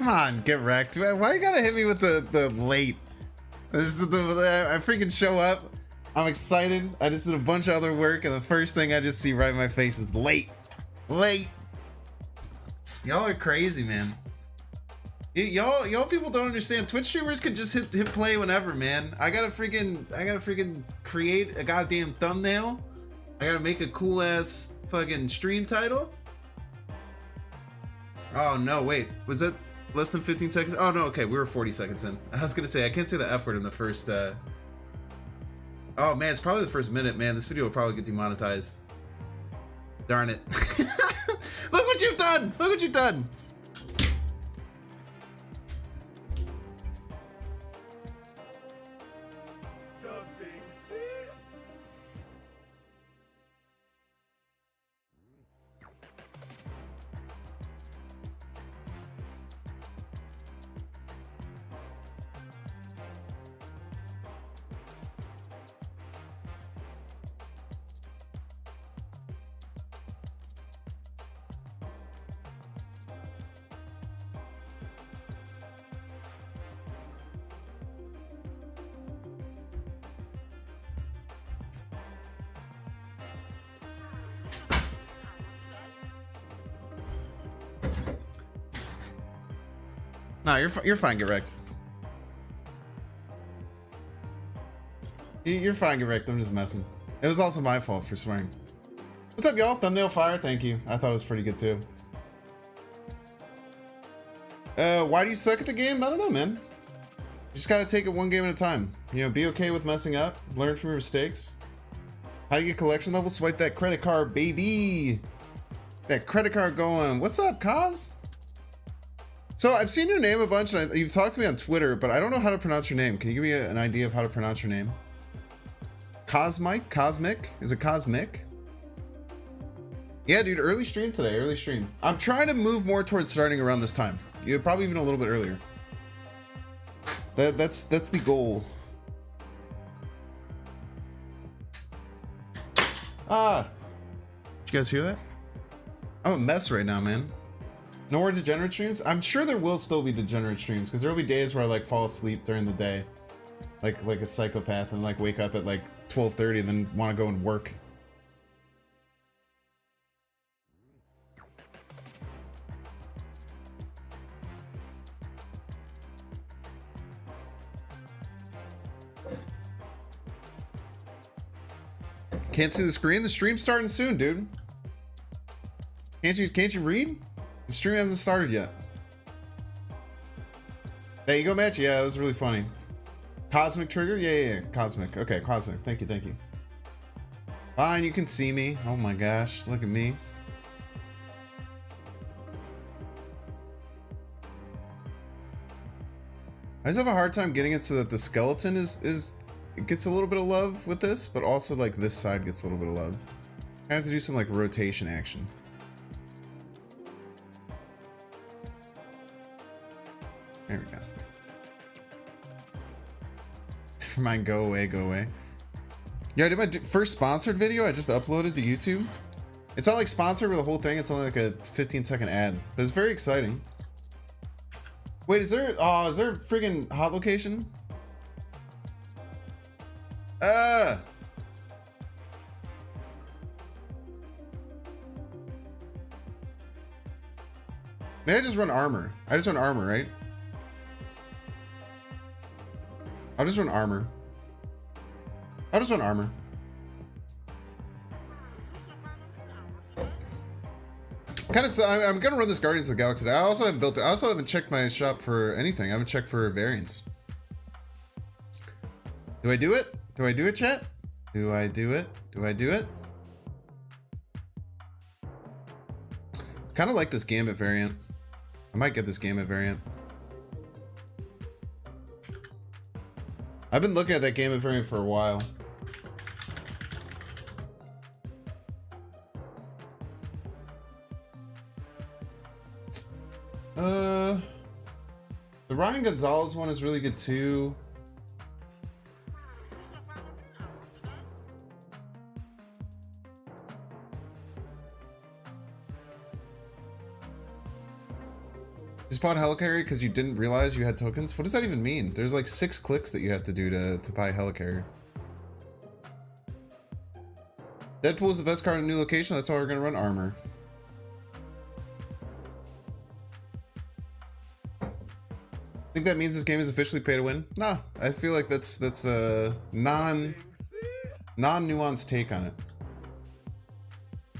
Come on, get wrecked. Why you gotta hit me with the late? This is I freaking show up. I'm excited. I just did a bunch of other work, and the first thing I just see right in my face is late. Late. Y'all are crazy, man. Y'all people don't understand. Twitch streamers can just hit play whenever, man. I gotta freaking create a goddamn thumbnail. I gotta make a cool ass fucking stream title. Oh no, wait, was that less than 15 seconds? Oh no, okay, we were 40 seconds in. I was gonna say I can't say the F word in the first oh man, it's probably the first minute, man. This video will probably get demonetized. Darn it. Look what you've done! Look what you've done! Nah, you're fine, get wrecked. You're fine, get wrecked. I'm just messing. It was also my fault for swearing. What's up, y'all? Thumbnail fire, thank you. I thought it was pretty good too. Why do you suck at the game? I don't know, man. You just gotta take it one game at a time. You know, be okay with messing up. Learn from your mistakes. How do you get collection level? Swipe that credit card, baby. That credit card going. What's up, Kaz? So I've seen your name a bunch, and you've talked to me on Twitter, but I don't know how to pronounce your name. Can you give me an idea of how to pronounce your name? Cosmic? Cosmic? Is it Cosmic? Yeah, dude, early stream today, early stream. I'm trying to move more towards starting around this time. Yeah, probably even a little bit earlier. That's the goal. Ah! Did you guys hear that? I'm a mess right now, man. No more degenerate streams? I'm sure there will still be degenerate streams, because there will be days where I like fall asleep during the day. Like a psychopath, and like wake up at like 12:30 and then want to go and work. Can't see the screen? The stream's starting soon, dude. Can't you read? The stream hasn't started yet. There you go, Match. Yeah, that was really funny. Cosmic Trigger? Yeah. Cosmic. Okay, Cosmic. Thank you. Fine, you can see me. Oh my gosh, look at me. I just have a hard time getting it so that the skeleton it gets a little bit of love with this, but also like this side gets a little bit of love. I have to do some like rotation action. There we go. Never mind, go away. Yeah, I did my first sponsored video. I just uploaded to YouTube. It's not like sponsored for the whole thing. It's only like a 15-second ad, but it's very exciting. Wait, is there friggin' hot location? Maybe I just run armor. I just run armor, right? I'll just run armor. I'm gonna run this Guardians of the Galaxy today. I also haven't built it. I also haven't checked my shop for anything. I haven't checked for variants. Do I do it? Do I do it, chat? Do I do it? Kind of like this Gambit variant. I might get this Gambit variant. I've been looking at that Gambit variant for a while. The Ryan Gonzalez one is really good too. You spawned Helicarrier because you didn't realize you had tokens? What does that even mean? There's like 6 clicks that you have to do to buy Helicarrier. Deadpool is the best card in a new location. That's why we're gonna run armor. Think that means this game is officially pay to win? Nah, I feel like that's a non-nuanced take on it.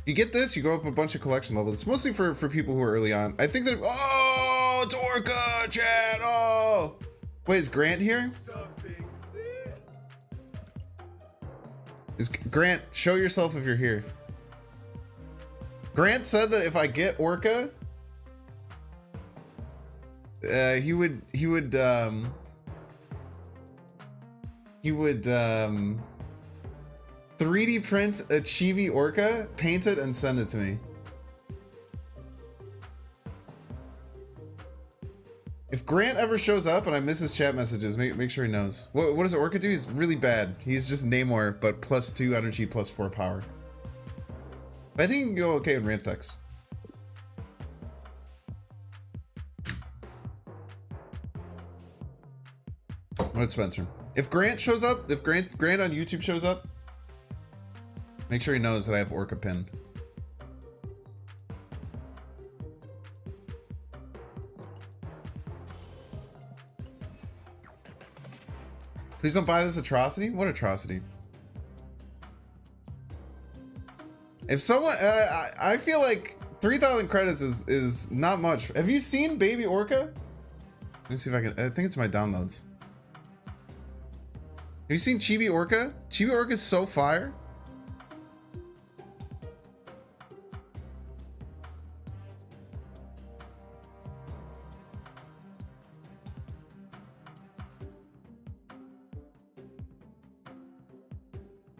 You get this, you go up a bunch of collection levels. It's mostly for people who are early on. I think that, oh, it's Orca, chat, oh. Wait, is Grant here? Is Grant, show yourself if you're here. Grant said that if I get Orca, he would 3D print a chibi Orca, paint it, and send it to me. If Grant ever shows up and I miss his chat messages, make sure he knows. What does Orca do? He's really bad. He's just Namor, but +2 energy, +4 power. But I think you can go okay in Ramtex. What's Spencer? If Grant shows up, if Grant on YouTube shows up, make sure he knows that I have Orca pin. Please don't buy this atrocity. What atrocity? If someone, I feel like 3,000 credits is not much. Have you seen Baby Orca? Let me see if I can. I think it's my downloads. Have you seen Chibi Orca? Chibi Orca is so fire.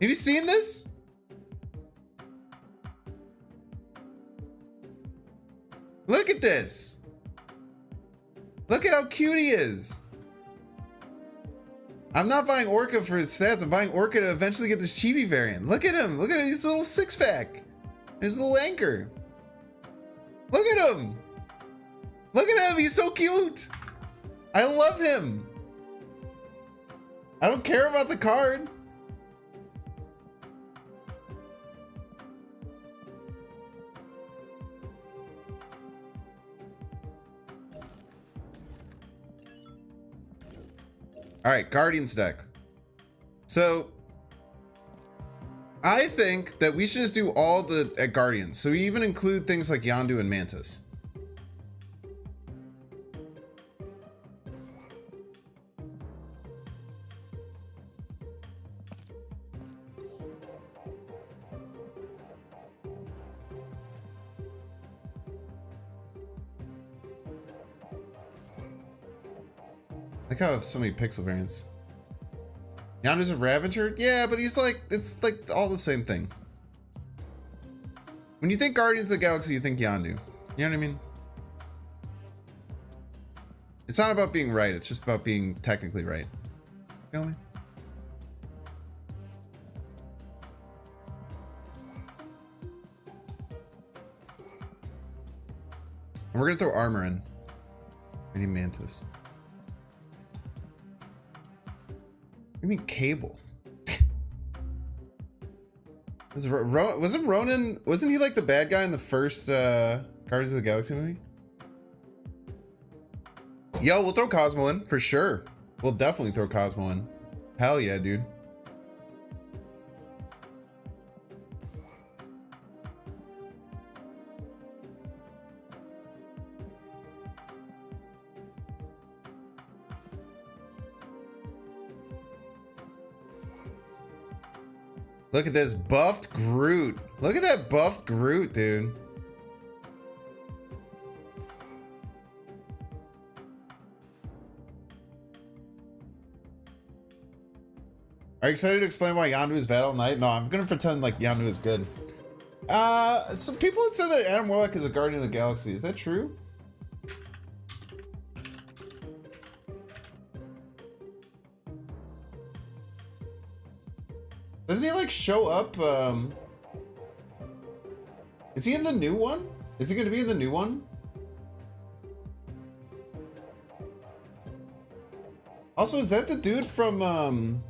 Have you seen this? Look at this. Look at how cute he is. I'm not buying Orca for his stats. I'm buying Orca to eventually get this Chibi variant. Look at him. Look at his little six-pack. His little anchor. Look at him. Look at him. He's so cute. I love him. I don't care about the card. All right, Guardians deck. So I think that we should just do all the Guardians. So we even include things like Yondu and Mantis. Look how I have so many pixel variants. Yondu's a Ravager? Yeah, but he's like, it's like all the same thing. When you think Guardians of the Galaxy, you think Yondu. You know what I mean? It's not about being right, it's just about being technically right. You know what I mean? And we're gonna throw armor in. I need Mantis. What do you mean Cable? Wasn't Ronan, wasn't he like the bad guy in the first Guardians of the Galaxy movie? Yo, we'll throw Cosmo in for sure. We'll definitely throw Cosmo in. Hell yeah, dude. Look at this buffed Groot. Look at that buffed Groot, dude. Are you excited to explain why Yondu is Battle Knight? No, I'm gonna pretend like Yondu is good. Some people have said that Adam Warlock is a Guardian of the Galaxy. Is that true? Doesn't he like show up? Is he in the new one? Is he gonna be in the new one? Also, is that the dude from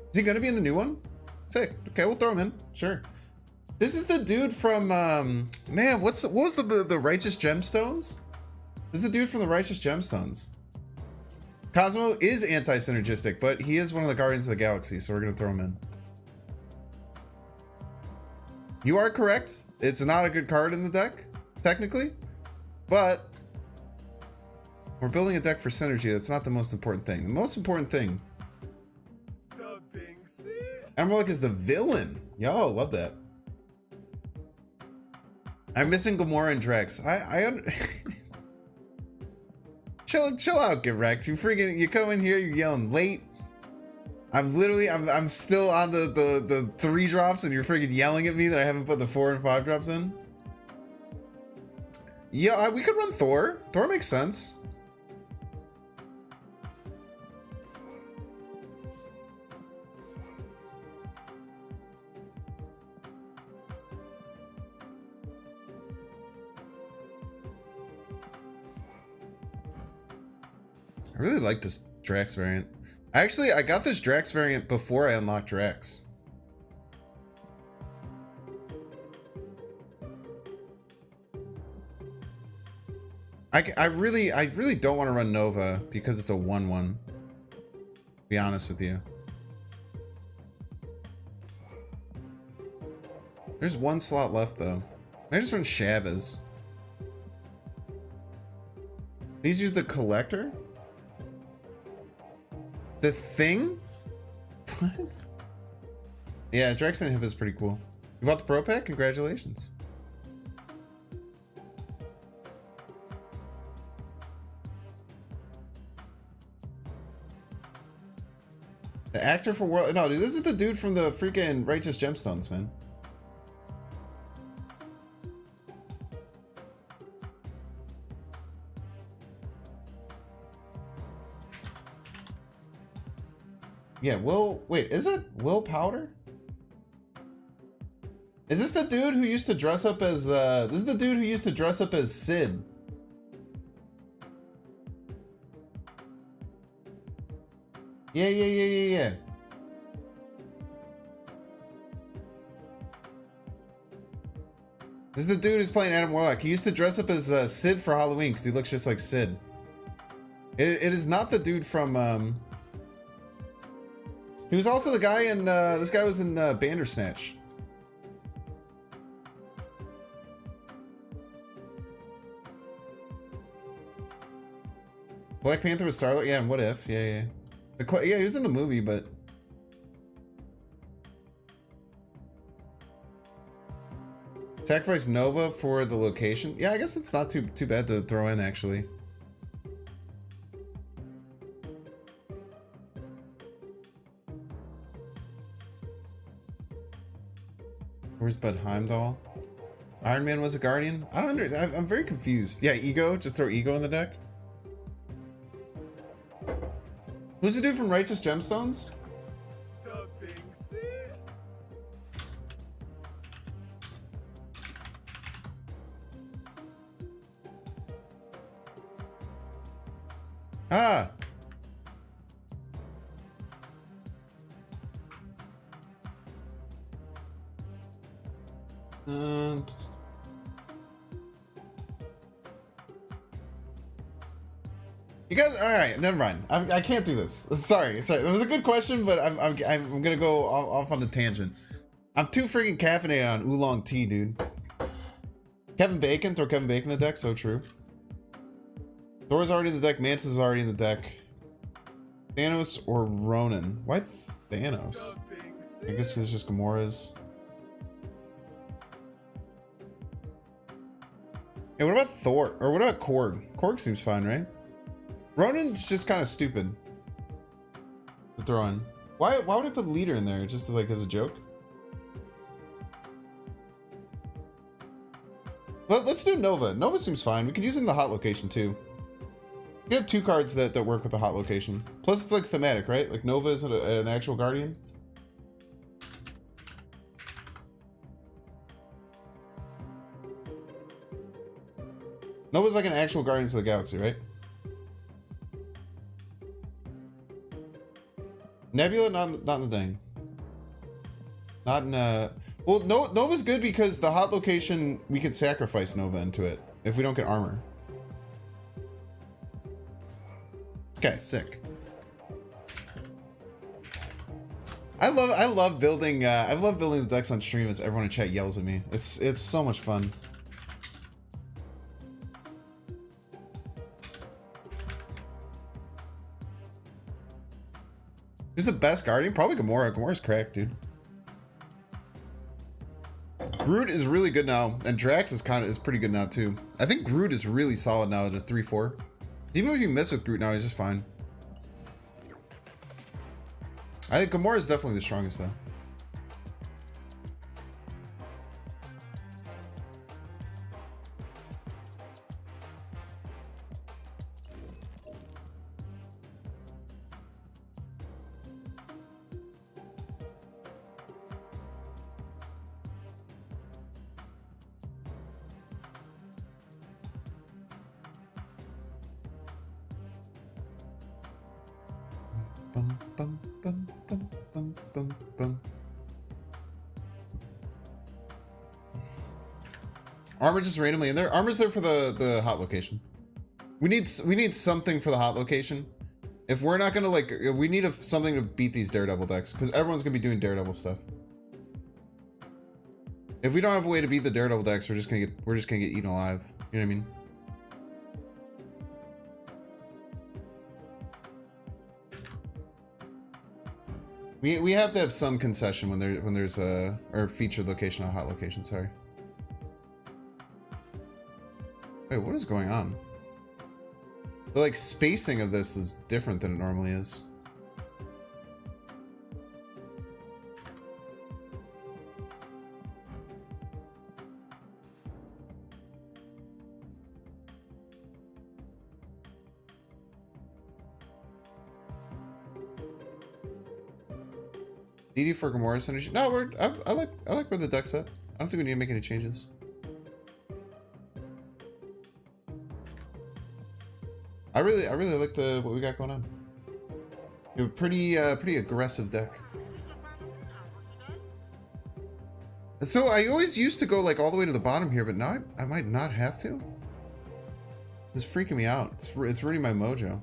is he gonna be in the new one? Sick. Okay, we'll throw him in. Sure. This is the dude from man, what was the Righteous Gemstones? This is the dude from the Righteous Gemstones. Cosmo is anti-synergistic, but he is one of the Guardians of the Galaxy, so we're gonna throw him in. You are correct. It's not a good card in the deck, technically, but we're building a deck for synergy. That's not the most important thing. The most important thing, Emerald is the villain. Yo, love that. I'm missing Gamora and Drex. Chill out, get wrecked. You come in here, you're yelling late. I'm still on the 3 drops and you're freaking yelling at me that I haven't put the 4 and 5 drops in. Yeah, we could run Thor. Thor makes sense. I really like this Drax variant. Actually, I got this Drax variant before I unlocked Drax. I really don't want to run Nova because it's a 1/1. To be honest with you. There's 1 slot left though. I just run Chavez. These use the collector? The Thing? What? Yeah, Drax and Hip is pretty cool. You bought the Pro Pack? Congratulations. The actor for World... No, dude, this is the dude from the freaking Righteous Gemstones, man. Yeah, wait, is it Will Powder? Is this the dude who used to dress up as, this is the dude who used to dress up as Sid. Yeah. This is the dude who's playing Adam Warlock. He used to dress up as Sid for Halloween because he looks just like Sid. It is not the dude from, he was also the guy in, this guy was in Bandersnatch. Black Panther was Star-Lord? Yeah, and What If? Yeah. Yeah, he was in the movie, but... Sacrifice Nova for the location? Yeah, I guess it's not too bad to throw in, actually. Where's Bud Heimdall? Iron Man was a Guardian? I'm very confused. Yeah, Ego. Just throw Ego in the deck. Who's the dude from Righteous Gemstones? Ah! You guys, all right, never mind. I can't do this. Sorry. It was a good question, but I'm gonna go off on a tangent. I'm too freaking caffeinated on oolong tea, dude. Kevin Bacon, throw Kevin Bacon in the deck. So true. Thor's already in the deck. Mantis is already in the deck. Thanos or Ronan? Why Thanos? I guess it's just Gamora's. Hey, what about Thor? Or what about Korg? Korg seems fine, right? Ronan's just kind of stupid to throw in. Why would I put Leader in there? Just like as a joke? Let's do Nova. Nova seems fine. We could use it in the hot location too. We have 2 cards that work with the hot location. Plus it's like thematic, right? Like Nova is an actual Guardian. Nova's like an actual Guardians of the Galaxy, right? Nebula, not in the thing. Not in well, Nova's good because the hot location, we can sacrifice Nova into it if we don't get armor. Okay, sick. I love building the decks on stream as everyone in chat yells at me. It's so much fun. Who's the best Guardian? Probably Gamora. Gamora's cracked, dude. Groot is really good now, and Drax is pretty good now too. I think Groot is really solid now at a 3-4. Even if you miss with Groot now, he's just fine. I think Gamora is definitely the strongest though. Bum, bum, bum, bum, bum, bum, bum. Armor just randomly in there. Armor's there for the hot location. We need something for the hot location. If we're not gonna like, we need something to beat these Daredevil decks because everyone's gonna be doing Daredevil stuff. If we don't have a way to beat the Daredevil decks, we're just gonna get eaten alive. You know what I mean? We have to have some concession when there's a or featured location on hot location. Sorry. Wait, what is going on? The like spacing of this is different than it normally is. DD for Gamora synergy. No, I like where the deck's at. I don't think we need to make any changes. I really like what we got going on. We have a pretty aggressive deck. So I always used to go like all the way to the bottom here, but now I might not have to. It's freaking me out. It's ruining my mojo.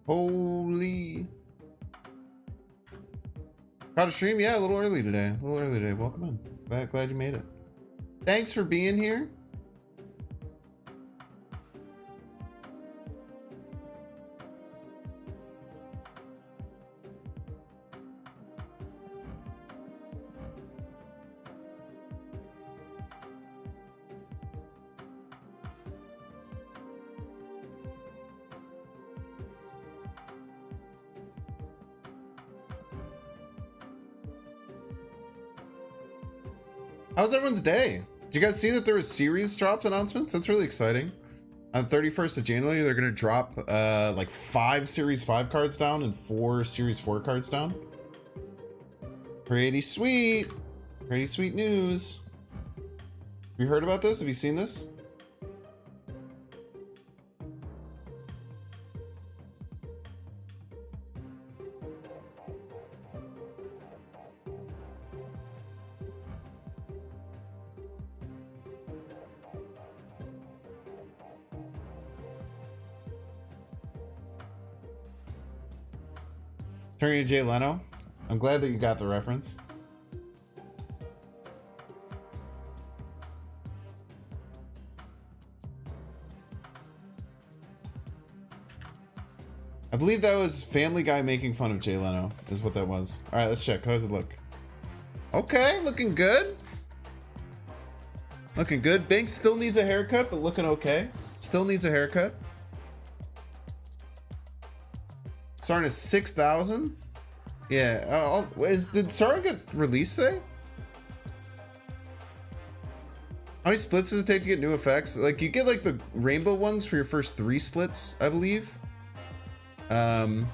Holy. Caught a stream? Yeah, a little early today. Welcome in. Glad you made it. Thanks for being here. How's everyone's day? Did you guys see that there was series dropped announcements? That's really exciting. On the 31st of January, they're going to drop like 5 Series 5 cards down and 4 Series 4 cards down. Pretty sweet. Pretty sweet news. Have you heard about this? Have you seen this? Turning to Jay Leno. I'm glad that you got the reference. I believe that was Family Guy making fun of Jay Leno, is what that was. All right, let's check. How does it look? Okay, looking good. Looking good. Banks still needs a haircut, but looking okay. Still needs a haircut. Starting at 6,000. Yeah. Did Sora get released today? How many splits does it take to get new effects? Like, you get like the rainbow ones for your first 3 splits, I believe. Awesome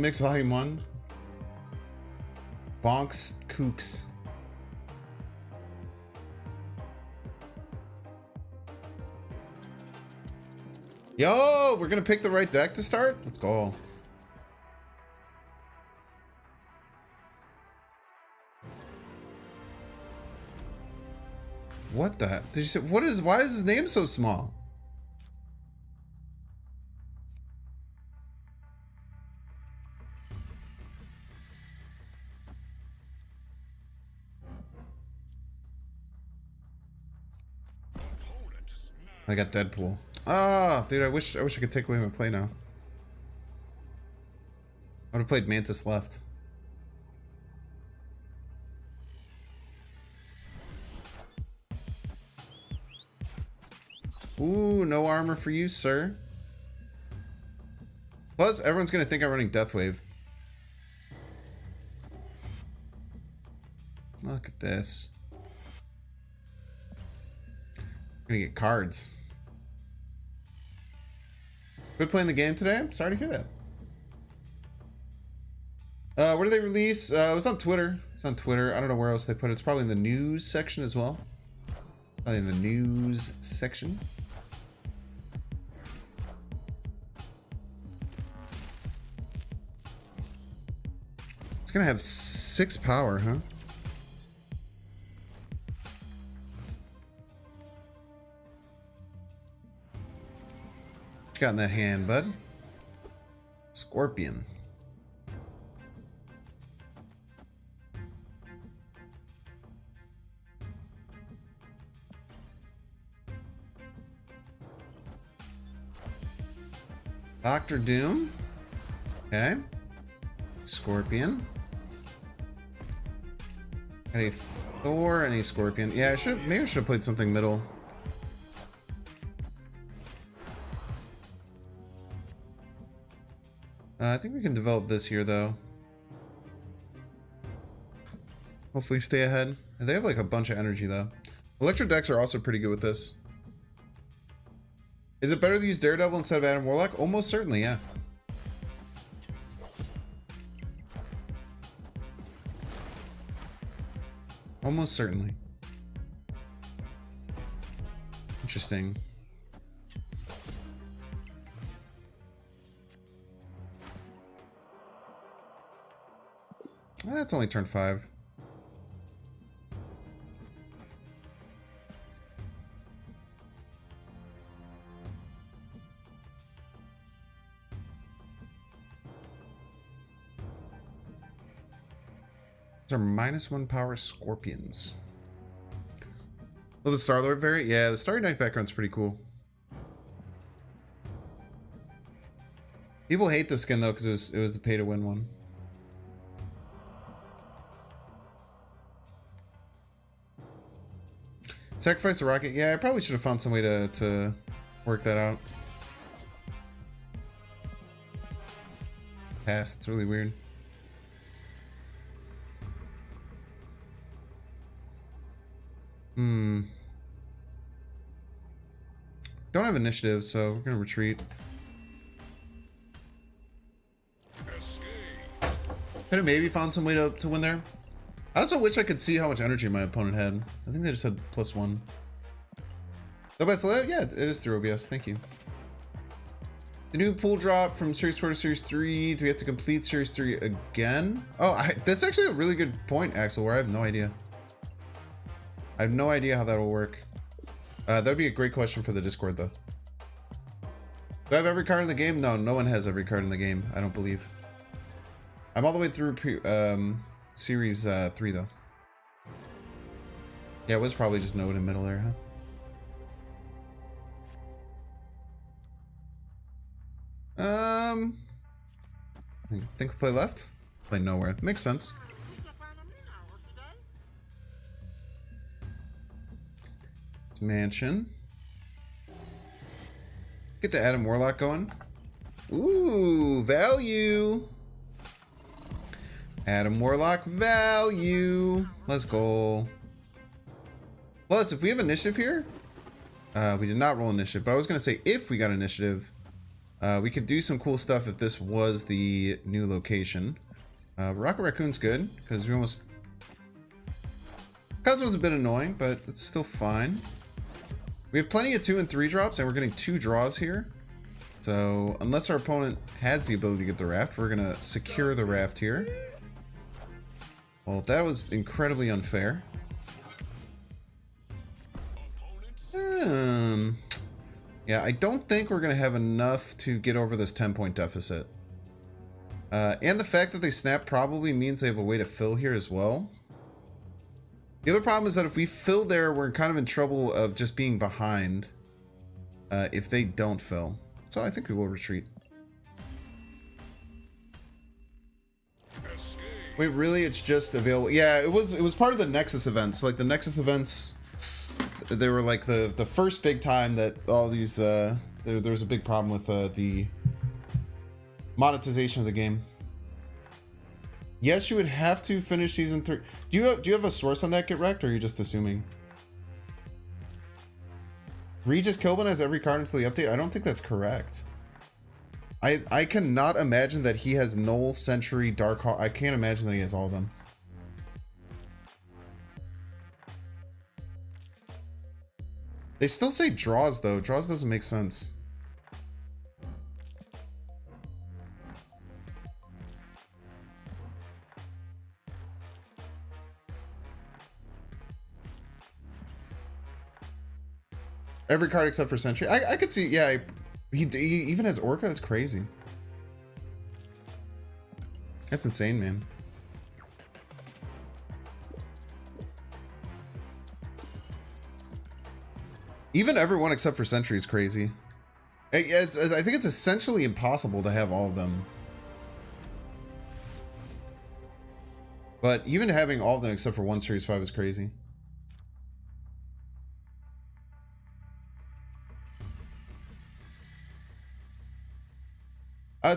Mix Volume 1. Bonks Kooks. Yo, we're gonna pick the right deck to start? Let's go. What the? Did you say, why is his name so small? I got Deadpool. Ah, dude, I wish I could take away my play now. I would have played Mantis left. Ooh, no armor for you, sir. Plus, everyone's gonna think I'm running Deathwave. Look at this. I'm gonna get cards. Quit playing the game today? I'm sorry to hear that. Where did they release? It was on Twitter. It's on Twitter. I don't know where else they put it. It's probably in the news section as well. Probably in the news section. It's gonna have 6 power, huh? What you got in that hand, bud? Scorpion. Doctor Doom. Okay. Scorpion. Got a Thor and a Scorpion. Yeah, maybe I should have played something middle. I think we can develop this here, though. Hopefully stay ahead. They have like a bunch of energy, though. Electro decks are also pretty good with this. Is it better to use Daredevil instead of Adam Warlock? Almost certainly, yeah. Almost certainly. Interesting. That's only turn 5. These are -1 power Scorpions. Oh, the Star-Lord variant? Yeah, the Starry Night background's pretty cool. People hate this skin though because it was the pay-to-win one. Sacrifice the rocket? Yeah, I probably should have found some way to work that out. Pass, it's really weird. Don't have initiative, so we're gonna retreat. Could have maybe found some way to win there. I also wish I could see how much energy my opponent had. I think they just had +1. Yeah, it is through OBS. Thank you. The new pool drop from Series 4 to Series 3. Do we have to complete Series 3 again? Oh, that's actually a really good point, Axel, where I have no idea. I have no idea how that will work. That would be a great question for the Discord, though. Do I have every card in the game? No, no one has every card in the game, I don't believe. I'm all the way through Series 3, though. Yeah, it was probably just Node in middle there, huh? I think we play left? Play nowhere. Makes sense. Mansion. Get the Adam Warlock going. Ooh, value. Adam Warlock value. Let's go. Plus, if we have initiative here, we did not roll initiative, but I was going to say if we got initiative, we could do some cool stuff if this was the new location. Rocket Raccoon's good, because we almost... Cosmo was a bit annoying, but it's still fine. We have plenty of 2 and 3 drops, and we're getting 2 draws here. So, unless our opponent has the ability to get the raft, we're going to secure the raft here. Well, that was incredibly unfair. Yeah, I don't think we're going to have enough to get over this 10-point deficit. And the fact that they snap probably means they have a way to fill here as well. The other problem is that if we fill there, we're kind of in trouble of just being behind if they don't fill. So I think we will retreat. Wait, really? It's just available? Yeah, it was part of the Nexus events. Like the Nexus events, they were like the first big time that all these there was a big problem with the monetization of the game. Yes, you would have to finish season 3. Do you have a source on that, Get Wrecked, or are you just assuming? Regis Kilbin has every card until the update? I don't think that's correct. I cannot imagine that he has Null, Sentry, Darkhawk. I can't imagine that he has all of them. They still say draws, though. Draws doesn't make sense. Every card except for Sentry. I could see, yeah. He even has Orca. That's crazy. That's insane, man. Even everyone except for Sentry is crazy. I think it's essentially impossible to have all of them. But even having all of them except for one Series 5 is crazy.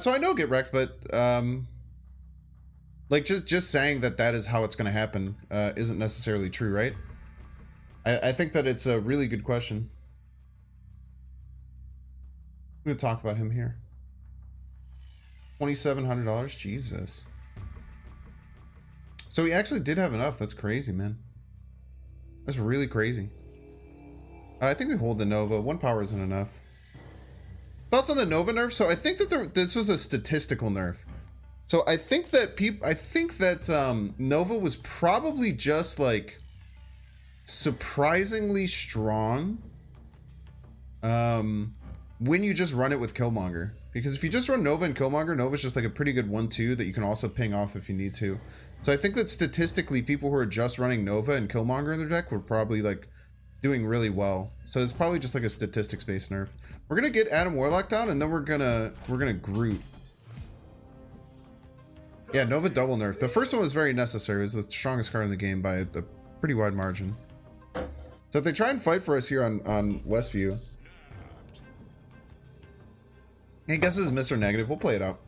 So I know Get Wrecked, but like just saying that is how it's going to happen isn't necessarily true, right? I think that it's a really good question. I'm going to talk about him here. $2,700, Jesus. So he actually did have enough. That's crazy, man. That's really crazy. I think we hold the Nova. 1 power isn't enough. Thoughts on the Nova nerf? So I think that this was a statistical nerf. So I think that Nova was probably just like surprisingly strong when you just run it with Killmonger. Because if you just run Nova and Killmonger, Nova's just like a pretty good 1-2 that you can also ping off if you need to. So I think that statistically, people who are just running Nova and Killmonger in their deck were probably like doing really well. So it's probably just like a statistics-based nerf. We're gonna get Adam Warlock down, and then we're gonna Groot. Yeah, Nova double nerf. The first one was very necessary. It was the strongest card in the game by a pretty wide margin. So if they try and fight for us here on Westview, I guess this is Mr. Negative. We'll play it out.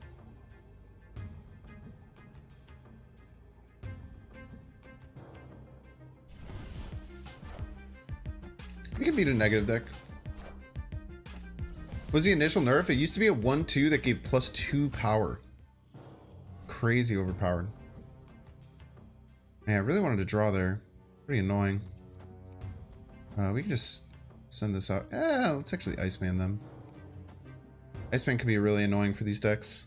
We can beat a negative deck. Was the initial nerf? It used to be a 1-2 that gave +2 power. Crazy overpowered. Man, I really wanted to draw there. Pretty annoying. We can just send this out. Let's actually Iceman them. Iceman can be really annoying for these decks.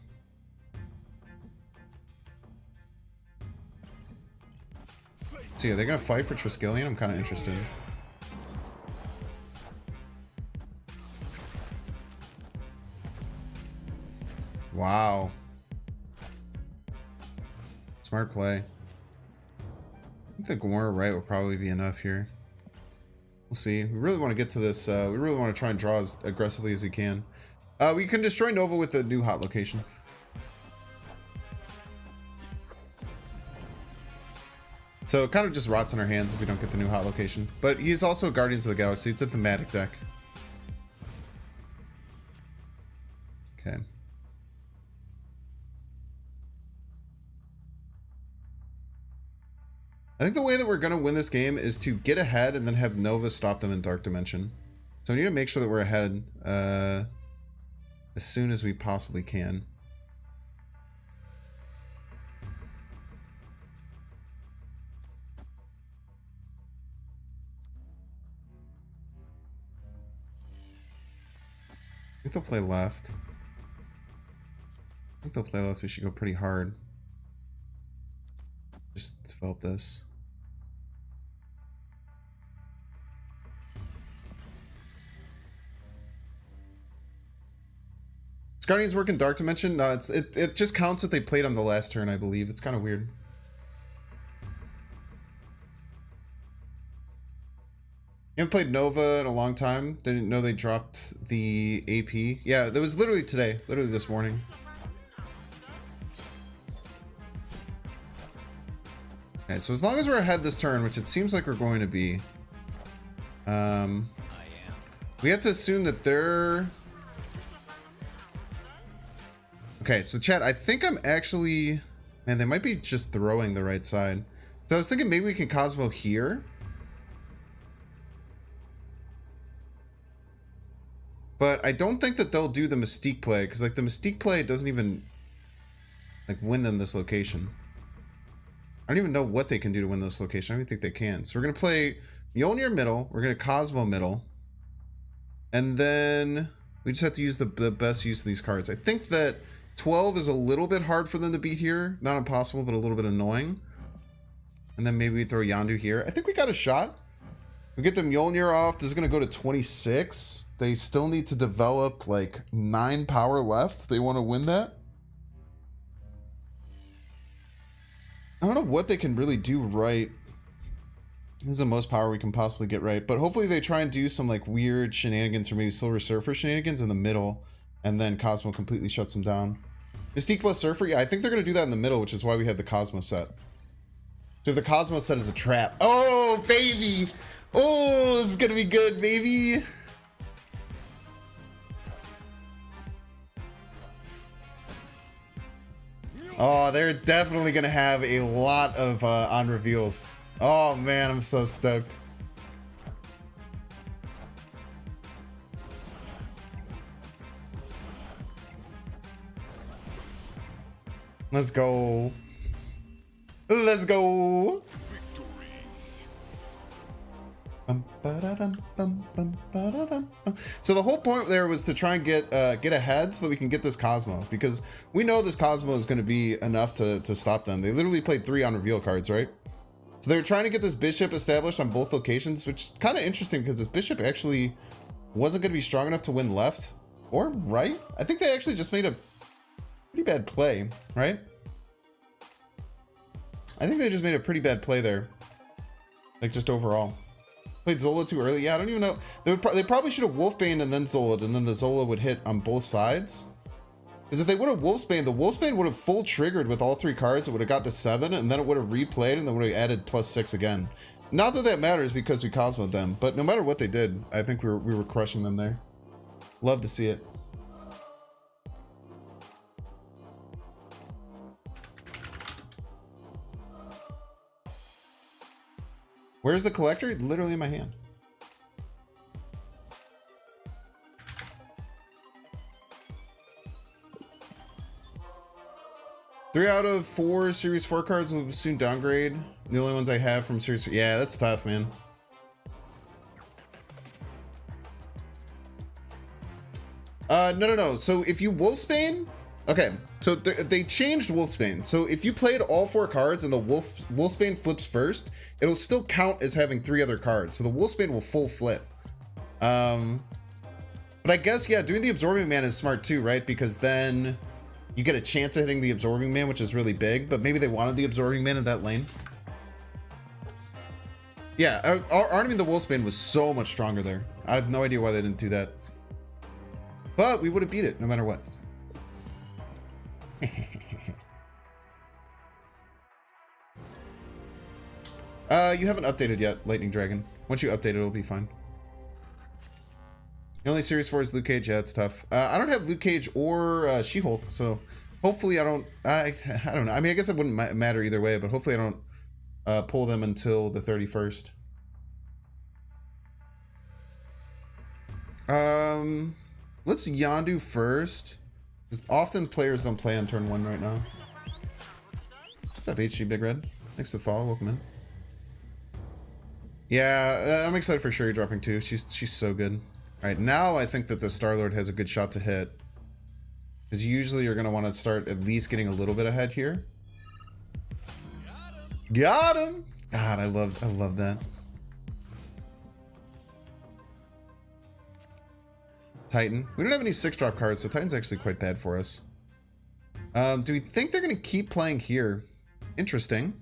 So yeah, they're gonna fight for Triskelion. I'm kind of interested. Wow. Smart play. I think the Gamora right will probably be enough here. We'll see. We really want to get to this. We really want to try and draw as aggressively as we can. We can destroy Nova with the new hot location. So it kind of just rots in our hands if we don't get the new hot location. But he's also a Guardians of the Galaxy. It's a thematic deck. Okay. I think the way that we're going to win this game is to get ahead and then have Nova stop them in Dark Dimension. So I need to make sure that we're ahead as soon as we possibly can. I think they'll play left. I think they'll play left. We should go pretty hard. Just felt this. Does Guardians work in Dark Dimension? No, it just counts if they played on the last turn, I believe. It's kind of weird. You haven't played Nova in a long time? Didn't know they dropped the AP. Yeah, that was literally today. Literally this morning. Okay, so as long as we're ahead this turn, which it seems like we're going to be, we have to assume that they're... Okay, so chat, I think I'm actually... Man, they might be just throwing the right side. So I was thinking maybe we can Cosmo here. But I don't think that they'll do the Mystique play, because like the Mystique play doesn't even like win them this location. I don't even know what they can do to win this location. I don't even think they can. So we're going to play Mjolnir middle. We're going to Cosmo middle. And then we just have to use the best use of these cards. I think that 12 is a little bit hard for them to beat here. Not impossible, but a little bit annoying. And then maybe we throw Yondu here. I think we got a shot. We get the Mjolnir off. This is going to go to 26. They still need to develop like 9 power left. They want to win that. I don't know what they can really do right. This is the most power we can possibly get right. But hopefully they try and do some like weird shenanigans or maybe Silver Surfer shenanigans in the middle. And then Cosmo completely shuts them down. Mystique plus Surfer? Yeah, I think they're going to do that in the middle, which is why we have the Cosmo set. So if the Cosmo set is a trap. Oh, baby! Oh, this is going to be good, baby! Oh, they're definitely going to have a lot of on reveals. Oh, man, I'm so stoked. Let's go. Let's go. So the whole point there was to try and get ahead so that we can get this Cosmo, because we know this Cosmo is going to be enough to stop them. They literally played 3 on reveal cards, right? So they were trying to get this Bishop established on both locations, which is kind of interesting because this Bishop actually wasn't going to be strong enough to win left or right. I think they actually just made a pretty bad play, right? I think they just made a pretty bad play there, like just overall. Played Zola too early. Yeah, I don't even know. They probably should have Wolfbane and then Zola, and then the Zola would hit on both sides. Because if they would have Wolfsbane, the Wolfsbane would have full triggered with all 3 cards. It would have got to 7, and then it would have replayed, and then would have added +6 again. Not that that matters because we Cosmoed them, but no matter what they did, I think we were crushing them there. Love to see it. Where's the collector? Literally in my hand. Three out of 4 Series 4 cards will soon downgrade. The only ones I have from Series 4. Yeah, that's tough, man. No. So if you Wolfsbane... Okay, so they changed Wolfsbane. So if you played all 4 cards and the Wolfsbane flips first, it'll still count as having 3 other cards. So the Wolfsbane will full flip. But I guess, yeah, doing the Absorbing Man is smart too, right? Because then you get a chance of hitting the Absorbing Man, which is really big. But maybe they wanted the Absorbing Man in that lane. Yeah, Arming the Wolfsbane was so much stronger there. I have no idea why they didn't do that. But we would have beat it no matter what. You haven't updated yet, Lightning Dragon. Once you update it, it'll be fine. The only Series 4 is Luke Cage. Yeah, it's tough. I don't have Luke Cage or She-Hulk, so hopefully I don't... I don't know. I mean, I guess it wouldn't matter either way, but hopefully I don't pull them until the 31st. Let's Yondu first. Because often players don't play on turn 1 right now. What's up, HG Big Red? Thanks for the follow. Welcome in. Yeah, I'm excited for Shuri dropping too. She's so good. All right, now I think that the Star-Lord has a good shot to hit. Because usually you're going to want to start at least getting a little bit ahead here. Got him! God, I love that. Titan. We don't have any 6-drop cards, so Titan's actually quite bad for us. Do we think they're going to keep playing here? Interesting.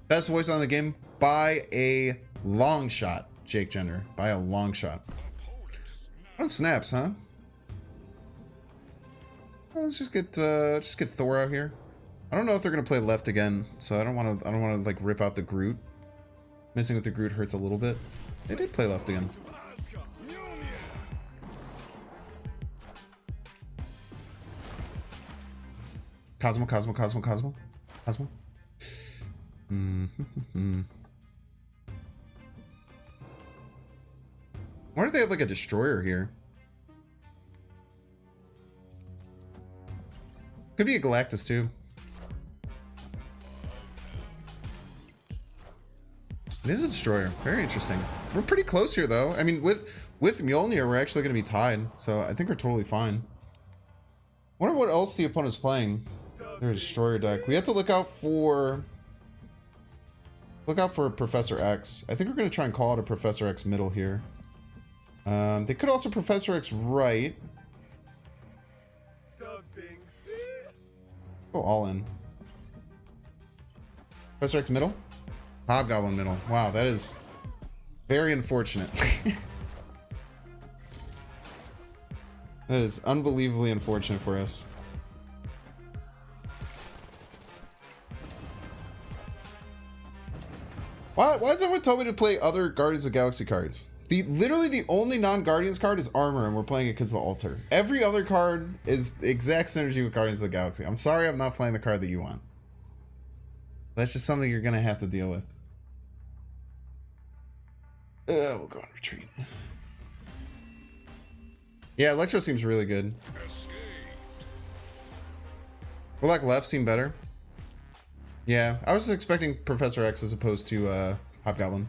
Best voice on the game by a long shot, Jake Gender. By a long shot. On snaps, huh? Well, let's just get Thor out here. I don't know if they're gonna play left again, so I don't want to like rip out the Groot. Missing with the Groot hurts a little bit. They did play left again. Cosmo. Wonder if they have like a destroyer here. Could be a Galactus too. It is a destroyer. Very interesting. We're pretty close here though. I mean, with Mjolnir, we're actually going to be tied, so I think we're totally fine. Wonder what else the opponent's playing. They're a destroyer deck. We have to look out for Professor X. I think we're going to try and call out a Professor X middle here. They could also Professor X right. Go all in. Professor X middle? Hobgoblin middle. Wow, that is very unfortunate. That is unbelievably unfortunate for us. Why has everyone told me to play other Guardians of the Galaxy cards? Literally the only non-Guardians card is Armor, and we're playing it because of the altar. Every other card is the exact synergy with Guardians of the Galaxy. I'm sorry I'm not playing the card that you want. That's just something you're going to have to deal with. We'll go on retreat. Yeah, Electro seems really good. Warlock left seemed better. Yeah, I was just expecting Professor X as opposed to Hobgoblin.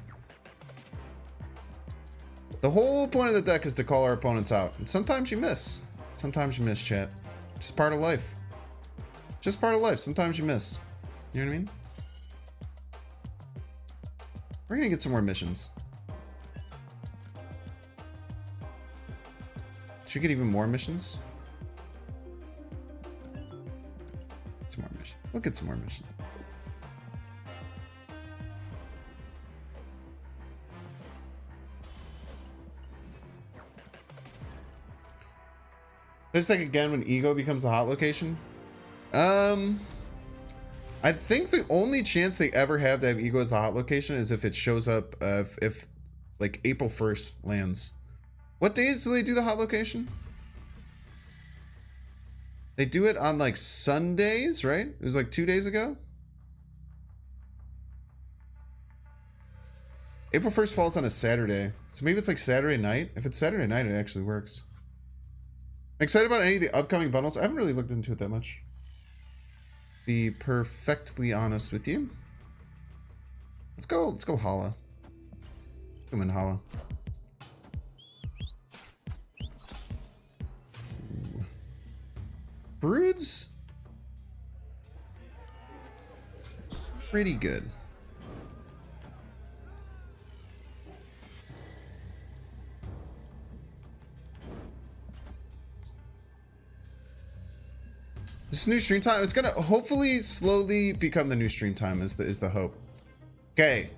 The whole point of the deck is to call our opponents out. And sometimes you miss. Sometimes you miss, chat. Just part of life. Just part of life. Sometimes you miss. You know what I mean? We're gonna get some more missions. Should we get even more missions? Some more missions. We'll get some more missions. This deck again when Ego becomes the hot location. I think the only chance they ever have to have Ego as the hot location is if it shows up if like April 1st lands. What days do they do the hot location? They do it on like Sundays, right? It was like 2 days ago. April 1st falls on a Saturday. So maybe it's like Saturday night. If it's Saturday night, it actually works. I'm excited about any of the upcoming bundles. I haven't really looked into it that much. Be perfectly honest with you. Let's go Hala. Come in, Hala. Broods? Pretty good. This new stream time, it's gonna hopefully slowly become the new stream time is the hope. Okay.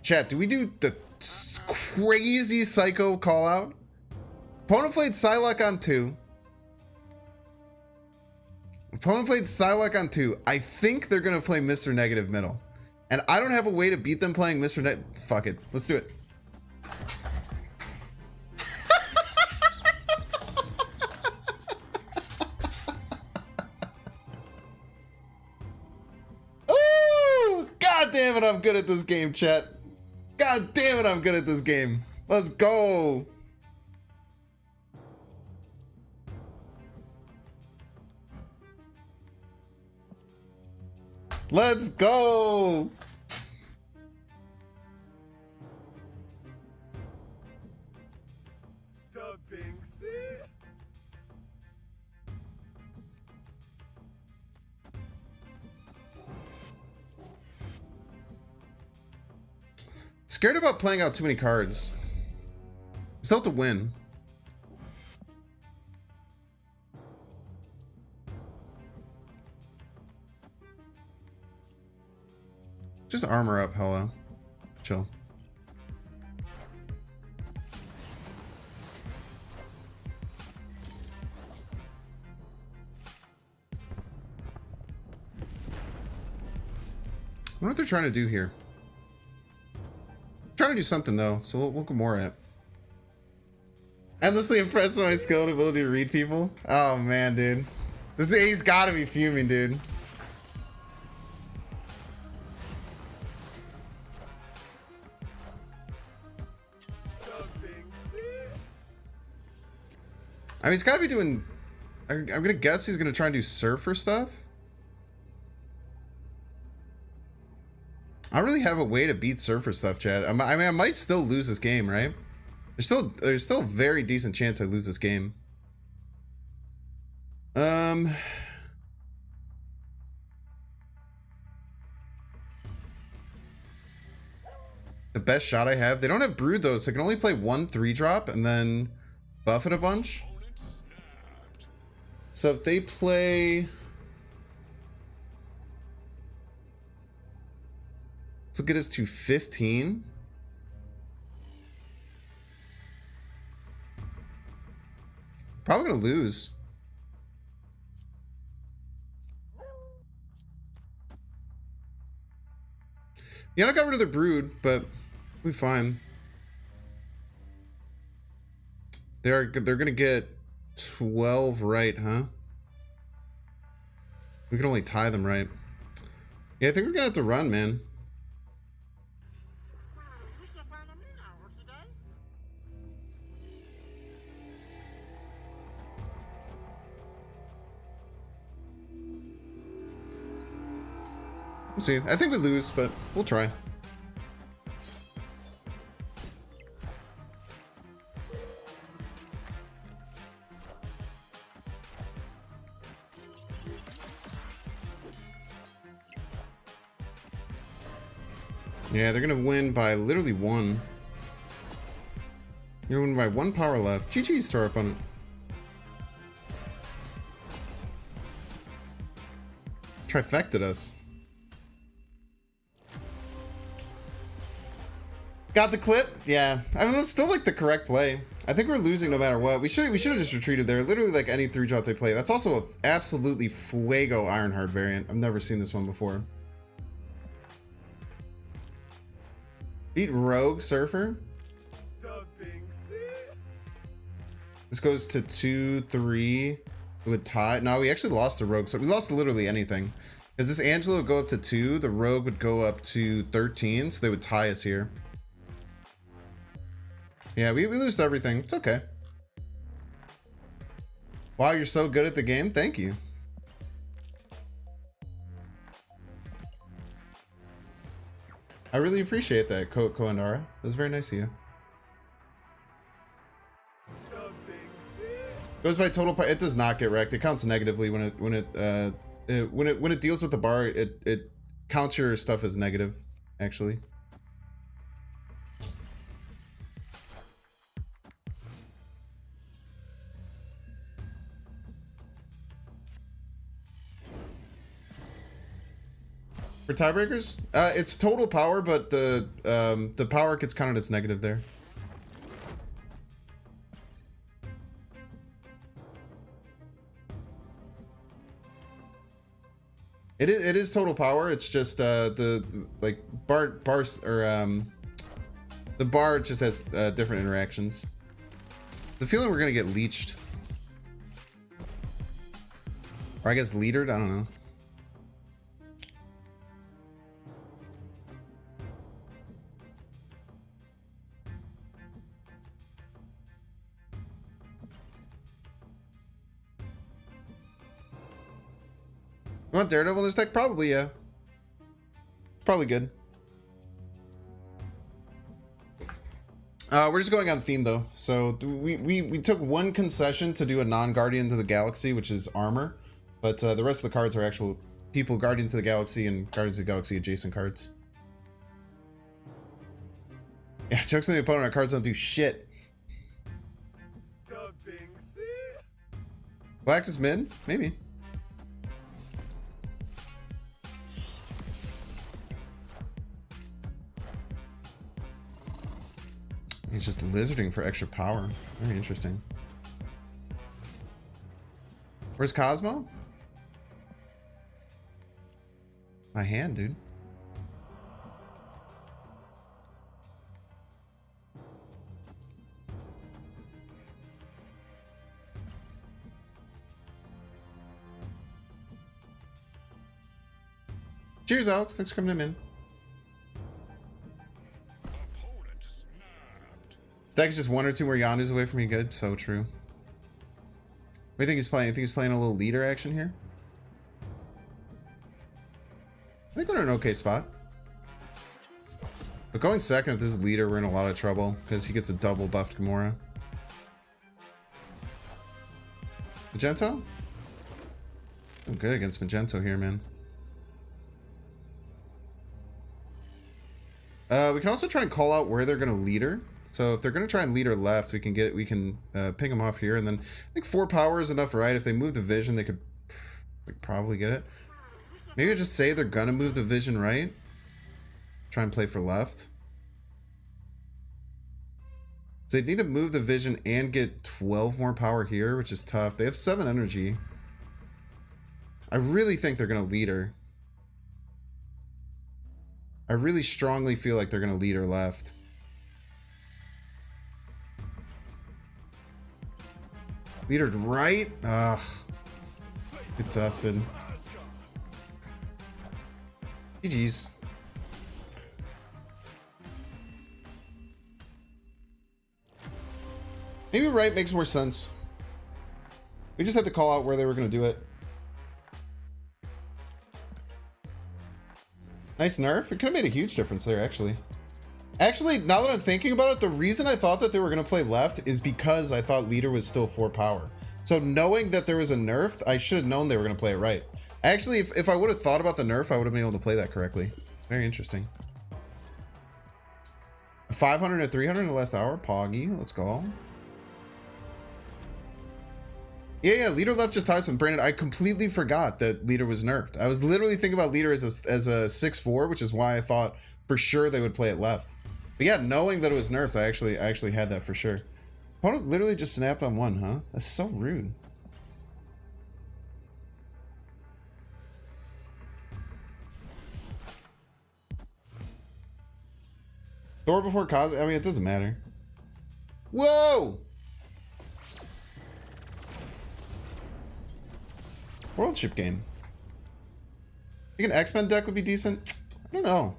Chat, do we do the crazy psycho call out? Opponent played Psylocke on 2. Opponent played Psylocke on 2. I think they're gonna play Mr. Negative middle. And I don't have a way to beat them playing Mr. Fuck it. Let's do it. God damn it, I'm good at this game, chat. God damn it, I'm good at this game. Let's go. Let's go. Scared about playing out too many cards. Still have to win. Just armor up, hello. Chill. I wonder what they're trying to do here. Trying to do something though, so we'll go more at. Endlessly impressed by my skill and ability to read people. Oh man, dude, he's gotta be fuming, dude. I mean, he's gotta be doing. I'm gonna guess he's gonna try and do surfer stuff. I don't really have a way to beat surfer stuff, Chad. I mean, I might still lose this game, right? There's still a very decent chance I lose this game. The best shot I have. They don't have Brood though, so I can only play 1 3-drop and then buff it a bunch. So if they play. This will get us to 15. Probably gonna lose. Yeah, I got rid of the Brood, but we'll be fine. They're gonna get 12 right, huh? We can only tie them right. Yeah, I think we're gonna have to run, man. We'll see. I think we lose, but we'll try. Yeah, they're gonna win by literally 1. They're gonna win by 1 power left. GG's to our opponent. Trifected us. Got the clip? Yeah. I mean, that's still like the correct play. I think we're losing no matter what. We should have just retreated there. Literally like any 3-drop they play. That's also a absolutely fuego Ironheart variant. I've never seen this one before. Beat Rogue Surfer. This goes to 2, 3. It would tie. No, we actually lost the Rogue. So we lost literally anything. Because this Angela would go up to 2. The Rogue would go up to 13. So they would tie us here. Yeah, we lose everything. It's okay. Wow, you're so good at the game. Thank you. I really appreciate that, Koandara. That was very nice of you. Goes by total part. It does not get wrecked. It counts negatively when it deals with the bar. It counts your stuff as negative, actually. For tiebreakers, it's total power, but the power gets counted as negative there. It is total power. It's just the like bars or the bar just has different interactions. The feeling we're gonna get leeched, or I guess leadered. I don't know. You want Daredevil in this deck? Probably, yeah. Probably good. We're just going on theme though. So we took one concession to do a non-Guardian to the Galaxy, which is armor. But the rest of the cards are actual people Guardians of the Galaxy and Guardians of the Galaxy adjacent cards. Yeah, jokes on the opponent, our cards don't do shit. Black is mid? Maybe. He's just lizarding for extra power. Very interesting. Where's Cosmo? My hand, dude. Cheers, Alex. Thanks for coming in, man. Stack is just one or two more Yandus away from you. Good. So true. What do you think he's playing? You think he's playing a little leader action here? I think we're in an okay spot. But going second, if this is leader, we're in a lot of trouble because he gets a double buffed Gamora. Magento? I'm good against Magento here, man. We can also try and call out where they're going to leader. So if they're going to try and leader left, we can ping them off here. And then I think 4 power is enough, right? If they move the vision, they could probably get it. Maybe just say they're going to move the vision right. Try and play for left. So they need to move the vision and get 12 more power here, which is tough. They have 7 energy. I really think they're going to leader. I really strongly feel like they're going to leader left. Leadered right? Ugh. Get dusted. GG's. Maybe right makes more sense. We just had to call out where they were going to do it. Nice nerf. It could have made a huge difference there, actually. Actually, now that I'm thinking about it, the reason I thought that they were going to play left is because I thought leader was still 4 power. So knowing that there was a nerf, I should have known they were going to play it right. Actually, if I would have thought about the nerf, I would have been able to play that correctly. Very interesting. 500 and 300 in the last hour. Poggy, let's go. Yeah, leader left just ties with Brandon. I completely forgot that leader was nerfed. I was literally thinking about leader as a 6-4, which is why I thought for sure they would play it left. But yeah, knowing that it was nerfed, I actually had that for sure. Opponent literally just snapped on 1, huh? That's so rude. Thor before Cos. I mean, it doesn't matter. Whoa! World ship game. I think an X-Men deck would be decent. I don't know.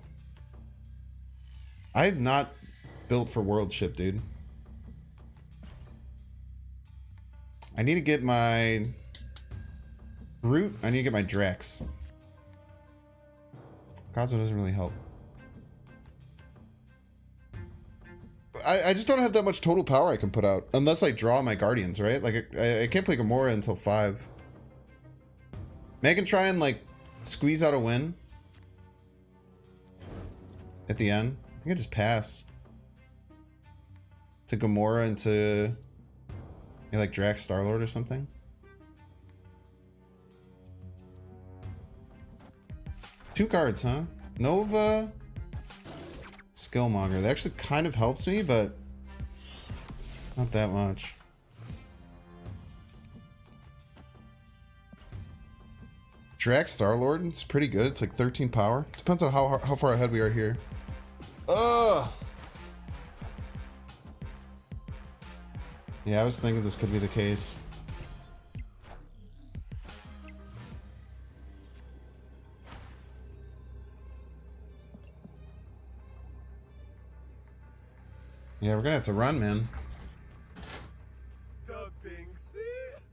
I'm not built for world ship, dude. I need to get my Groot. I need to get my Drax. Cosmo doesn't really help. I just don't have that much total power I can put out unless I draw my Guardians, right? Like I can't play Gamora until 5. Maybe I can try and like squeeze out a win at the end. I think I just pass to Gamora and to like Drax Star-Lord or something. Two cards, huh? Nova, Skillmonger. That actually kind of helps me, but not that much. Drax Star-Lord, it's pretty good. It's like 13 power. Depends on how far ahead we are here. Ugh! Yeah, I was thinking this could be the case. Yeah, we're gonna have to run, man.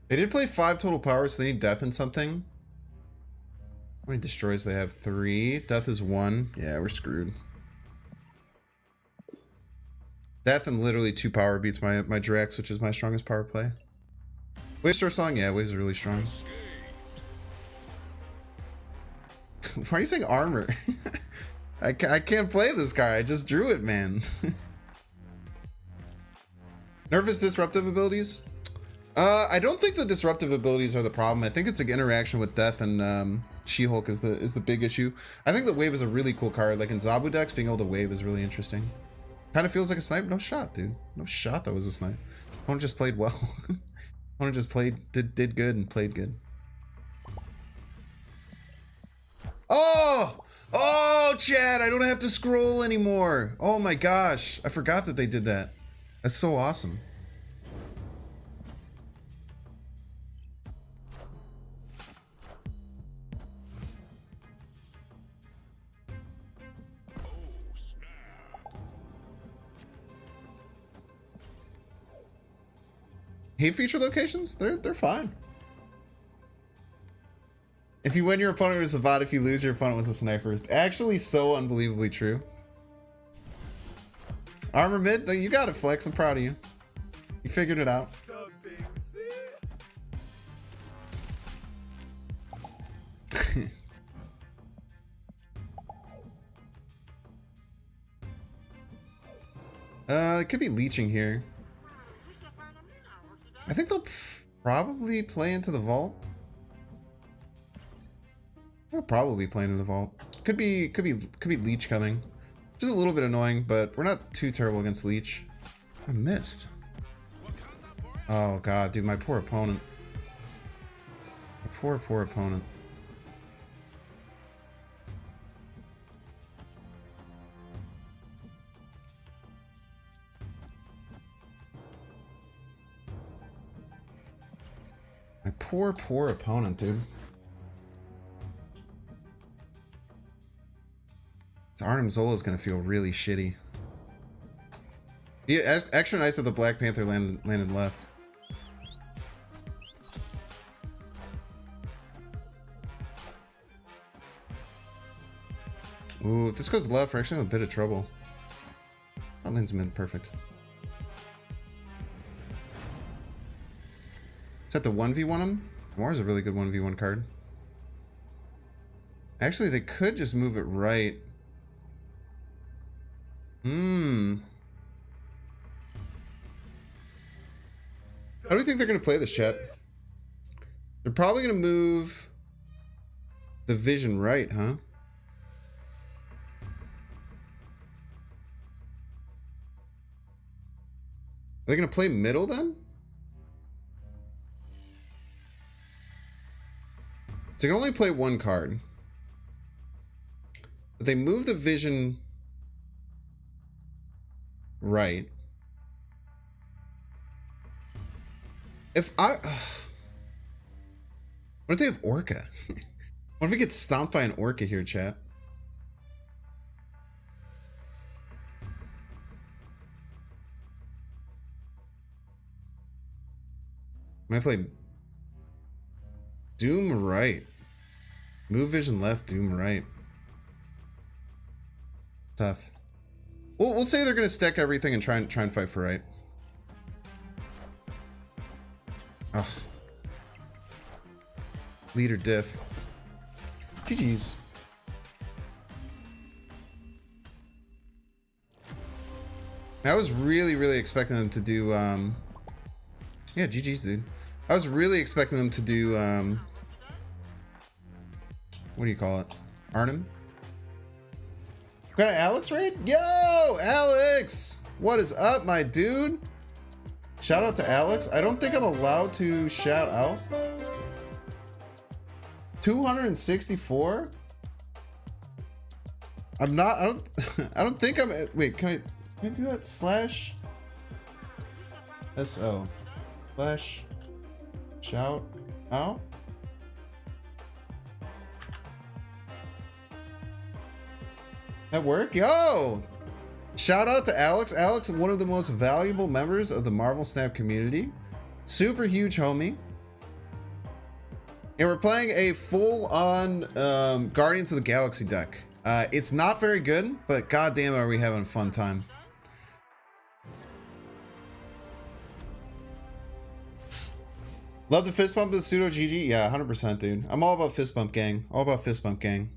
They did play 5 total powers, so they need death and something. How many destroys they have? 3. Death is 1. Yeah, we're screwed. Death and literally 2 power beats my Drax, which is my strongest power play. Wave Store Song? Yeah, Wave's really strong. Why are you saying armor? I can't play this card. I just drew it, man. Nervous disruptive abilities? I don't think the disruptive abilities are the problem. I think it's an interaction with Death and She-Hulk is the big issue. I think the Wave is a really cool card. Like in Zabu decks, being able to Wave is really interesting. Kind of feels like a snipe. No shot, dude. No shot that was a snipe. Opponent just played well. Opponent just did good and played good. Oh! Oh, Chad, I don't have to scroll anymore. Oh my gosh. I forgot that they did that. That's so awesome. Hate feature locations? They're fine. If you win, your opponent was a bot. If you lose, your opponent was a sniper. It's actually so unbelievably true. Armor mid, you got it, Flex. I'm proud of you. You figured it out. It could be leeching here. I think they'll probably play into the vault. They'll probably play into the vault. Could be leech coming. Just a little bit annoying, but we're not too terrible against leech. I missed. Oh god, dude, my poor opponent. My poor opponent. My poor opponent, dude. Arnim Zola is gonna feel really shitty. Yeah, extra nice that the Black Panther landed left. Ooh, if this goes left, we're actually in a bit of trouble. That lands mid, perfect. Is that the 1v1 him? Moira's a really good 1v1 card. Actually, they could just move it right. How do we think they're going to play this, chat? They're probably going to move the vision right, huh? Are they going to play middle then? So they can only play one card. But they move the vision right. If I... what if they have Orca? What if it gets stomped by an Orca here, chat? Might play Doom right. Move vision left, Doom right. Tough. We'll say they're gonna stack everything and try and fight for right. Ugh. Leader diff. GG's. I was really expecting them to do yeah, GG's, dude. I was really expecting them to do what do you call it? Arnim? Got an Alex raid? Yo, Alex! What is up, my dude? Shout out to Alex. I don't think I'm allowed to shout out. 264? I'm not, I don't think I'm, wait, can I do that? Slash SO. Slash shout out? That work? Yo! Shout out to Alex. Alex is one of the most valuable members of the Marvel Snap community. Super huge homie. Yeah, we're playing a full-on Guardians of the Galaxy deck. It's not very good, but goddamn are we having a fun time. Love the fist bump of the pseudo GG. Yeah, 100%, dude. I'm all about fist bump gang. All about fist bump gang.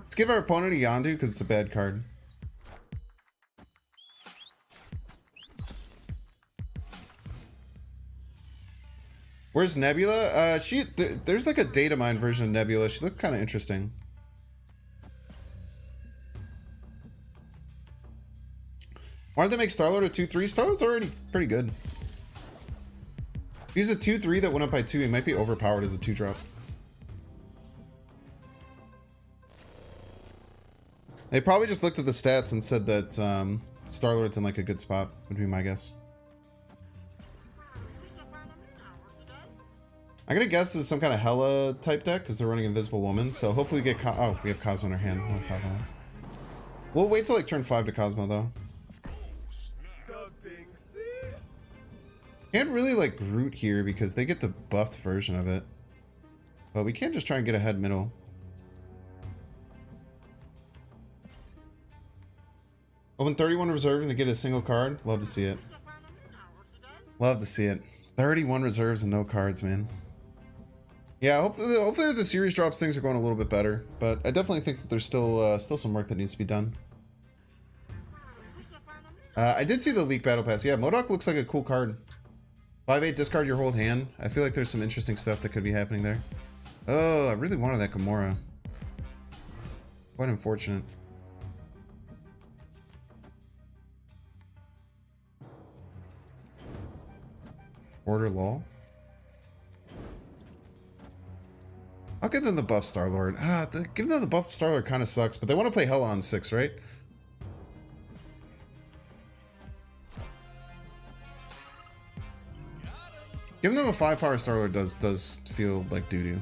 Let's give our opponent a Yondu because it's a bad card. Where's Nebula? There's like a data mine version of Nebula. She looked kind of interesting. Why did they make Star-Lord a 2/3? Star-Lord's already pretty good. If he's a 2/3 that went up by 2, he might be overpowered as a 2-drop. They probably just looked at the stats and said that Star-Lord's in like a good spot, would be my guess. I'm gonna guess this is some kind of Hela type deck because they're running Invisible Woman. So hopefully we get oh, we have Cosmo in our hand. We'll talk about that. We'll wait till like turn 5 to Cosmo though. Can't really like Groot here because they get the buffed version of it. But we can't just try and get ahead middle. Open 31 reserves and to get a single card. Love to see it. Love to see it. 31 reserves and no cards, man. Yeah, hopefully the series drops things are going a little bit better, but I definitely think that there's still some work that needs to be done. I did see the Leak Battle Pass. Yeah, MODOK looks like a cool card. 5/8, discard your whole hand. I feel like there's some interesting stuff that could be happening there. Oh, I really wanted that Gamora. Quite unfortunate. Order Law. I'll give them the buff Star-Lord. Giving them the buff Star-Lord kind of sucks, but they want to play Hela on 6, right? Giving them a 5-power Star-Lord does feel like doo-doo.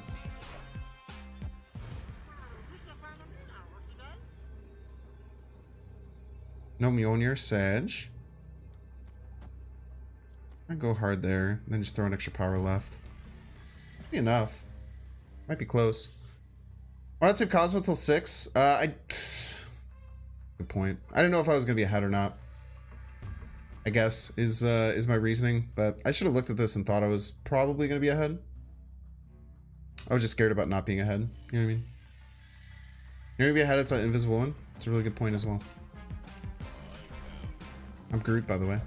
No Mjolnir, Sag. I go hard there, then just throw an extra power left. Be enough. Might be close. Why not save Cosmo till 6? Good point. I didn't know if I was gonna be ahead or not. I guess is my reasoning, but I should have looked at this and thought I was probably gonna be ahead. I was just scared about not being ahead. You know what I mean? You're gonna be ahead. It's an Invisible Woman. It's a really good point as well. I'm Groot, by the way.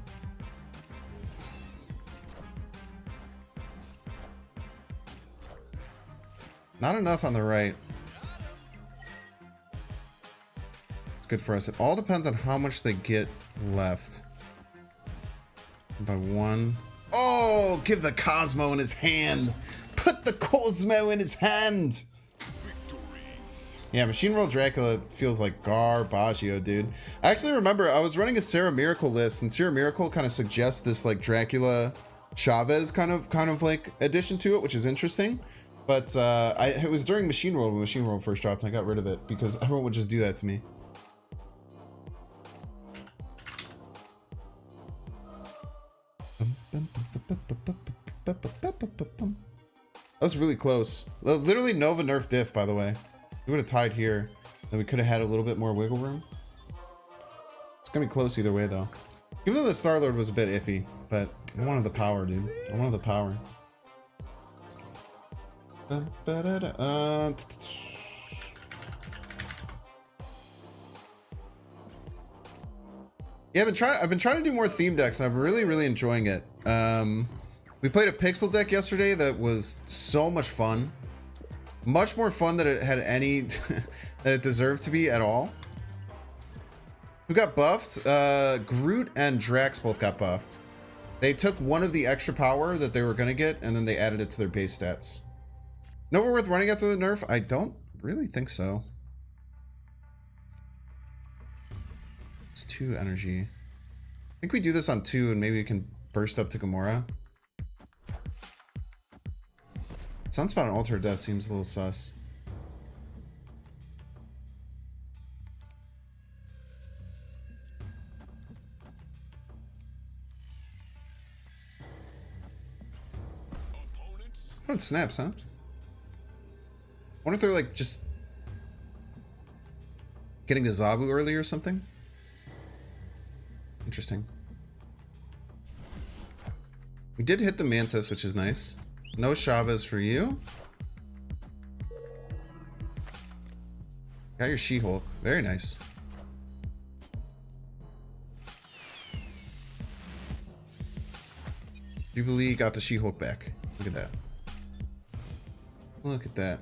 Not enough on the right. It's good for us. It all depends on how much they get left. By 1. Oh, give the Cosmo in his hand. Put the Cosmo in his hand. Yeah, Machine World Dracula feels like garbaggio, dude. I actually remember I was running a Sarah Miracle list, and Sarah Miracle kind of suggests this like Dracula Chavez kind of like addition to it, which is interesting. But it was during Machine World when Machine World first dropped, and I got rid of it because everyone would just do that to me. That was really close. Literally Nova nerf diff, by the way. We would have tied here, then we could have had a little bit more wiggle room. It's gonna be close either way, though. Even though the Star-Lord was a bit iffy, but I wanted the power, dude. I wanted the power. Yeah, I've been trying to do more theme decks, and I'm really enjoying it. We played a pixel deck yesterday that was so much fun. Much more fun than it had any that it deserved to be at all. Who got buffed? Groot and Drax both got buffed. They took one of the extra power that they were gonna get, and then they added it to their base stats. Nowhere worth running after the nerf? I don't really think so. It's 2 energy. I think we do this on 2 and maybe we can burst up to Gamora. Sunspot and Altar of Death seems a little sus. Oh, it snaps, huh? Wonder if they're like just getting to Zabu early or something. Interesting. We did hit the Mantis, which is nice. No Chavez for you. Got your She-Hulk. Very nice. Jubilee got the She-Hulk back. Look at that. Look at that.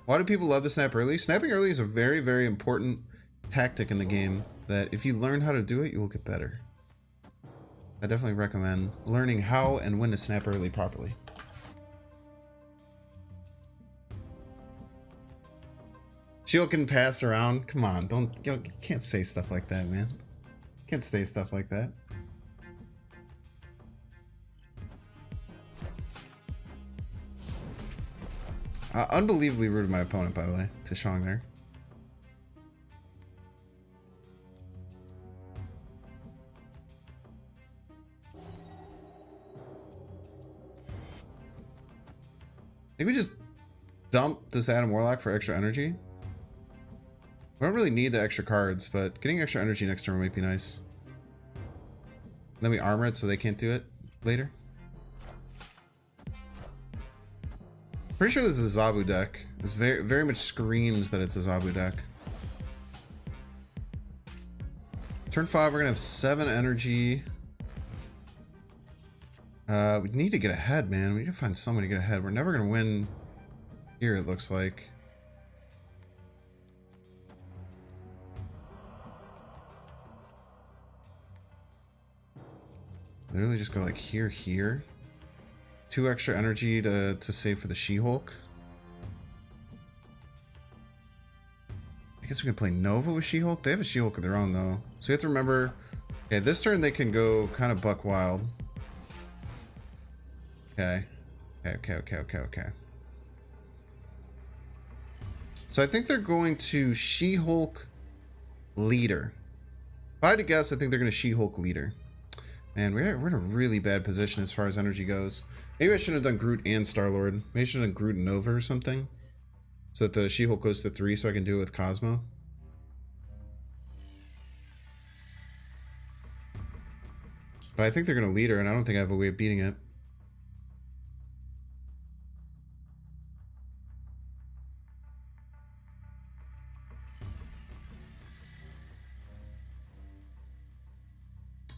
Why do people love to snap early? Snapping early is a very, very important tactic in the game that if you learn how to do it, you will get better. I definitely recommend learning how and when to snap early properly. She-Hulk can pass around. Come on, you can't say stuff like that, man. Can't say stuff like that. Unbelievably rude of my opponent, by the way, to Shang there. I think we just dump this Adam Warlock for extra energy. We don't really need the extra cards, but getting extra energy next turn might be nice. Then we armor it so they can't do it later. Pretty sure this is a Zabu deck. This very much screams that it's a Zabu deck. Turn 5, we're gonna have 7 energy. We need to get ahead, man. We need to find someone to get ahead. We're never gonna win here, it looks like. Literally just go like here. 2 extra energy to save for the She-Hulk. I guess we can play Nova with She-Hulk. They have a She-Hulk of their own though. So we have to remember, okay, this turn they can go kind of buck wild. Okay. Okay. So I think they're going to She-Hulk Leader. If I had to guess, I think they're going to She-Hulk Leader. Man, we're in a really bad position as far as energy goes. Maybe I should have done Groot and Star-Lord. Maybe I should have done Groot and Nova or something. So that the She-Hulk goes to 3 so I can do it with Cosmo. But I think they're going to lead her, and I don't think I have a way of beating it.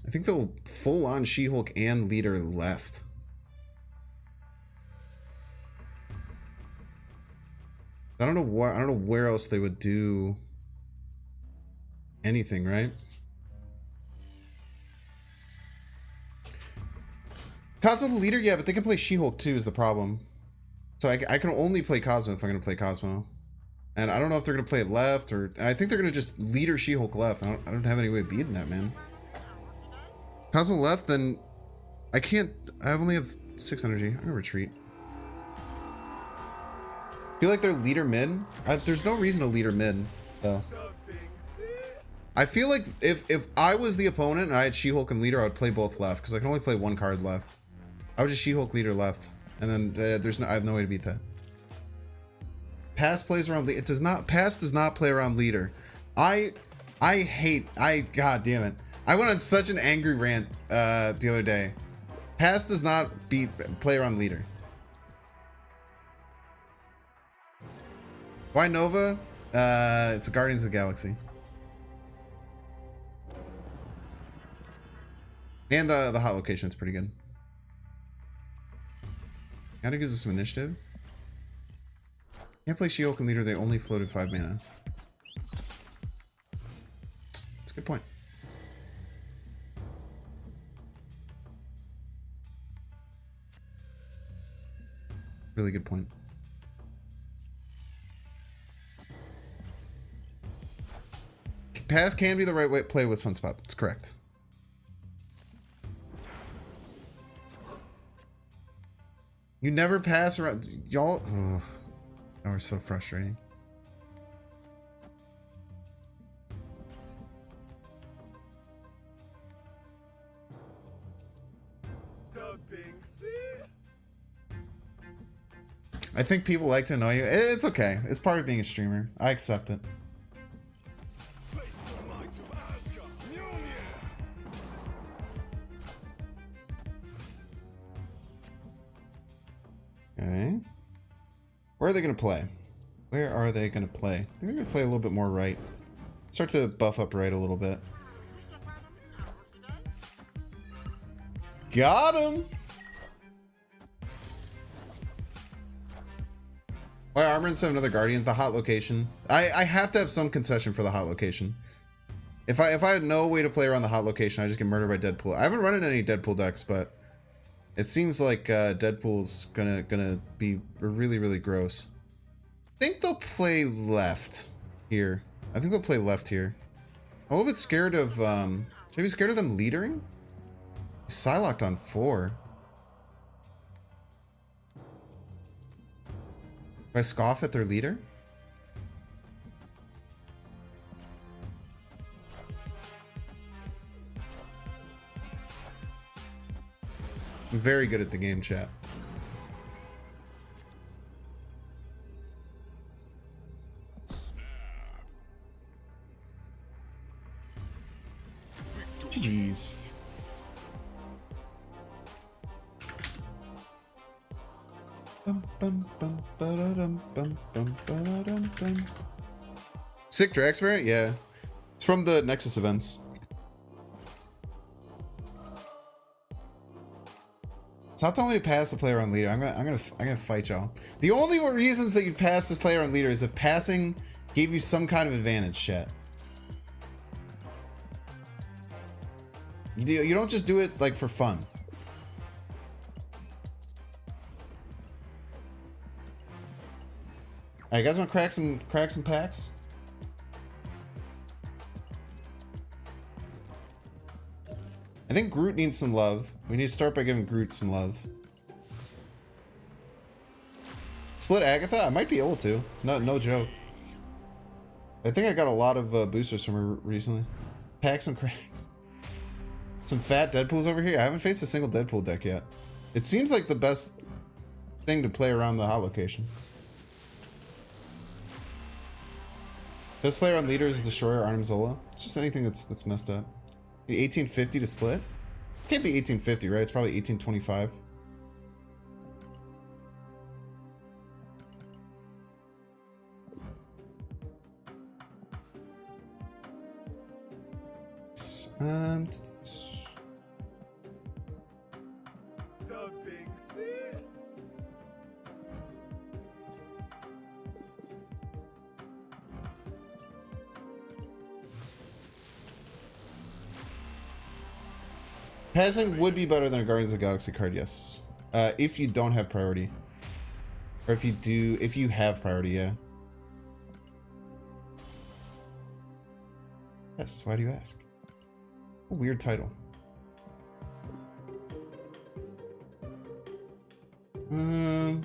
I think they'll full on She-Hulk and leader left. I don't know where else they would do anything, right? Cosmo the leader, yeah, but they can play She-Hulk too is the problem. So I can only play Cosmo if I'm going to play Cosmo. And I don't know if they're going to play it left or... I think they're going to just leader She-Hulk left. I don't have any way of beating that, man. Cosmo left, then I can't... I only have 6 energy. I'm going to retreat. Feel like they're leader mid. There's no reason to leader mid, though. I feel like if I was the opponent and I had She-Hulk and leader, I would play both left because I can only play 1 card left. I would just She-Hulk leader left, and then I have no way to beat that. Pass plays around. It does not. Pass does not play around leader. God damn it. I went on such an angry rant the other day. Pass does not play around leader. Why Nova? It's Guardians of the Galaxy. And the hot location is pretty good. Kinda gives us some initiative. Can't play She-Hulk and leader, they only floated 5 mana. That's a good point. Really good point. Pass can be the right way to play with Sunspot. It's correct. You never pass around. Y'all. Oh, that was so frustrating. I think people like to annoy you. It's okay. It's part of being a streamer. I accept it. Okay. Where are they going to play? Where are they going to play? I think they're going to play a little bit more right. Start to buff up right a little bit. Got him! Why armor instead of another guardian? The hot location. I have to have some concession for the hot location. If I had no way to play around the hot location, I just get murdered by Deadpool. I haven't run in any Deadpool decks, but it seems like Deadpool's gonna be really, really gross. I think they'll play left here. I think they'll play left here. I'm a little bit scared of maybe scared of them leadering? Psylocked on 4. Do I scoff at their leader? I'm very good at the game, chat. GG's. Sick Drax variant? Yeah. It's from the Nexus events. Stop telling me to pass the player on leader. I'm gonna fight y'all. The only reasons that you pass this player on leader is if passing gave you some kind of advantage, chat. You don't just do it like for fun. Alright, you guys want to crack some packs? I think Groot needs some love. We need to start by giving Groot some love. Split Agatha? I might be able to. No joke. I think I got a lot of boosters from her recently. Pack some cracks. Some fat Deadpools over here. I haven't faced a single Deadpool deck yet. It seems like the best thing to play around the hot location. Best player on leader is Destroyer Arnim Zola. It's just anything that's messed up. 1850 to split? Can't be 1850, right? It's probably 1825. Passing would be better than a Guardians of the Galaxy card, yes. If you don't have priority. Or if you have priority, yeah. Yes, why do you ask? A weird title. I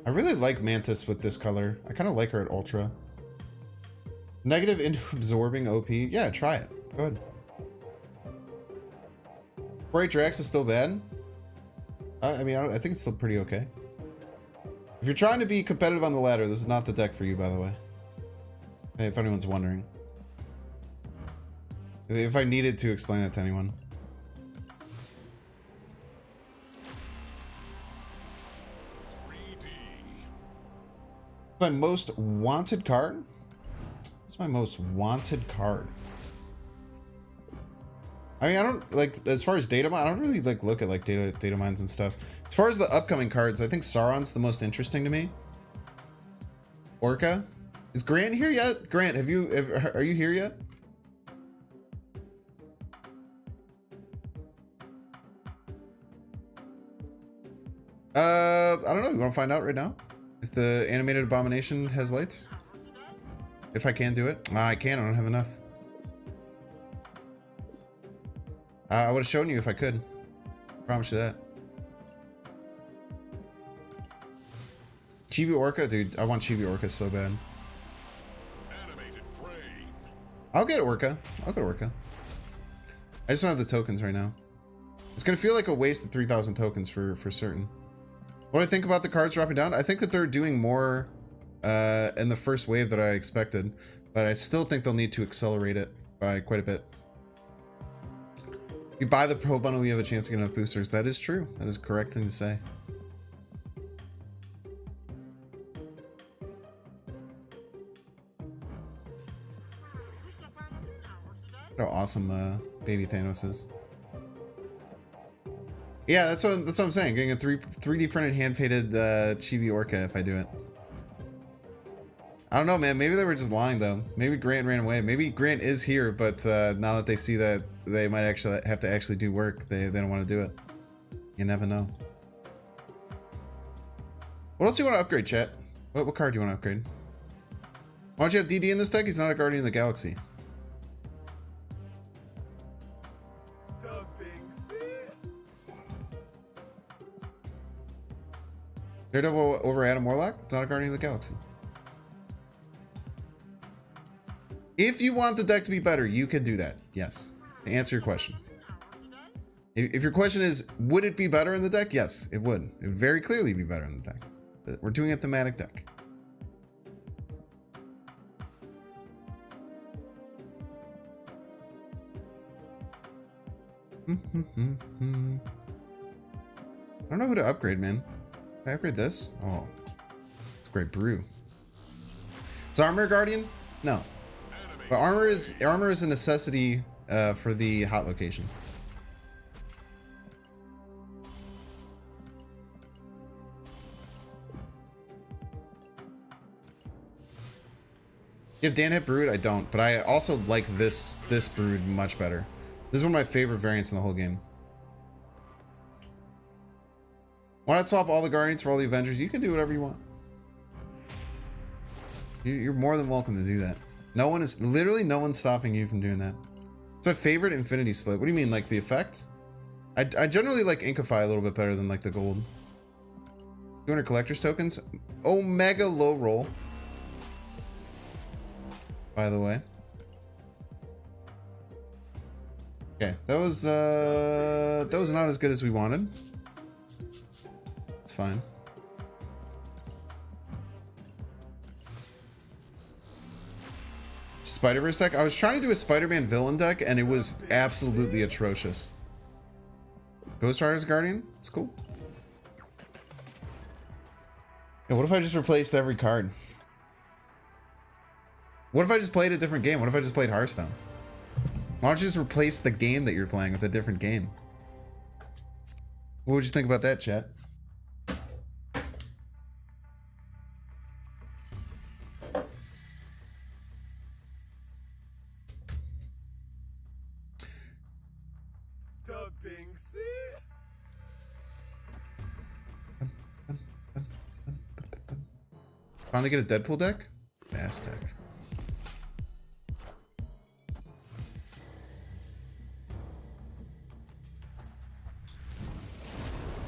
really like Mantis with this color. I kind of like her at Ultra. Negative into absorbing OP. Yeah, try it. Go ahead. Bright Drax is still bad. I mean, I think it's still pretty okay. If you're trying to be competitive on the ladder, this is not the deck for you, by the way. Hey, if anyone's wondering. If I needed to explain that to anyone. My most wanted card? What's my most wanted card? I mean, I don't like, as far as data mine, I don't really like look at like data mines and stuff. As far as the upcoming cards, I think Sauron's the most interesting to me. Orca. Is Grant here yet? Grant, are you here yet? I don't know. You want to find out right now? If the animated abomination has lights? If I can do it? I can't. I don't have enough. I would have shown you if I could. Promise you that. Chibi Orca? Dude, I want Chibi Orca so bad. I'll get Orca. I'll get Orca. I just don't have the tokens right now. It's gonna feel like a waste of 3,000 tokens for certain. What do I think about the cards dropping down? I think that they're doing more in the first wave that I expected, but I still think they'll need to accelerate it by quite a bit. If you buy the Pro Bundle, you have a chance to get enough boosters. That is true. That is a correct thing to say. How awesome baby Thanos is. Yeah, that's what I'm saying. Getting a 3D printed hand painted Chibi Orca if I do it. I don't know, man. Maybe they were just lying though. Maybe Grant ran away. Maybe Grant is here, but now that they see that they might actually have to actually do work, they don't want to do it. You never know. What else do you want to upgrade, chat? What card do you want to upgrade? Why don't you have DD in this deck? He's not a Guardian of the Galaxy. Daredevil over Adam Warlock? It's not a Guardian of the Galaxy. If you want the deck to be better, you can do that. Yes. To answer your question. If your question is, would it be better in the deck? Yes, it would. It would very clearly be better in the deck. But we're doing a thematic deck. I don't know who to upgrade, man. Can I upgrade this? Oh, it's a great brew. Is armor Guardian? No. But armor is a necessity for the hot location. You have Dan Hit Brood? I don't, but I also like this Brood much better. This is one of my favorite variants in the whole game. Why not swap all the Guardians for all the Avengers? You can do whatever you want. You're more than welcome to do that. No one is, literally no one's stopping you from doing that. It's my favorite Infinity Split. What do you mean, like the effect? I generally like Inkify a little bit better than like the gold. 200 collector's tokens. Omega low roll. By the way. Okay, that was not as good as we wanted. It's fine. Spider-Verse deck? I was trying to do a Spider-Man villain deck and it was absolutely atrocious. Ghost Rider's Guardian? It's cool. Yeah, what if I just replaced every card? What if I just played a different game? What if I just played Hearthstone? Why don't you just replace the game that you're playing with a different game? What would you think about that, chat? Finally get a Deadpool deck? Bass deck.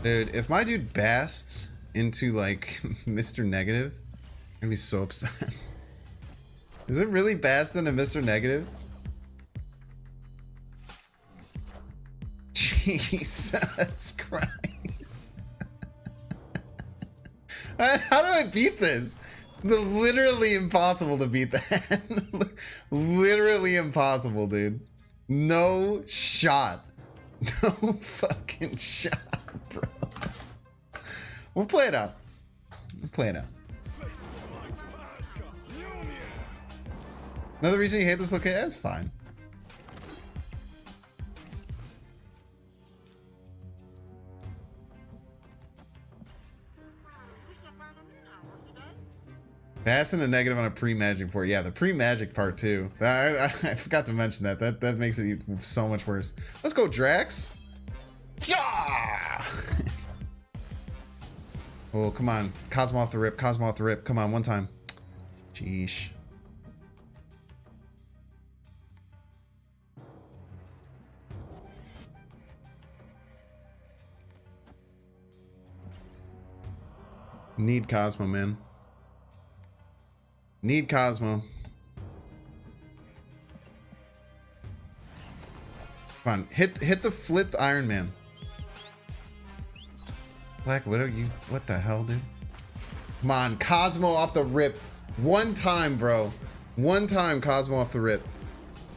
Dude, if my dude basts into like Mr. Negative, I'm gonna be so upset. Is it really Bast into Mr. Negative? Jesus Christ. How do I beat this? Literally impossible to beat that. Literally impossible, dude. No shot. No fucking shot, bro. We'll play it out. We'll play it out. Another reason you hate this location? That's fine. Passing a negative on a pre-magic port. Yeah, the pre-magic part too. I forgot to mention that. That makes it so much worse. Let's go, Drax. Yeah! Oh, come on. Cosmo off the rip. Cosmo off the rip. Come on, one time. Jeesh. Need Cosmo, man. Need Cosmo. Come on, hit the flipped Iron Man. Black Widow, you, what the hell, dude? Come on, Cosmo off the rip. One time, bro. One time, Cosmo off the rip.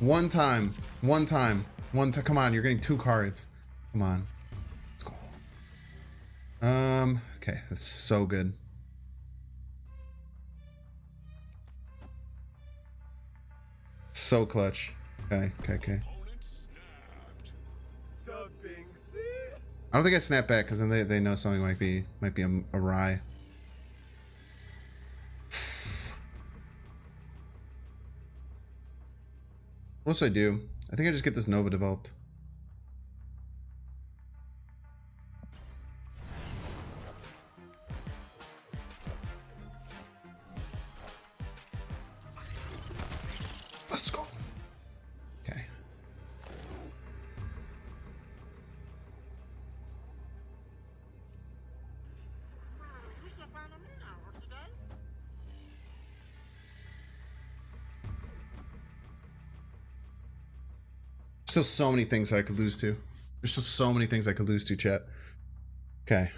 One time. One time. Come on, you're getting 2 cards. Come on. Let's go. Okay, that's so good. So clutch. Okay. I don't think I snap back because then they know something might be awry. What else I do? I think I just get this Nova developed. Let's go. Okay. Still so many things that I could lose to. There's still so many things I could lose to, chat. Okay.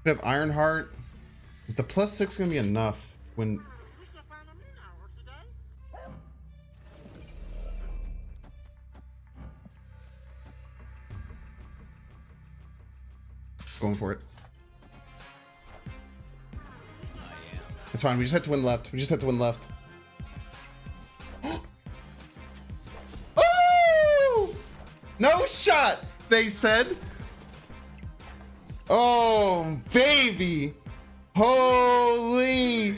We have Ironheart. Is the +6 gonna be enough when... Going for it. It's fine, we just had to win left. We just had to win left. No shot, they said. Oh, baby. Holy.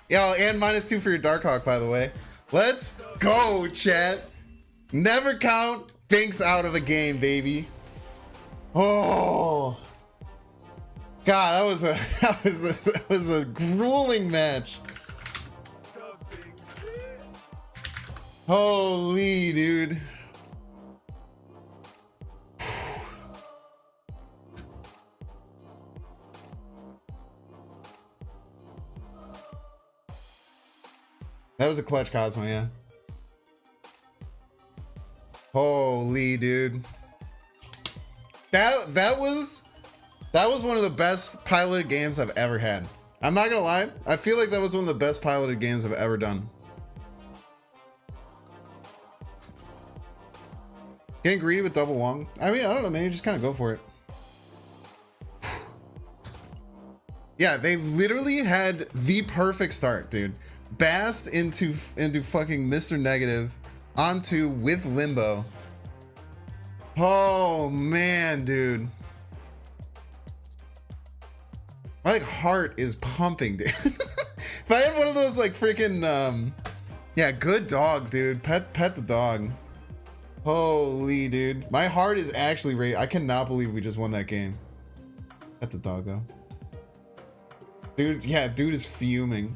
Yo, and -2 for your Darkhawk, by the way. Let's go, chat. Never count Binks out of a game, baby. Oh. God, that was a grueling match. Holy dude. That was a clutch Cosmo, yeah. Holy dude. That was one of the best piloted games I've ever had. I'm not gonna lie, I feel like that was one of the best piloted games I've ever done. Getting greedy with double Wong. I mean, I don't know, man. You just kind of go for it. Yeah, they literally had the perfect start, dude. Bast into fucking Mr. Negative onto with Limbo. Oh man, dude. My like heart is pumping, dude. If I had one of those like freaking yeah, good dog, dude. Pet the dog. Holy dude, my heart is actually ready. I cannot believe we just won that game. At the doggo, dude. Yeah, dude is fuming.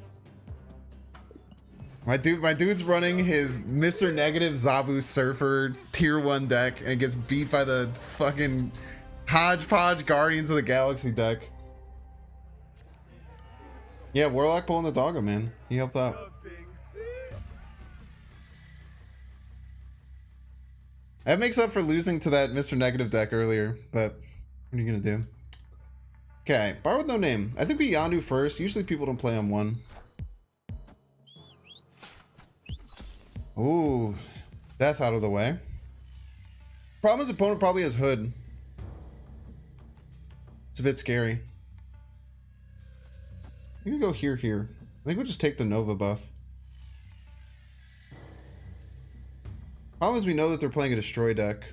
My dude's running his Mr. Negative Zabu Surfer tier 1 deck and gets beat by the fucking hodgepodge Guardians of the Galaxy deck. Yeah, Warlock pulling the doggo, man. He helped out. That makes up for losing to that Mr. Negative deck earlier, but what are you gonna do? Okay, bar with no name. I think we Yondu first. Usually people don't play on 1. Ooh, death out of the way. Problem is, opponent probably has Hood. It's a bit scary. You can go here. I think we'll just take the Nova buff. Problem is we know that they're playing a destroy deck.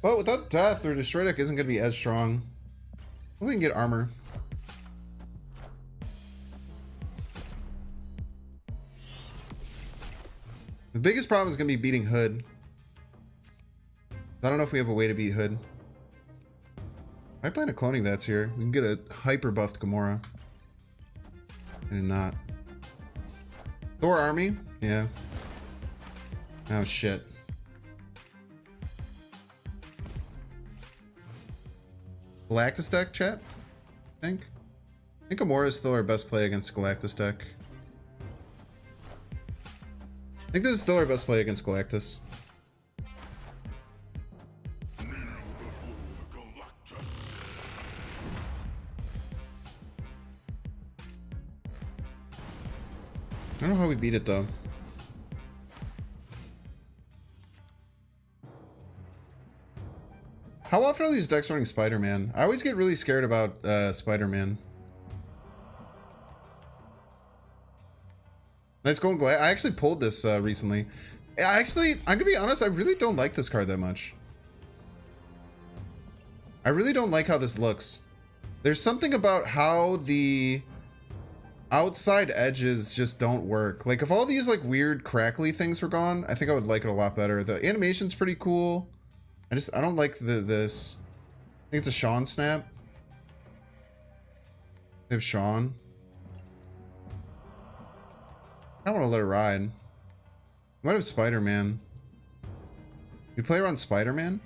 But without death, their destroy deck isn't going to be as strong. We can get armor. The biggest problem is going to be beating Hood. I don't know if we have a way to beat Hood. I plan a cloning Vats here. We can get a hyper buffed Gamora. And not. Thor army? Yeah. Oh shit. Galactus deck, chat? I think Gamora is still our best play against Galactus deck. I think this is still our best play against Galactus. I don't know how we beat it though. How often are these decks running Spider-Man? I always get really scared about Spider-Man. Nice Golden Glad. I actually pulled this recently. I'm gonna be honest, I really don't like this card that much. I really don't like how this looks. There's something about how the outside edges just don't work. Like if all these like weird crackly things were gone, I think I would like it a lot better. The animation's pretty cool. I don't like this. I think it's a Sean snap. They have Sean. I don't want to let it ride. Might have Spider-Man. You play around Spider-Man?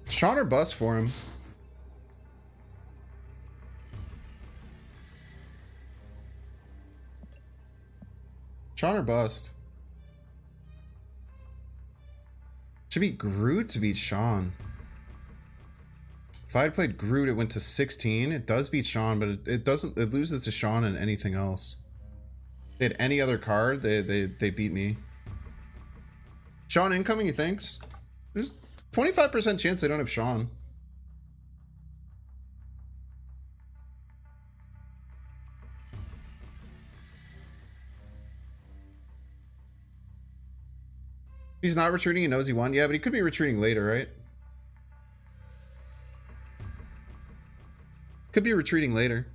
Sean or bust for him. Sean or bust. Should be Groot to beat Sean. If I had played Groot, it went to 16. It does beat Sean, but it doesn't. It loses to Sean and anything else. If they had any other card, they beat me. Sean incoming, you think? There's 25% chance they don't have Sean. He's not retreating, he knows he won. Yeah, but he could be retreating later, right? Could be retreating later.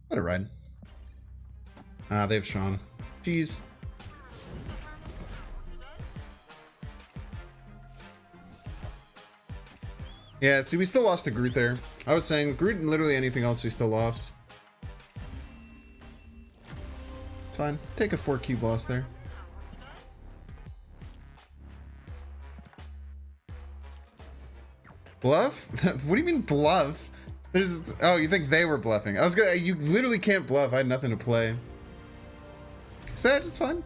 Let it ride. Ah, they have Sean. Jeez. Yeah, see, we still lost to Groot there. I was saying, Groot and literally anything else we still lost. It's fine. Take a 4 cube loss there. Bluff? What do you mean bluff? Oh, you think they were bluffing? You literally can't bluff. I had nothing to play. Sag, it's fine.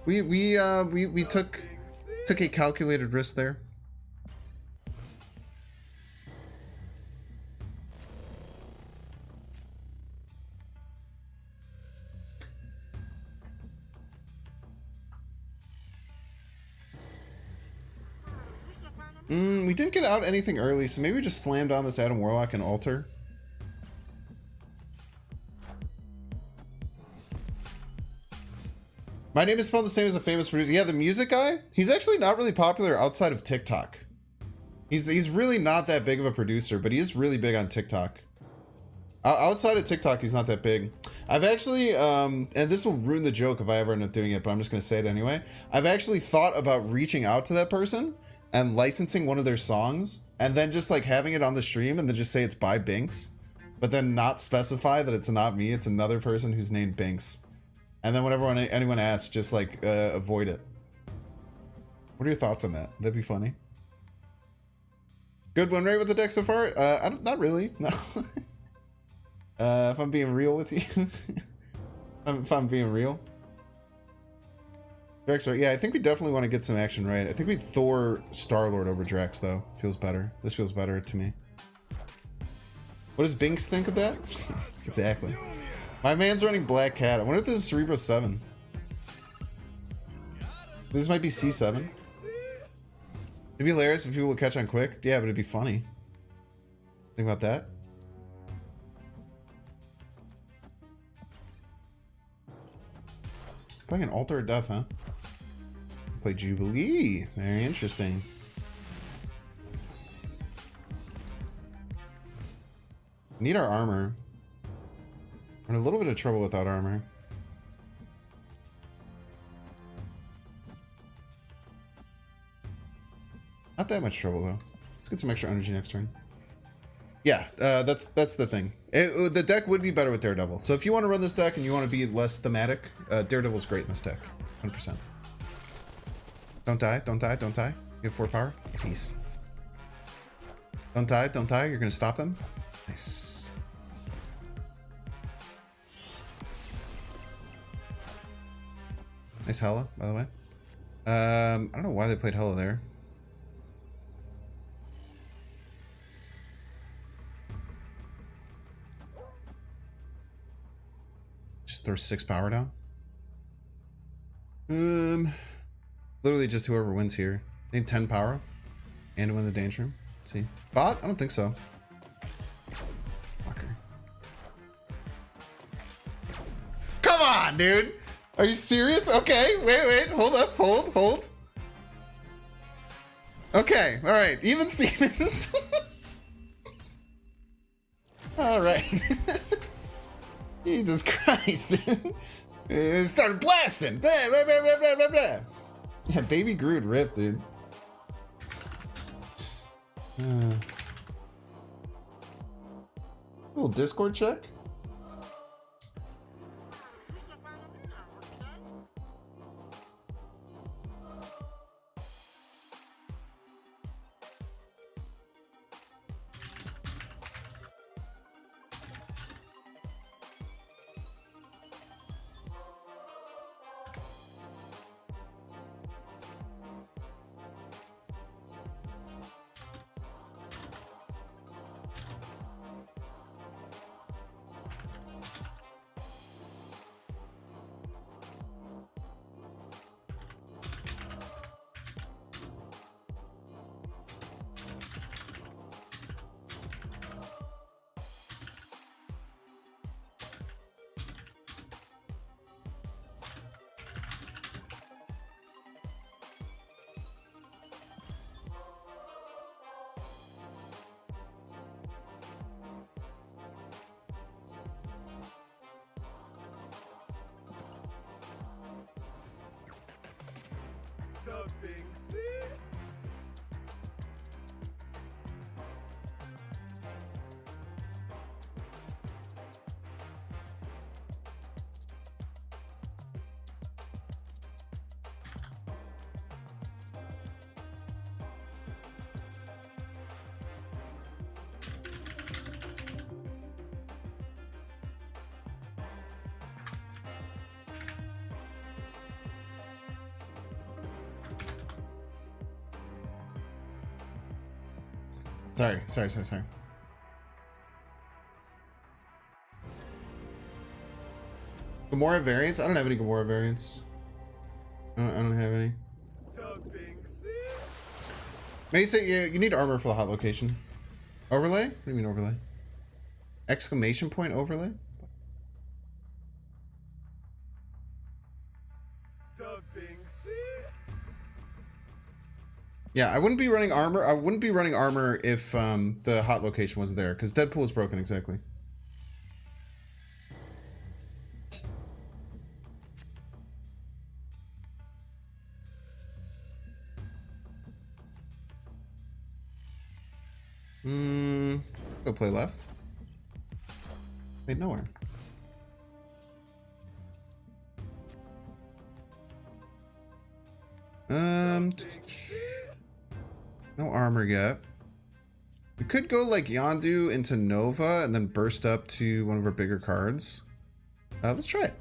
We took a calculated risk there. We didn't get out anything early, so maybe we just slammed on this Adam Warlock and Alter. My name is spelled the same as a famous producer. Yeah, the music guy? He's actually not really popular outside of TikTok. He's really not that big of a producer, but he is really big on TikTok. Outside of TikTok, he's not that big. I've actually, and this will ruin the joke if I ever end up doing it, but I'm just going to say it anyway. I've actually thought about reaching out to that person and licensing one of their songs and then just like having it on the stream and then just say it's by Binks, but then not specify that it's not me, it's another person who's named Binks. And then whenever anyone asks, just like avoid it. What are your thoughts on that? That'd be funny. Good win rate with the deck so far? Not really, no. If I'm being real with you. If I'm being real. Drax, right? Yeah, I think we definitely want to get some action right. I think we Thor Star-Lord over Drax, though. Feels better. This feels better to me. What does Binks think of that? Exactly. My man's running Black Cat. I wonder if this is Cerebro 7. This might be C7. It'd be hilarious if people would catch on quick. Yeah, but it'd be funny. Think about that. Playing an Altar of Death, huh? Play Jubilee. Very interesting. Need our armor. We're in a little bit of trouble without armor. Not that much trouble though. Let's get some extra energy next turn. Yeah, that's the thing. The deck would be better with Daredevil. So if you want to run this deck and you want to be less thematic, Daredevil's great in this deck. 100%. Don't die, don't die, don't die. You have 4 power. Peace. Don't die, don't die. You're gonna stop them. Nice. Nice Hela, by the way. I don't know why they played Hela there. Just throw 6 power down. Literally just whoever wins here. Need 10 power and to win the danger room. Let's see. Bot? I don't think so. Fucker. Come on, dude. Are you serious? Okay, wait. Hold up, hold. Okay, all right. Even Stevens. All right. Jesus Christ, dude. It started blasting. Blah, blah, blah, blah, blah, blah. Yeah, baby Groot ripped, dude. Little Discord check. Sorry. Gamora variants? I don't have any Gamora variants. I don't have any. Maybe say you need armor for the hot location. Overlay? What do you mean overlay? Exclamation point overlay? Yeah, I wouldn't be running armor. I wouldn't be running armor if the hot location wasn't there, because Deadpool is broken exactly. Go play left. Wait, nowhere. No armor yet. We could go like Yondu into Nova and then burst up to one of our bigger cards. Let's try it.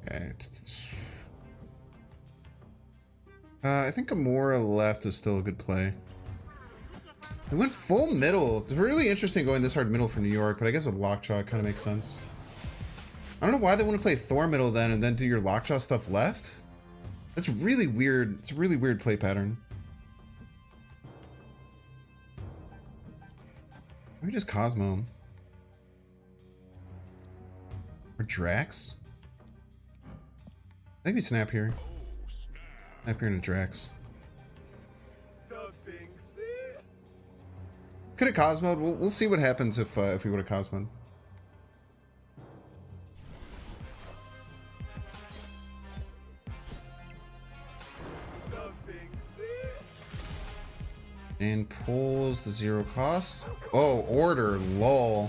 Okay. I think Gamora left is still a good play. It went full middle. It's really interesting going this hard middle for New York, but I guess with Lockjaw it kind of makes sense. I don't know why they want to play Thor middle then and then do your Lockjaw stuff left. That's really weird. It's a really weird play pattern. Maybe just Cosmo him. Or Drax? I think we snap here. Snap here into Drax. Could have Cosmoed. We'll see what happens if we would have Cosmoed. And pulls the 0 cost. Oh, order, lol.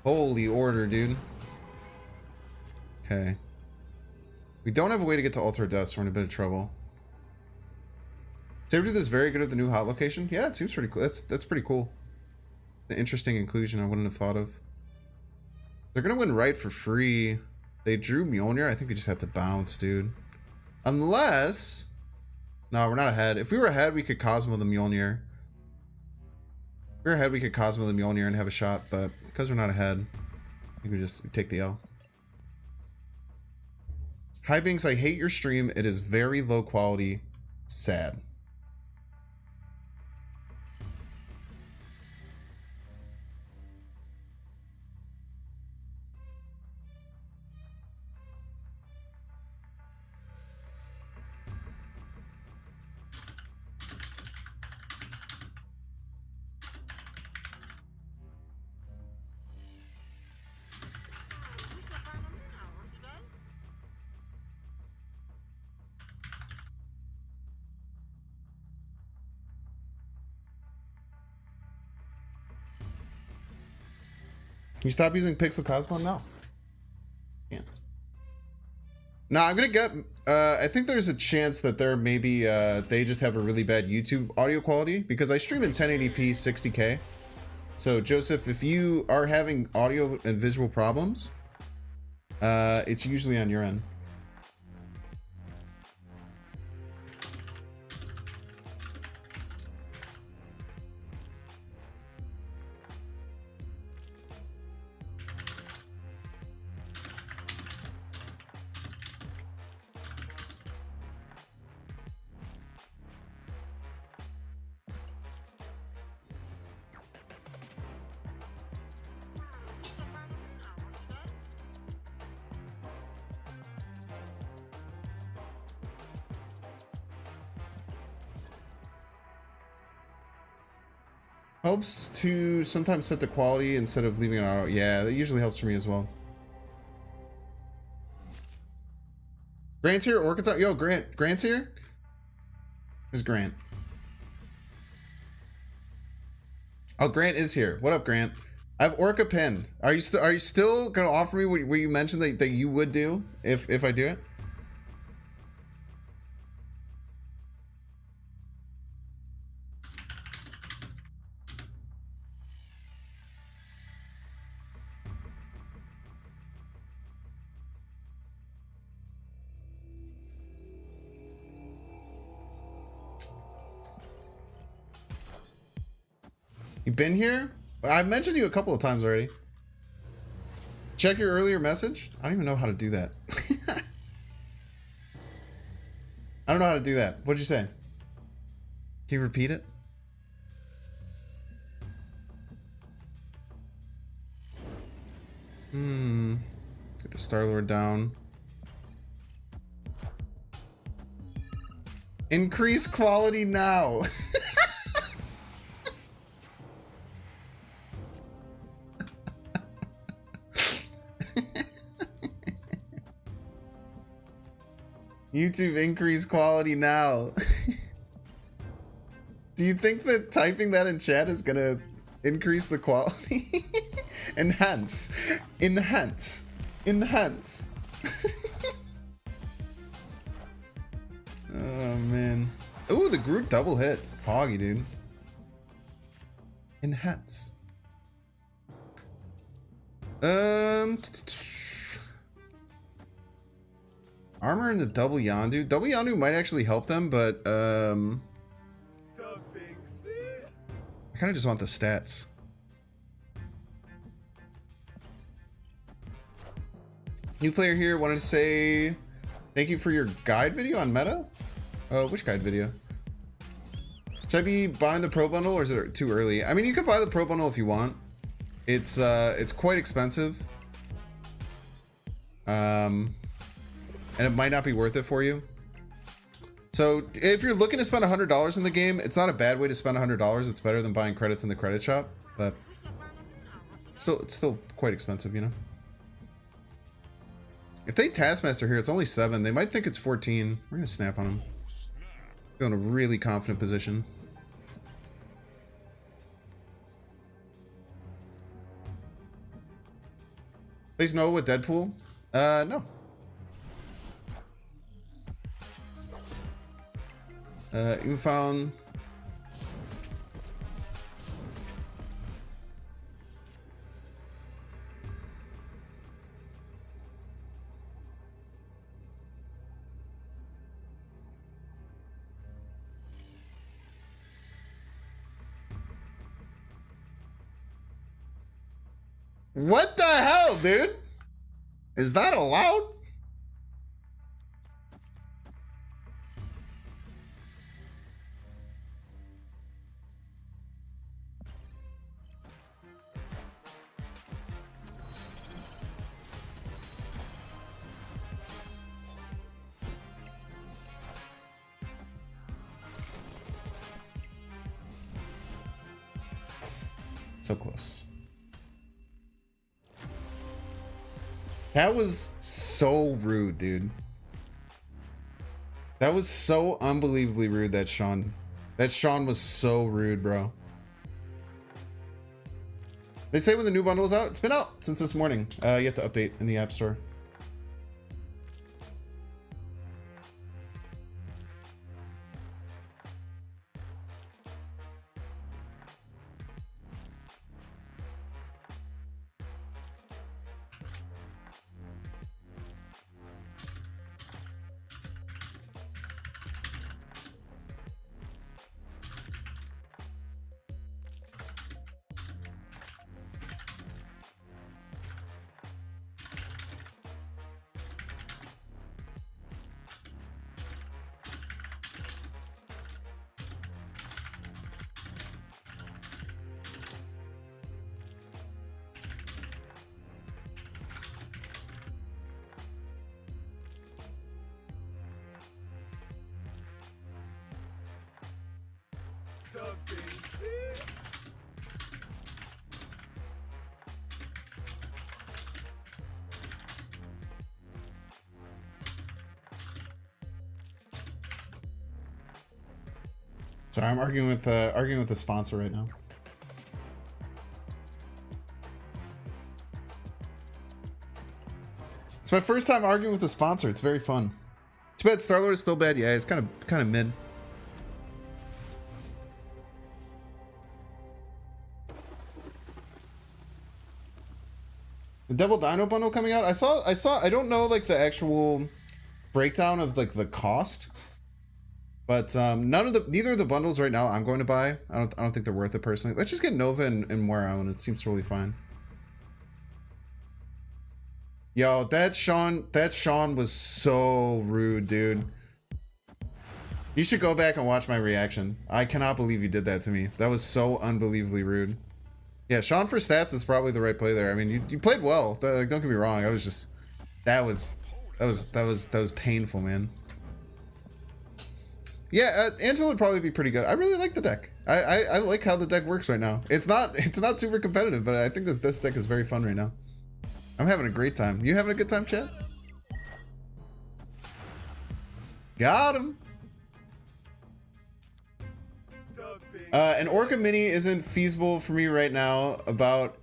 Holy order, dude. Okay. We don't have a way to get to Altar of Death, so we're in a bit of trouble. Sabretooth is very good at the new hot location. Yeah, it seems pretty cool. That's pretty cool. An interesting inclusion I wouldn't have thought of. They're gonna win right for free. They drew Mjolnir. I think we just have to bounce, dude. Unless... No, we're not ahead. If we were ahead, we could Cosmo the Mjolnir. If we were ahead, we could Cosmo the Mjolnir and have a shot, but because we're not ahead, I think we just take the L. Hi Binks, I hate your stream. It is very low quality. Sad. Can you stop using Pixel Cosmo? No. Can't. No, I'm gonna get... I think there's a chance that there maybe they just have a really bad YouTube audio quality because I stream in 1080p 60k. So Joseph, if you are having audio and visual problems, it's usually on your end. Helps to sometimes set the quality instead of leaving it auto. Yeah, that usually helps for me as well. Grant's here, Orchid's. Yo, Grant's here? Where's Grant? Oh, Grant is here. What up, Grant? I have Orca pinned. Are you still gonna offer me what you mentioned that you would do if I do it? You been here? I've mentioned you a couple of times already. Check your earlier message? I don't even know how to do that. I don't know how to do that. What'd you say? Can you repeat it? Get the Star-Lord down. Increase quality now. YouTube increase quality now. Do you think that typing that in chat is gonna increase the quality? Enhance. Enhance. Enhance. Oh man. Ooh, the Groot double hit. Poggy, dude. Enhance. Armor and the double Yondu. Double Yondu might actually help them, but I kind of just want the stats. New player here, wanted to say thank you for your guide video on meta. Which guide video? Should I be buying the Pro Bundle or is it too early? I mean, you could buy the Pro Bundle if you want. It's quite expensive. And it might not be worth it for you. So if you're looking to spend $100 in the game, it's not a bad way to spend $100. It's better than buying credits in the credit shop, but it's still quite expensive, you know? If they Taskmaster here, it's only 7. They might think it's 14. We're gonna snap on them. Feel in a really confident position. Please no with Deadpool? No. You found. What the hell, dude? Is that allowed? So close. That was so rude, dude. That was so unbelievably rude, that Sean. That Sean was so rude, bro. They say when the new bundle is out. It's been out since this morning. You have to update in the App Store. Sorry, I'm arguing with the sponsor right now. It's my first time arguing with a sponsor. It's very fun. Too bad Star-Lord is still bad. Yeah, it's kind of mid. The Devil Dino bundle coming out. I saw. I don't know like the actual breakdown of like the cost. But neither of the bundles right now I'm going to buy. I don't think they're worth it personally. Let's just get Nova and Moira and it seems totally fine. Yo, that Sean was so rude, dude. You should go back and watch my reaction. I cannot believe you did that to me. That was so unbelievably rude. Yeah, Sean for stats is probably the right play there. I mean, you played well. Like, don't get me wrong. I was just that was painful, man. Yeah, Angela would probably be pretty good. I really like the deck. I like how the deck works right now. It's not super competitive, but I think this deck is very fun right now. I'm having a great time. You having a good time, chat? Got him. An Orca Mini isn't feasible for me right now. Without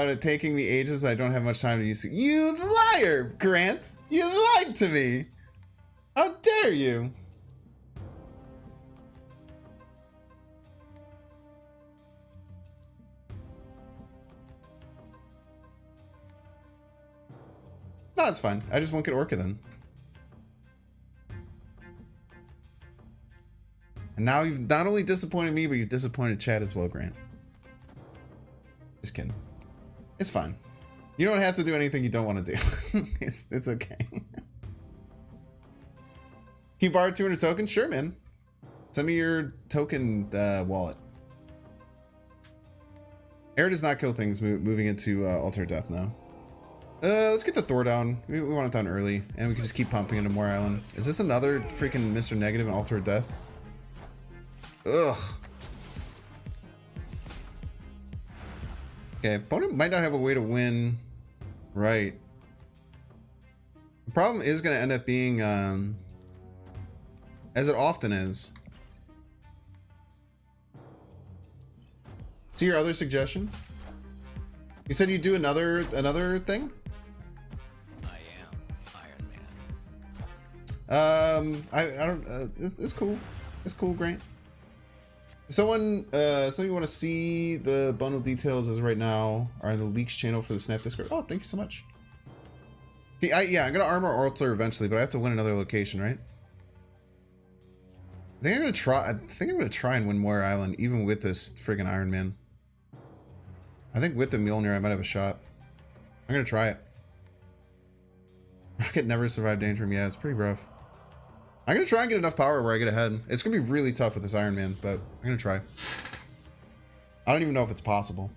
it taking me ages, I don't have much time to use it. You liar, Grant! You lied to me. How dare you? No, it's fine. I just won't get Orca then. And now you've not only disappointed me, but you've disappointed Chad as well, Grant. Just kidding. It's fine. You don't have to do anything you don't want to do. It's okay. Can you borrow 200 tokens? Sure, man. Send me your token wallet. Air does not kill things moving into Altar Death now. Let's get the Thor down. We want it done early, and we can just keep pumping into Moor Island. Is this another freaking Mr. Negative and Altar Death? Ugh. Okay, opponent might not have a way to win. Right. The problem is going to end up being, as it often is. See your other suggestion? You said you'd do another thing? I am Iron Man. I don't. It's cool. It's cool, Grant. If someone you want to see the bundle details as right now are in the leaks channel for the Snap Discord. Oh, thank you so much. Yeah, I'm gonna armor Altar eventually, but I have to win another location, right? I think I'm gonna try and win Moor Island, even with this friggin' Iron Man. I think with the Mjolnir, I might have a shot. I'm gonna try it. Rocket never survived Danger. Yeah, it's pretty rough. I'm gonna try and get enough power where I get ahead. It's gonna be really tough with this Iron Man, but I'm gonna try. I don't even know if it's possible.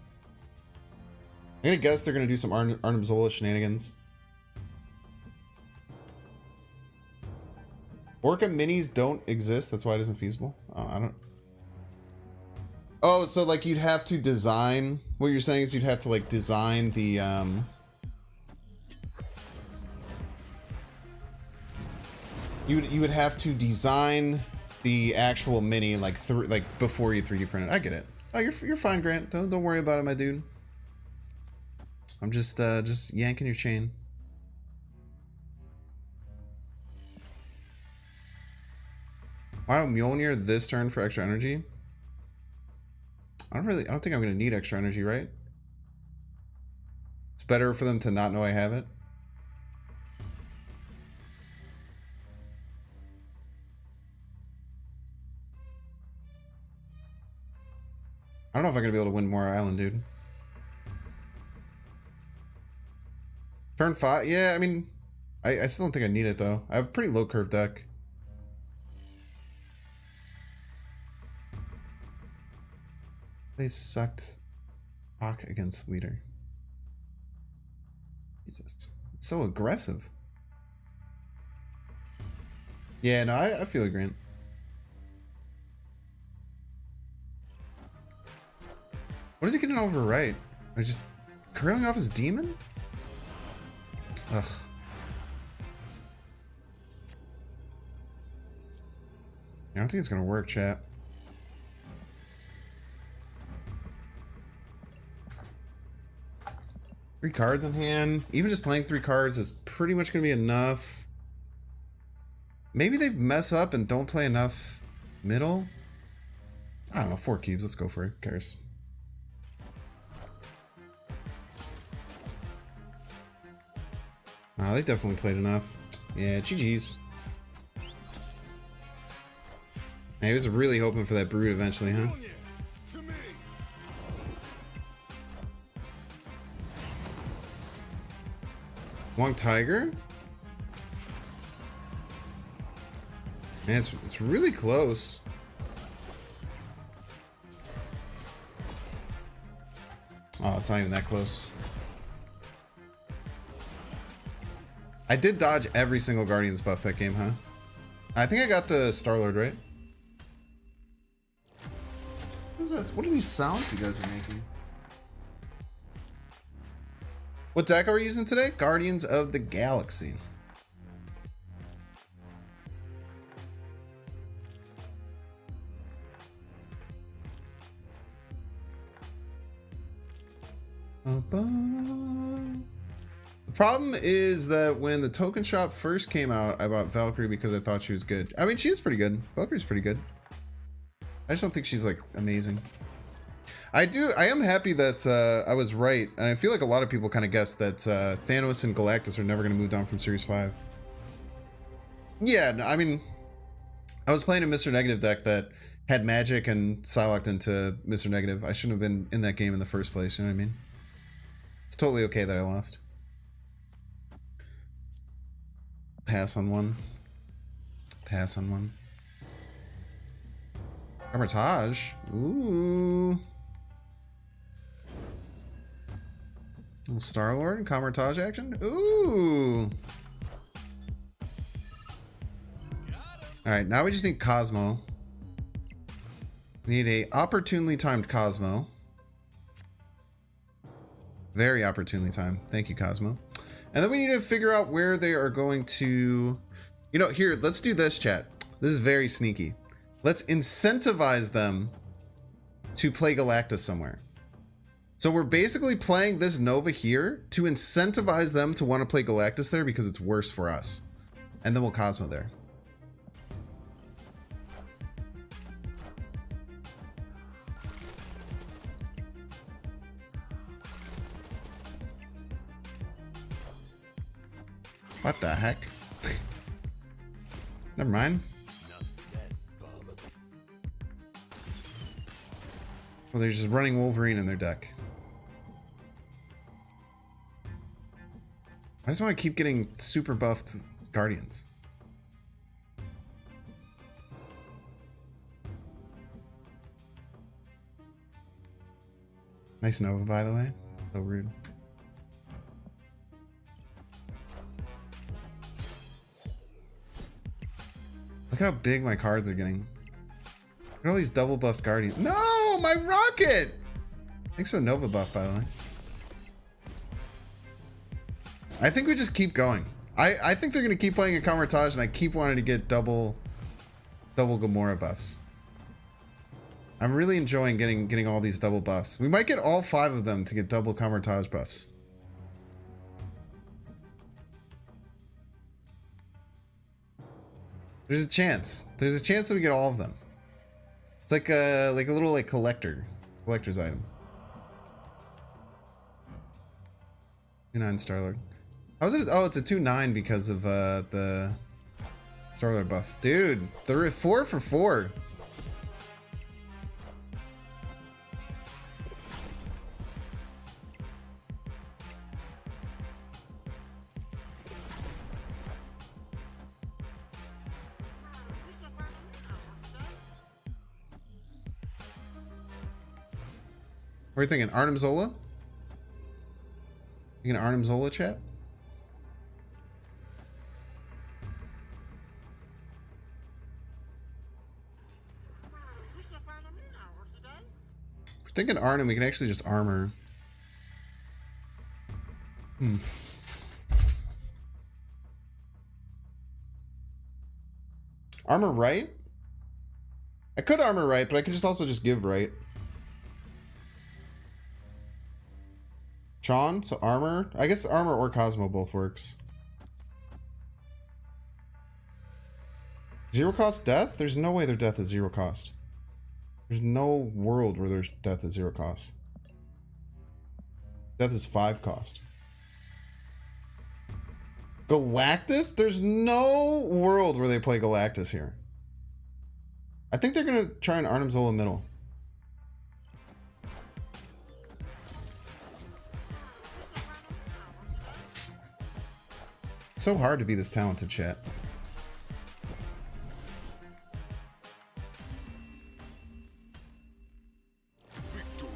I'm gonna guess they're gonna do some Arnim Zola shenanigans. Orca minis don't exist. That's why it isn't feasible. Oh, I don't. Oh, so like you'd have to design. What you're saying is you'd have to like design the You would have to design the actual mini like before you 3D print it. I get it. Oh, you're fine, Grant. Don't worry about it, my dude. I'm just yanking your chain. Why don't Mjolnir this turn for extra energy? I don't think I'm gonna need extra energy, right? It's better for them to not know I have it. I don't know if I'm gonna be able to win Moor Island, dude. Turn 5? Yeah, I mean, I still don't think I need it though. I have a pretty low curve deck. They sucked Hawk against leader. Jesus. It's so aggressive. Yeah, no, I feel it, Grant. What is he getting over right? Are just curling off his demon? Ugh. I don't think it's gonna work, chat. Three cards in hand. Even just playing 3 cards is pretty much going to be enough. Maybe they mess up and don't play enough middle. I don't know. 4 cubes. Let's go for it. Who cares? They definitely played enough. Yeah, GG's. He was really hoping for that brood eventually, huh? Long Tiger? Man, it's really close. Oh, it's not even that close. I did dodge every single Guardians buff that game, huh? I think I got the Star-Lord, right? What is that? What are these sounds you guys are making? What deck are we using today? Guardians of the Galaxy. The problem is that when the token shop first came out, I bought Valkyrie because I thought she was good. I mean, she is pretty good. Valkyrie's pretty good. I just don't think she's like amazing. I am happy that I was right, and I feel like a lot of people kind of guessed that Thanos and Galactus are never going to move down from Series 5. Yeah, no, I mean, I was playing a Mr. Negative deck that had magic and Psylocke into Mr. Negative. I shouldn't have been in that game in the first place, you know what I mean? It's totally okay that I lost. Pass on one. Pass on one. Kamar-Taj. Ooh. Little Star-Lord and Kamar-Taj action. Ooh. Alright, now we just need Cosmo. We need a opportunely timed Cosmo. Very opportunely timed. Thank you, Cosmo. And then we need to figure out where they are going to... You know, here, let's do this, chat. This is very sneaky. Let's incentivize them to play Galactus somewhere. So we're basically playing this Nova here to incentivize them to want to play Galactus there because it's worse for us. And then we'll Cosmo there. What the heck? Never mind. Well, they're just running Wolverine in their deck. I just want to keep getting super buffed Guardians. Nice Nova, by the way. So rude. Look at how big my cards are getting. Look at all these double buffed Guardians. No, my Rocket! Thanks for the Nova buff, by the way. I think we just keep going. I think they're going to keep playing a Kamar-Taj, and I keep wanting to get double Gamora buffs. I'm really enjoying getting all these double buffs. We might get all 5 of them to get double Kamar-Taj buffs. There's a chance. There's a chance that we get all of them. It's like a little collector's item. 2/9 Star-Lord. How's it? Oh, it's a 2/9 because of the Star-Lord buff. Dude, they're 4 for 4. What are you thinking? Arnim Zola? You gonna Arnim Zola, chat? If we're thinking Arnim, we can actually just armor. Armor right? I could armor right, but I could just also just give right. Sean, so armor. I guess armor or Cosmo both works. Zero cost death? There's no way their death is zero cost. There's no world where there's death is zero cost. Death is 5 cost. Galactus? There's no world where they play Galactus here. I think they're gonna try and Arnim Zola middle. So hard to be this talented, chat. Victory.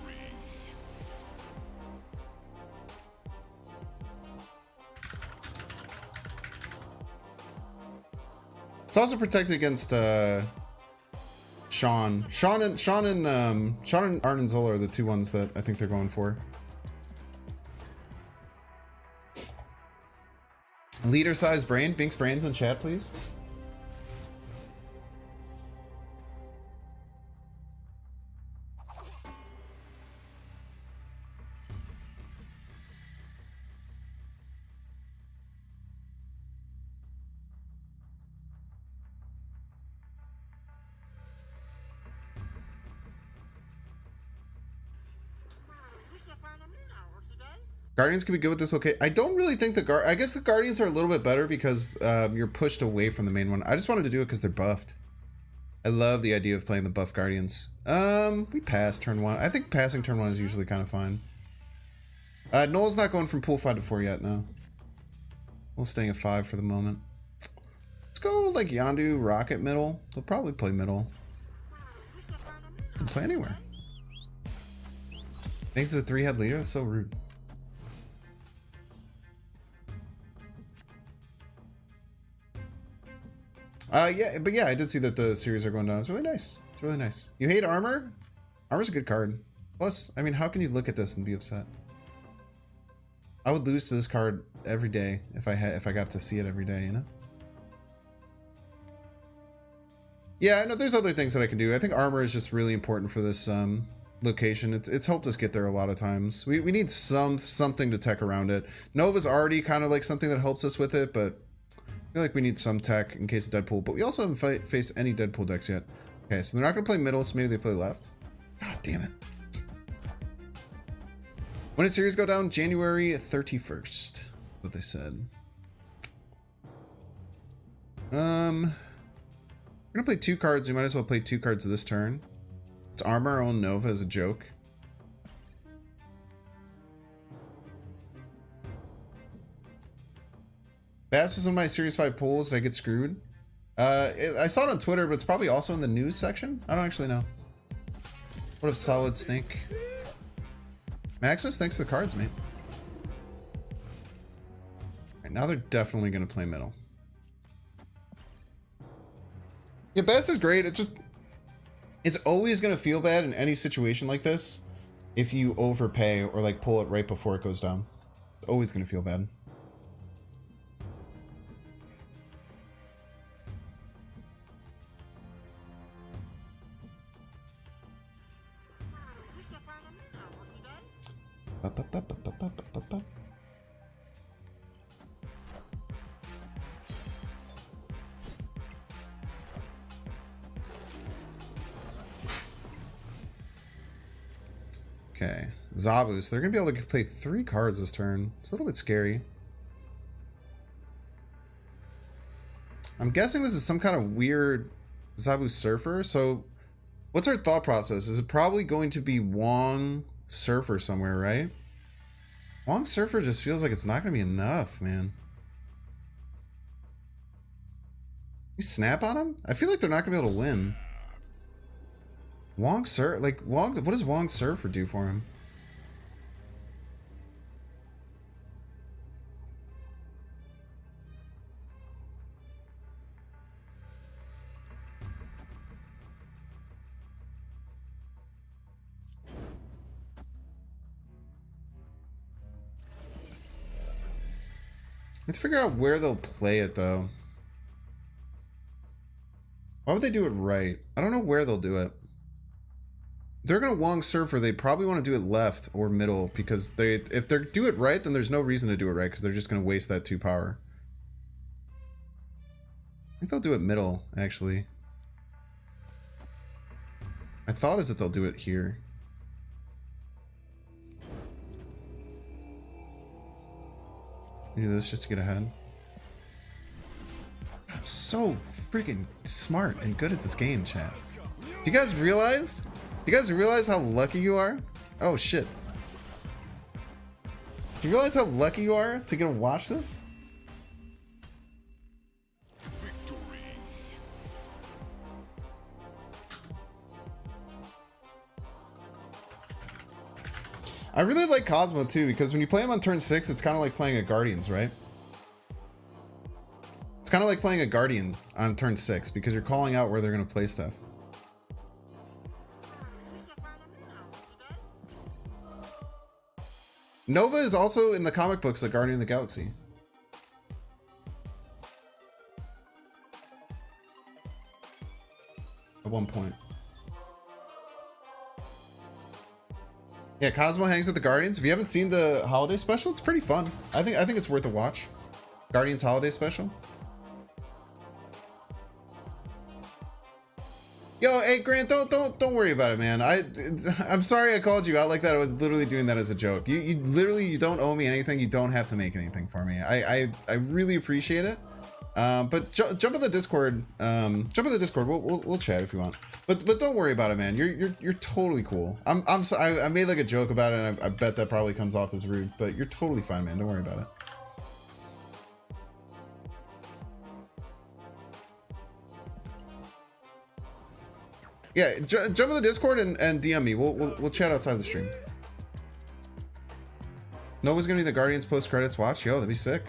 It's also protected against Sean. Sean and Arnim Zola are the 2 ones that I think they're going for. Leader size brain. Binks brains in chat, please. Guardians could be good with this. Okay, I don't really think I guess the Guardians are a little bit better because you're pushed away from the main one. I just wanted to do it because they're buffed. I love the idea of playing the buff Guardians. We pass turn 1. I think passing turn 1 is usually kind of fine. Noel's not going from pool 5 to 4 yet, no. We'll staying at 5 for the moment. Let's go like Yondu Rocket middle. They'll probably play middle. can play anywhere. Thanks to the 3-head leader? That's so rude. Yeah, but yeah, I did see that the series are going down. It's really nice. It's really nice. You hate armor? Armor's a good card. Plus, I mean, how can you look at this and be upset? I would lose to this card every day if I got to see it every day, you know? Yeah, I know there's other things that I can do. I think armor is just really important for this location. It's helped us get there a lot of times. We need something to tech around it. Nova's already kind of like something that helps us with it, but I feel like we need some tech in case of Deadpool. But we also haven't faced any Deadpool decks yet. Okay, so they're not going to play middle, so maybe they play left. God damn it. When does series go down? January 31st. That's what they said. We're gonna play 2 cards. We might as well play 2 cards this turn. Let's armor our own Nova as a joke. Bass was one of my Series 5 pulls. Did I get screwed? I saw it on Twitter, but it's probably also in the news section. I don't actually know. What if Solid Snake? Maximus, thanks to the cards, mate. Alright, now they're definitely going to play middle. Yeah, Bass is great. It's always going to feel bad in any situation like this if you overpay or like pull it right before it goes down. It's always going to feel bad. Okay, Zabu. So they're gonna be able to play 3 cards this turn. It's a little bit scary. I'm guessing this is some kind of weird Zabu Surfer. So what's our thought process? Is it probably going to be Wong Surfer somewhere, right? Wong Surfer just feels like it's not gonna be enough, man. You snap on him? I feel like they're not gonna be able to win. Wong Surfer, like Wong, what does Wong Surfer do for him? Let's figure out where they'll play it though. Why would they do it right? I don't know where they'll do it. They're gonna Wong Surfer. They probably want to do it left or middle because if they do it right, then there's no reason to do it right because they're just gonna waste that 2 power. I think they'll do it middle actually. My thought is that they'll do it here. Do this just to get ahead. I'm so freaking smart and good at this game, chat. Do you guys realize? Do you guys realize how lucky you are? Oh shit. Do you realize how lucky you are to get to watch this? Victory. I really like Cosmo too because when you play him on turn 6, it's kind of like playing a Guardians, right? It's kind of like playing a Guardian on turn 6 because you're calling out where they're going to play stuff. Nova is also in the comic books a Guardian of the Galaxy. At one point. Yeah, Cosmo hangs with the Guardians. If you haven't seen the holiday special, it's pretty fun. I think it's worth a watch. Guardians holiday special. Yo, hey Grant, don't worry about it, man. I'm sorry I called you out like that. I was literally doing that as a joke. You literally don't owe me anything. You don't have to make anything for me. I really appreciate it. But jump in the Discord. Jump in the Discord. We'll chat if you want. But don't worry about it, man. You're totally cool. I'm sorry. I made like a joke about it, and I bet that probably comes off as rude. But you're totally fine, man. Don't worry about it. Yeah, jump in the Discord and DM me. We'll chat outside the stream. Nova's gonna be the Guardians post credits watch. Yo, that'd be sick.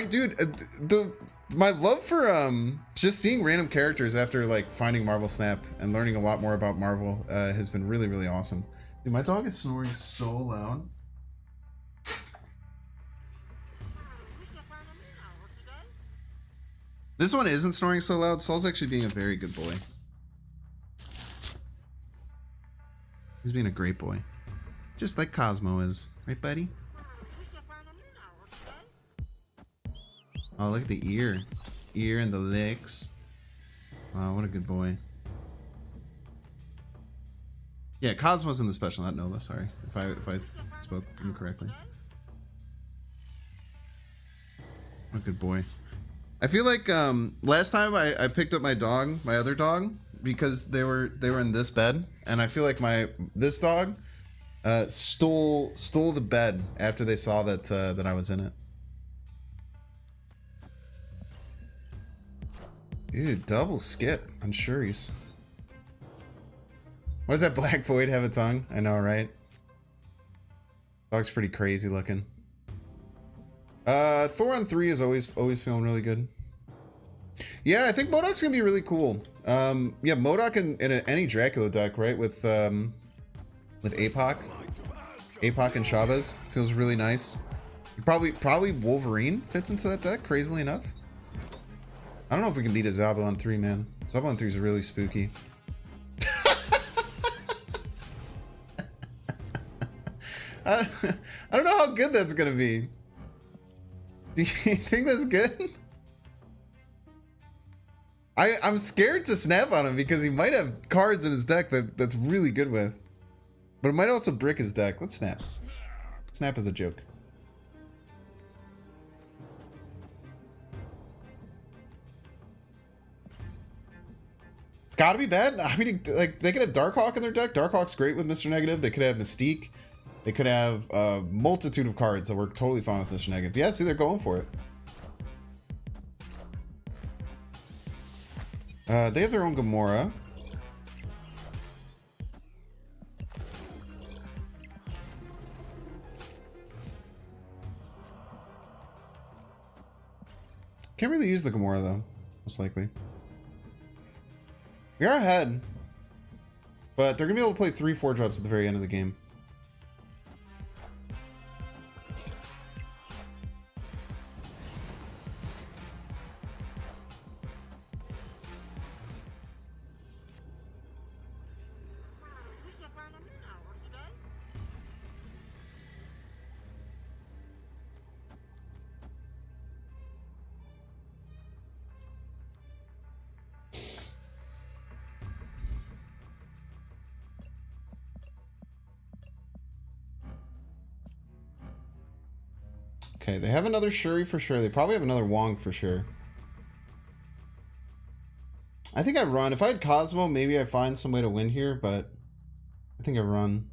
Dude, my love for just seeing random characters after like finding Marvel Snap and learning a lot more about Marvel has been really, really awesome. Dude, my dog is snoring so loud. This one isn't snoring so loud. Saul's actually being a very good boy. He's being a great boy. Just like Cosmo is. Right, buddy? Oh, look at the ear. Ear and the licks. Wow, what a good boy. Yeah, Cosmo's in the special, not Nova, sorry. If I spoke incorrectly. What a good boy. I feel like last time I picked up my dog, my other dog, because they were in this bed, and I feel like this dog stole the bed after they saw that I was in it. Dude, double skip on Shuri's. Why does that Black Void have a tongue? I know, right? Dog's pretty crazy looking. Thor on 3 is always feeling really good. Yeah, I think MODOK's gonna be really cool. Yeah, MODOK in any Dracula deck, right? With APOC and Chavez feels really nice. Probably Wolverine fits into that deck, crazily enough. I don't know if we can beat a Zabo on 3, man. Zabo on 3 is really spooky. I don't know how good that's gonna be. Do you think that's good? I'm scared to snap on him because he might have cards in his deck that's really good with. But it might also brick his deck. Let's snap. Snap is a joke. It's gotta be bad. I mean, like, they could have Darkhawk in their deck. Darkhawk's great with Mr. Negative. They could have Mystique. They could have a multitude of cards that work totally fine with Mr. Negative. Yeah, see, they're going for it. They have their own Gamora. Can't really use the Gamora, though. Most likely. We are ahead. But they're going to be able to play 3 4-drops at the very end of the game. Okay, they have another Shuri for sure. They probably have another Wong for sure. I think I run. If I had Cosmo, maybe I find some way to win here, but I think I run.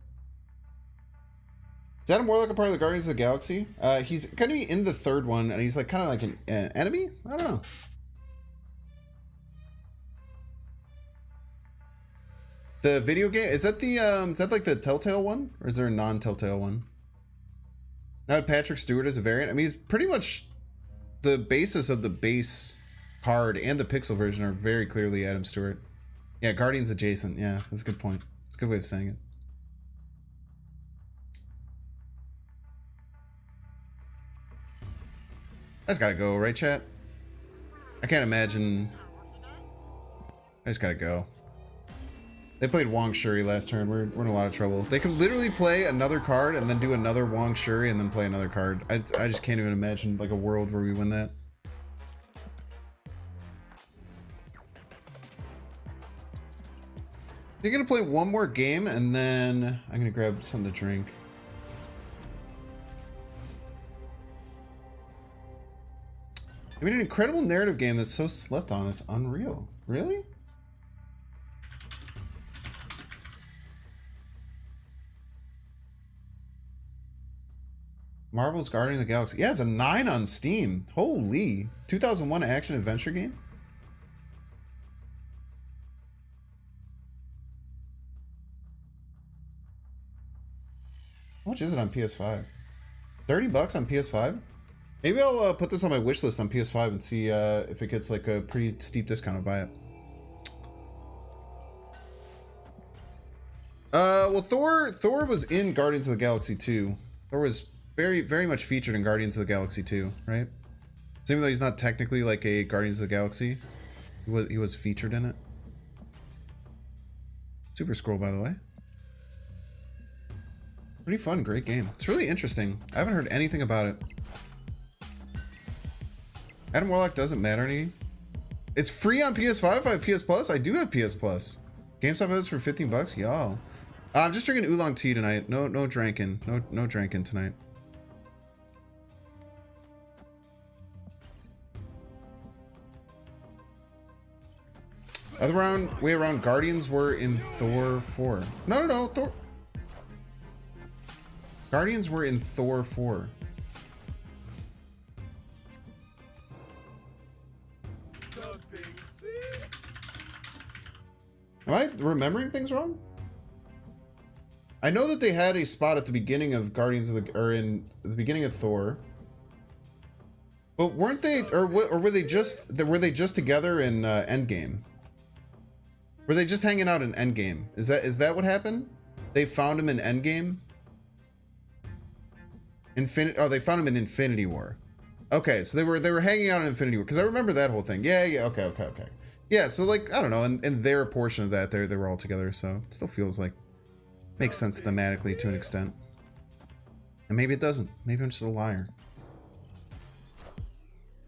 Is Adam Warlock a part of the Guardians of the Galaxy? He's going to be in the 3rd one, and he's like kind of like an enemy? I don't know. The video game, is that like the Telltale one? Or is there a non-Telltale one? Now Patrick Stewart is a variant. I mean, he's pretty much the basis of the base card and the pixel version are very clearly Adam Stewart. Yeah, Guardians adjacent. Yeah, that's a good point. It's a good way of saying it. I just gotta go, right, chat? I can't imagine. I just gotta go. They played Wong Shuri last turn. We're in a lot of trouble. They can literally play another card and then do another Wong Shuri and then play another card. I just can't even imagine like a world where we win that. They're gonna play one more game and then I'm gonna grab something to drink. I mean, an incredible narrative game that's so slept on. It's unreal. Really? Marvel's Guardians of the Galaxy. Yeah, it's a 9 on Steam. Holy. 2001 action adventure game? How much is it on PS5? $30 on PS5? Maybe I'll put this on my wish list on PS5 and see if it gets like a pretty steep discount. I'll buy it. Well, Thor was in Guardians of the Galaxy 2. Thor was very much featured in Guardians of the Galaxy 2, right? So even though he's not technically like a Guardians of the Galaxy, he was featured in it. Super Scroll, by the way. Pretty fun, great game. It's really interesting. I haven't heard anything about it. Adam Warlock doesn't matter any. It's free on PS5. I have PS Plus. I do have PS Plus. GameStop has for 15 bucks. Y'all. I'm just drinking oolong tea tonight. No drinking. No drinking tonight. Other way around, Guardians were in Thor 4. No. Thor. Guardians were in Thor 4. Am I remembering things wrong? I know that they had a spot at the beginning of Guardians of the, or in the beginning of Thor. But weren't they, or were they just together in Endgame? Were they just hanging out in Endgame? Is that what happened? They found him in Endgame? They found him in Infinity War. Okay, so they were hanging out in Infinity War, because I remember that whole thing. Yeah, okay. Yeah, so like, I don't know, in their portion of that, they were all together, so it still feels like, makes sense thematically to an extent. And maybe it doesn't. Maybe I'm just a liar.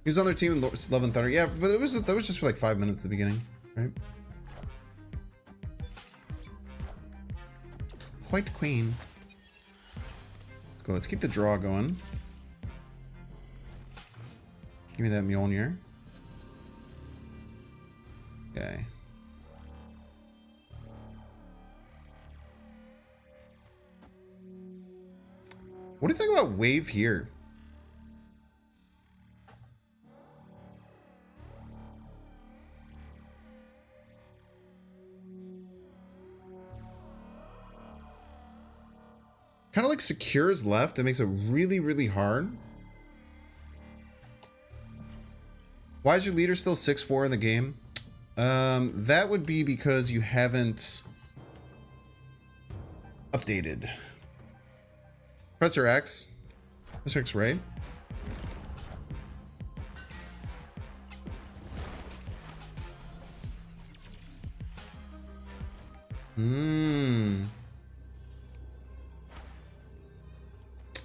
He was on their team in Love and Thunder. Yeah, but that was just for like 5 minutes at the beginning, right? White Queen. Let's go. Let's keep the draw going. Give me that Mjolnir. Okay. What do you think about Wave here? Kind of like secures left. That makes it really hard. Why is your leader still 6'4" in the game? That would be because you haven't updated. Professor X. Professor X, right?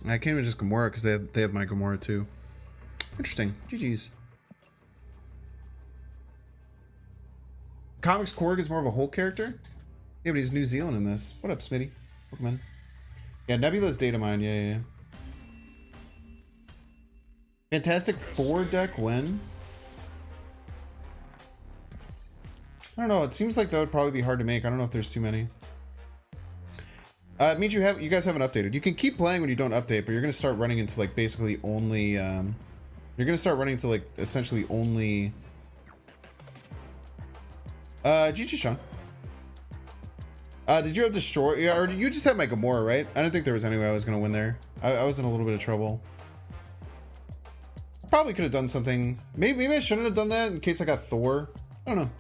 I can't even just Gamora because they have my Gamora too. Interesting. GG's. Comics Korg is more of a Hulk character? Yeah, but he's New Zealand in this. What up, Smitty? Welcome in. Yeah, Nebula's data mine. Yeah. Fantastic Four deck win? I don't know. It seems like that would probably be hard to make. I don't know if there's too many. It means you guys haven't updated. You can keep playing when you don't update, but you're gonna start running into like basically only. You're gonna start running into like essentially only. GG Sean. Did you have Destroy? Yeah, or you just had my Gamora, right? I didn't think there was any way I was gonna win there. I was in a little bit of trouble. I probably could have done something. Maybe I shouldn't have done that in case I got Thor. I don't know.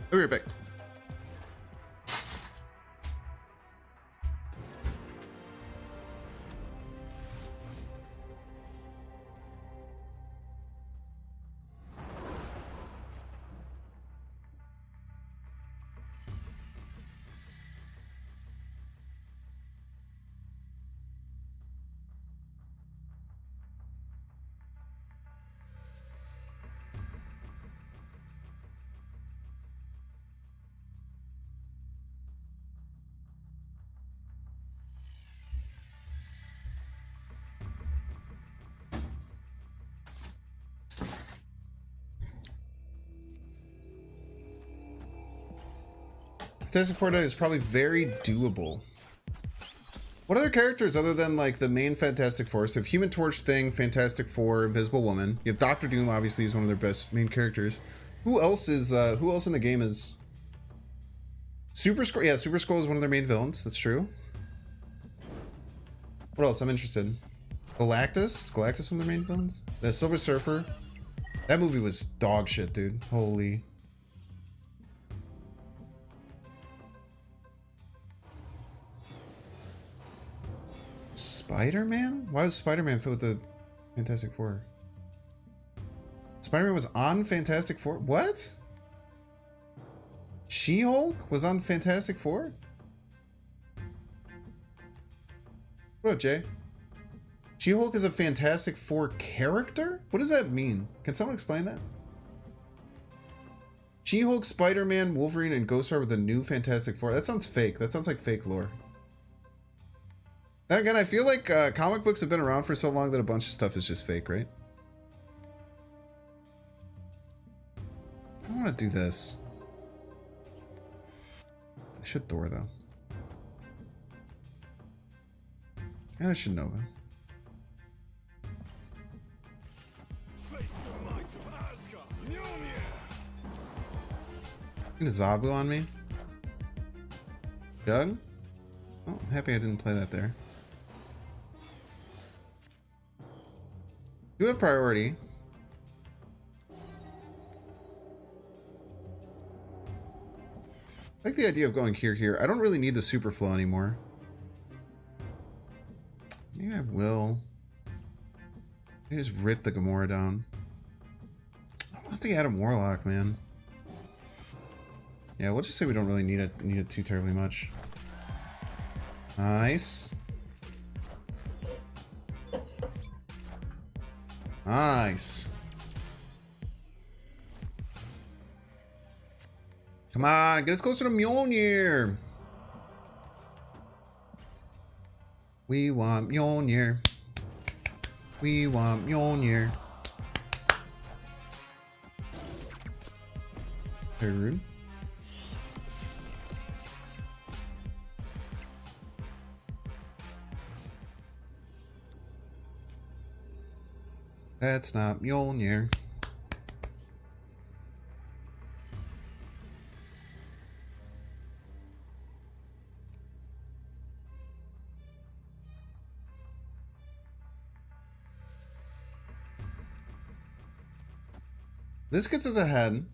I'll be right back. Fantastic Four deck is probably very doable. What other characters other than like the main Fantastic Four? So you have Human Torch, Thing, Fantastic Four, Invisible Woman. You have Doctor Doom, obviously, is one of their best main characters. Who else in the game is Super Scroll. Yeah, Super Scroll is one of their main villains. That's true. What else? I'm interested. Galactus? Is Galactus one of their main villains? The Silver Surfer. That movie was dog shit, dude. Holy. Spider-Man? Why does Spider-Man fit with the Fantastic Four? Spider-Man was on Fantastic Four? What? She-Hulk was on Fantastic Four? What up, Jay? She-Hulk is a Fantastic Four character? What does that mean? Can someone explain that? She-Hulk, Spider-Man, Wolverine, and Ghost Rider with the new Fantastic Four. That sounds fake. That sounds like fake lore. Then again, I feel like comic books have been around for so long that a bunch of stuff is just fake, right? I don't want to do this. I should Thor, though. And I should Nova. Face the might of Asgard. Mjolnir. Get a Zabu on me. Doug? Oh, I'm happy I didn't play that there. You have priority. I like the idea of going here. I don't really need the super flow anymore. Maybe I will. I just rip the Gamora down. I want the Adam Warlock, man. Yeah, we'll just say we don't really need it too terribly much. Nice. Nice. Come on, get us closer to Mjolnir. We want Mjolnir. We want Mjolnir. Very rude. That's not Mjolnir. This gets us ahead.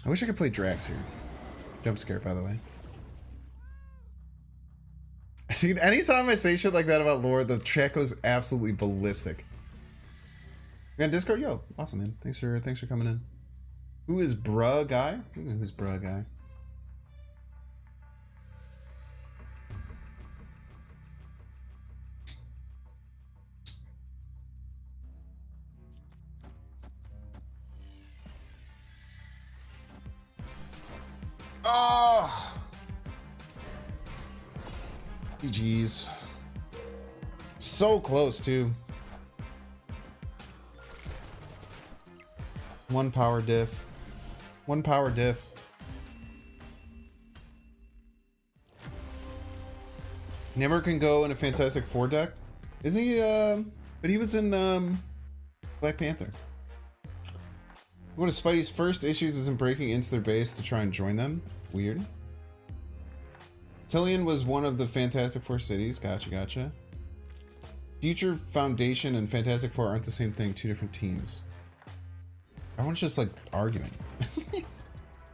I wish I could play Drax here. Jump scare, by the way. See, anytime I say shit like that about lore, the chat goes absolutely ballistic. You're on Discord? Yo, awesome, man. Thanks for coming in. Who is bruh guy? Who's bruh guy? Oh! GG's. So close, too. One power diff. One power diff. Namor can go in a Fantastic Four deck. Isn't he, but he was in, Black Panther. One of Spidey's first issues is in breaking into their base to try and join them. Weird. Tillian was one of the Fantastic Four cities. Gotcha. Future Foundation and Fantastic Four aren't the same thing. Two different teams. Everyone's just like arguing.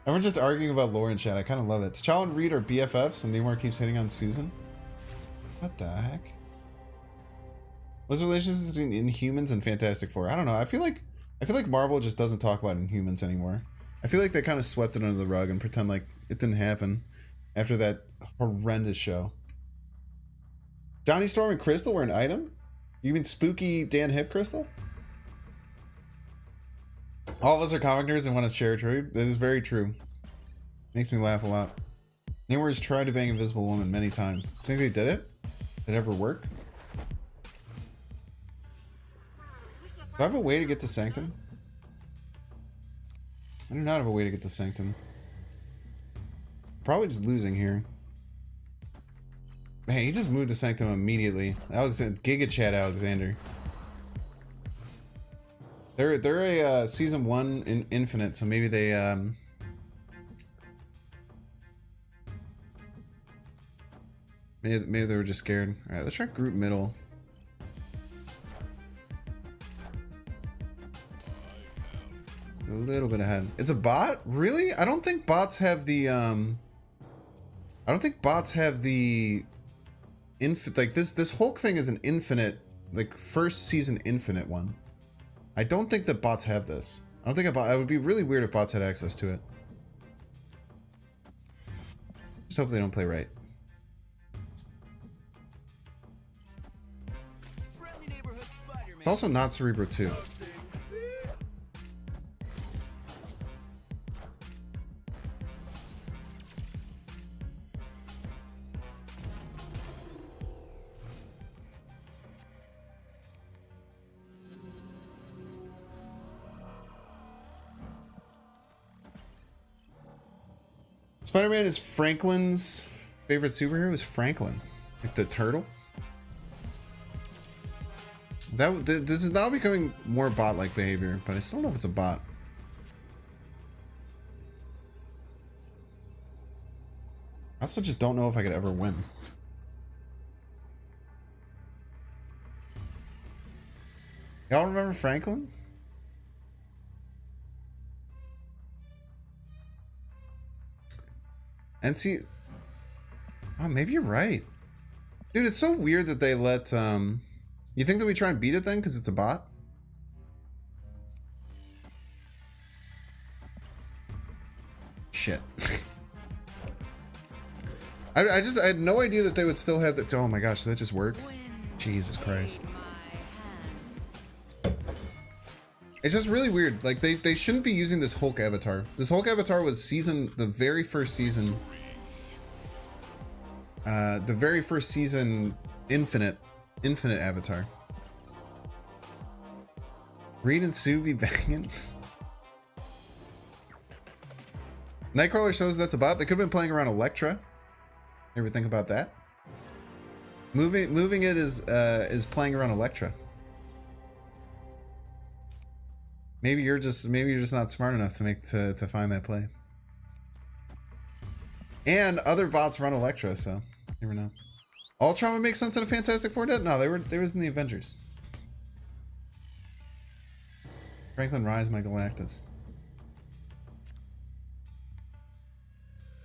Everyone's just arguing about lore and chat. I kind of love it. T'Challa and Reed are BFFs and Namor keeps hitting on Susan. What the heck? What's the relationship between Inhumans and Fantastic Four? I don't know. I feel like Marvel just doesn't talk about Inhumans anymore. I feel like they kind of swept it under the rug and pretend like it didn't happen after that horrendous show. Johnny Storm and Crystal were an item? You mean spooky Dan Hip Crystal? All of us are comic nerds and want to share a trade. That is very true. Makes me laugh a lot. Namor has tried to bang Invisible Woman many times. Think they did it? Did it ever work? Do I have a way to get to Sanctum? I do not have a way to get to Sanctum. Probably just losing here. Man, he just moved to Sanctum immediately. Giga Chad Alexander. They're a season 1 in Infinite, so maybe they maybe they were just scared. All right, let's try group middle. A little bit ahead. It's a bot? Really? I don't think bots have the I don't think bots have the like this Hulk thing is an infinite, like first season infinite one. I don't think that bots have this. I don't think a bot, it would be really weird if bots had access to it. Just hope they don't play right. Friendly neighborhood Spider-Man. It's also not Cerebro 2. Spider-Man is Franklin's favorite superhero. Is Franklin, like the turtle? This is now becoming more bot-like behavior, but I still don't know if it's a bot. I also just don't know if I could ever win. Y'all remember Franklin? And see, oh, maybe you're right. Dude, it's so weird that they let, you think that we try and beat it then because it's a bot? Shit. I had no idea that they would still have that. Oh my gosh, did that just work? Jesus Christ. It's just really weird. Like they shouldn't be using this Hulk avatar. This Hulk avatar was the very first season infinite avatar. Reed and Sue be banging. Nightcrawler shows that's about. They could have been playing around Elektra. Ever think about that? Moving it is playing around Elektra. Maybe you're just not smart enough to find that play. And other bots run Elektra, so you never know. Ultron would make sense in a Fantastic Four dead? No, they was in the Avengers. Franklin Rise, my Galactus.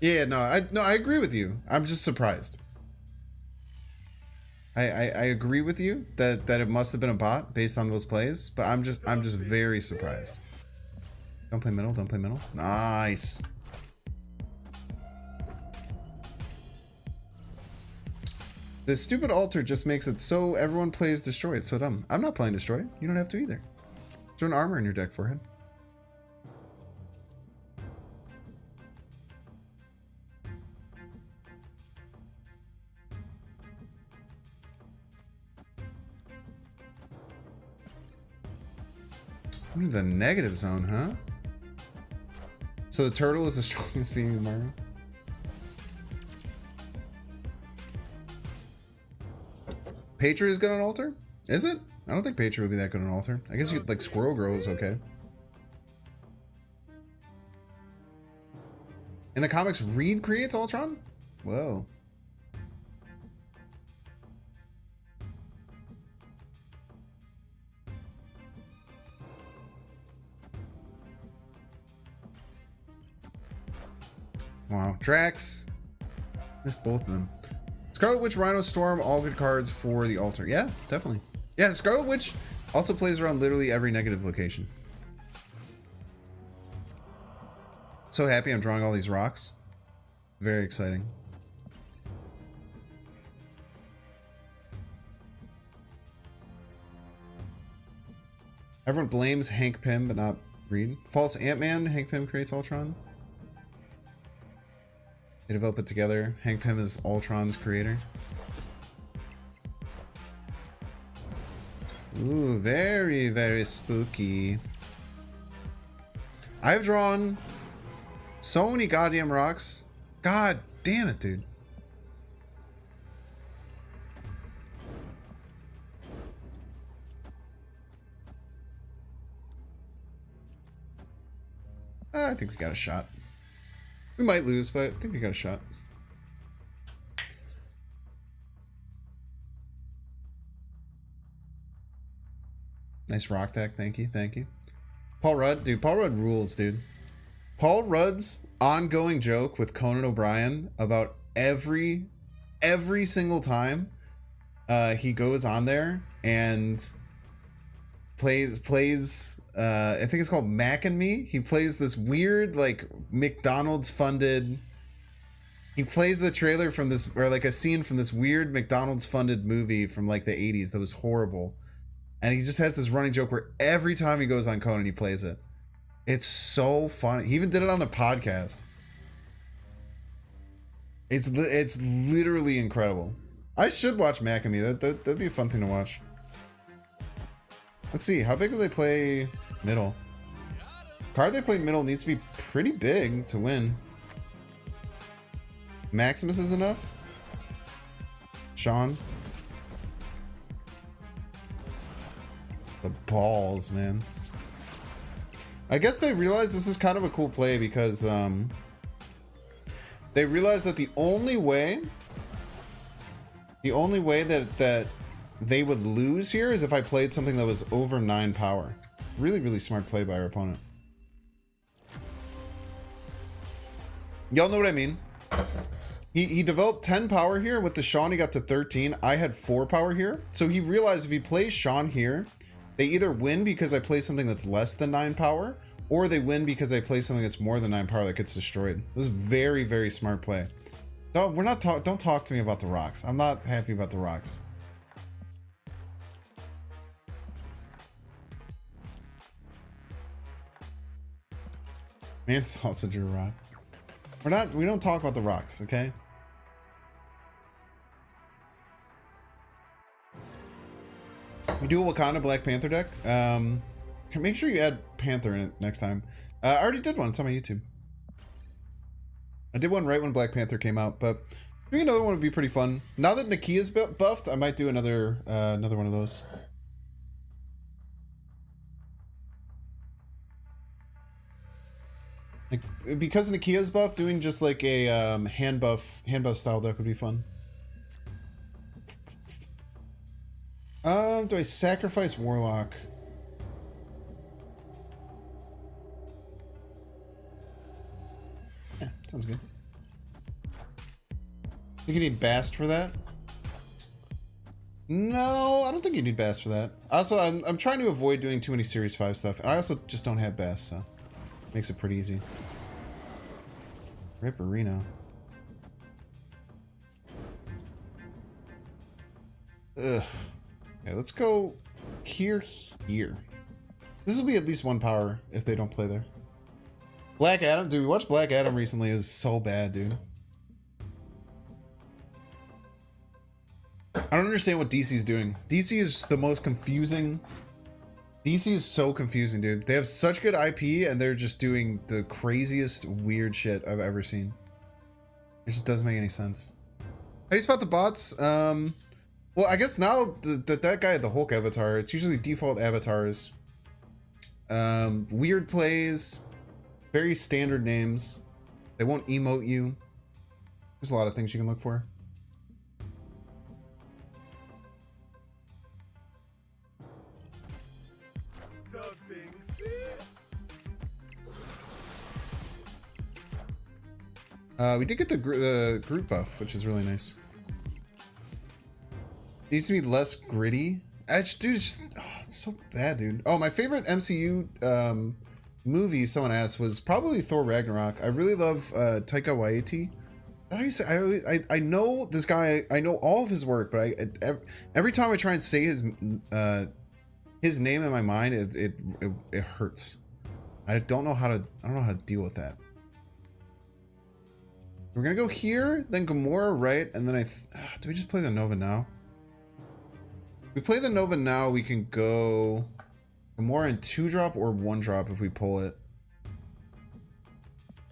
Yeah, no, I agree with you. I'm just surprised. I agree with you that it must have been a bot based on those plays, but I'm just very surprised. Don't play middle, don't play middle. Nice. This stupid altar just makes it so everyone plays Destroy. It's so dumb. I'm not playing Destroy. You don't have to either. Throw an armor in your deck, Forehead. Ooh, the negative zone, huh? So the turtle is the strongest being in Mario? Patriot is good on altar? Is it? I don't think Patriot would be that good on altar. I guess you like Squirrel Girl is okay. In the comics, Reed creates Ultron? Whoa. Wow. Drax. Missed both of them. Scarlet Witch, Rhino Storm, all good cards for the altar. Yeah, definitely. Yeah, Scarlet Witch also plays around literally every negative location. So happy I'm drawing all these rocks. Very exciting. Everyone blames Hank Pym, but not Reed. False Ant-Man, Hank Pym creates Ultron. They develop it together. Hank Pym is Ultron's creator. Ooh, very, very spooky. I've drawn so many goddamn rocks. God damn it, dude. I think we got a shot. We might lose, but I think we got a shot. Nice rock deck. Thank you. Thank you. Paul Rudd. Dude, Paul Rudd rules, dude. Paul Rudd's ongoing joke with Conan O'Brien about every single time he goes on there and plays I think it's called Mac and Me. He plays this weird like McDonald's funded, he plays the trailer from this, or like a scene from this weird McDonald's funded movie from like the 80s that was horrible, and he just has this running joke where every time he goes on Conan he plays it. It's so funny. He even did it on a podcast. It's literally incredible. I should watch Mac and Me. That'd be a fun thing to watch. Let's see, how big do they play middle? Card they play middle needs to be pretty big to win. Maximus is enough? Sean? The balls, man. I guess they realize this is kind of a cool play because they realize that the only way that they would lose here is if I played something that was over 9 power. Really, really smart play by our opponent. Y'all know what I mean? He developed 10 power here. With the Sean, he got to 13. I had 4 power here. So he realized if he plays Sean here, they either win because I play something that's less than 9 power, or they win because I play something that's more than 9 power that gets destroyed. This is very, very smart play. No, don't talk to me about the rocks. I'm not happy about the rocks. Man, sausage or rock. We don't talk about the rocks, okay? We do a Wakanda Black Panther deck. Make sure you add Panther in it next time. I already did one. It's on my YouTube. I did one right when Black Panther came out, but doing another one would be pretty fun. Now that Nakia's buffed, I might do another one of those. Like, because Nakia's buff, doing just like a hand buff style deck would be fun. Do I sacrifice Warlock? Yeah, sounds good. Think you need Bast for that? No, I don't think you need Bast for that. Also, I'm trying to avoid doing too many Series 5 stuff. I also just don't have Bast, so makes it pretty easy. Ripperino. Ugh. Okay, let's go here. This will be at least 1 power if they don't play there. Black Adam, dude, we watched Black Adam recently. It was so bad, dude. I don't understand what DC is doing. DC is the most confusing. DC is so confusing, dude. They have such good IP and they're just doing the craziest weird shit I've ever seen. It just doesn't make any sense. How do you spot the bots? Well, I guess now that guy had the Hulk avatar, it's usually default avatars. Weird plays, very standard names. They won't emote you. There's a lot of things you can look for. We did get the group buff, which is really nice. It needs to be less gritty. Dude, it's so bad, dude. Oh, my favorite MCU movie, someone asked, was probably Thor Ragnarok. I really love Taika Waititi. How do you say? I know this guy. I know all of his work, but every time I try and say his name in my mind, it hurts. I don't know how to deal with that. We're gonna go here, then Gamora, right? And then do we just play the Nova now? If we play the Nova now, we can go Gamora in 2-drop or 1-drop if we pull it.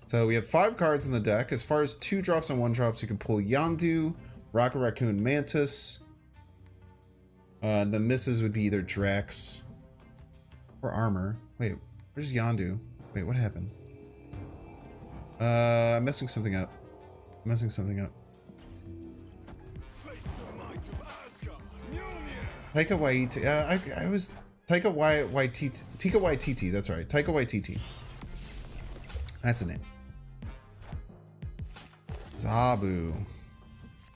So we have 5 cards in the deck. As far as 2-drops and 1-drops, you can pull Yondu, Rocket Raccoon, Mantis. The misses would be either Drax or Armor. Wait, where's Yondu? Wait, what happened? I'm messing something up. I'm messing something up. Taika Waititi. I was Taika Waititi. Tika Waititi. That's right. Taika Waititi. That's the name. Zabu.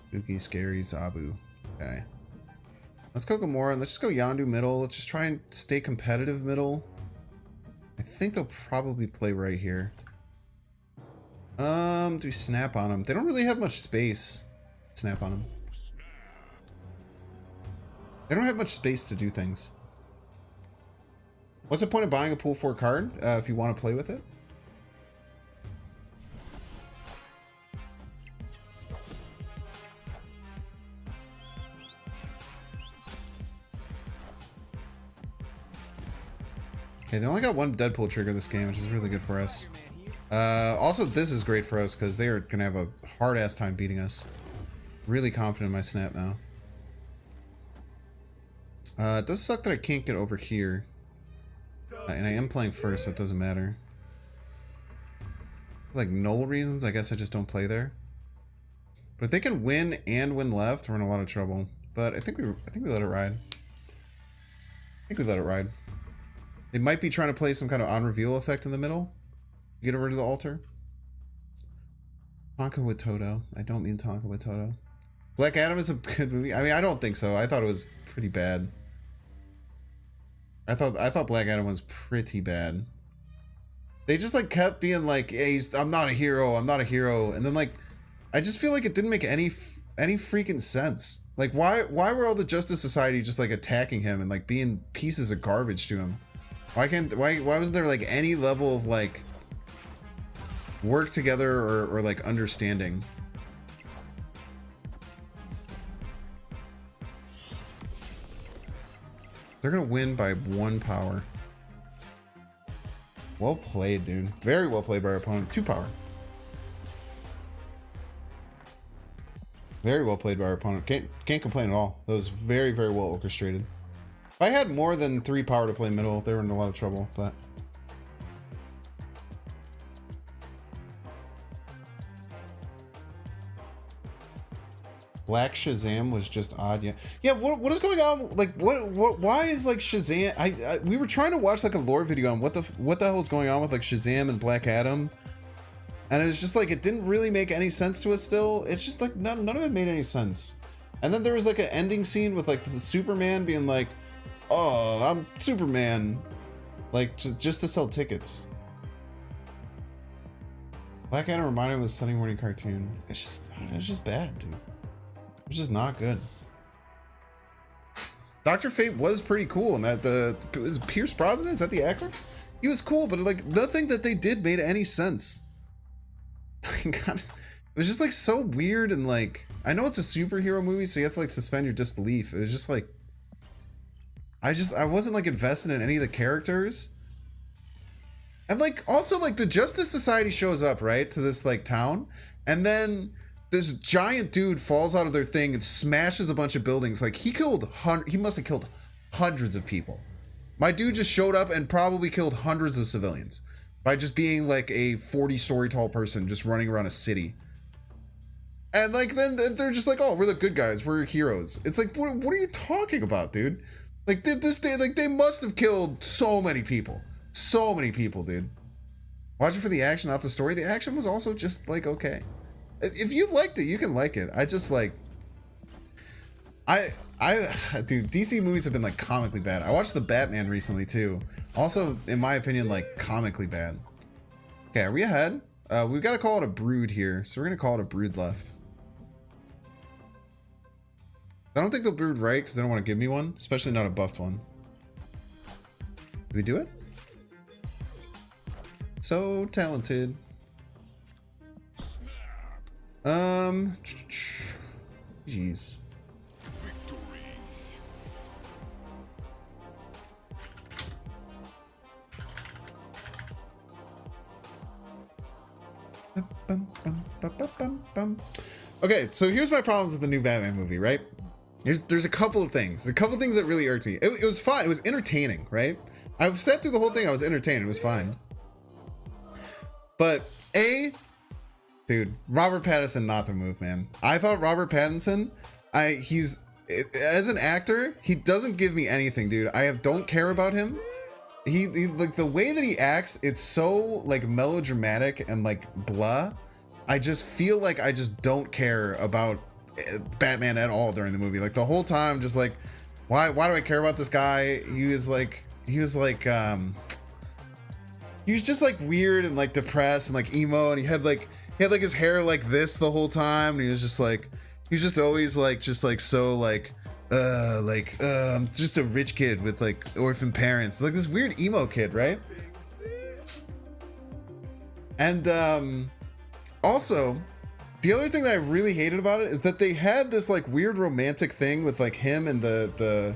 Spooky, scary Zabu. Okay. Let's go Gamora. Let's just go Yondu middle. Let's just try and stay competitive middle. I think they'll probably play right here. Do we snap on them? They don't really have much space. Snap on them. They don't have much space to do things. What's the point of buying a pool 4 card if you want to play with it? Okay, they only got one Deadpool trigger this game, which is really good for us. Also, this is great for us because they are going to have a hard-ass time beating us. Really confident in my snap now. It does suck that I can't get over here. And I am playing first, so it doesn't matter. Like, null reasons, I guess I just don't play there. But if they can win and win left, we're in a lot of trouble. But I think we let it ride. I think we let it ride. They might be trying to play some kind of on-reveal effect in the middle. Get over to the altar. Tonka with Toto. I don't mean Tonka with Toto. Black Adam is a good movie. I mean, I don't think so. I thought it was pretty bad. I thought Black Adam was pretty bad. They just like kept being like, hey, I'm not a hero. I'm not a hero. And then like, I just feel like it didn't make any freaking sense. Like, why were all the Justice Society just like attacking him and like being pieces of garbage to him? Why wasn't there like any level of like work together or like understanding? They're gonna win by 1 power. Well played, dude. Very well played by our opponent. 2 power. Very well played by our opponent. Can't complain at all. That was very, very well orchestrated. If I had more than 3 power to play middle, they were in a lot of trouble, but... Black Shazam was just odd. Yeah. What is going on? Like, why is like Shazam? We were trying to watch like a lore video on what the hell is going on with like Shazam and Black Adam, and it was just like it didn't really make any sense to us. Still, it's just like none of it made any sense. And then there was like an ending scene with like the Superman being like, "Oh, I'm Superman," like just to sell tickets. Black Adam reminded me of a Sunday morning cartoon. It's just bad, dude. It's just not good. Dr. Fate was pretty cool, and that is Pierce Brosnan, is that the actor? He was cool, but like nothing that they did made any sense. God, it was just like so weird, and like I know it's a superhero movie, so you have to like suspend your disbelief. It was just like I wasn't like invested in any of the characters. And like also like the Justice Society shows up, right, to this like town, and then this giant dude falls out of their thing and smashes a bunch of buildings. Like he must have killed hundreds of people. My dude just showed up and probably killed hundreds of civilians by just being like a 40-story tall person just running around a city. And like then they're just like, oh, we're the good guys, we're heroes. It's like, what are you talking about, dude? Like this day, like they must have killed so many people, dude. Watch it for the action, not the story. The action was also just like okay. If you liked it, you can like it. I just like, dude, DC movies have been like comically bad. I watched the Batman recently too. Also, in my opinion, like comically bad. Okay, are we ahead? We've got to call it a brood here, so we're gonna call it a brood left. I don't think they'll brood right because they don't want to give me one, especially not a buffed one. Did we do it? So talented. Jeez. Okay, so here's my problems with the new Batman movie, right? There's a couple of things. A couple of things that really irked me. It was fine. It was entertaining, right? I've sat through the whole thing. I was entertained. It was fine. But Dude, Robert Pattinson, not the move, man. I thought Robert Pattinson, he's as an actor, he doesn't give me anything, dude. Don't care about him. He like the way that he acts, it's so like melodramatic and like blah. I just feel like I just don't care about Batman at all during the movie. Like the whole time, just like, why do I care about this guy? He was just like weird and like depressed and like emo, and he had like his hair like this the whole time, and he was just always like I'm just a rich kid with like orphan parents, like this weird emo kid, right? And also the other thing that I really hated about it is that they had this like weird romantic thing with like him and the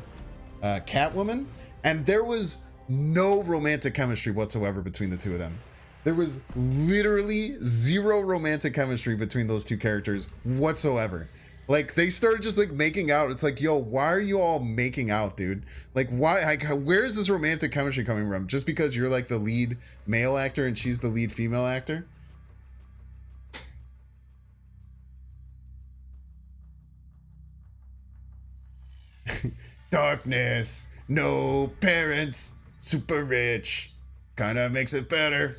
Catwoman, and there was no romantic chemistry whatsoever between the two of them. There was literally zero romantic chemistry between those two characters whatsoever. Like they started just like making out. It's like, yo, why are you all making out, dude? Like, why? Like, where is this romantic chemistry coming from? Just because you're like the lead male actor and she's the lead female actor? Darkness, no parents, super rich, kind of makes it better.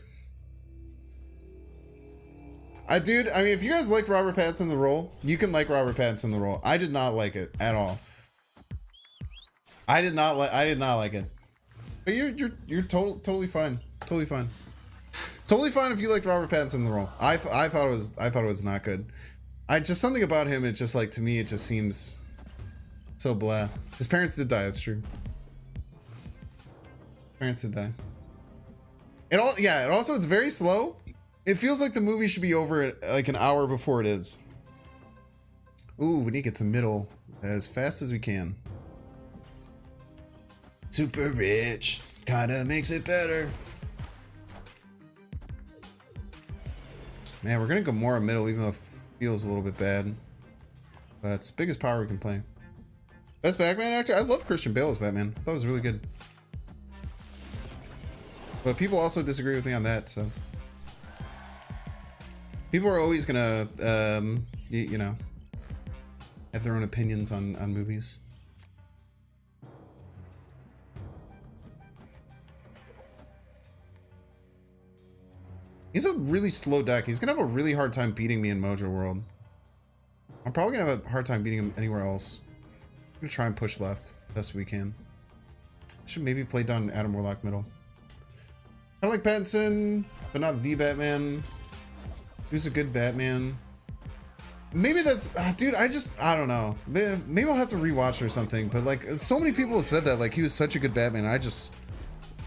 Dude, I mean, if you guys liked Robert Pattinson in the role, you can like Robert Pattinson in the role. I did not like it at all. I did not like it. But you're totally fine. Totally fine. Totally fine if you liked Robert Pattinson in the role. I thought it was not good. Just something about him, it just like, to me, it just seems so blah. His parents did die, that's true. Parents did die. It also, it's very slow. It feels like the movie should be over like an hour before it is. Ooh, we need to get to the middle as fast as we can. Super rich, kinda makes it better. Man, we're gonna Gamora middle, even though it feels a little bit bad. But it's the biggest power we can play. Best Batman actor? I love Christian Bale as Batman. I thought it was really good. But people also disagree with me on that, so. People are always gonna, you know, have their own opinions on movies. He's a really slow deck. He's gonna have a really hard time beating me in Mojo World. I'm probably gonna have a hard time beating him anywhere else. I'm gonna try and push left best we can. Should maybe play down Adam Warlock middle. I like Pattinson, but not the Batman. Who's a good Batman? Maybe that's, dude, I don't know. Maybe I'll have to rewatch it or something, but like so many people have said that, like he was such a good Batman. I just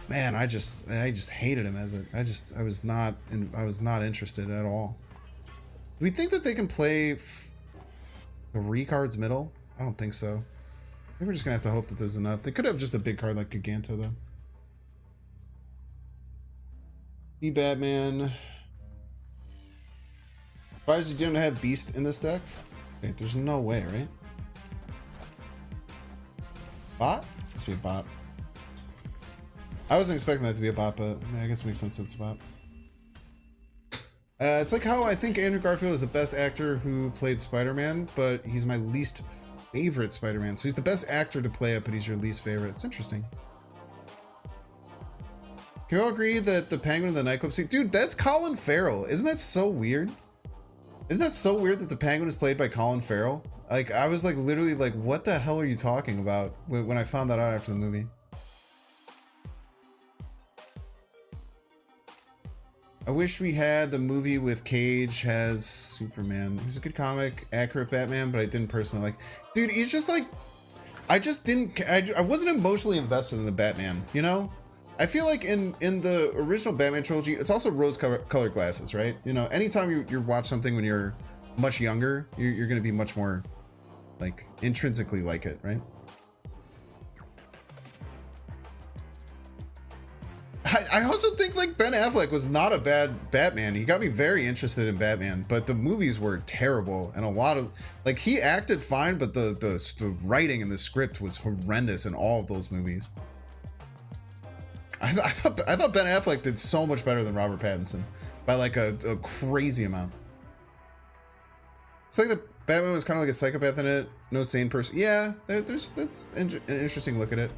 hated him as it. I was not interested at all. Do we think that they can play 3 cards middle? I don't think so. I think we're just gonna have to hope that there's enough. They could have just a big card like Giganto though. The Batman. Surprised you didn't have Beast in this deck? Wait, there's no way, right? Bot? Must be a bot. I wasn't expecting that to be a bot, but I guess it makes sense it's a bot. It's like how I think Andrew Garfield is the best actor who played Spider-Man, but he's my least favorite Spider-Man. So he's the best actor to play it, but he's your least favorite. It's interesting. Can you all agree that the Penguin in the nightclub scene? Dude, that's Colin Farrell. Isn't that so weird? Isn't that so weird that the Penguin is played by Colin Farrell? Like, I was like literally like, what the hell are you talking about when I found that out after the movie? I wish we had the movie with Cage has Superman. He's a good comic, accurate Batman, but I didn't personally like. Dude, he's just like, I wasn't emotionally invested in the Batman, you know? I feel like in the original Batman trilogy, it's also rose-colored glasses, right? You know, anytime you watch something when you're much younger, you're going to be much more, like, intrinsically like it, right? I also think, like, Ben Affleck was not a bad Batman. He got me very interested in Batman, but the movies were terrible, and a lot of, like, he acted fine, but the writing and the script was horrendous in all of those movies. I thought Ben Affleck did so much better than Robert Pattinson by like a crazy amount. It's like the Batman was kind of like a psychopath in it. No sane person. Yeah, that's an interesting look at it.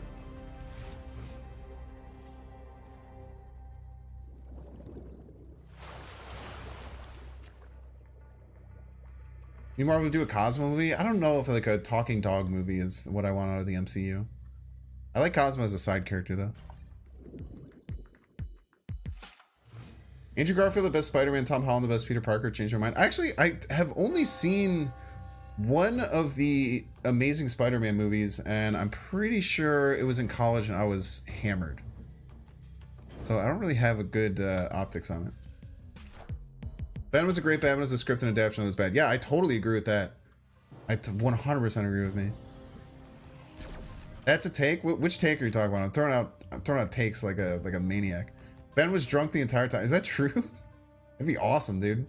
You Marvel do a Cosmo movie? I don't know if like a talking dog movie is what I want out of the MCU. I like Cosmo as a side character though. Andrew Garfield the best Spider-Man, Tom Holland the best Peter Parker, changed my mind. Actually, I have only seen one of the Amazing Spider-Man movies, and I'm pretty sure it was in college and I was hammered. So I don't really have a good optics on it. Batman was a great Batman as a script and adaptation was bad. Yeah, I totally agree with that. I 100% agree with me. That's a take? Which take are you talking about? I'm throwing out takes like a maniac. Ben was drunk the entire time. Is that true? That'd be awesome, dude.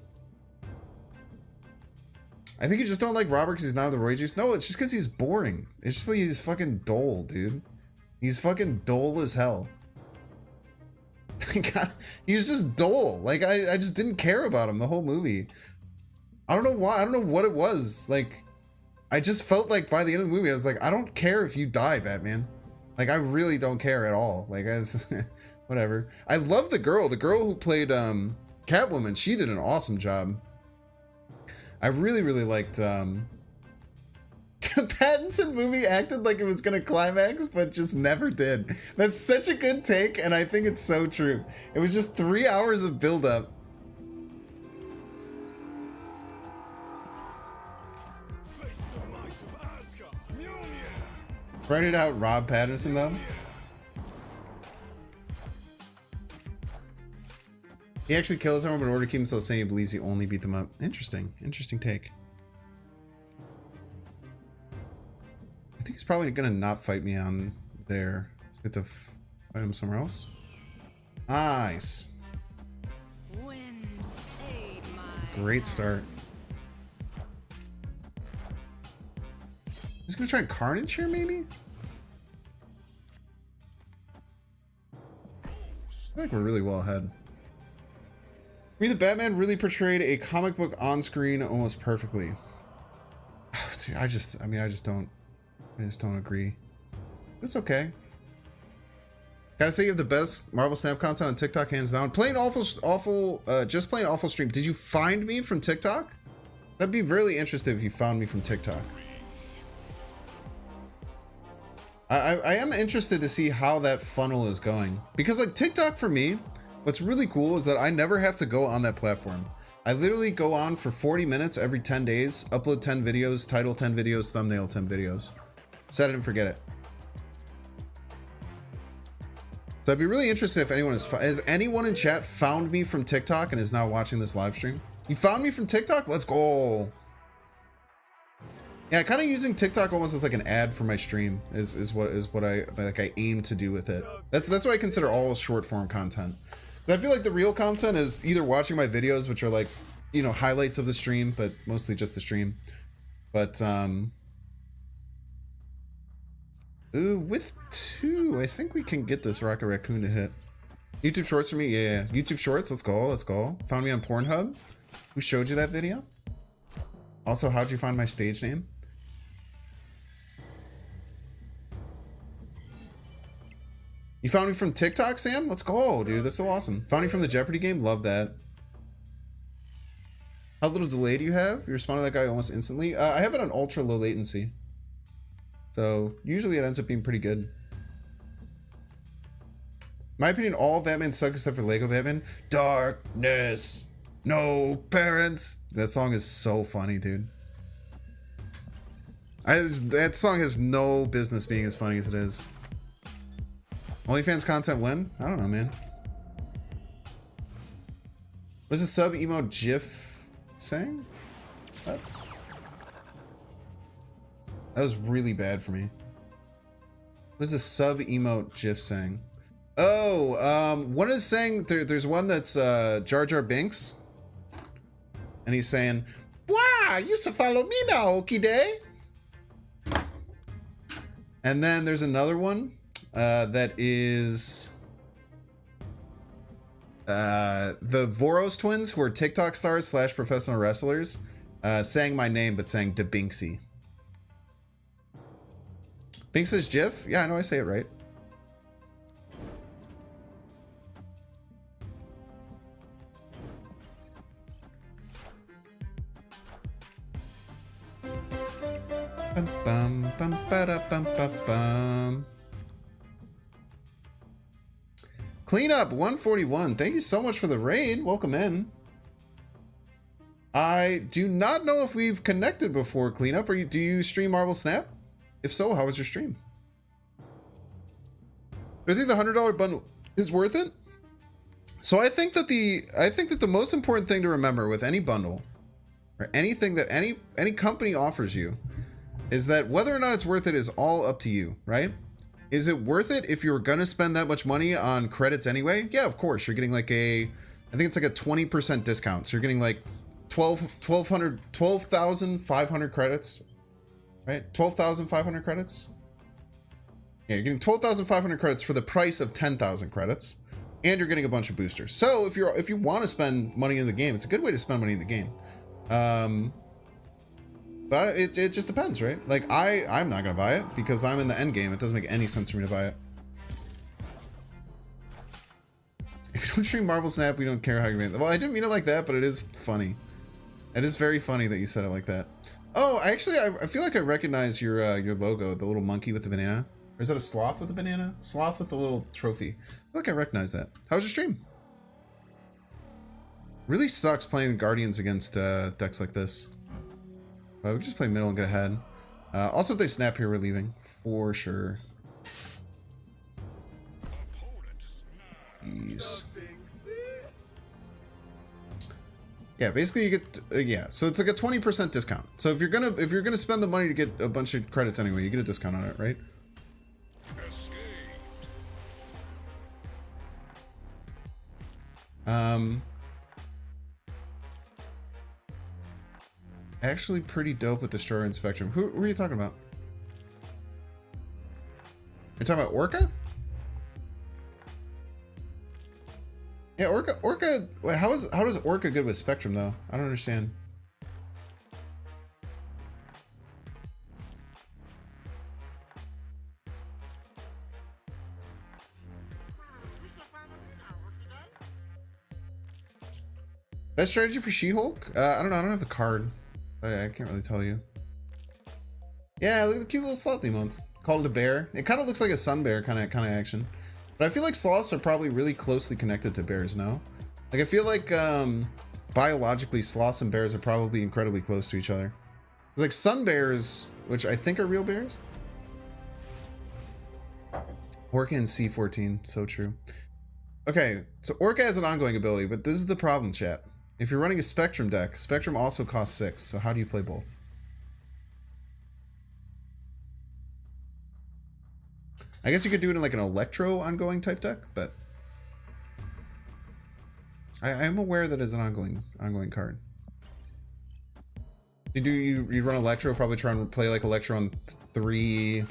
I think you just don't like Robert because he's not the Roy juice. No, it's just because he's boring. It's just like he's fucking dull, dude. He's fucking dull as hell. God, he's just dull. Like I just didn't care about him the whole movie. I don't know why. I don't know what it was. Like I just felt like by the end of the movie, I was like, I don't care if you die, Batman. Like I really don't care at all. Like I was whatever. I love the girl who played Catwoman. She did an awesome job. I really liked the Pattinson movie acted like it was gonna climax but just never did. That's such a good take, and I think it's so true. It was just 3 hours of build-up. Write it out, Rob Pattinson though. He actually kills everyone, but in order to keep himself sane, he believes he only beat them up. Interesting take. I think he's probably gonna not fight me on there. Let's get to fight him somewhere else. Nice. Great start. He's gonna try Carnage here, maybe? I think we're really well ahead. I mean, the Batman really portrayed a comic book on screen almost perfectly. Dude, I just don't agree. It's okay. Gotta say you have the best Marvel Snap content on TikTok, hands down. Plain awful, just plain awful stream. Did you find me from TikTok? That'd be really interesting if you found me from TikTok. I am interested to see how that funnel is going, because like TikTok for me, what's really cool is that I never have to go on that platform. I literally go on for 40 minutes every 10 days, upload 10 videos, title 10 videos, thumbnail 10 videos. Set it and forget it. So I'd be really interested if anyone has anyone in chat found me from TikTok and is now watching this live stream? You found me from TikTok? Let's go. Yeah, kind of using TikTok almost as like an ad for my stream is what I aim to do with it. That's what I consider all short form content. I feel like the real content is either watching my videos, which are like, you know, highlights of the stream, but mostly just the stream. But ooh, with 2, I think we can get this Rocket Raccoon to hit. YouTube Shorts for me? Yeah. YouTube Shorts, let's go. Found me on Pornhub. Who showed you that video? Also, how'd you find my stage name? You found me from TikTok, Sam? Let's go, dude. That's so awesome. Found me from the Jeopardy game? Love that. How little delay do you have? You respond to that guy almost instantly? I have it on ultra low latency. So usually it ends up being pretty good. In my opinion, all Batman suck except for Lego Batman. Darkness. No parents. That song is so funny, dude. That song has no business being as funny as it is. OnlyFans content when? I don't know, man. What is the sub emo GIF saying? What? That was really bad for me. What is the sub emote GIF saying? Oh, one is saying there's one that's Jar Jar Binks, and he's saying, "Wow, you used to follow me now, Okie Day." And then there's another one that is the Voros twins, who are TikTok stars / professional wrestlers, saying my name, but saying DaBinksy. Binks is GIF? Yeah, I know I say it right. Bum, bum, bum, ba-da, bum, bum, bum. Cleanup 141. Thank you so much for the raid. Welcome in. I do not know if we've connected before, Cleanup. Do you stream Marvel Snap? If so, how was your stream? Do you think the $100 bundle is worth it? So I think that the most important thing to remember with any bundle or anything that any company offers you is that whether or not it's worth it is all up to you, right? Is it worth it if you're gonna spend that much money on credits anyway? Yeah, of course. You're getting like I think it's like a 20% discount. So you're getting like 12,500 credits, right? 12,500 credits. Yeah, you're getting 12,500 credits for the price of 10,000 credits, and you're getting a bunch of boosters. So if you want to spend money in the game, it's a good way to spend money in the game. But it just depends, right? Like I'm not gonna buy it because I'm in the end game. It doesn't make any sense for me to buy it. If you don't stream Marvel Snap, we don't care how you make it. Well, I didn't mean it like that, but it is funny. It is very funny that you said it like that. Oh, actually, I feel like I recognize your logo, the little monkey with the banana. Or is that a sloth with a banana? Sloth with a little trophy. I feel like I recognize that. How was your stream? Really sucks playing Guardians against decks like this. We can just play middle and get ahead. Also, if they snap here, we're leaving. For sure. Jeez. Yeah, basically you get yeah. So it's like a 20% discount. So if you're gonna spend the money to get a bunch of credits anyway, you get a discount on it, right? Actually pretty dope with Destroyer and Spectrum. Who are you talking about? You're talking about Orca? Yeah, Orca. Wait, how does Orca good with Spectrum though? I don't understand. Best strategy for She-Hulk? I don't know. I don't have the card. I can't really tell you. Yeah, look at the cute little sloth emotes. Called it a bear. It kind of looks like a sun bear kind of action. But I feel like sloths are probably really closely connected to bears, no? Like I feel like biologically sloths and bears are probably incredibly close to each other. It's like sun bears, which I think are real bears. Orca and C14, so true. Okay, so Orca has an ongoing ability, but this is the problem, chat. If you're running a Spectrum deck, Spectrum also costs 6, so how do you play both? I guess you could do it in like an Electro ongoing type deck, but I am aware that it's an ongoing card. You run Electro, probably try and play like Electro on 3.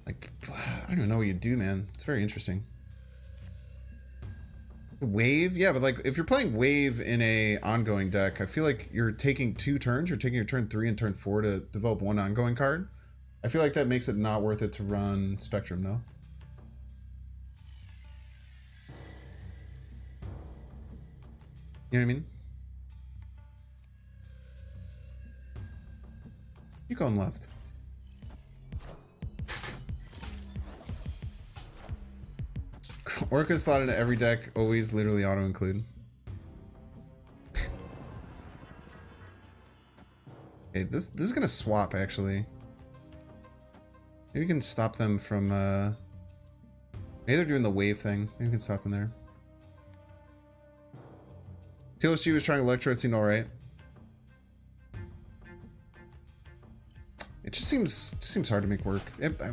Like I don't even know what you do, man. It's very interesting. Wave, yeah, but like if you're playing Wave in a ongoing deck, I feel like you're taking 2 turns. You're taking your turn 3 and turn 4 to develop 1 ongoing card. I feel like that makes it not worth it to run Spectrum, no? You know what I mean? You going left. Orca slotted into every deck, always literally auto include. Okay, this is gonna swap actually. Maybe we can stop them from maybe they're doing the wave thing. Maybe we can stop them there. TLSG was trying Electro, it seemed alright. It just seems hard to make work.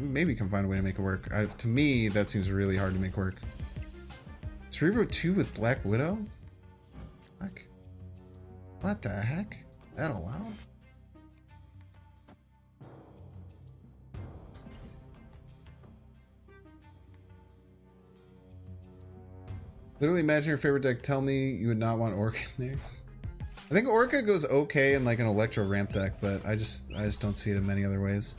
Maybe you can find a way to make it work. To me, that seems really hard to make work. Cerebro 2 with Black Widow? Fuck. What the heck? That allowed? Literally imagine your favorite deck. Tell me you would not want Orc in there. I think Orca goes okay in like an Electro ramp deck, but I just don't see it in many other ways.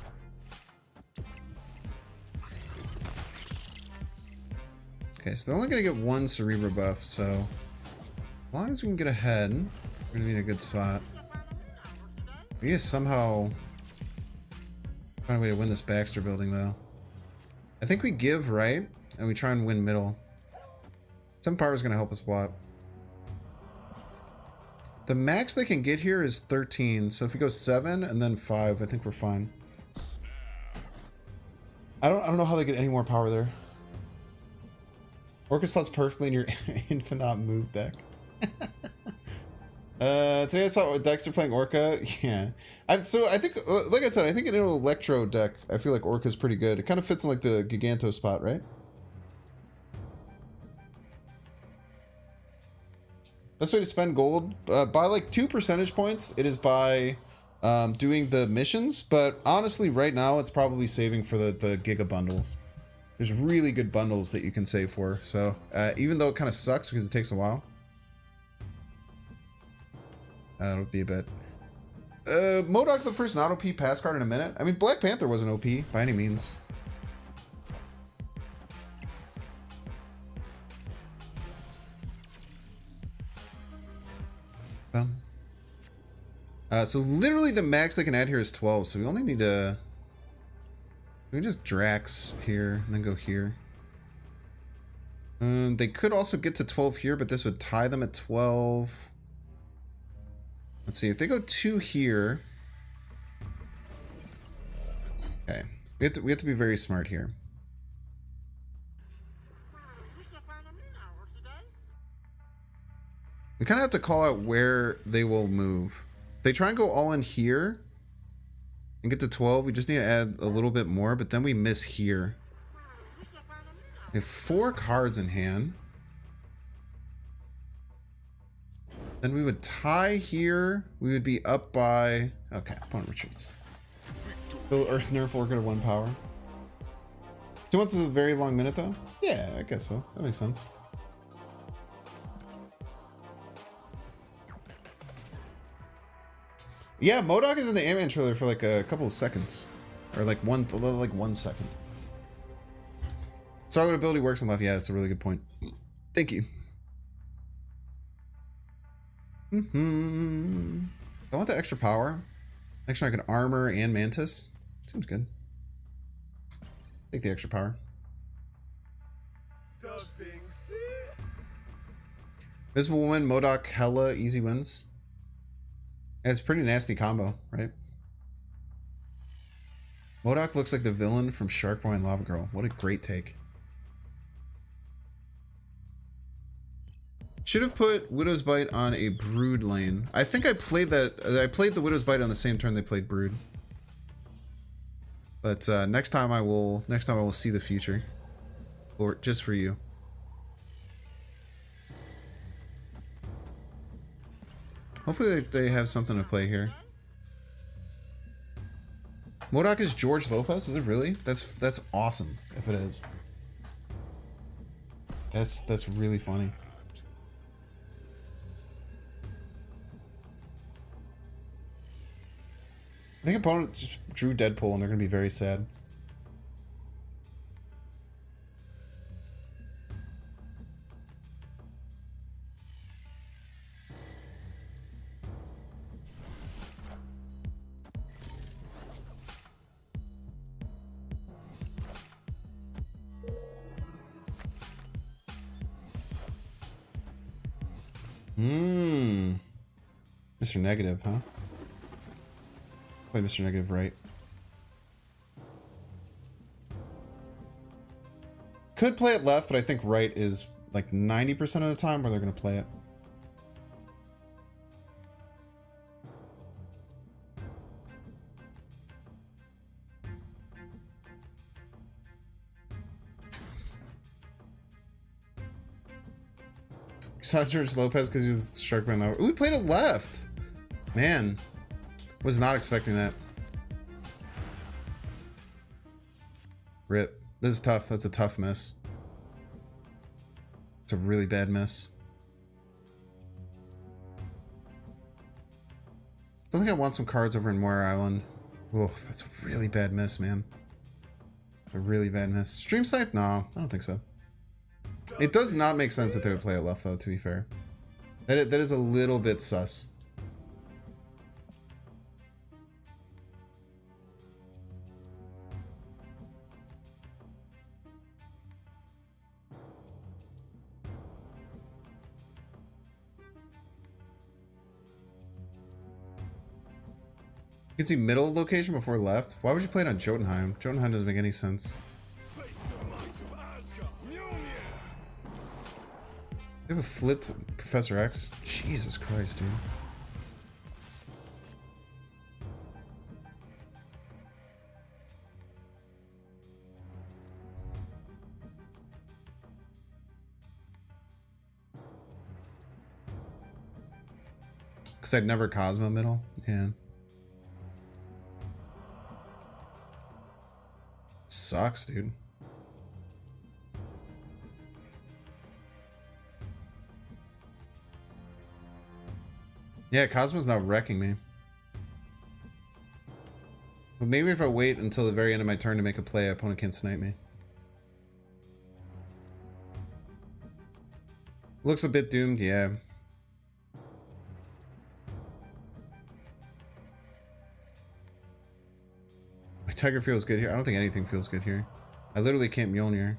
Okay, so they're only gonna get one Cerebro buff, so as long as we can get ahead, we're gonna be in a good spot. We need to somehow find a way to win this Baxter building, though. I think we give right, and we try and win middle. 7 power is gonna help us a lot. The max they can get here is 13, so if we go 7 and then 5, I think we're fine. I don't know how they get any more power there. Orca slots perfectly in your Infinite move deck. Today I saw Dexter playing Orca. Yeah, I think, like I said, I think in an Electro deck, I feel like Orca's pretty good. It kind of fits in like the Giganto spot, right? Best way to spend gold, by like 2 percentage points, it is by doing the missions, but honestly right now it's probably saving for the Giga bundles. There's really good bundles that you can save for, so even though it kind of sucks because it takes a while, that'll be a bit. MODOK the first not OP pass card in a minute. I mean, Black Panther wasn't OP by any means. So literally the max they can add here is 12, so we only need to... We can just Drax here and then go here. They could also get to 12 here, but this would tie them at 12. Let's see, if they go 2 here... Okay, we have to be very smart here. We kind of have to call out where they will move. If they try and go all in here and get to 12, we just need to add a little bit more, but then we miss here. We have 4 cards in hand. Then we would tie here. We would be up by... Okay, opponent retreats. The Earth Nerf Orca to 1 power. 2 months is a very long minute, though? Yeah, I guess so. That makes sense. Yeah, MODOK is in the Ant-Man trailer for like a couple of seconds. Or like 1 second. Starlight ability works on left. Yeah, that's a really good point. Thank you. I want the extra power. Actually, I can armor and Mantis. Seems good. Take the extra power. Visible Woman, MODOK, hella easy wins. Yeah, it's a pretty nasty combo, right? MODOK looks like the villain from Shark Boy and Lava Girl. What a great take. Should have put Widow's Bite on a Brood lane. I think I played that. I played the Widow's Bite on the same turn they played Brood. But next time I will see the future, or just for you. Hopefully they have something to play here. MODOK is George Lopez? Is it really? That's awesome if it is. That's really funny. I think opponent just drew Deadpool and they're gonna be very sad. Mr. Negative, huh? Play Mr. Negative right. Could play it left, but I think right is like 90% of the time where they're going to play it. You saw George Lopez because he was Sharkman Lover. Ooh, we played it left. Man, was not expecting that. Rip. This is tough. That's a tough miss. It's a really bad miss. Don't think I want some cards over in Moire Island. Oh, that's a really bad miss, man. A really bad miss. Stream snipe? No, I don't think so. It does not make sense that they would play it left, though, to be fair. That is a little bit sus. You can see middle location before left. Why would you play it on Jotunheim? Jotunheim doesn't make any sense. They have a flipped Professor X. Jesus Christ, dude. Because I'd never Cosmo middle. Yeah. Sucks, dude. Yeah, Cosmo's not wrecking me. But maybe if I wait until the very end of my turn to make a play, opponent can't snipe me. Looks a bit doomed, yeah. My Tiger feels good here. I don't think anything feels good here. I literally can't Mjolnir.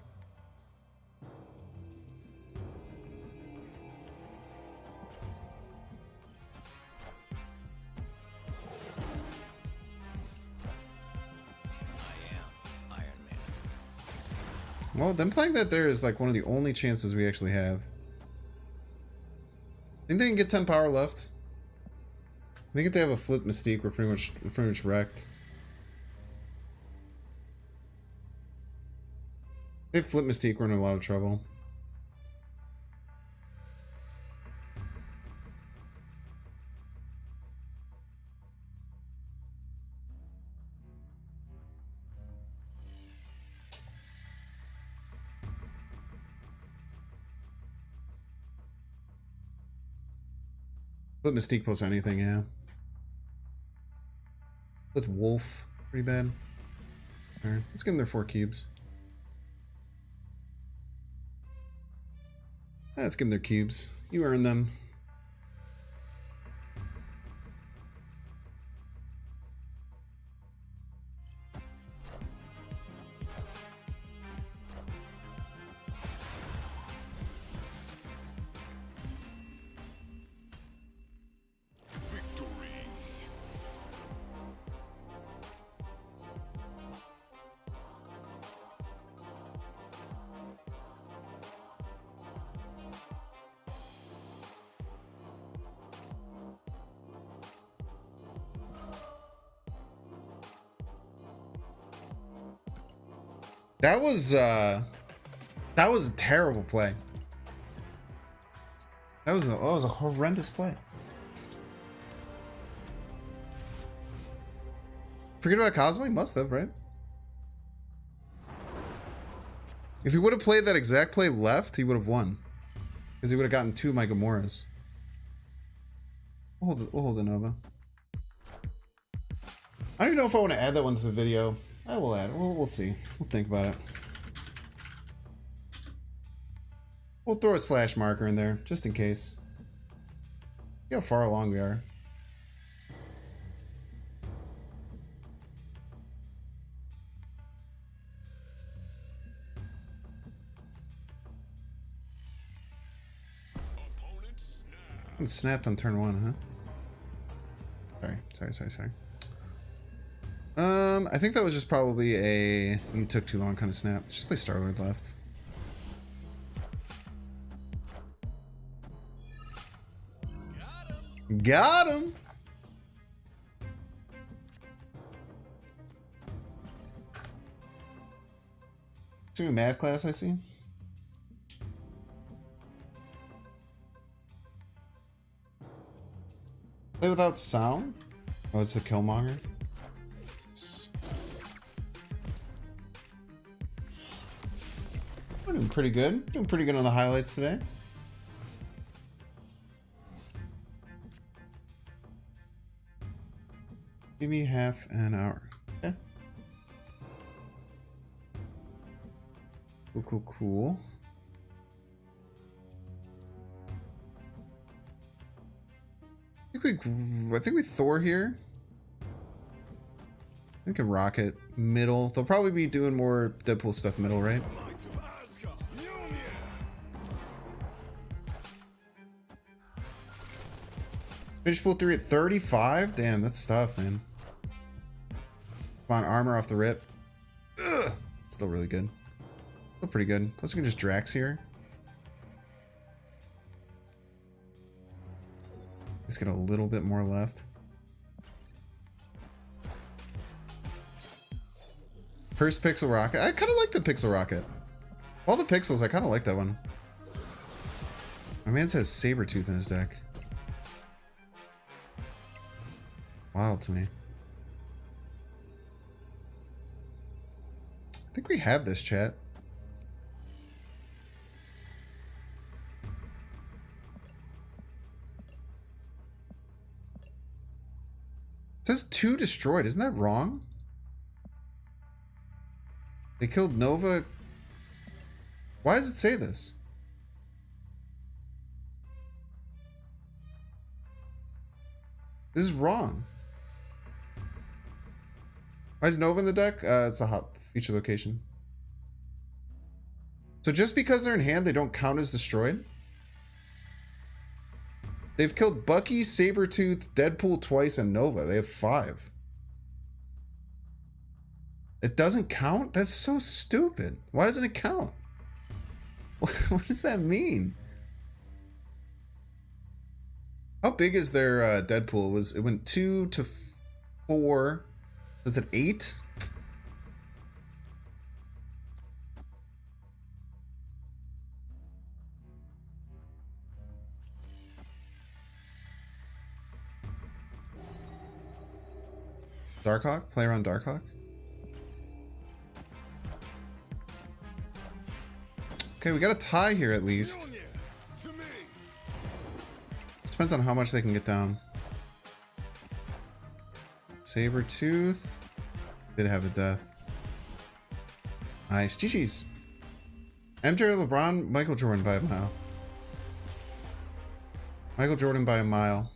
Well, them playing that there is like one of the only chances we actually have. Think they can get 10 power left? I think if they have a flip Mystique, we're pretty much wrecked. If they flip Mystique, we're in a lot of trouble. Flip Mystique plus anything, yeah. Flip Wolf, pretty bad. Alright, let's give them their 4 cubes. Let's give them their cubes. You earned them. That was a terrible play. That was a horrendous play. Forget about Cosmo? He must have, right? If he would have played that exact play left, he would have won. Because he would have gotten 2 of my Gamoras. We'll hold the Nova. I don't even know if I want to add that one to the video. I will add it. We'll see. We'll think about it. We'll throw a slash marker in there, just in case. See how far along we are. Snapped on turn 1, huh? Sorry. I think that was just probably a you took too long kind of snap. Just play Star-Lord left. Got him! Doing math class, I see. Play without sound? Oh, it's the Killmonger. We're doing pretty good. Doing pretty good on the highlights today. Give me half an hour. Okay. Cool, cool, cool. I think we Thor here. We can Rocket middle. They'll probably be doing more Deadpool stuff middle, right? Finish pool 3 at 35? Damn, that's tough, man. Come on, armor off the rip. Ugh. Still really good. Still pretty good. Plus we can just Drax here. Let's get a little bit more left. First Pixel Rocket. I kind of like the Pixel Rocket. All the pixels, I kind of like that one. My man says Sabretooth in his deck. Wild to me. I think we have this, chat. It says 2 destroyed. Isn't that wrong? They killed Nova. Why does it say this? This is wrong. Why is Nova in the deck? It's a hot feature location. So just because they're in hand, they don't count as destroyed? They've killed Bucky, Sabretooth, Deadpool twice, and Nova. They have 5. It doesn't count? That's so stupid. Why doesn't it count? What does that mean? How big is their Deadpool? It went 2 to 4. Was it 8? Darkhawk? Play around Darkhawk? Okay, we got a tie here at least. Depends on how much they can get down. Sabretooth. Did have a death. Nice. GG's. MJ or LeBron? Michael Jordan by a mile. Michael Jordan by a mile.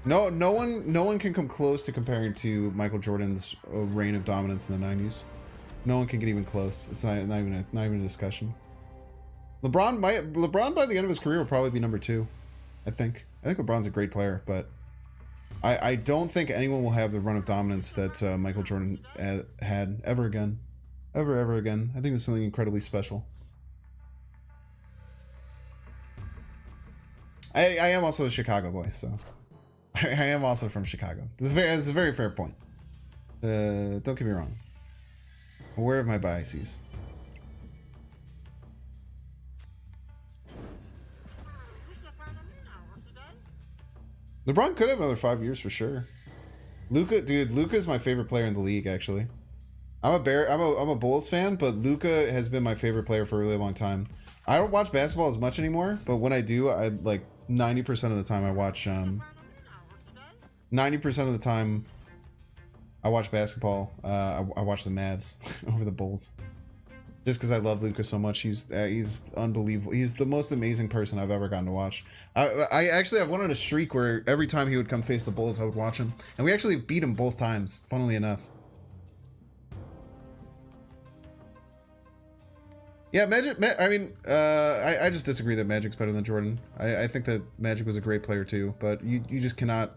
No one can come close to comparing to Michael Jordan's reign of dominance in the 90s. No one can get even close. It's not even a discussion. LeBron by the end of his career will probably be number 2. I think LeBron's a great player, but I don't think anyone will have the run of dominance that Michael Jordan had ever again. Ever again. I think it's something incredibly special. I am also a Chicago boy, so I am also from Chicago. It's a very fair point. Don't get me wrong. Aware of my biases. LeBron could have another 5 years for sure. Luka is my favorite player in the league. Actually, I'm a Bulls fan, but Luka has been my favorite player for a really long time. I don't watch basketball as much anymore, but when I do, I like 90% of the time I watch 90% of the time I watch basketball. I watch the Mavs over the Bulls. Just because I love Luka so much. He's unbelievable. He's the most amazing person I've ever gotten to watch. I've went on a streak where every time he would come face the Bulls, I would watch him. And we actually beat him both times, funnily enough. Yeah, Magic, I just disagree that Magic's better than Jordan. I think that Magic was a great player too, but you just can't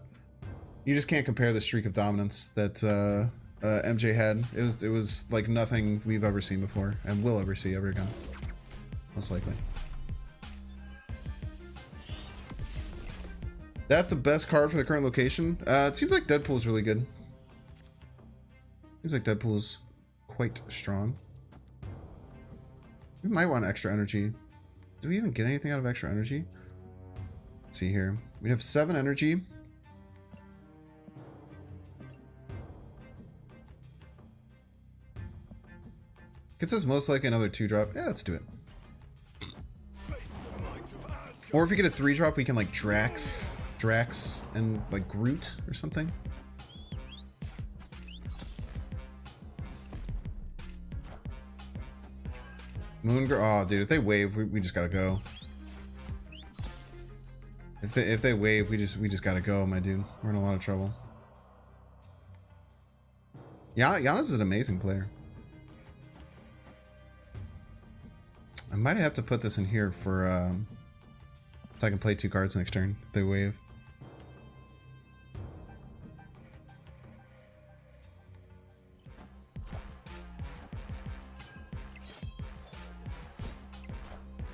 compare the streak of dominance that MJ had. It was like nothing we've ever seen before and will ever see ever again, most likely. That's the best card for the current location. It seems like Deadpool's really good. Seems like Deadpool's quite strong. We might want extra energy. Do we even get anything out of extra energy? Let's see here. We have 7 energy. Gets us most likely another 2-drop. Yeah, let's do it. Or if we get a 3-drop, we can like Drax, and like Groot or something. Moon Girl. Oh, dude, if they wave, we just gotta go. If they wave, we just gotta go, my dude. We're in a lot of trouble. Yeah, Giannis is an amazing player. I might have to put this in here for so I can play 2 cards next turn if they wave.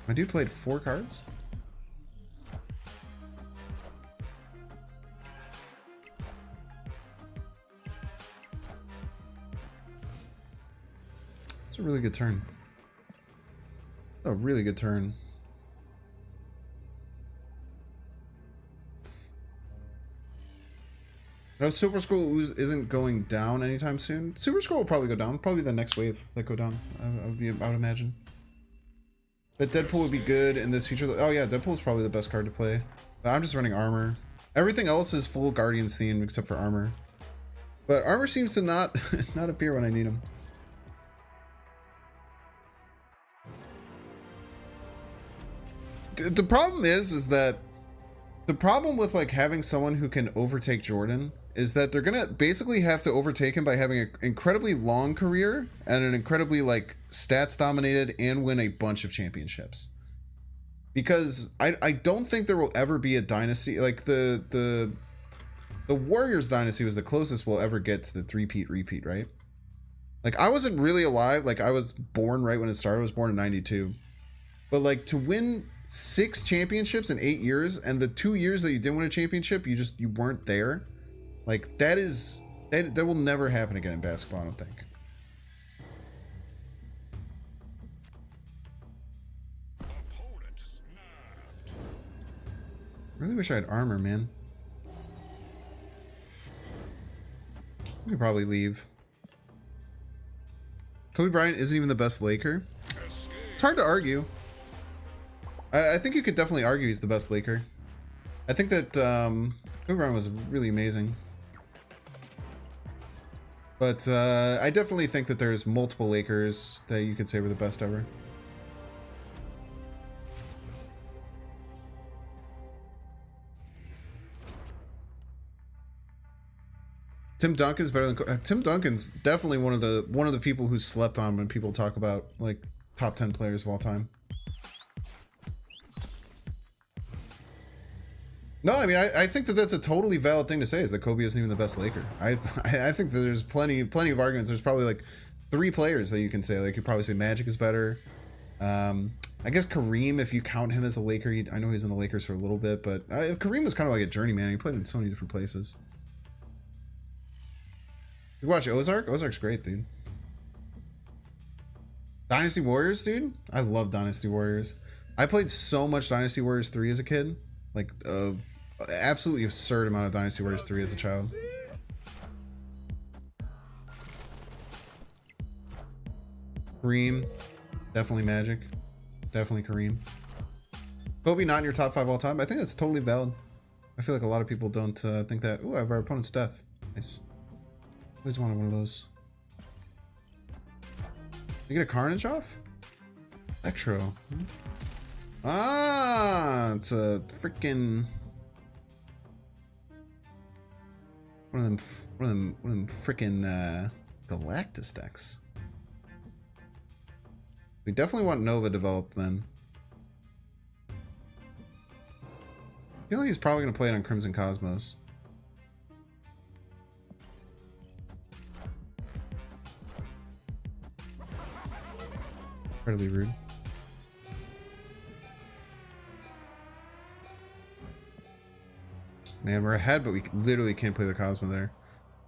My dude played 4 cards? It's a really good turn. A really good turn. No, Super Scroll isn't going down anytime soon. Super Scroll will probably go down. Probably the next wave that go down. I would imagine. But Deadpool would be good in this feature. Oh yeah, Deadpool's probably the best card to play. But I'm just running armor. Everything else is full Guardians theme except for armor. But armor seems to not appear when I need him. The problem is that the problem with like having someone who can overtake Jordan is that they're gonna basically have to overtake him by having an incredibly long career and an incredibly like stats dominated and win a bunch of championships. Because I don't think there will ever be a dynasty like the Warriors dynasty was the closest we'll ever get to the 3-peat repeat, right? Like I wasn't really alive, like I was born right when it started. I was born in 92. But like to win 6 championships in 8 years, and the 2 years that you didn't win a championship, you weren't there. Like that will never happen again in basketball, I don't think. Really wish I had armor, man. We could probably leave. Kobe Bryant isn't even the best Laker. It's hard to argue. I think you could definitely argue he's the best Laker. I think that Kobe Bryant was really amazing. But I definitely think that there's multiple Lakers that you could say were the best ever. Tim Duncan's better than Tim Duncan's definitely one of the people who slept on when people talk about like top 10 players of all time. No, I mean, I think that that's a totally valid thing to say, is that Kobe isn't even the best Laker. I think that there's plenty of arguments. There's probably like 3 players that you can say. Like you probably say Magic is better. I guess Kareem, if you count him as a Laker, I know he's in the Lakers for a little bit, but Kareem was kind of like a journeyman. He played in so many different places. You watch Ozark? Ozark's great, dude. Dynasty Warriors, dude? I love Dynasty Warriors. I played so much Dynasty Warriors 3 as a kid. Like, absolutely absurd amount of Dynasty Warriors 3 as a child. Kareem. Definitely Magic. Definitely Kareem. Kobe not in your top 5 all time? I think that's totally valid. I feel like a lot of people don't think that. Ooh, I have our opponent's death. Nice. Always wanted one of those. You get a Carnage off? Electro. Hmm? Ah, it's a freaking one of them freaking Galactus decks. We definitely want Nova developed then. I feel like he's probably gonna play it on Crimson Cosmos. Incredibly rude. Man, we're ahead, but we literally can't play the Cosmo there.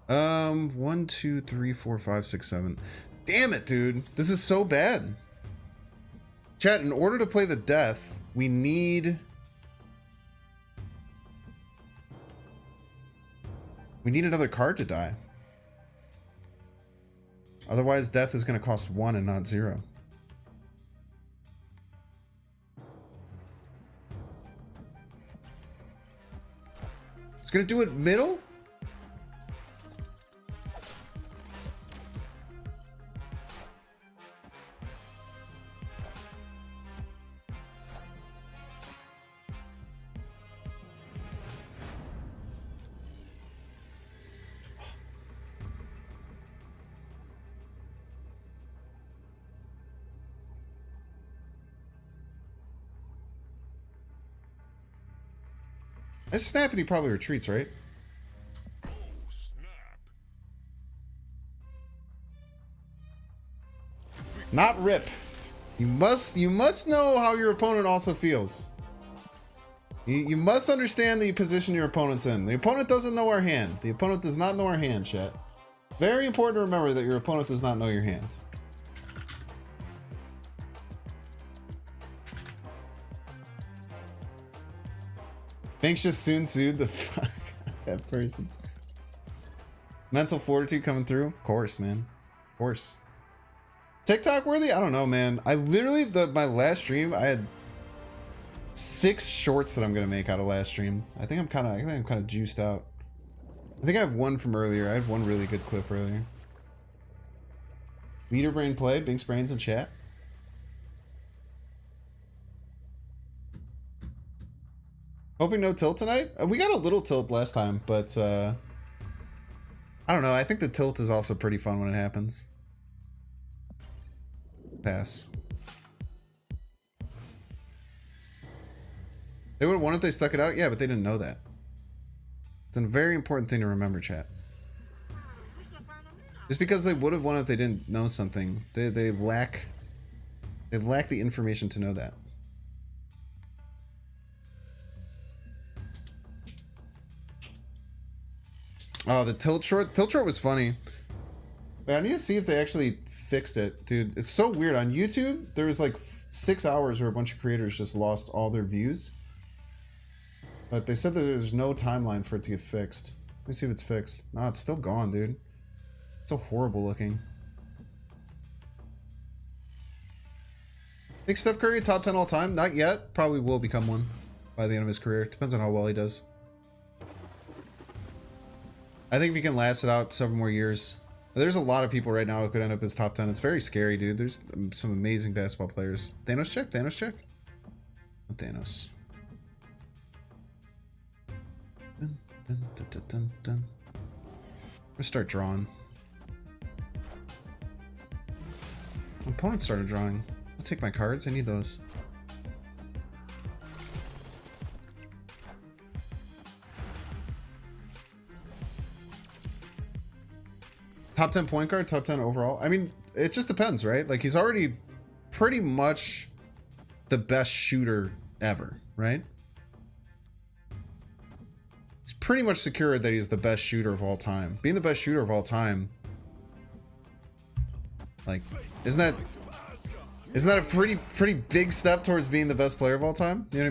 1, 2, 3, 4, 5, 6, 7. Damn it, dude. This is so bad. Chat, in order to play the death, we need another card to die. Otherwise, death is going to cost 1 and not 0. It's going to do it middle? This snap and he probably retreats, right? Not rip. You must know how your opponent also feels. You must understand the position your opponent's in. The opponent doesn't know our hand. The opponent does not know our hand, chat. Very important to remember that your opponent does not know your hand. Banks just soon sued the fuck out of that person. Mental fortitude coming through? Of course, man. Of course. TikTok worthy? I don't know, man. I literally, my last stream, I had 6 shorts that I'm gonna make out of last stream. I think I'm kind of juiced out. I think I have one from earlier. I had one really good clip earlier. Leader brain play, Binks brains in chat. Hoping no tilt tonight. We got a little tilt last time, but I don't know. I think the tilt is also pretty fun when it happens. Pass. They would have won if they stuck it out? Yeah, but they didn't know that. It's a very important thing to remember, chat. Just because they would have won if they didn't know something, they lack the information to know that. Oh, the tilt short? Tilt short was funny. But I need to see if they actually fixed it, dude. It's so weird. On YouTube, there was like 6 hours where a bunch of creators just lost all their views. But they said that there's no timeline for it to get fixed. Let me see if it's fixed. No, it's still gone, dude. It's so horrible looking. Think Steph Curry top 10 all time? Not yet. Probably will become one by the end of his career. Depends on how well he does. I think if he can last it out several more years. There's a lot of people right now who could end up as top 10. It's very scary, dude. There's some amazing basketball players. Thanos check? Thanos check? Not Thanos. Dun, dun, dun, dun, dun, dun. I'm gonna start drawing. My opponent started drawing. I'll take my cards. I need those. Top 10 point guard, top 10 overall. I mean, it just depends, right? Like, he's already pretty much the best shooter ever, right? He's pretty much secured that he's the best shooter of all time. Being the best shooter of all time, like, isn't that a pretty big step towards being the best player of all time? You know what I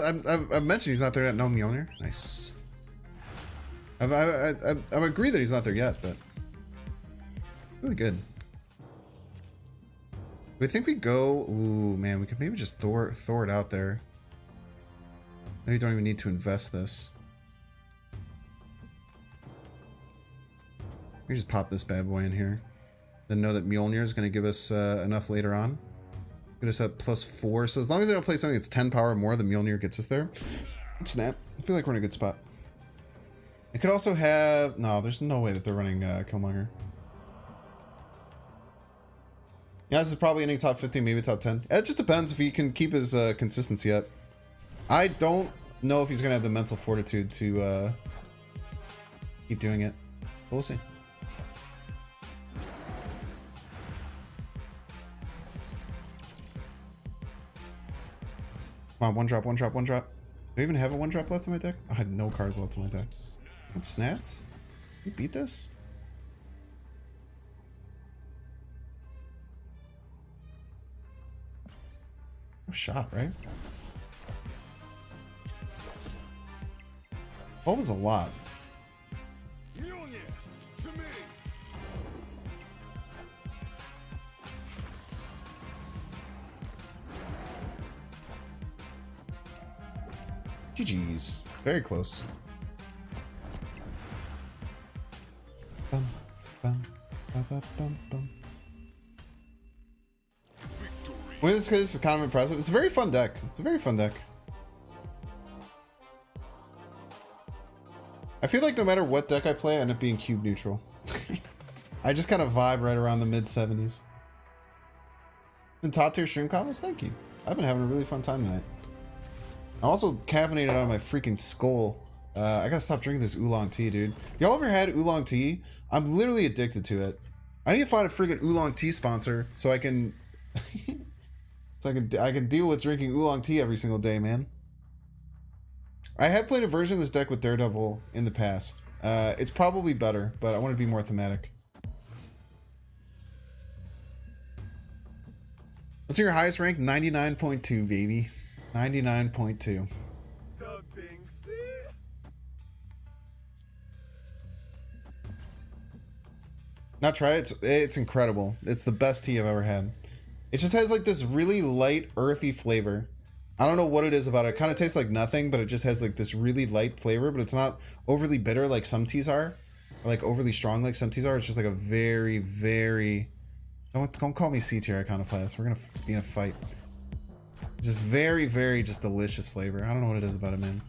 mean? I've mentioned he's not there yet. No Mjolnir. Nice. I agree that he's not there yet, but really good. We think we go. Ooh, man, we could maybe just Thor it out there. Maybe don't even need to invest this. We just pop this bad boy in here. Then know that Mjolnir is going to give us enough later on. Get us up +4. So as long as they don't play something that's 10 power more, the Mjolnir gets us there. Snap. I feel like we're in a good spot. It could also have... No, there's no way that they're running Killmonger. Yeah, this is probably ending top 15, maybe top 10. It just depends if he can keep his consistency up. I don't know if he's going to have the mental fortitude to keep doing it. But we'll see. Come on, one drop, one drop, one drop. Do I even have a one drop left in my deck? I had no cards left in my deck. What snaps? You beat this? No shot, right? 12 is a lot. GG's. Very close. Bum, bum, bum, bum, bum, bum. Winning this is kind of impressive. It's a very fun deck. It's a very fun deck. I feel like no matter what deck I play, I end up being cube neutral. I just kind of vibe right around the mid 70s. And top tier stream comments, thank you. I've been having a really fun time tonight. I'm also caffeinated out of my freaking skull. I gotta stop drinking this oolong tea, dude. Y'all ever had oolong tea? I'm literally addicted to it. I need to find a freaking oolong tea sponsor so I can I can deal with drinking oolong tea every single day, man. I have played a version of this deck with Daredevil in the past. It's probably better, but I want to be more thematic. What's your highest rank? 99.2, baby. 99.2. Not tried it. It's incredible. It's the best tea I've ever had. It just has like this really light, earthy flavor. I don't know what it is about it. It kind of tastes like nothing, but it just has like this really light flavor, but it's not overly bitter like some teas are, or like overly strong like some teas are. It's just like a very, very... Don't call me C tier Iconoclast. We're gonna be in a fight. Just very, very just delicious flavor. I don't know what it is about it, man.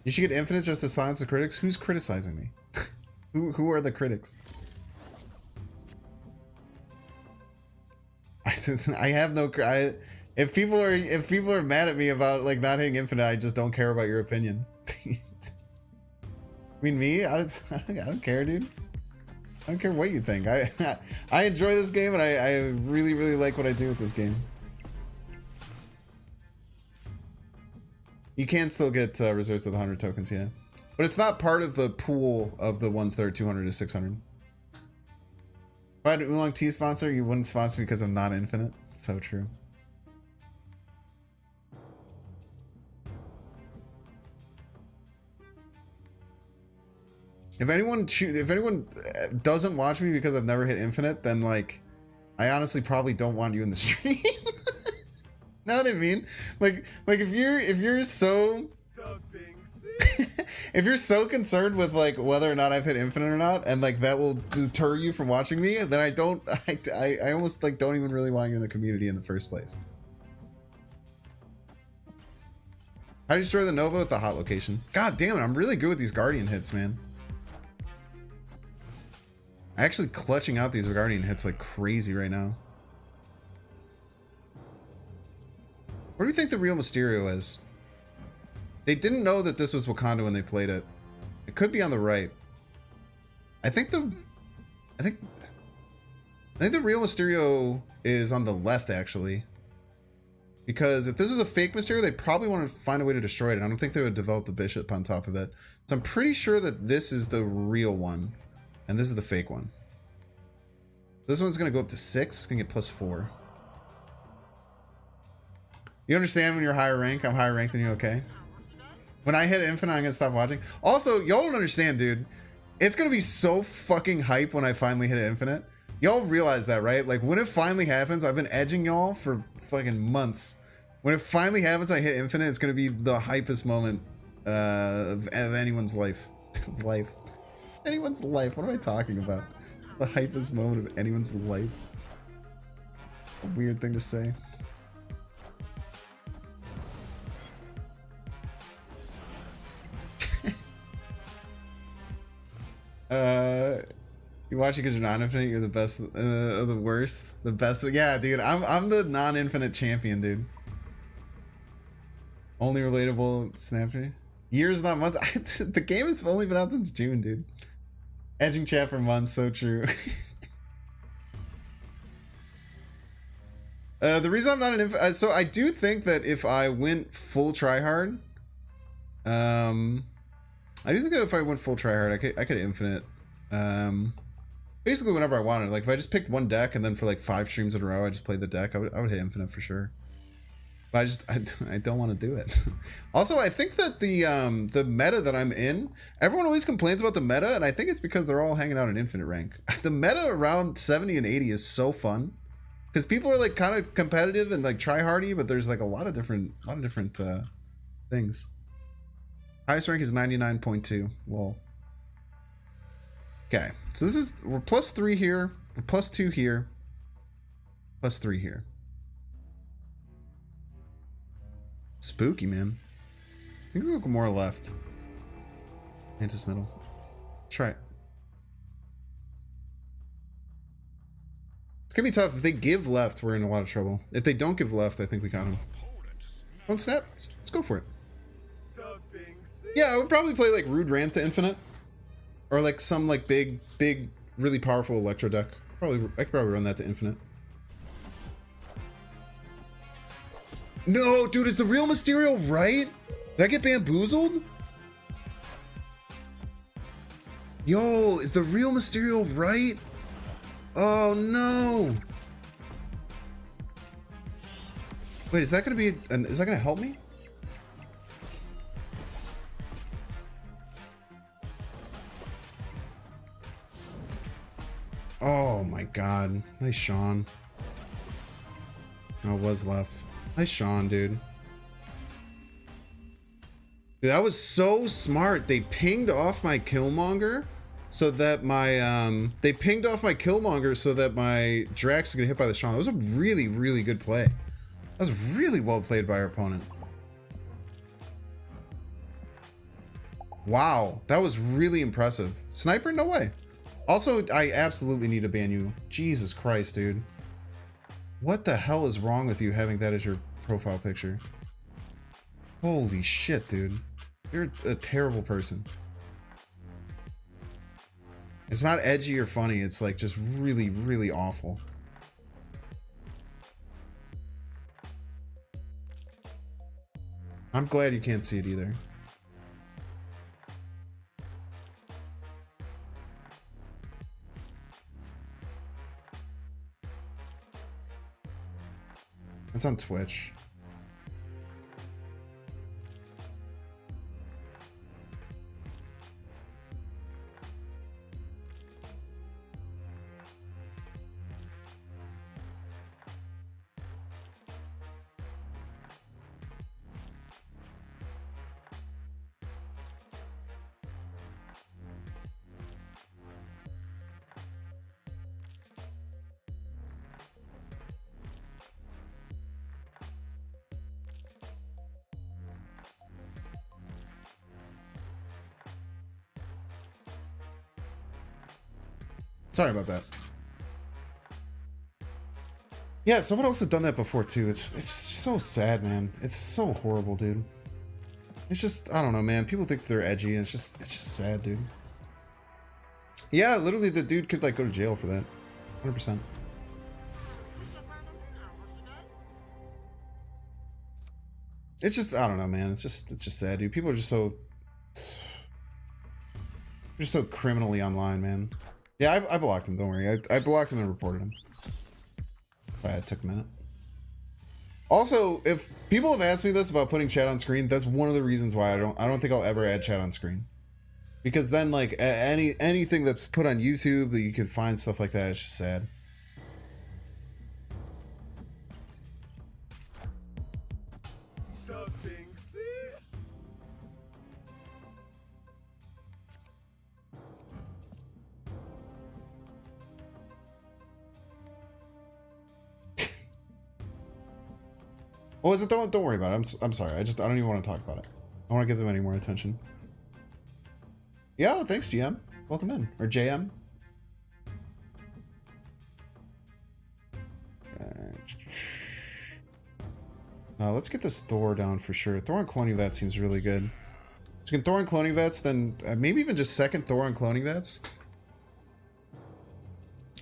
You should get infinite just to silence the critics. Who's criticizing me? Who are the critics? I have no... If people are mad at me about like not hitting infinite, I just don't care about your opinion. I mean, me, I don't care, dude. I don't care what you think. I enjoy this game, and I really, really like what I do with this game. You can still get reserves with 100 tokens, yeah, but it's not part of the pool of the ones that are 200 to 600. If I had an oolong tea sponsor, you wouldn't sponsor me because I'm not infinite. So true. If anyone doesn't watch me because I've never hit infinite, then like, I honestly probably don't want you in the stream. Know what I mean? Like if you're so if you're so concerned with like whether or not I've hit infinite or not, and like that will deter you from watching me, then I almost like don't even really want you in the community in the first place. How do you destroy the Nova with the hot location? God damn it, I'm really good with these Guardian hits, man. Actually clutching out these Guardian hits like crazy right now. What do you think the real Mysterio is? They didn't know that this was Wakanda when they played it. It could be on the right. I think the real Mysterio is on the left, actually. Because if this was a fake Mysterio, they'd probably want to find a way to destroy it. I don't think they would develop the Bishop on top of it. So I'm pretty sure that this is the real one. And this is the fake one. This one's going to go up to 6. It's going to get +4. You understand when you're higher rank? I'm higher rank than you, okay? When I hit infinite, I'm going to stop watching. Also, y'all don't understand, dude. It's going to be so fucking hype when I finally hit infinite. Y'all realize that, right? Like, when it finally happens, I've been edging y'all for fucking months. When it finally happens, I hit infinite, it's going to be the hypest moment of anyone's life. Anyone's life. What am I talking about? The hypest moment of anyone's life. A weird thing to say. You watch it because you're non-infinite. You're the best, the worst, the best. Yeah, dude. I'm the non-infinite champion, dude. Only relatable Snapchat. Years, not months. The game has only been out since June, dude. Edging chat for months. So true. The reason I'm not an infinite, so I do think that if I went full tryhard, I do think that if I went full tryhard, I could infinite. Basically whenever I wanted. Like if I just picked one deck and then for like 5 streams in a row I just played the deck, I would hit infinite for sure. But I don't want to do it. Also, I think that the meta that I'm in, everyone always complains about the meta, and I think it's because they're all hanging out in infinite rank. The meta around 70 and 80 is so fun because people are like kind of competitive and like try hardy, but there's like a lot of different things. Highest rank is 99.2. Lol. Okay, so this is, we're +3 here, we're +2 here, +3 here. Spooky, man. I think we'll go more left. Mantis middle. Try it. It's gonna be tough. If they give left, we're in a lot of trouble. If they don't give left, I think we got him. Oh snap! Let's go for it. Yeah, I would probably play like Rude Ramp to Infinite, or like some like big, really powerful Electro deck. I could probably run that to Infinite. No, dude, is the real Mysterio right? Did I get bamboozled? Yo, is the real Mysterio right? Oh no! Wait, is that gonna be? Is that gonna help me? Oh my god! Nice Sean. Oh, it was left. Nice Sean, dude. Dude, that was so smart. They pinged off my Killmonger so that my they pinged off my Killmonger so that my Drax could get hit by the Sean. That was a really, really good play. That was really well played by our opponent. Wow, that was really impressive. Sniper? No way. Also, I absolutely need to ban you. Jesus Christ, dude. What the hell is wrong with you having that as your profile picture? Holy shit, dude. You're a terrible person. It's not edgy or funny. It's like just really, really awful. I'm glad you can't see it either. It's on Twitch. Sorry about that. Yeah, someone else had done that before too. It's so sad, man. It's so horrible, dude. It's just, I don't know, man. People think they're edgy, and it's just sad, dude. Yeah, literally, the dude could like go to jail for that. 100%. It's just, I don't know, man. It's just sad, dude. People are just so criminally online, man. Yeah, I blocked him. Don't worry. I blocked him and reported him. But it took a minute. Also, if people have asked me this about putting chat on screen, that's one of the reasons why I don't think I'll ever add chat on screen. Because then, like, anything that's put on YouTube that you can find stuff like that, it's just sad. What was it? Don't worry about it. I'm sorry. I don't even want to talk about it. I want to give them any more attention. Yeah, well, thanks, GM. Welcome in. Or JM. Now, let's get this Thor down for sure. Thor on Cloning Vat seems really good. So you can Thor on Cloning Vats, then maybe even just second Thor on Cloning Vats.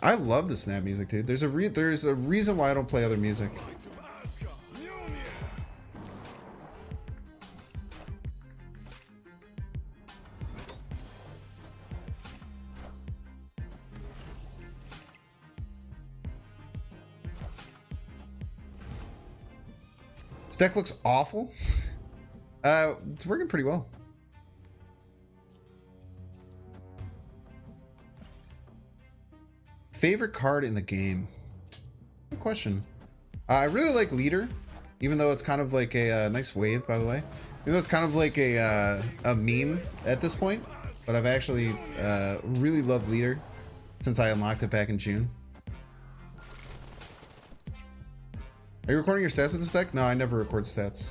I love the snap music, dude. There's a reason why I don't play other music. Deck looks awful. It's working pretty well. Favorite card in the game? Good question. I really like Leader, even though it's kind of like a nice wave, by the way. You know, it's kind of like a meme at this point, but I've actually really loved Leader since I unlocked it back in June. Are you recording your stats with this deck? No, I never record stats.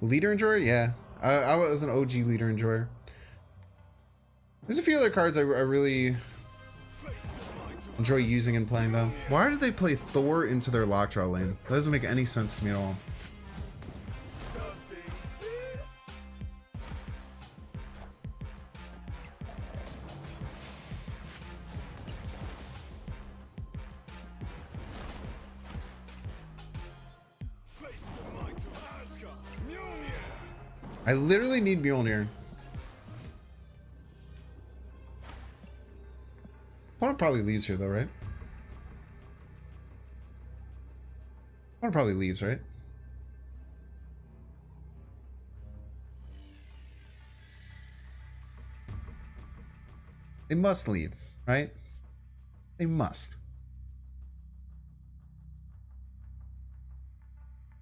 Leader enjoyer? Yeah. I was an OG leader enjoyer. There's a few other cards I really enjoy using and playing though. Why did they play Thor into their Lockjaw lane? That doesn't make any sense to me at all. I literally need Mjolnir. Opponent probably leaves here though, right? Opponent probably leaves, right? They must leave, right? They must.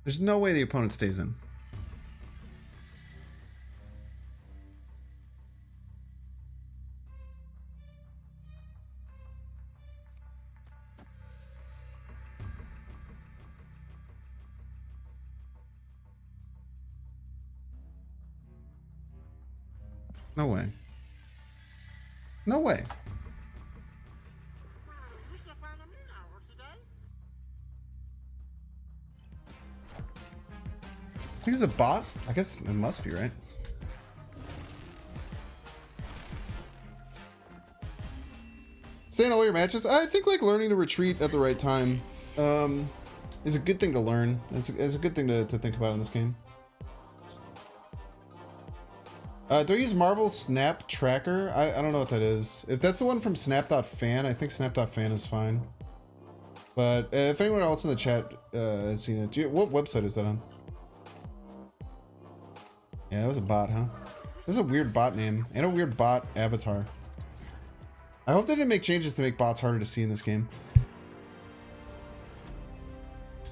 There's no way the opponent stays in. No way. No way. I think it's a bot. I guess it must be, right? Stay in all your matches. I think like learning to retreat at the right time is a good thing to learn. It's a good thing to think about in this game. Do I use Marvel Snap Tracker? I don't know what that is. If that's the one from Snap.fan, I think Snap.fan is fine. But if anyone else in the chat has seen it, what website is that on? Yeah, that was a bot, huh? This is a weird bot name and a weird bot avatar. I hope they didn't make changes to make bots harder to see in this game.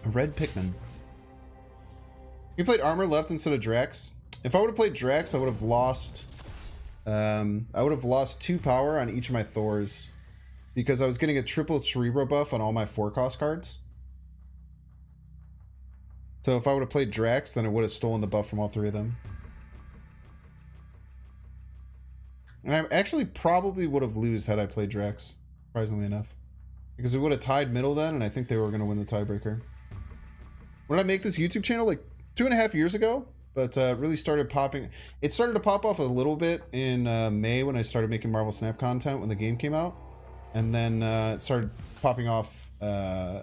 A red Pikmin. You played Armor left instead of Drax. If I would have played Drax, I would have lost 2 power on each of my Thors because I was getting a triple Cerebro buff on all my 4-cost cards. So if I would have played Drax, then I would have stolen the buff from all 3 of them. And I actually probably would have lost had I played Drax, surprisingly enough. Because we would have tied middle then, and I think they were going to win the tiebreaker. When did I make this YouTube channel? Like 2.5 years ago? But really started popping. It started to pop off a little bit in May when I started making Marvel Snap content when the game came out. And then it started popping off a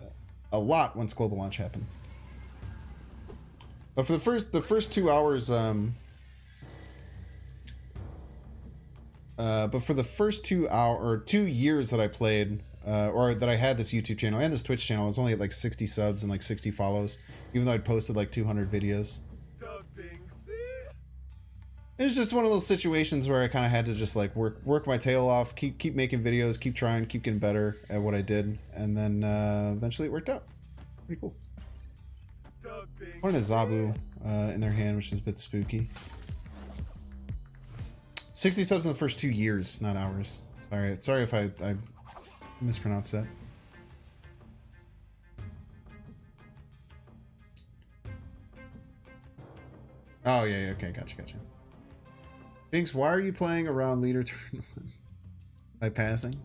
lot once global launch happened. But for the first 2 hours... but for the first 2 years that I played, or that I had this YouTube channel and this Twitch channel, I was only at like 60 subs and like 60 follows, even though I'd posted like 200 videos. It was just one of those situations where I kind of had to just like work my tail off, keep making videos, keep trying, keep getting better at what I did, and then eventually it worked out. Pretty cool. One a Zabu in their hand, which is a bit spooky. 60 subs in the first 2 years, not hours. Sorry if I mispronounced that. Oh yeah, okay, gotcha. Binks, why are you playing around leader tournament by passing?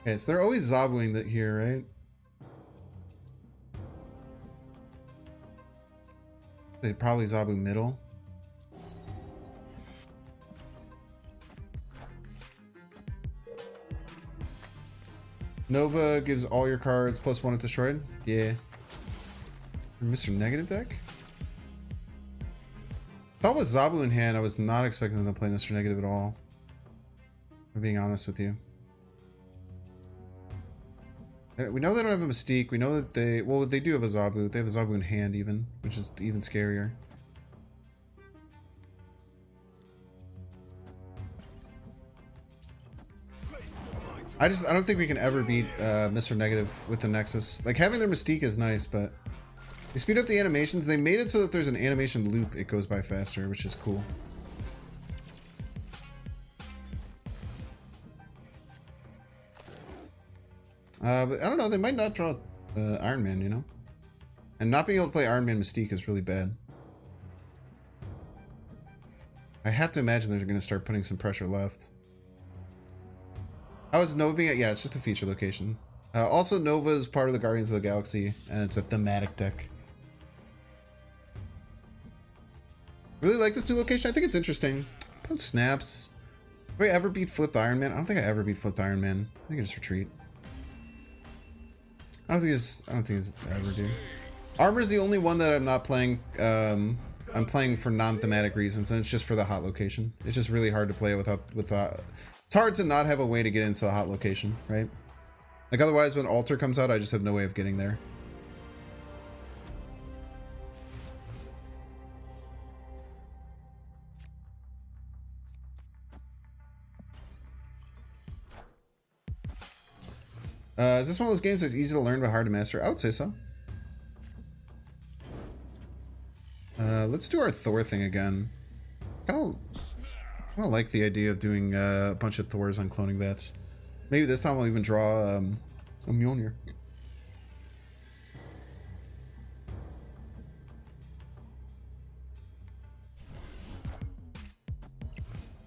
Okay, so they're always Zabuing that here, right? They probably Zabu middle. Nova gives all your cards +1 if destroyed. Yeah. Mr. Negative deck? Thought with Zabu in hand, I was not expecting them to play Mr. Negative at all. I'm being honest with you. We know they don't have a Mystique. We know that they... Well, they do have a Zabu. They have a Zabu in hand even, which is even scarier. I don't think we can ever beat Mr. Negative with the Nexus. Like, having their Mystique is nice, but they speed up the animations. They made it so that there's an animation loop. It goes by faster, which is cool. But I don't know. They might not draw Iron Man, you know? And not being able to play Iron Man Mystique is really bad. I have to imagine they're going to start putting some pressure left. How is Nova being? Yeah, it's just a feature location. Also, Nova is part of the Guardians of the Galaxy, and it's a thematic deck. Really like this new location. I think it's interesting. Put snaps. Have I ever beat Flipped Iron Man? I don't think I ever beat Flipped Iron Man. I think I just retreat. I don't think it's ever do. Armor's the only one that I'm not playing. I'm playing for non-thematic reasons, and it's just for the hot location. It's just really hard to play without. It's hard to not have a way to get into the hot location, right? Like, otherwise, when Alter comes out, I just have no way of getting there. Is this one of those games that's easy to learn but hard to master? I would say so. Let's do our Thor thing again. I don't like the idea of doing a bunch of Thors on cloning bats. Maybe this time I'll even draw a Mjolnir.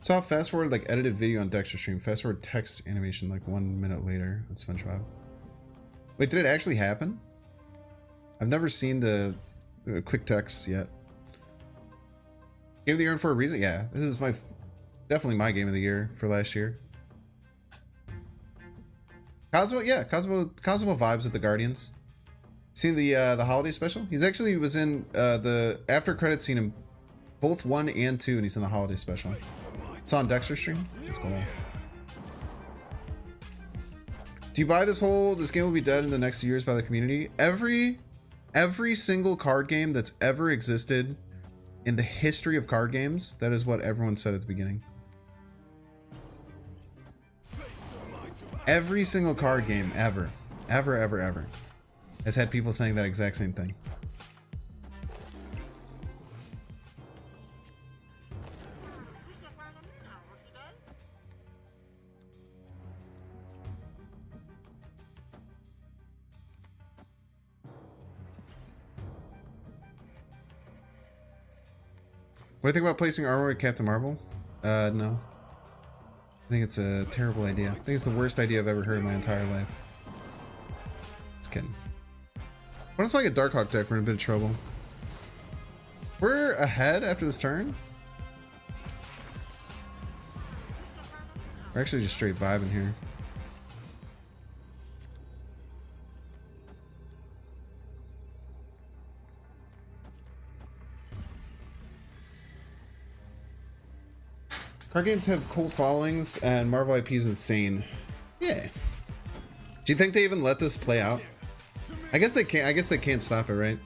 Saw fast forward like edited video on Dexter stream. Fast forward text animation like 1 minute later on SpongeBob. Wait, did it actually happen? I've never seen the quick text yet. Game of the year and for a reason? Yeah, this is definitely my game of the year for last year. Cosmo, yeah, Cosmo vibes at the Guardians. Seen the holiday special? He's actually was in the after credit scene in both 1 and 2, and he's in the holiday special. It's on Dexter stream. Let's go. Do you buy this game will be dead in the next years by the community? Every single card game that's ever existed in the history of card games, that is what everyone said at the beginning. Every single card game ever has had people saying that exact same thing. What do you think about placing armor with Captain Marvel? No. I think it's a terrible idea. I think it's the worst idea I've ever heard in my entire life. Just kidding. What if I get Darkhawk deck? We're in a bit of trouble. We're ahead after this turn. We're actually just straight vibing here. Card games have cult followings, and Marvel IP is insane. Yeah. Do you think they even let this play out? I guess they can't. I guess they can't stop it, right?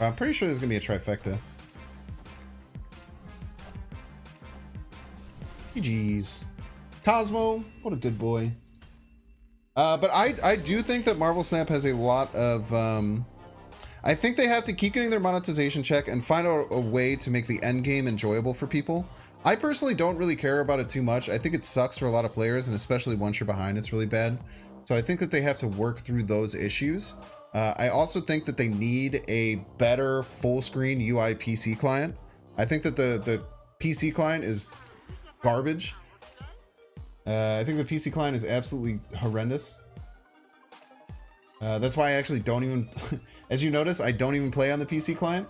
I'm pretty sure there's gonna be a trifecta. GG's. Cosmo, what a good boy. But I do think that Marvel Snap has a lot of I think they have to keep getting their monetization check and find out a way to make the end game enjoyable for people. I personally don't really care about it too much. I think it sucks for a lot of players, and especially once you're behind, it's really bad. So I think that they have to work through those issues. I also think that they need a better full screen UI PC client. I think that the PC client is garbage. I think the PC client is absolutely horrendous. That's why I actually don't even, as you notice, I don't even play on the PC client.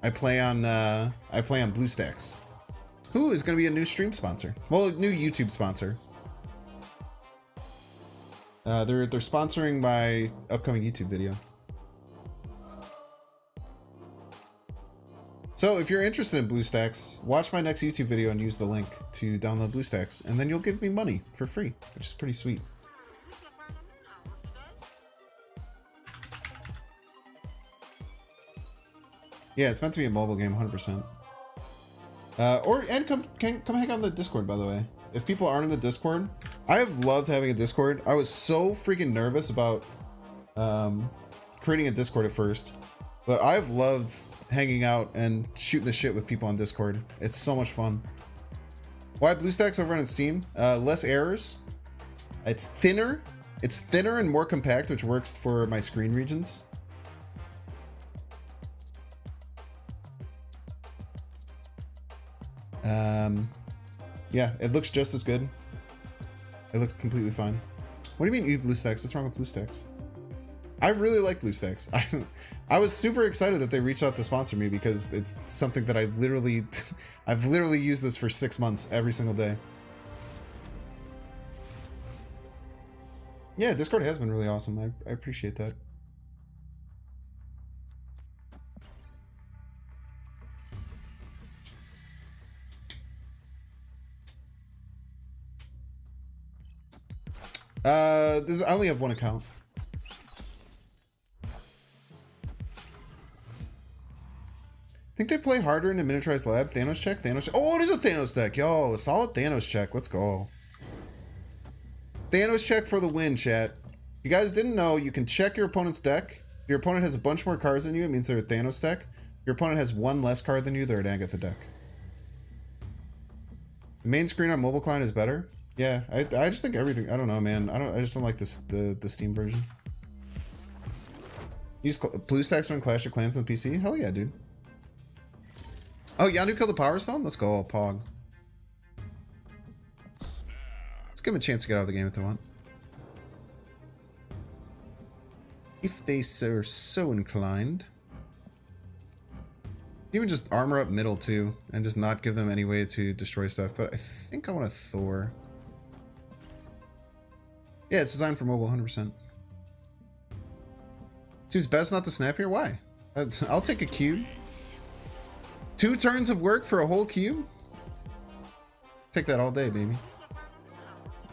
I play on BlueStacks, who is going to be a new stream sponsor. Well, a new YouTube sponsor. They're sponsoring my upcoming YouTube video. So if you're interested in BlueStacks, watch my next YouTube video and use the link to download BlueStacks, and then you'll give me money for free, which is pretty sweet. Yeah, it's meant to be a mobile game, 100%. Come hang out on the Discord, by the way. If people aren't in the Discord, I have loved having a Discord. I was so freaking nervous about creating a Discord at first, but I've loved hanging out and shooting the shit with people on Discord. It's so much fun. Why BlueStacks over on Steam? Less errors. It's thinner. It's thinner and more compact, which works for my screen regions. Yeah, it looks just as good. It looks completely fine. What do you mean BlueStacks? What's wrong with BlueStacks? I really like BlueStacks. I was super excited that they reached out to sponsor me because it's something that I've literally used this for 6 months every single day. Yeah, Discord has been really awesome. I appreciate that. I only have one account. Think they play harder in the miniaturized lab? Thanos check? Thanos check. Oh, it is a Thanos deck. Yo, solid Thanos check. Let's go. Thanos check for the win, chat. If you guys didn't know, you can check your opponent's deck. If your opponent has a bunch more cards than you, it means they're a Thanos deck. If your opponent has one less card than you, they're an Agatha deck. The main screen on mobile client is better. Yeah, I just think everything. I don't know, man. I just don't like this the Steam version. Use BlueStacks on Clash of Clans on PC. Hell yeah, dude. Oh, Yondu killed the Power Stone? Let's go, Pog. Let's give him a chance to get out of the game if they want. If they are so inclined. Even just armor up middle too, and just not give them any way to destroy stuff. But I think I want to Thor. Yeah, it's designed for mobile, 100%. Seems best not to snap here. Why? I'll take a cube. 2 turns of work for a whole cube? Take that all day, baby.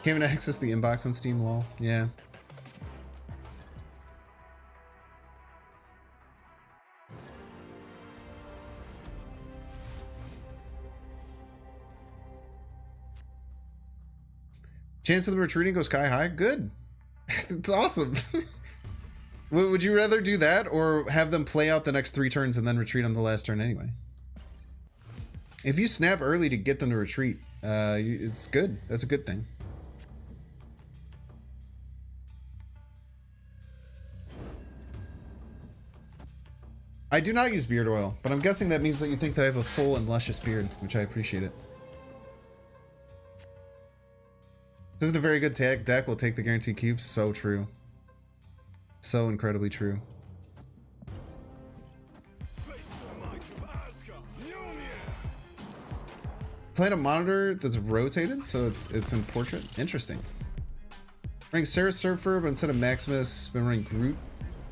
Can't even access the inbox on Steam, lol. Yeah. Chance of them retreating goes sky high? Good. It's awesome. Would you rather do that or have them play out the next 3 turns and then retreat on the last turn anyway? If you snap early to get them to retreat, it's good. That's a good thing. I do not use beard oil, but I'm guessing that means that you think that I have a full and luscious beard, which I appreciate it. This is a very good deck. Will take the guaranteed cubes. So true. So incredibly true. Playing a monitor that's rotated, so it's in portrait. Interesting. Running Sarah Surfer, but instead of Maximus, been running Groot.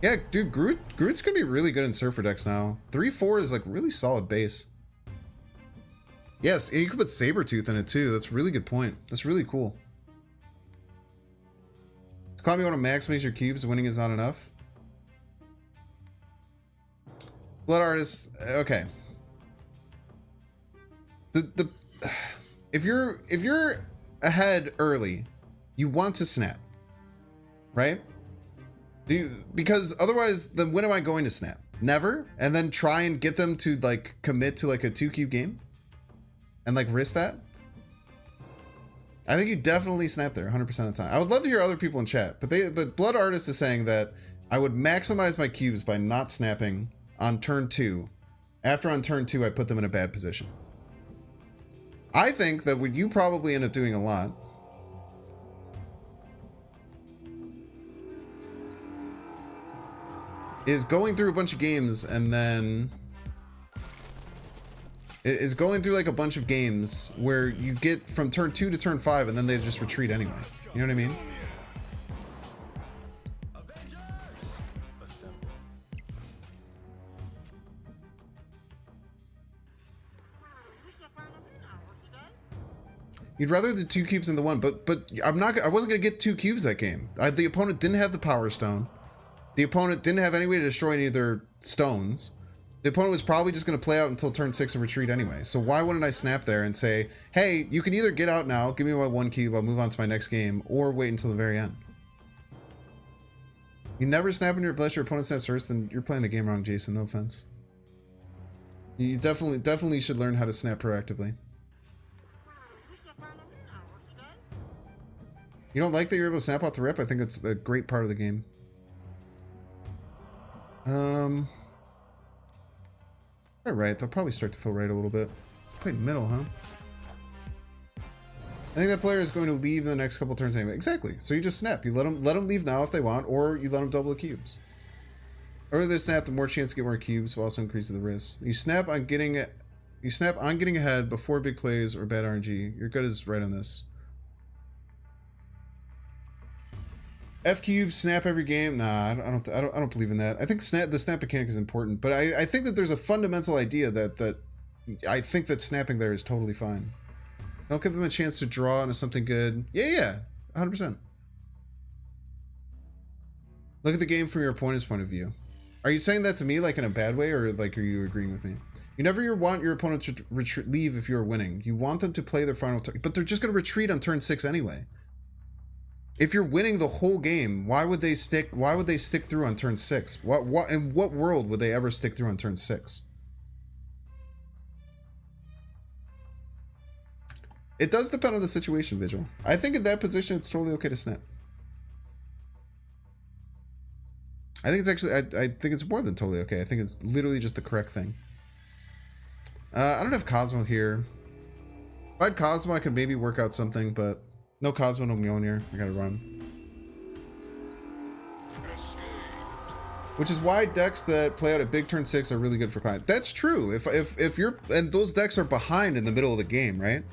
Yeah, dude, Groot's gonna be really good in Surfer decks now. 3/4 is like really solid base. Yes, and you could put Sabretooth in it too. That's a really good point. That's really cool. Call me want to maximize your cubes. Winning is not enough. Blood Artist. Okay. If you're ahead early, you want to snap, right? Because otherwise, then when am I going to snap? Never. And then try and get them to like commit to like a 2-cube game, and like risk that. I think you definitely snap there 100% of the time. I would love to hear other people in chat, but Blood Artist is saying that I would maximize my cubes by not snapping on turn 2. After on turn 2, I put them in a bad position. I think that what you probably end up doing a lot is going through a bunch of games and then is going through like a bunch of games where you get from turn 2 to turn 5 and then they just retreat anyway. You know what I mean? You'd rather the 2 cubes than the 1, but I wasn't gonna get 2 cubes that game. The opponent didn't have the Power Stone. The opponent didn't have any way to destroy any of their stones. The opponent was probably just gonna play out until turn 6 and retreat anyway. So why wouldn't I snap there and say, hey, you can either get out now, give me my 1 cube, I'll move on to my next game, or wait until the very end. You never snap unless your opponent snaps first, then you're playing the game wrong, Jason, no offense. You definitely should learn how to snap proactively. You don't like that you're able to snap off the rip? I think it's a great part of the game. Right, they'll probably start to feel right a little bit. Play middle, huh? I think that player is going to leave in the next couple turns anyway. Exactly. So you just snap. You let them leave now if they want, or you let them double the cubes. The earlier they snap, the more chance to get more cubes, while also increasing the risk. You snap on getting ahead before big plays or bad RNG. Your gut is right on this. F cubes snap every game. Nah, I don't believe in that. I think the snap mechanic is important, but I think that there's a fundamental idea that I think that snapping there is totally fine. Don't give them a chance to draw into something good. Yeah, 100%. Look at the game from your opponent's point of view. Are you saying that to me like in a bad way, or like are you agreeing with me? You never want your opponent to leave if you're winning. You want them to play their final turn, but they're just going to retreat on turn 6 anyway. If you're winning the whole game, why would they stick through on turn 6? In what world would they ever stick through on turn 6? It does depend on the situation, Vigil. I think in that position, it's totally okay to snap. I think it's actually, I think it's more than totally okay. I think it's literally just the correct thing. I don't have Cosmo here. If I had Cosmo, I could maybe work out something, but no Cosmo, no Mjolnir. I gotta run. Which is why decks that play out at big turn 6 are really good for client. That's true. If you're, and those decks are behind in the middle of the game, right?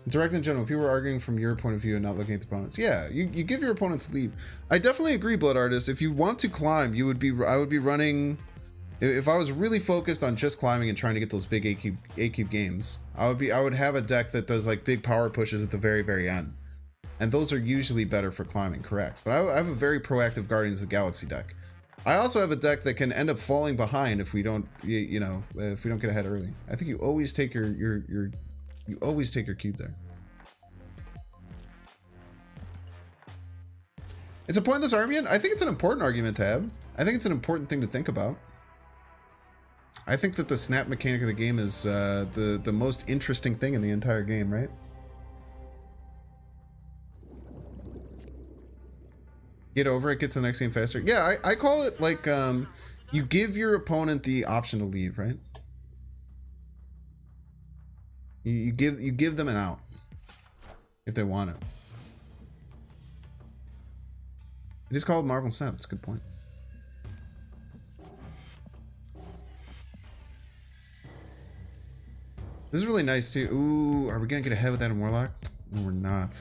Direct in general, people are arguing from your point of view and not looking at the opponents. Yeah, you give your opponents leave. I definitely agree, Blood Artist. If you want to climb, I would be running. If I was really focused on just climbing and trying to get those big A cube games, I would have a deck that does like big power pushes at the very end, and those are usually better for climbing. Correct, but I have a very proactive Guardians of the Galaxy deck. I also have a deck that can end up falling behind if we don't, if we don't get ahead early. I think you always take you always take your cube there. It's a pointless argument. I think it's an important argument to have. I think it's an important thing to think about. I think that the snap mechanic of the game is the most interesting thing in the entire game, right? Get over it, get to the next game faster. Yeah, I call it like you give your opponent the option to leave, right? You give them an out if they want it. It is called Marvel Snap. That's a good point. This is really nice too. Ooh, are we gonna get ahead with that in Warlock? No, we're not.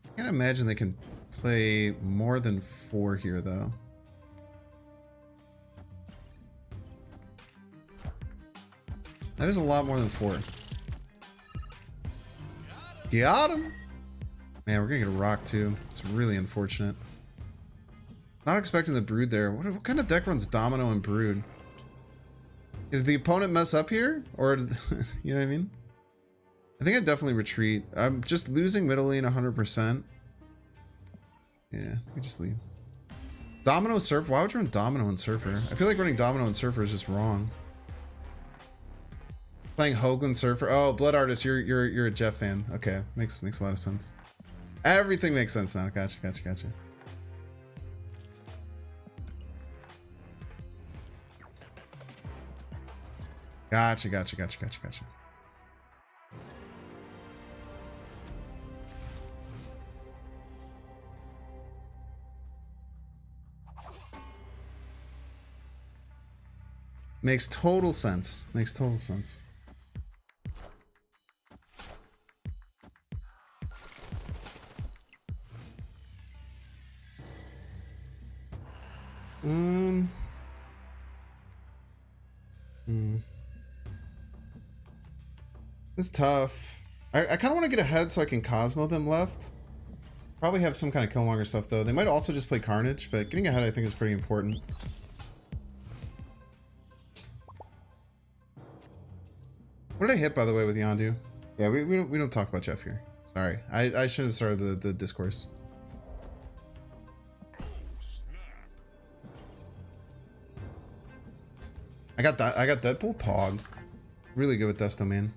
I can't imagine they can play more than 4 here though. That is a lot more than 4. Got him! Man, we're gonna get a rock too. It's really unfortunate. Not expecting the Brood there. What kind of deck runs Domino and Brood? Did the opponent mess up here? Or, you know what I mean? I think I'd definitely retreat. I'm just losing middle lane 100%. Yeah, we just leave. Domino Surfer? Why would you run Domino and Surfer? I feel like running Domino and Surfer is just wrong. Playing Hoagland Surfer. Oh, Blood Artist, you're a Jeff fan. Okay, makes a lot of sense. Everything makes sense now. Gotcha. Gotcha. Makes total sense. It's tough. I kind of want to get ahead so I can Cosmo them left. Probably have some kind of Killmonger stuff though. They might also just play Carnage, but getting ahead I think is pretty important. What did I hit by the way with Yondu? Yeah, we don't talk about Jeff here. Sorry, I should have started the discourse. I got Deadpool Pog. Really good with Desto, man.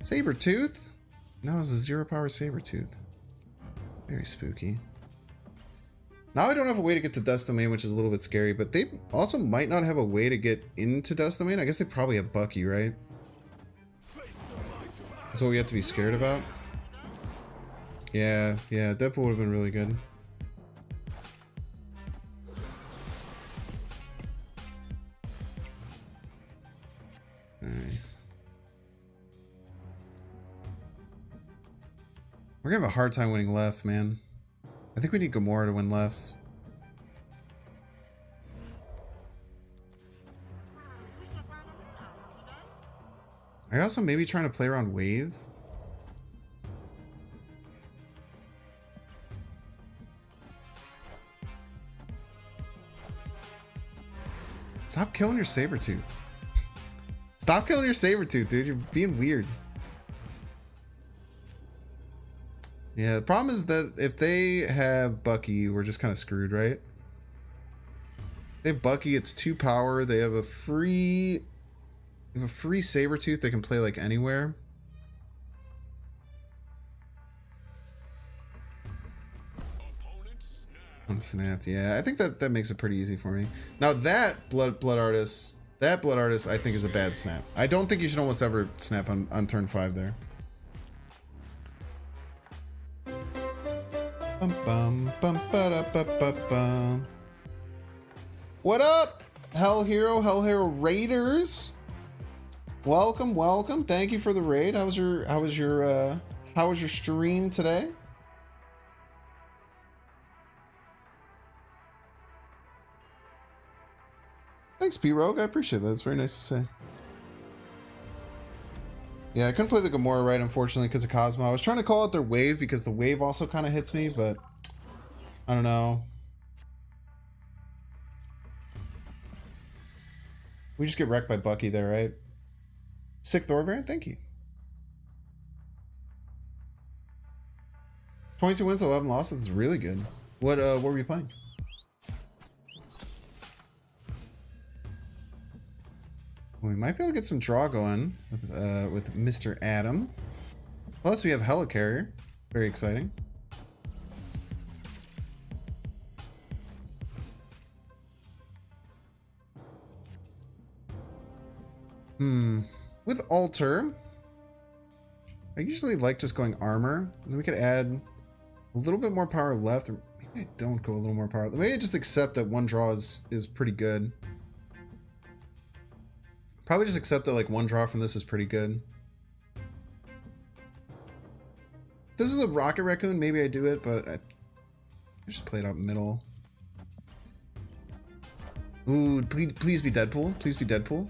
Sabretooth? No, it's a 0-power Sabretooth. Very spooky. Now I don't have a way to get to Dust Domain, which is a little bit scary, but they also might not have a way to get into Dust Domain. I guess they probably have Bucky, right? That's what we have to be scared about. Yeah, Deadpool would have been really good. Alright. We're gonna have a hard time winning left, man. I think we need Gamora to win left. Are you also maybe trying to play around wave? Stop killing your Sabretooth. Stop killing your Sabretooth, dude. You're being weird. Yeah, the problem is that if they have Bucky, we're just kind of screwed, right? They have Bucky, it's 2 power. They have a free Sabretooth they can play like anywhere. Unsnapped. Yeah, I think that makes it pretty easy for me. Now that Blood Artist I think is a bad snap. I don't think you should almost ever snap on turn 5 there. What up, Hell Hero Raiders? Welcome. Thank you for the raid. How was your stream today? Thanks, P-Rogue. I appreciate that. It's very nice to say. Yeah, I couldn't play the Gamora right, unfortunately, because of Cosmo. I was trying to call out their wave because the wave also kind of hits me, but I don't know. We just get wrecked by Bucky there, right? Sick Thor variant, thank you. 22 wins, 11 losses. That's really good. What were you playing? We might be able to get some draw going with Mr. Adam. Plus, we have Helicarrier. Very exciting. With Alter, I usually like just going armor. And then we could add a little bit more power left. Or maybe I don't go a little more power. Maybe I just accept that one draw is pretty good. Probably just accept that like one draw from this is pretty good. If this is a Rocket Raccoon, maybe I do it, but I just play it out middle. Ooh, please be Deadpool. Please be Deadpool.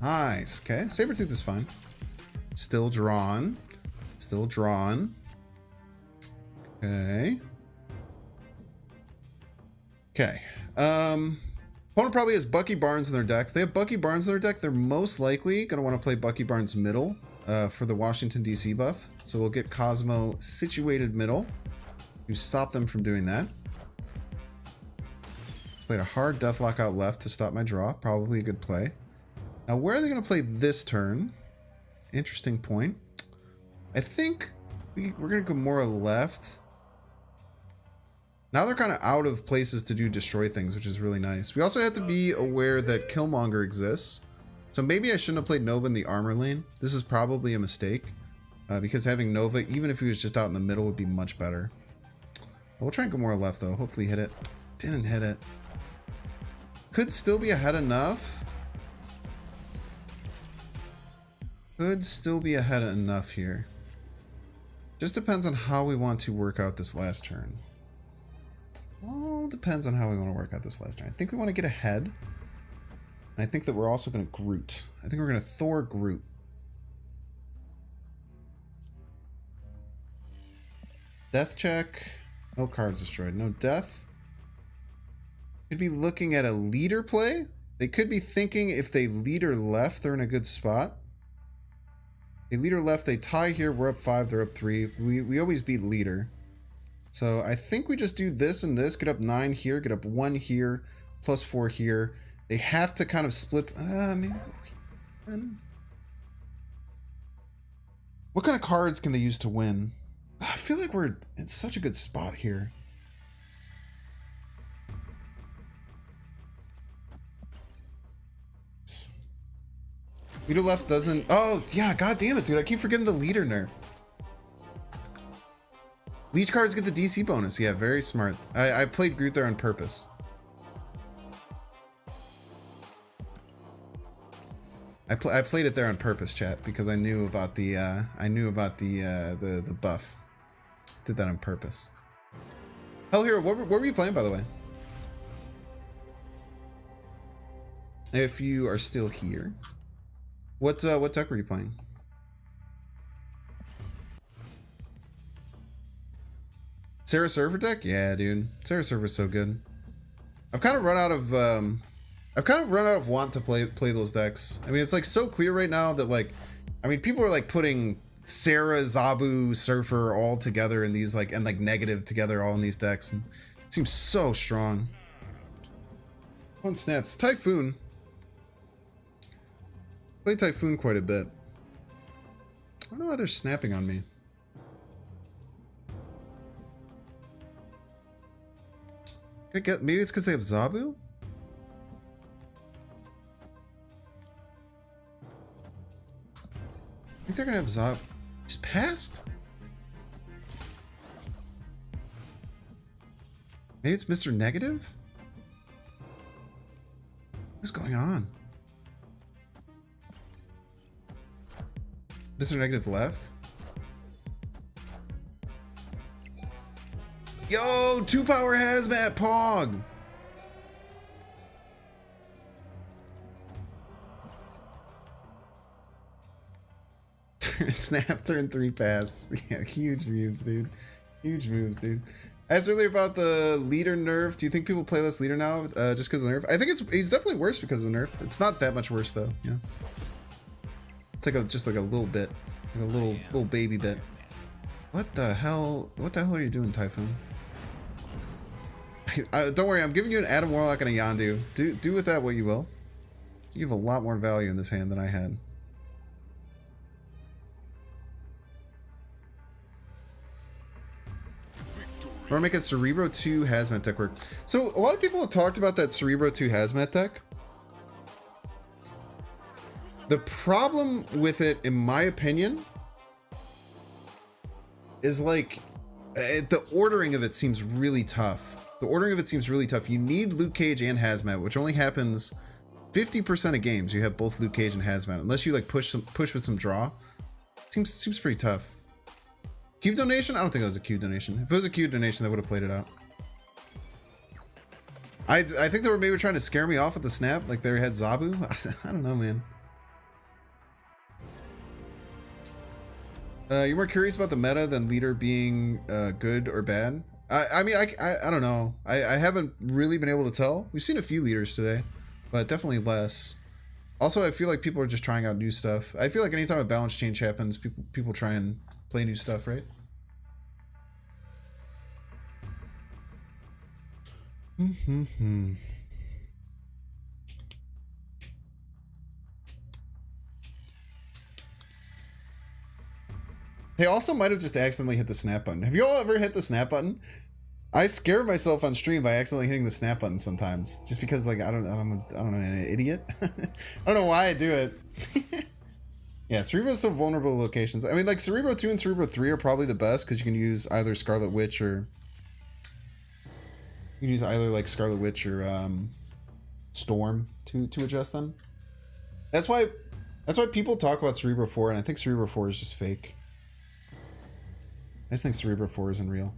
Nice. Okay, Sabretooth is fine. Still drawn. Still drawn. Okay. Okay. Opponent probably has Bucky Barnes in their deck. If they have Bucky Barnes in their deck, they're most likely going to want to play Bucky Barnes middle for the Washington, D.C. buff. So we'll get Cosmo situated middle to stop them from doing that. Played a hard Deathlock out left to stop my draw. Probably a good play. Now, where are they going to play this turn? Interesting point. I think we're going to go more left. Now they're kind of out of places to do destroy things, which is really nice. We also have to be aware that Killmonger exists. So maybe I shouldn't have played Nova in the armor lane. This is probably a mistake. Because having Nova, even if he was just out in the middle, would be much better. We'll try and go more left, though. Hopefully hit it. Didn't hit it. Could still be ahead enough. Could still be ahead enough here. Just depends on how we want to work out this last turn. All depends on how we want to work out this last turn. I think we want to get ahead. And I think that we're also going to Groot. I think we're going to Thor Groot. Death check. No cards destroyed. No death. Could be looking at a leader play. They could be thinking if they leader left, they're in a good spot. A leader left, they tie here. We're up 5, they're up 3. We always beat leader. So I think we just do this and this. Get up 9 here, get up 1 here, plus 4 here. They have to kind of split. Maybe go here. What kind of cards can they use to win? I feel like we're in such a good spot here. Leader left doesn't. Oh, yeah, god damn it, dude. I keep forgetting the leader nerf. Leech cards get the DC bonus. Yeah, very smart. I played Groot there on purpose. I played it there on purpose, chat, because I knew about the the buff. Did that on purpose. Hell Hero, what were you playing, by the way? If you are still here. What deck were you playing? Sarah Server deck? Yeah, dude. Sarah Server's so good. I've kind of run out of want to play those decks. I mean, it's like so clear right now that like, I mean, people are like putting Sarah, Zabu, Surfer all together in these like, and like negative together all in these decks. And it seems so strong. One snaps. Typhoon. Play Typhoon quite a bit. I don't know why they're snapping on me. Maybe it's because they have Zabu? I think they're gonna have Zabu. Just passed? Maybe it's Mr. Negative? What's going on? Mr. Negative left. Yo, 2-power hazmat Pog. Snap turn 3 pass. Yeah, huge moves, dude. Huge moves, dude. I asked earlier about the leader nerf. Do you think people play less leader now just because of the nerf? I think he's definitely worse because of the nerf. It's not that much worse though. Yeah. It's like just like a little bit, like a little baby bit. What the hell? What the hell are you doing, Typhoon? Don't worry, I'm giving you an Adam Warlock and a Yondu. Do with that what you will. You have a lot more value in this hand than I had. We're making Cerebro 2 Hazmat deck work. So a lot of people have talked about that Cerebro 2 Hazmat deck. The problem with it, in my opinion, is like the ordering of it seems really tough. The ordering of it seems really tough. You need Luke Cage and Hazmat, which only happens 50% of games. You have both Luke Cage and Hazmat, unless you like push with some draw. Seems pretty tough. Cube donation? I don't think that was a cube donation. If it was a cube donation, I would have played it out. I think they were maybe trying to scare me off at the snap, like they had Zabu. I don't know, man. You're more curious about the meta than leader being good or bad? I mean, I don't know. I haven't really been able to tell. We've seen a few leaders today, but definitely less. Also, I feel like people are just trying out new stuff. I feel like anytime a balance change happens, people try and play new stuff, right? They also might have just accidentally hit the snap button. Have you all ever hit the snap button? I scare myself on stream by accidentally hitting the snap button sometimes, just because like I don't know, an idiot. I don't know why I do it. Yeah, Cerebro's so vulnerable to locations. I mean, like Cerebro 2 and Cerebro 3 are probably the best because you can use either Scarlet Witch or Storm to adjust them. That's why That's why people talk about Cerebro 4, and I think Cerebro 4 is just fake. I just think Cerebro 4 isn't real.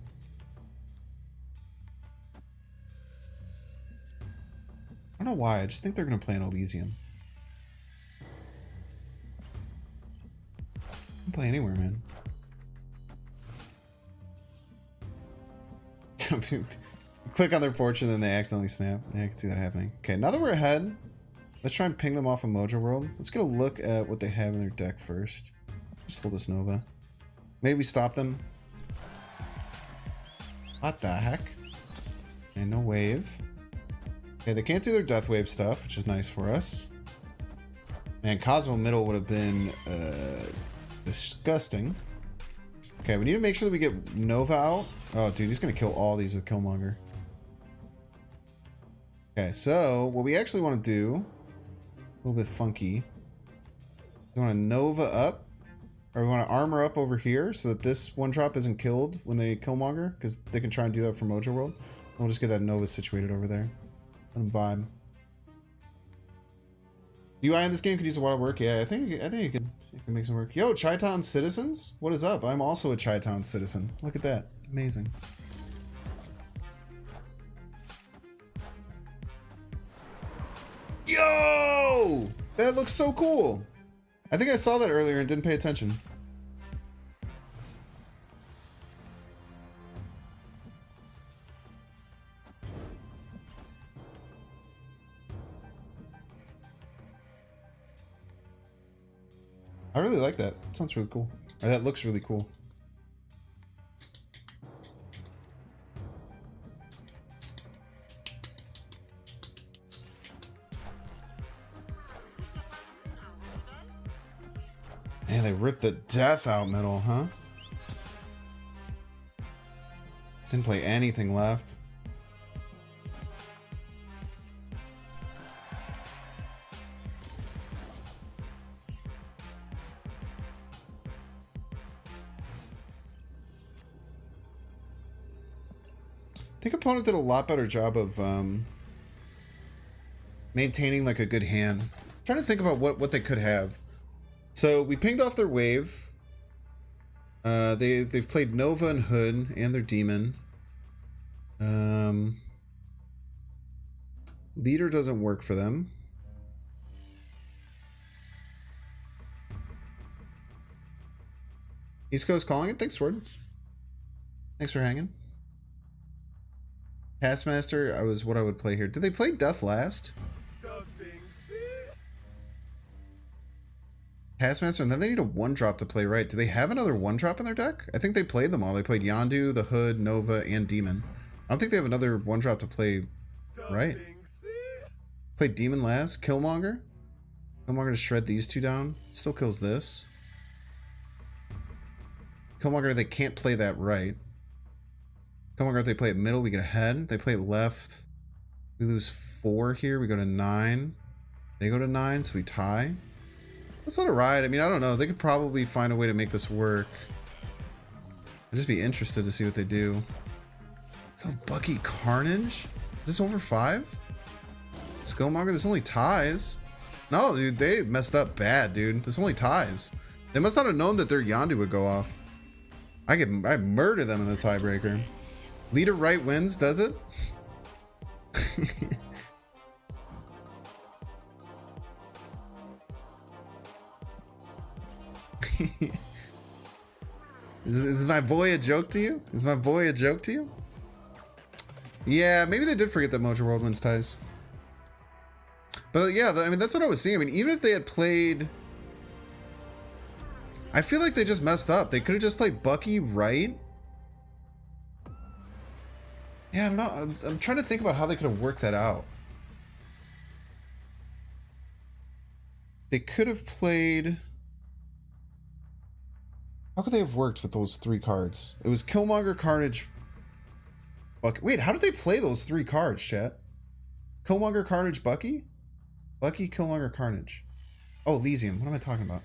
I don't know why, I just think they're going to play an Elysium. Can play anywhere, man. Click on their fortune, then they accidentally snap. Yeah, I can see that happening. Okay, now that we're ahead, let's try and ping them off of Mojo World. Let's get a look at what they have in their deck first. Just hold this Nova. Maybe stop them. What the heck? Okay, no wave. Okay, they can't do their Death Wave stuff, which is nice for us. Man, Cosmo Middle would have been disgusting. Okay, we need to make sure that we get Nova out. Oh, dude, he's going to kill all these with Killmonger. Okay, so what we actually want to do, a little bit funky. We want to Nova up, or we want to armor up over here so that this one drop isn't killed when they Killmonger, because they can try and do that for Mojo World. We'll just get that Nova situated over there. Let them vibe. UI in this game could use a lot of work. Yeah, I think you can make some work. Yo, Chi-Town citizens, what is up? I'm also a Chi-Town citizen. Look at that, amazing. Yo, that looks so cool. I think I saw that earlier and didn't pay attention. I really like that. It sounds really cool. Or that looks really cool. Man, they ripped the death out middle, huh? Didn't play anything left. I think opponent did a lot better job of maintaining like a good hand. I'm trying to think about what they could have. So we pinged off their wave. They've played Nova and Hood and their demon. Leader doesn't work for them. East Coast calling it. Thanks, Sword. Thanks for hanging. Taskmaster, what I would play here. Did they play Death last? Taskmaster, and then they need a 1-drop to play right. Do they have another 1-drop in their deck? I think they played them all. They played Yondu, the Hood, Nova, and Demon. I don't think they have another 1-drop to play right. Played Demon last. Killmonger. Killmonger to shred these two down. Still kills this. Killmonger, they can't play that right. Killmonger, if they play it middle, we get ahead. They play it left. We lose 4 here. We go to 9. They go to 9, so we tie. Let's let it ride. I mean, I don't know. They could probably find a way to make this work. I'd just be interested to see what they do. It's a Bucky Carnage? Is this over 5? Skillmonger, this only ties. No, dude, they messed up bad, dude. This only ties. They must not have known that their Yondu would go off. I murder them in the tiebreaker. Leader right wins, does it? Is my boy a joke to you? Is my boy a joke to you? Yeah, maybe they did forget that Mojo World wins ties. But yeah, I mean, that's what I was seeing. I mean, even if they had played... I feel like they just messed up. They could have just played Bucky right. Yeah, I don't know. I'm trying to think about how they could have worked that out. They could have played... How could they have worked with those 3 cards? It was Killmonger, Carnage, Bucky. Wait, how did they play those 3 cards, chat? Killmonger, Carnage, Bucky? Bucky, Killmonger, Carnage. Oh, Elysium. What am I talking about?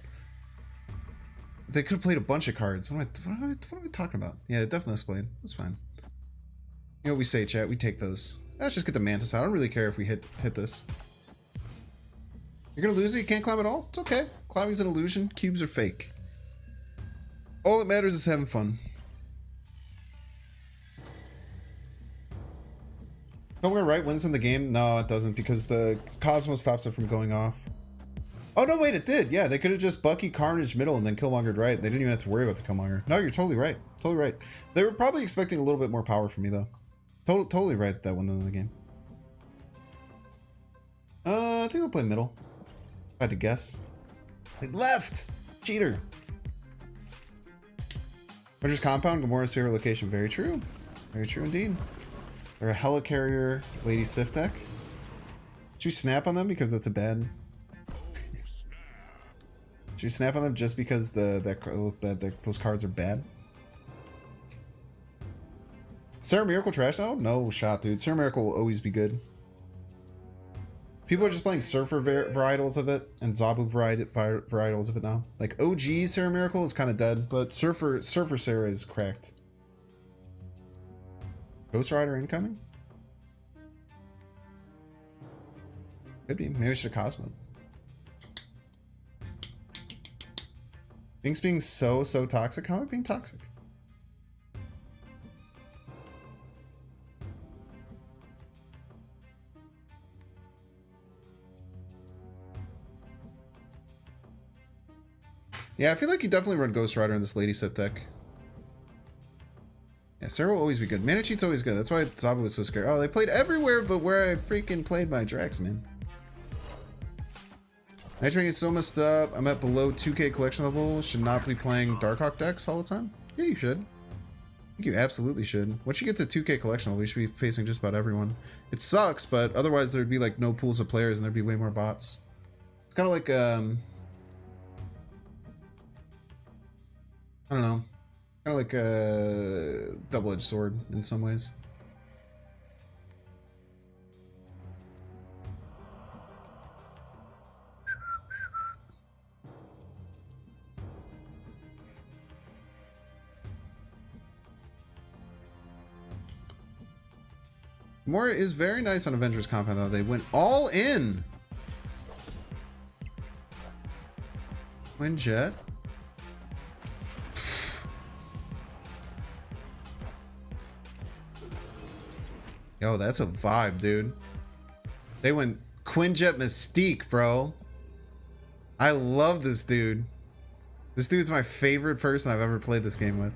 They could have played a bunch of cards. What am I talking about? Yeah, definitely displayed. That's fine. You know what we say, chat? We take those. Let's just get the Mantis out. I don't really care if we hit this. You're gonna lose it? You can't climb at all? It's okay. Climbing's an illusion. Cubes are fake. All that matters is having fun. Nowhere right wins in the game? No, it doesn't, because the Cosmos stops it from going off. Oh, no, wait, it did. Yeah, they could have just Bucky, Carnage, middle, and then Killmongered right. They didn't even have to worry about the Killmonger. No, you're totally right. Totally right. They were probably expecting a little bit more power from me, though. Totally right that one in the game. I think they'll play middle. If I had to guess. They left! Cheater. Rogers Compound, Gamora's favorite location. Very true. Very true indeed. They're a Helicarrier Lady Sif deck. Should we snap on them because that's a bad... Should we snap on them just because those cards are bad? Sarah Miracle trash now? No shot, dude. Sarah Miracle will always be good. People are just playing Surfer varietals of it and Zabu varietals of it now. Like OG Sarah Miracle is kind of dead, but Surfer Sarah is cracked. Ghost Rider incoming? Could be. Maybe we should have Cosmo. Things being so toxic. How am I being toxic? Yeah, I feel like you definitely run Ghost Rider in this Lady Sif deck. Yeah, Sarah will always be good. Mana Cheat's always good. That's why Zabu was so scared. Oh, they played everywhere but where I freaking played my Drax, man. Matchmaking is so messed up. I'm at below 2k collection level. Should not be playing Darkhawk decks all the time. Yeah, you should. I think you absolutely should. Once you get to 2k collection level, you should be facing just about everyone. It sucks, but otherwise there'd be like no pools of players and there'd be way more bots. It's kind of like, I don't know. Kind of like a double-edged sword in some ways. Gamora is very nice on Avengers Compound, though. They went all in. Quinjet. Yo, that's a vibe, dude. They went Quinjet Mystique, bro. I love this dude. This dude's my favorite person I've ever played this game with.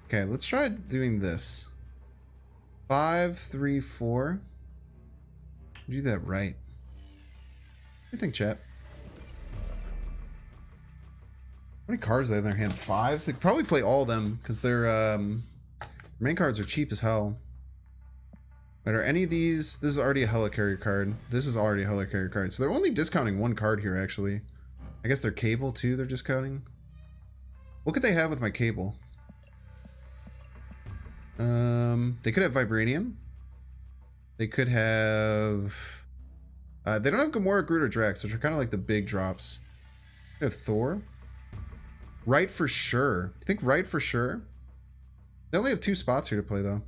Okay, let's try doing this. 5, 3, 4. Do that right. What do you think, chat? How many cards do they have in their hand? 5? They could probably play all of them because their main cards are cheap as hell. But are any of these... This is already a Helicarrier card. This is already a Helicarrier card. So they're only discounting one card here, actually. I guess their Cable, too, they're discounting. What could they have with my Cable? They could have Vibranium. They could have... they don't have Gamora, Groot, or Drax, which are kind of like the big drops. They have Thor. Right for sure. You think right for sure? They only have 2 spots here to play, though.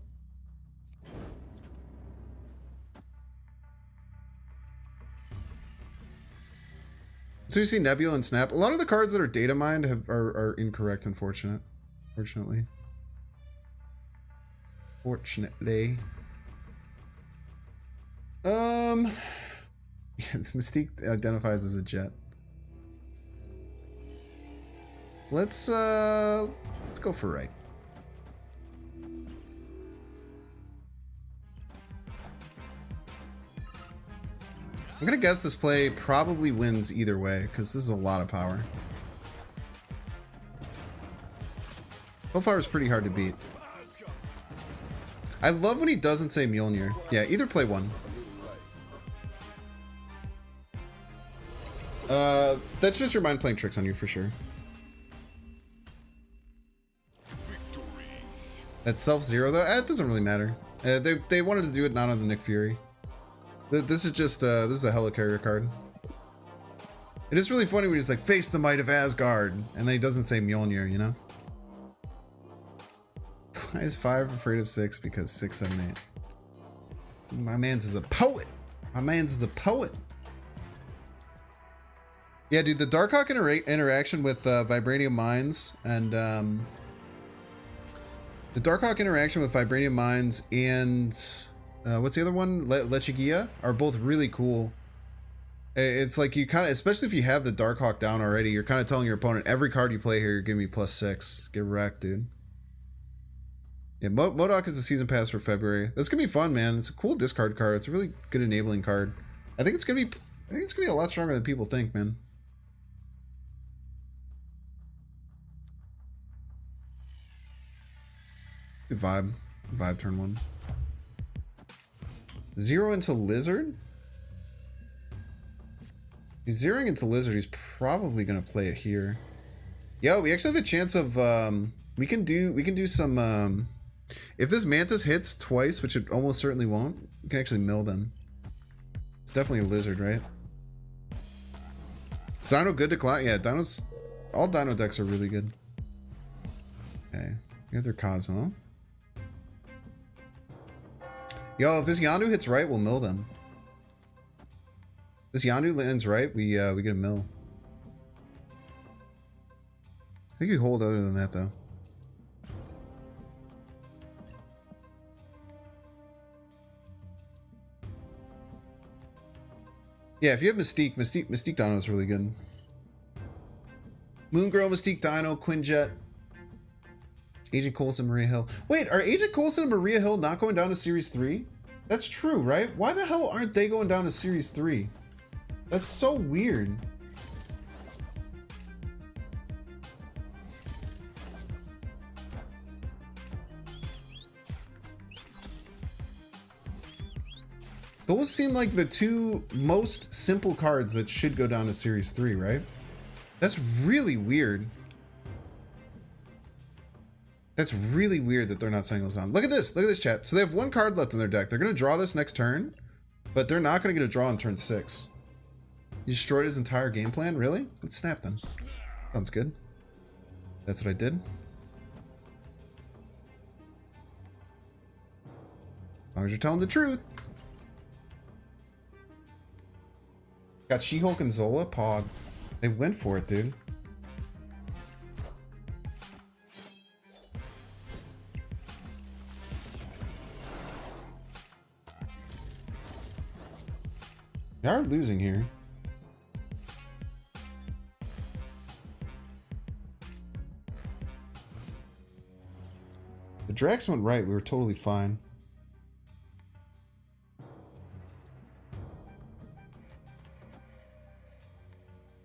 So you see Nebula and Snap. A lot of the cards that are data mined are incorrect, unfortunately. Fortunately. Yeah, Mystique identifies as a jet. Let's go for right. I'm gonna guess this play probably wins either way because this is a lot of power. Hellfire is pretty hard to beat. I love when he doesn't say Mjolnir. Yeah, either play one. That's just your mind playing tricks on you for sure. That's self-zero though? It doesn't really matter. They wanted to do it not on the Nick Fury. This is just this is a Helicarrier card. It is really funny when he's like, face the might of Asgard, and then he doesn't say Mjolnir, you know? Why is 5 afraid of 6? Because 6, 7, 8. My man's is a poet. My man's is a poet. Yeah, dude, the Darkhawk interaction with Vibranium Mines and the Darkhawk interaction with Vibranium Mines and what's the other one? Lechigia are both really cool. It's like you kind of, especially if you have the Darkhawk down already, you're kind of telling your opponent every card you play here, you're giving me +6. Get wrecked, dude. Yeah, MODOK is the season pass for February. That's gonna be fun, man. It's a cool discard card. It's a really good enabling card. I think it's gonna be a lot stronger than people think, man. Good vibe turn 1. 0 into Lizard. He's zeroing into Lizard. He's probably gonna play it here. Yo, we actually have a chance of we can do some if this Mantis hits twice, which it almost certainly won't, we can actually mill them. It's definitely a Lizard, right? Is Dino good to clout? Yeah, Dino's all Dino decks are really good. Okay, you have their Cosmo. Yo, if this Yondu hits right, we'll mill them. This Yondu lands right, we get a mill. I think we hold other than that though. Yeah, if you have Mystique Dino is really good. Moon Girl, Mystique Dino, Quinjet, Agent Coulson, Maria Hill. Wait, are Agent Coulson and Maria Hill not going down to Series 3? That's true, right? Why the hell aren't they going down to Series 3? That's so weird. Those seem like the two most simple cards that should go down to Series 3, right? That's really weird. That's really weird that they're not sending those on. Look at this. Look at this, chat. So they have one card left in their deck. They're going to draw this next turn, but they're not going to get a draw on turn 6. You destroyed his entire game plan? Really? Let's snap then. Sounds good. That's what I did. As long as you're telling the truth. Got She-Hulk and Zola? Pog. They went for it, dude. They are losing here. The Drax went right. We were totally fine.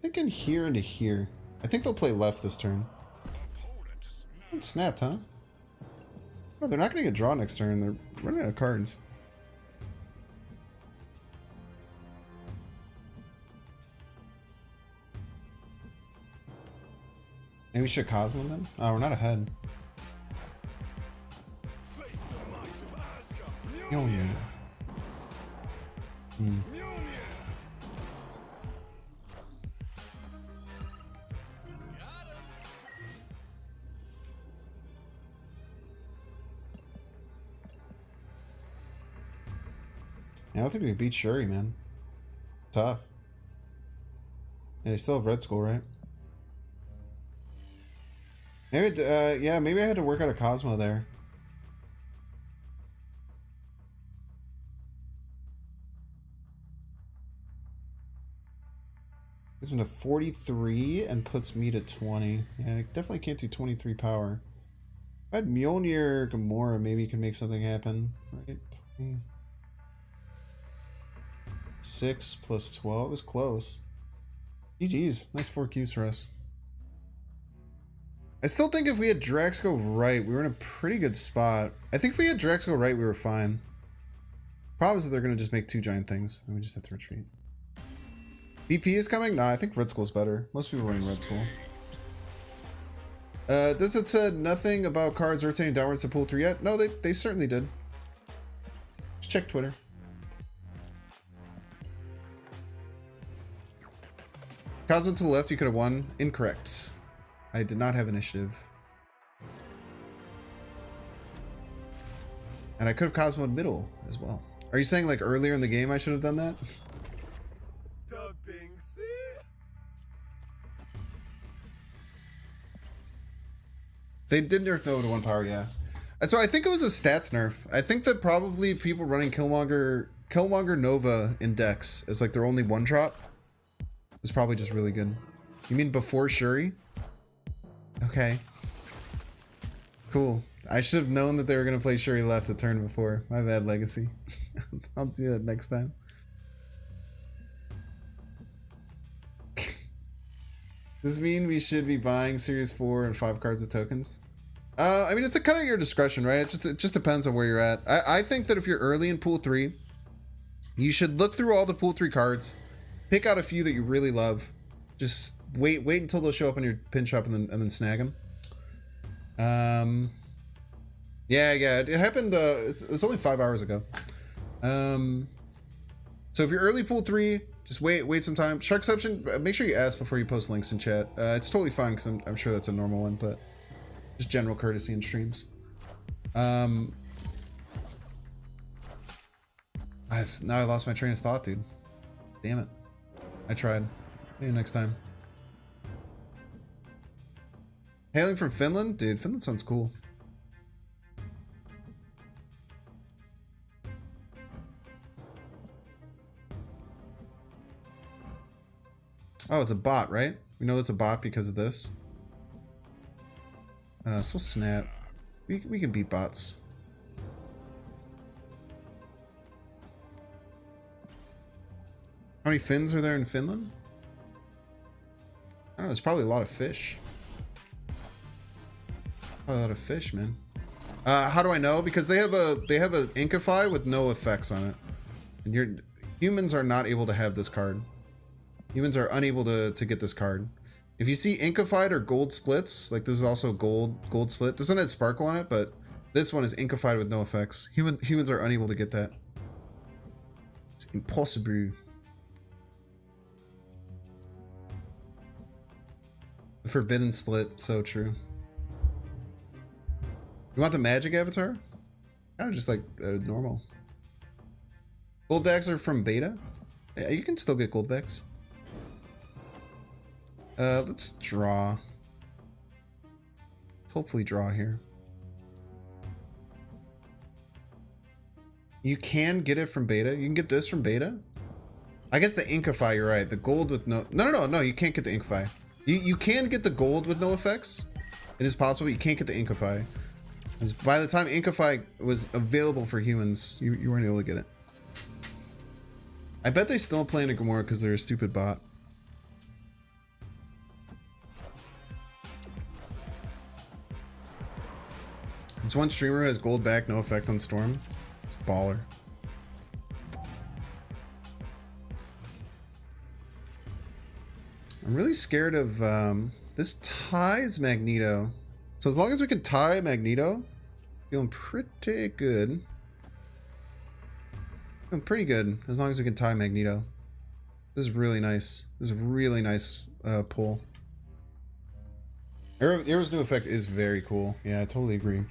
Thinking here into here. I think they'll play left this turn. It snapped, huh? Oh, they're not going to get draw next turn. They're running out of cards. Maybe we should Cosmo them? Oh, we're not ahead. Mjolnir. I don't think we can beat Shuri, man. Tough. Yeah, they still have Red Skull, right? Maybe, yeah, maybe I had to work out a Cosmo there. Gives me to 43 and puts me to 20. Yeah, I definitely can't do 23 power. If I had Mjolnir Gamora, maybe you can make something happen. Right? 6 plus 12 it was close. GG's. Nice 4 Qs for us. I still think if we had Drax go right, we were in a pretty good spot. I think if we had Drax go right, we were fine. Problem is that they're going to just make 2 giant things, and we just have to retreat. BP is coming? Nah, I think Red Skull's better. Most people are running Red Skull. Does it said nothing about cards rotating downwards to pool 3 yet? No, they certainly did. Just check Twitter. Cosmo to the left, you could have won. Incorrect. I did not have initiative. And I could have Cosmoed middle as well. Are you saying like earlier in the game I should have done that? They did nerf Nova to 1 power, yeah. And so I think it was a stats nerf. I think that probably people running Killmonger Nova in decks as like their only one drop was probably just really good. You mean before Shuri? Okay. Cool. I should have known that they were gonna play Shuri left a turn before. My bad, Legacy. I'll do that next time. Does this mean we should be buying Series 4 and 5 cards of tokens? I mean, it's a kind of your discretion, right? It just depends on where you're at. I think that if you're early in Pool 3, you should look through all the Pool 3 cards, pick out a few that you really love. Just wait until they'll show up in your pin shop and then snag them. Yeah, it happened. It was only 5 hours ago. So if you're early Pool 3, just wait some time. Sharkception, make sure you ask before you post links in chat. It's totally fine because I'm sure that's a normal one, but just general courtesy in streams. Now I lost my train of thought, dude. Damn it. I tried. Maybe next time. Hailing from Finland? Dude, Finland sounds cool. Oh, it's a bot, right? We know it's a bot because of this. So snap. We can beat bots. How many fins are there in Finland? I don't know, there's probably a lot of fish. Probably a lot of fish, man. How do I know? Because they have a Inkify with no effects on it. And humans are not able to have this card. Humans are unable to get this card. If you see Inkified or gold splits, like this is also gold split. This one has sparkle on it, but this one is Inkified with no effects. Humans are unable to get that. It's impossible. The forbidden split, so true. You want the magic avatar? Kind of just like normal. Gold bags are from beta? Yeah, you can still get gold bags. Let's draw. Hopefully draw here. You can get it from beta. You can get this from beta. I guess the Inkify, you're right. The gold with no, you can't get the Inkify. You can get the gold with no effects. It is possible, but you can't get the Inkify. By the time Inkify was available for humans, you weren't able to get it. I bet they still play in a Gamora because they're a stupid bot. This one streamer has gold back, no effect on Storm. It's baller. I'm really scared of this ties Magneto. So as long as we can tie Magneto, feeling pretty good. Feeling pretty good as long as we can tie Magneto. This is really nice. This is a really nice pull. Arrow's new effect is very cool. Yeah, I totally agree.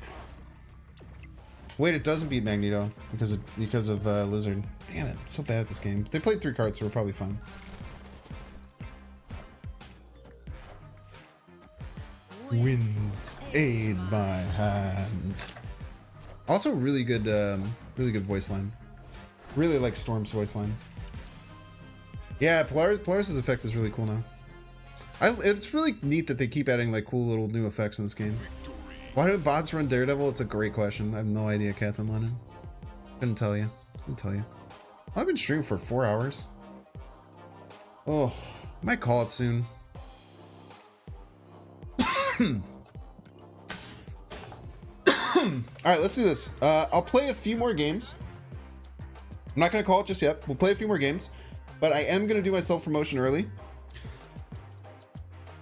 Wait, it doesn't beat Magneto because of Lizard. Damn it, I'm so bad at this game. They played 3 cards, so we're probably fine. Wind, aid my hand. Also, really good voice line. Really like Storm's voice line. Yeah, Polaris's effect is really cool now. It's really neat that they keep adding like cool little new effects in this game. Why do bots run Daredevil? It's a great question. I have no idea, Captain Lennon. Couldn't tell you. I've been streaming for 4 hours. Oh, might call it soon. Alright, let's do this. I'll play a few more games. I'm not going to call it just yet. We'll play a few more games. But I am going to do my self-promotion early.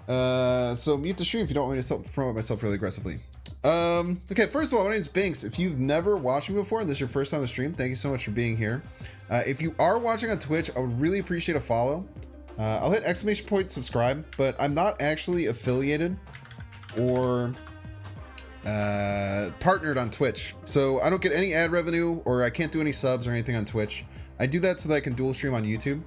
So mute the stream if you don't want me to promote myself really aggressively. Okay, first of all, my name is Binks. If you've never watched me before and this is your first time on the stream, thank you so much for being here. If you are watching on Twitch, I would really appreciate a follow. I'll hit ! subscribe, but I'm not actually affiliated or partnered on Twitch. So I don't get any ad revenue or I can't do any subs or anything on Twitch. I do that so that I can dual stream on YouTube.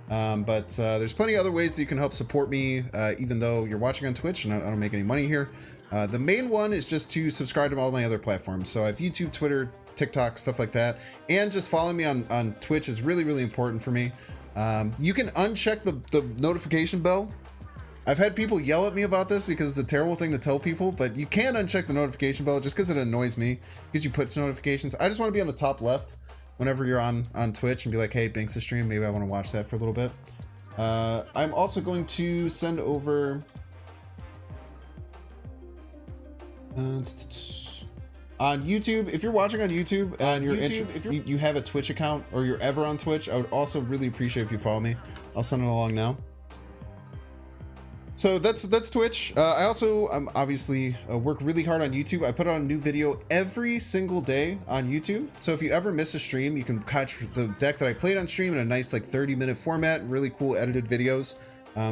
But there's plenty of other ways that you can help support me, even though you're watching on Twitch and I don't make any money here. The main one is just to subscribe to all my other platforms. So I have YouTube, Twitter, TikTok, stuff like that. And just following me on Twitch is really, really important for me. You can uncheck the notification bell. I've had people yell at me about this because it's a terrible thing to tell people, but you can uncheck the notification bell just because it annoys me because you put notifications. I just want to be on the top left whenever you're on Twitch and be like, hey, Binks is stream. Maybe I want to watch that for a little bit. I'm also going to send over on YouTube. If you're watching on YouTube and you have a Twitch account or you're ever on Twitch, I would also really appreciate if you follow me. I'll send it along now. So that's Twitch. I also obviously work really hard on YouTube. I put out a new video every single day on YouTube. So if you ever miss a stream, you can catch the deck that I played on stream in a nice like 30-minute format, really cool edited videos.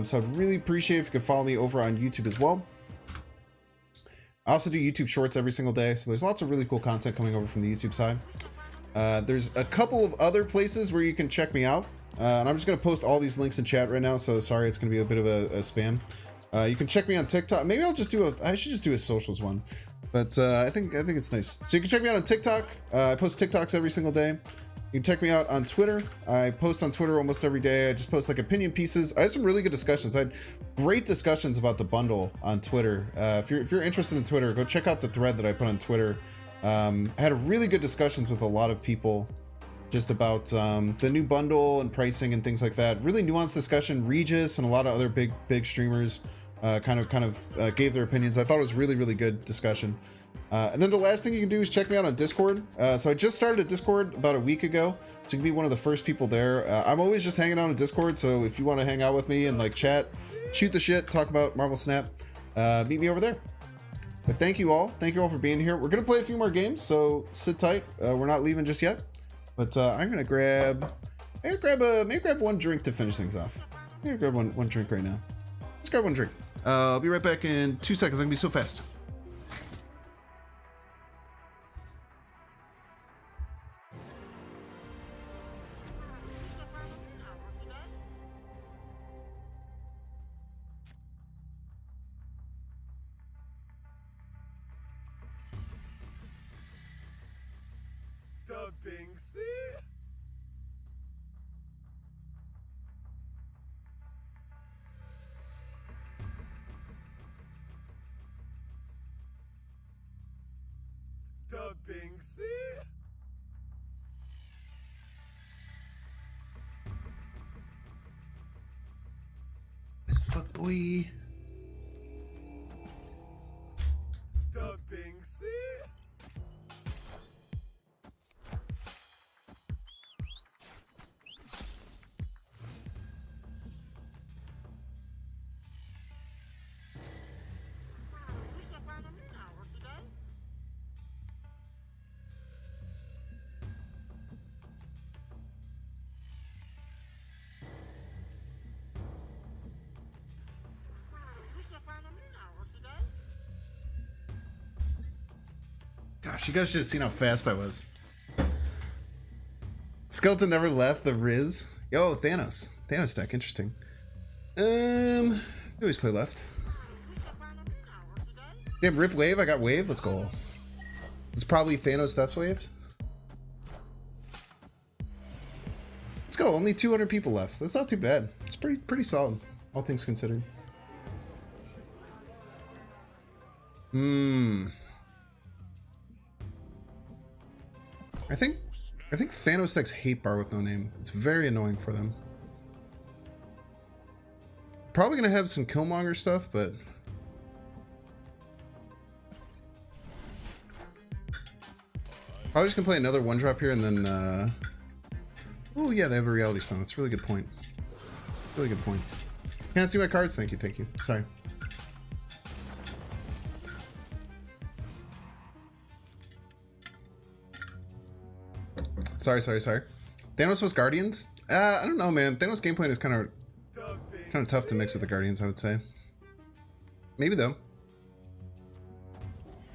So I'd really appreciate if you could follow me over on YouTube as well. I also do YouTube shorts every single day. So there's lots of really cool content coming over from the YouTube side. There's a couple of other places where you can check me out. And I'm just going to post all these links in chat right now. So sorry, it's going to be a bit of a spam. You can check me on TikTok. Maybe I should just do a socials one, but I think it's nice. So you can check me out on TikTok. I post TikToks every single day. You can check me out on Twitter. I post on Twitter almost every day. I just post like opinion pieces. I had some really good discussions. I had great discussions about the bundle on Twitter. If you're interested in Twitter, go check out the thread that I put on Twitter. I had a really good discussions with a lot of people just about the new bundle and pricing and things like that. Really nuanced discussion. Regis and a lot of other big streamers kind of gave their opinions. I thought it was really, really good discussion. And then the last thing you can do is check me out on Discord. So I just started a Discord about a week ago, so you can be one of the first people there. I'm always just hanging out on Discord, so if you want to hang out with me and like chat, shoot the shit, talk about Marvel Snap, meet me over there. But thank you all for being here. We're gonna play a few more games, so sit tight. We're not leaving just yet. But I'm gonna grab one drink to finish things off. I'm gonna grab one drink right now. Let's grab one drink. I'll be right back in 2 seconds. I'm gonna be so fast. The Binksy? The Binksy? This fuck boy. The Binksy? Gosh, you guys should have seen how fast I was. Skeleton never left the Riz. Yo, Thanos. Thanos deck, interesting. I always play left. Damn, rip wave. I got wave. Let's go. It's probably Thanos Death Waved. Let's go. Only 200 people left. That's not too bad. It's pretty solid, all things considered. I think Thanos decks hate bar with no name. It's very annoying for them. Probably gonna have some Killmonger stuff, but probably just gonna play another one drop here and then oh yeah, they have a Reality Stone. That's a really good point. Really good point. Can't see my cards. Thank you. Sorry. Sorry. Thanos was Guardians? I don't know, man. Thanos gameplay is kind of tough to mix with the Guardians, I would say. Maybe though.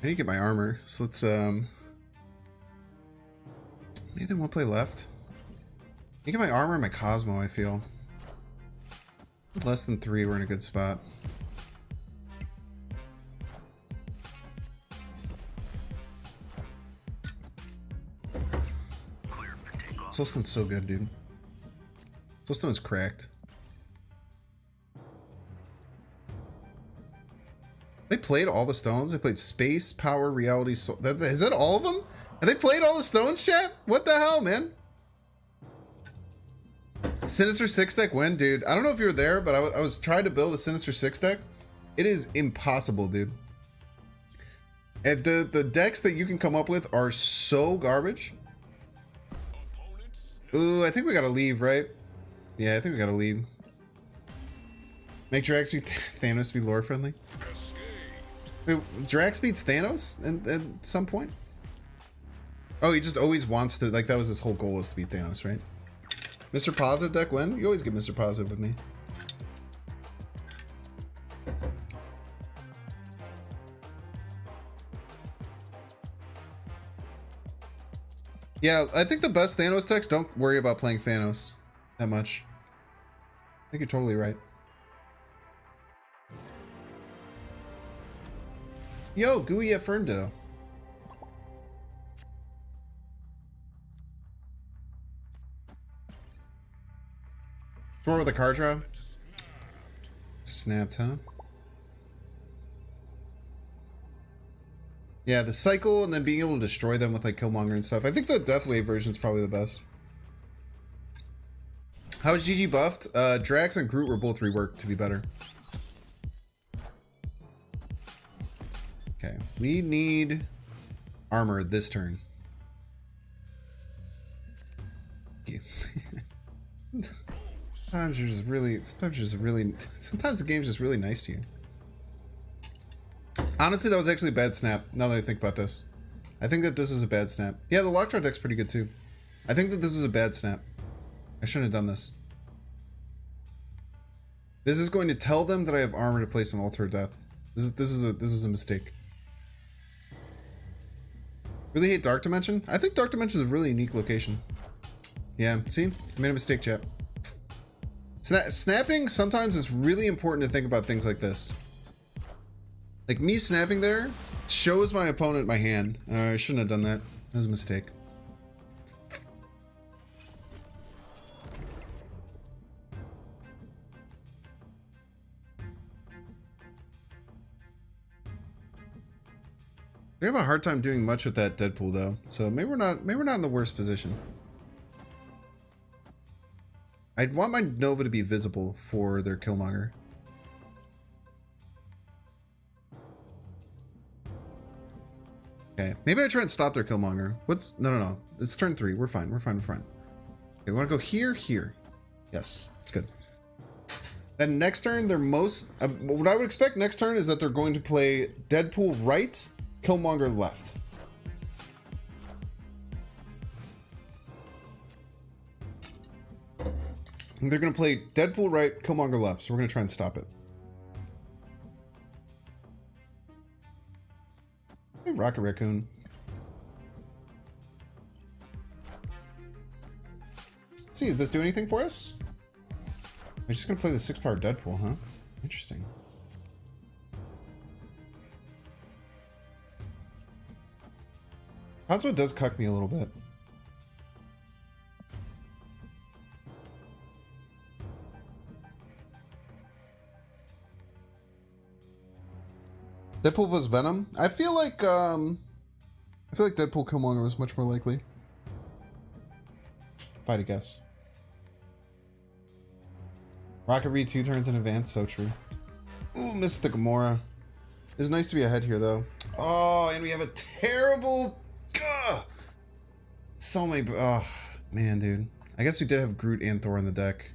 I need to get my armor, so let's maybe they won't play left. I need to get my armor and my Cosmo, I feel. With less than 3, we're in a good spot. Soulstone's so good, dude. Soulstone is cracked. They played all the stones. They played space, power, reality, soul. Is that all of them? Have they played all the stones, chat? What the hell, man? Sinister 6 deck win, dude. I don't know if you were there, but I was trying to build a Sinister 6 deck. It is impossible, dude. And the decks that you can come up with are so garbage. Ooh, I think we gotta leave, right? Yeah, I think we gotta leave. Make Drax beat Thanos be lore friendly. Wait, Drax beats Thanos at some point? Oh, he just always wants to, like, that was his whole goal, was to beat Thanos, right? Mr. Positive deck win? You always get Mr. Positive with me. Yeah, I think the best Thanos decks don't worry about playing Thanos that much. I think you're totally right. Yo, Gooey at Ferndale. More with a card draw? Snapped, huh? Yeah, the cycle and then being able to destroy them with like Killmonger and stuff. I think the Deathwave version is probably the best. How is GG buffed? Drax and Groot were both reworked to be better. Okay, we need armor this turn. Yeah. Sometimes the game's just really nice to you. Honestly, that was actually a bad snap, now that I think about this. I think that this was a bad snap. Yeah, the Lockjaw deck's pretty good too. I think that this was a bad snap. I shouldn't have done this. This is going to tell them that I have armor to place an Altar of Death. This is a mistake. Really hate Dark Dimension? I think Dark Dimension is a really unique location. Yeah, see? I made a mistake, chat. Snapping sometimes is really important to think about things like this. Like me snapping there shows my opponent my hand. I shouldn't have done that. That was a mistake. They have a hard time doing much with that Deadpool though, so maybe we're not in the worst position. I'd want my Nova to be visible for their Killmonger. Okay, maybe I try and stop their Killmonger. No. It's turn 3. We're fine. Okay, we want to go here. Yes, it's good. Then next turn, what I would expect next turn is that they're going to play Deadpool right, Killmonger left. And they're going to play Deadpool right, Killmonger left. So we're going to try and stop it. Hey, Rocket Raccoon. Let's see, does this do anything for us? We're just going to play the 6-power Deadpool, huh? Interesting. Cosmo does cuck me a little bit. Deadpool was Venom. I feel like Deadpool Killmonger was much more likely. If I had to guess. Rocket read 2 turns in advance, so true. Ooh, missed the Gamora. It's nice to be ahead here though. Oh, and we have a terrible so many man, dude. I guess we did have Groot and Thor in the deck.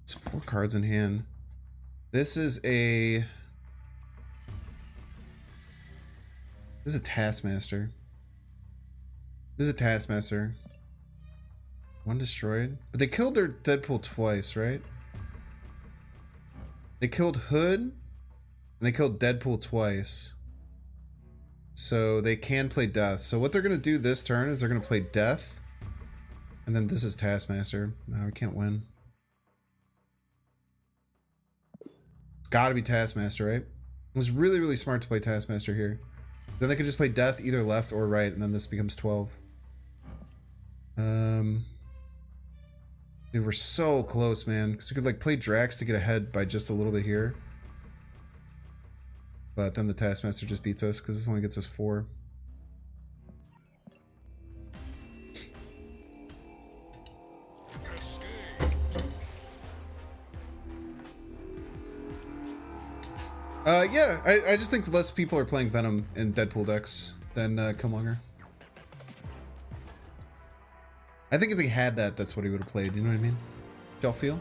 It's 4 cards in hand. This is a Taskmaster. One destroyed. But they killed their Deadpool twice, right? They killed Hood and they killed Deadpool twice. So they can play Death. So what they're gonna do this turn is they're gonna play Death. And then this is Taskmaster. No, we can't win. It's gotta be Taskmaster, right? was really, really smart to play Taskmaster here. Then they could just play Death either left or right, and then this becomes 12. Dude, we're so close, man. Because we could like play Drax to get ahead by just a little bit here. But then the Taskmaster just beats us because this only gets us 4. Yeah, I just think less people are playing Venom in Deadpool decks than Killmonger. I think if he had that, that's what he would have played. You know what I mean? Y'all feel?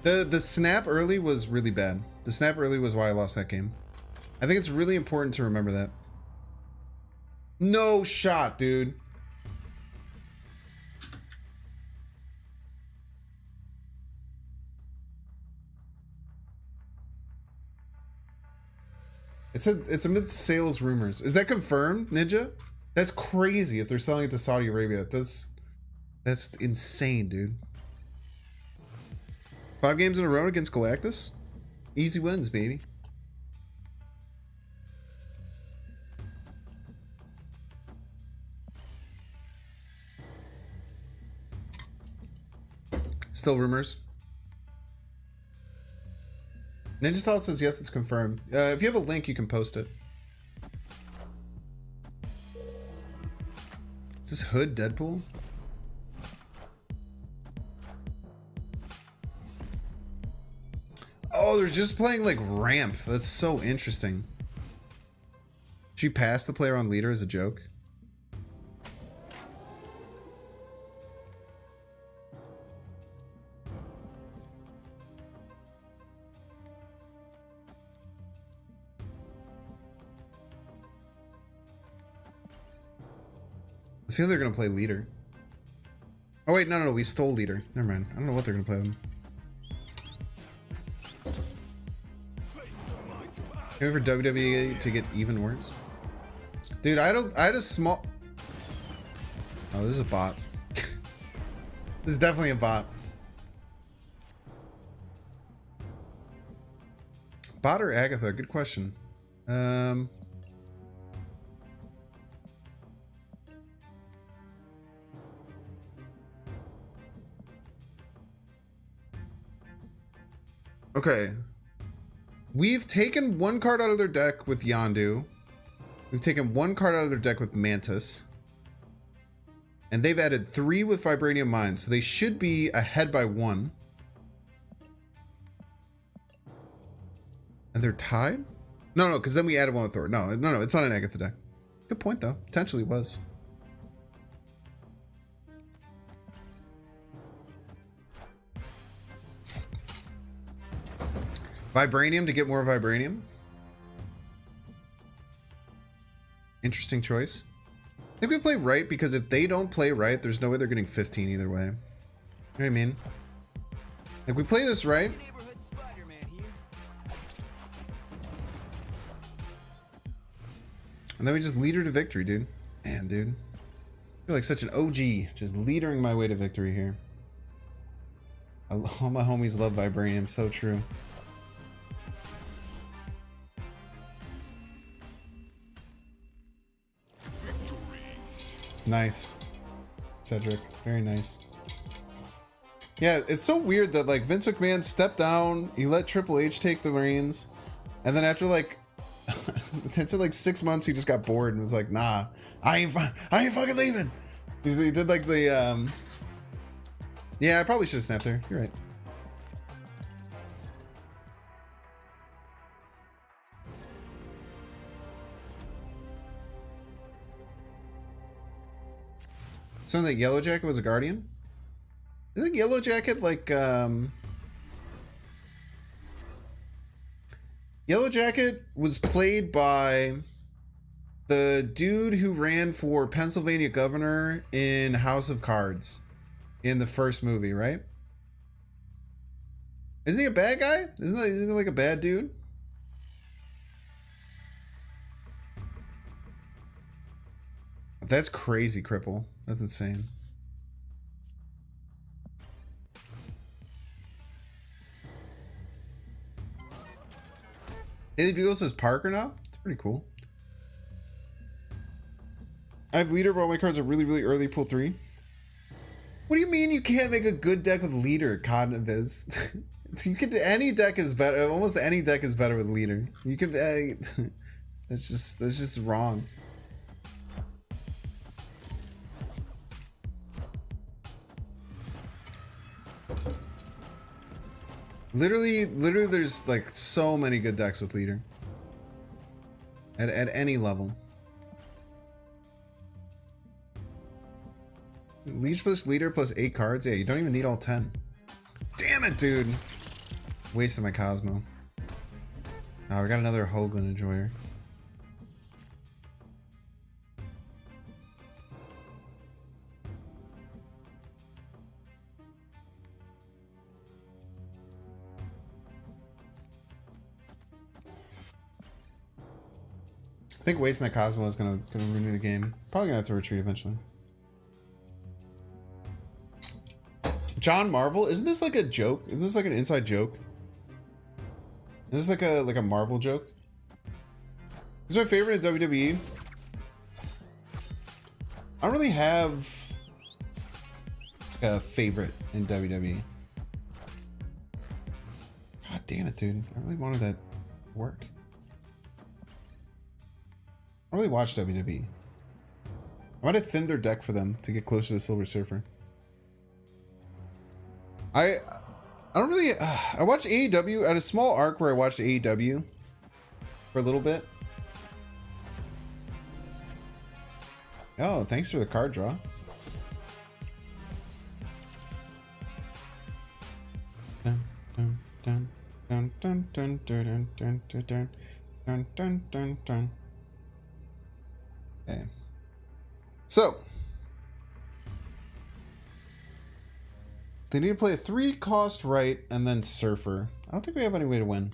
The snap early was really bad. The snap early was why I lost that game. I think it's really important to remember that. No shot, dude. It's amid sales rumors. Is that confirmed, Ninja? That's crazy if they're selling it to Saudi Arabia. That's insane, dude. 5 games in a row against Galactus? Easy wins, baby. Still rumors. Ninja Style says yes, it's confirmed. If you have a link, you can post it. Is this Hood Deadpool? Oh, they're just playing like ramp. That's so interesting. She passed the player on leader as a joke. I feel they're gonna play leader. Oh wait, no, we stole leader. Never mind. I don't know what they're gonna play them. Can we for WWE to get even worse? Dude, I had a small... Oh, this is a bot. This is definitely a bot. Bot or Agatha? Good question. Okay. We've taken 1 card out of their deck with Yondu. We've taken 1 card out of their deck with Mantis. And they've added 3 with Vibranium Mines, so they should be ahead by 1. And they're tied? No, because then we added 1 with Thor. No, it's not an Agatha deck. Good point, though. Potentially was. Vibranium to get more Vibranium. Interesting choice. I think we play right because if they don't play right, there's no way they're getting 15 either way. You know what I mean? If we play this right. And then we just lead her to victory, dude. Man, dude. I feel like such an OG. Just leadering my way to victory here. All my homies love Vibranium. So true. Nice. Cedric. Very nice. Yeah, it's so weird that like Vince McMahon stepped down, he let Triple H take the reins, and then after like 6 months he just got bored and was like, nah, I ain't fucking leaving. He did like the yeah, I probably should have snapped her. You're right. So that Yellow Jacket was a Guardian? Isn't Yellow Jacket like Yellow Jacket was played by the dude who ran for Pennsylvania governor in House of Cards in the first movie, right? Isn't he a bad guy? Isn't he like a bad dude? That's crazy, Cripple. That's insane. Daily Bugle says Parker now. It's pretty cool. I have leader, but all my cards are really, really early. Pull 3. What do you mean you can't make a good deck with leader, Codnaviz? You could. Any deck is better. Almost any deck is better with leader. You could. That's just wrong. Literally, there's like so many good decks with leader. At any level. Leech plus leader plus 8 cards? Yeah, you don't even need all 10. Damn it, dude. Wasted my Cosmo. Oh, we got another Hoagland Enjoyer. I think wasting that Cosmo is gonna renew the game. Probably gonna have to retreat eventually. John Marvel? Isn't this like a joke? Isn't this like an inside joke? Is this like a Marvel joke? Who's my favorite in WWE? I don't really have a favorite in WWE. God damn it, dude. I really wanted that to work. I don't really watch WWE. I might have thinned their deck for them to get closer to Silver Surfer. I don't really. I watched AEW. I had a small arc where I watched AEW for a little bit. Oh, thanks for the card draw. Dun dun dun dun dun dun dun dun dun dun dun dun dun. Okay. So they need to play a 3-cost right and then Surfer. I don't think we have any way to win.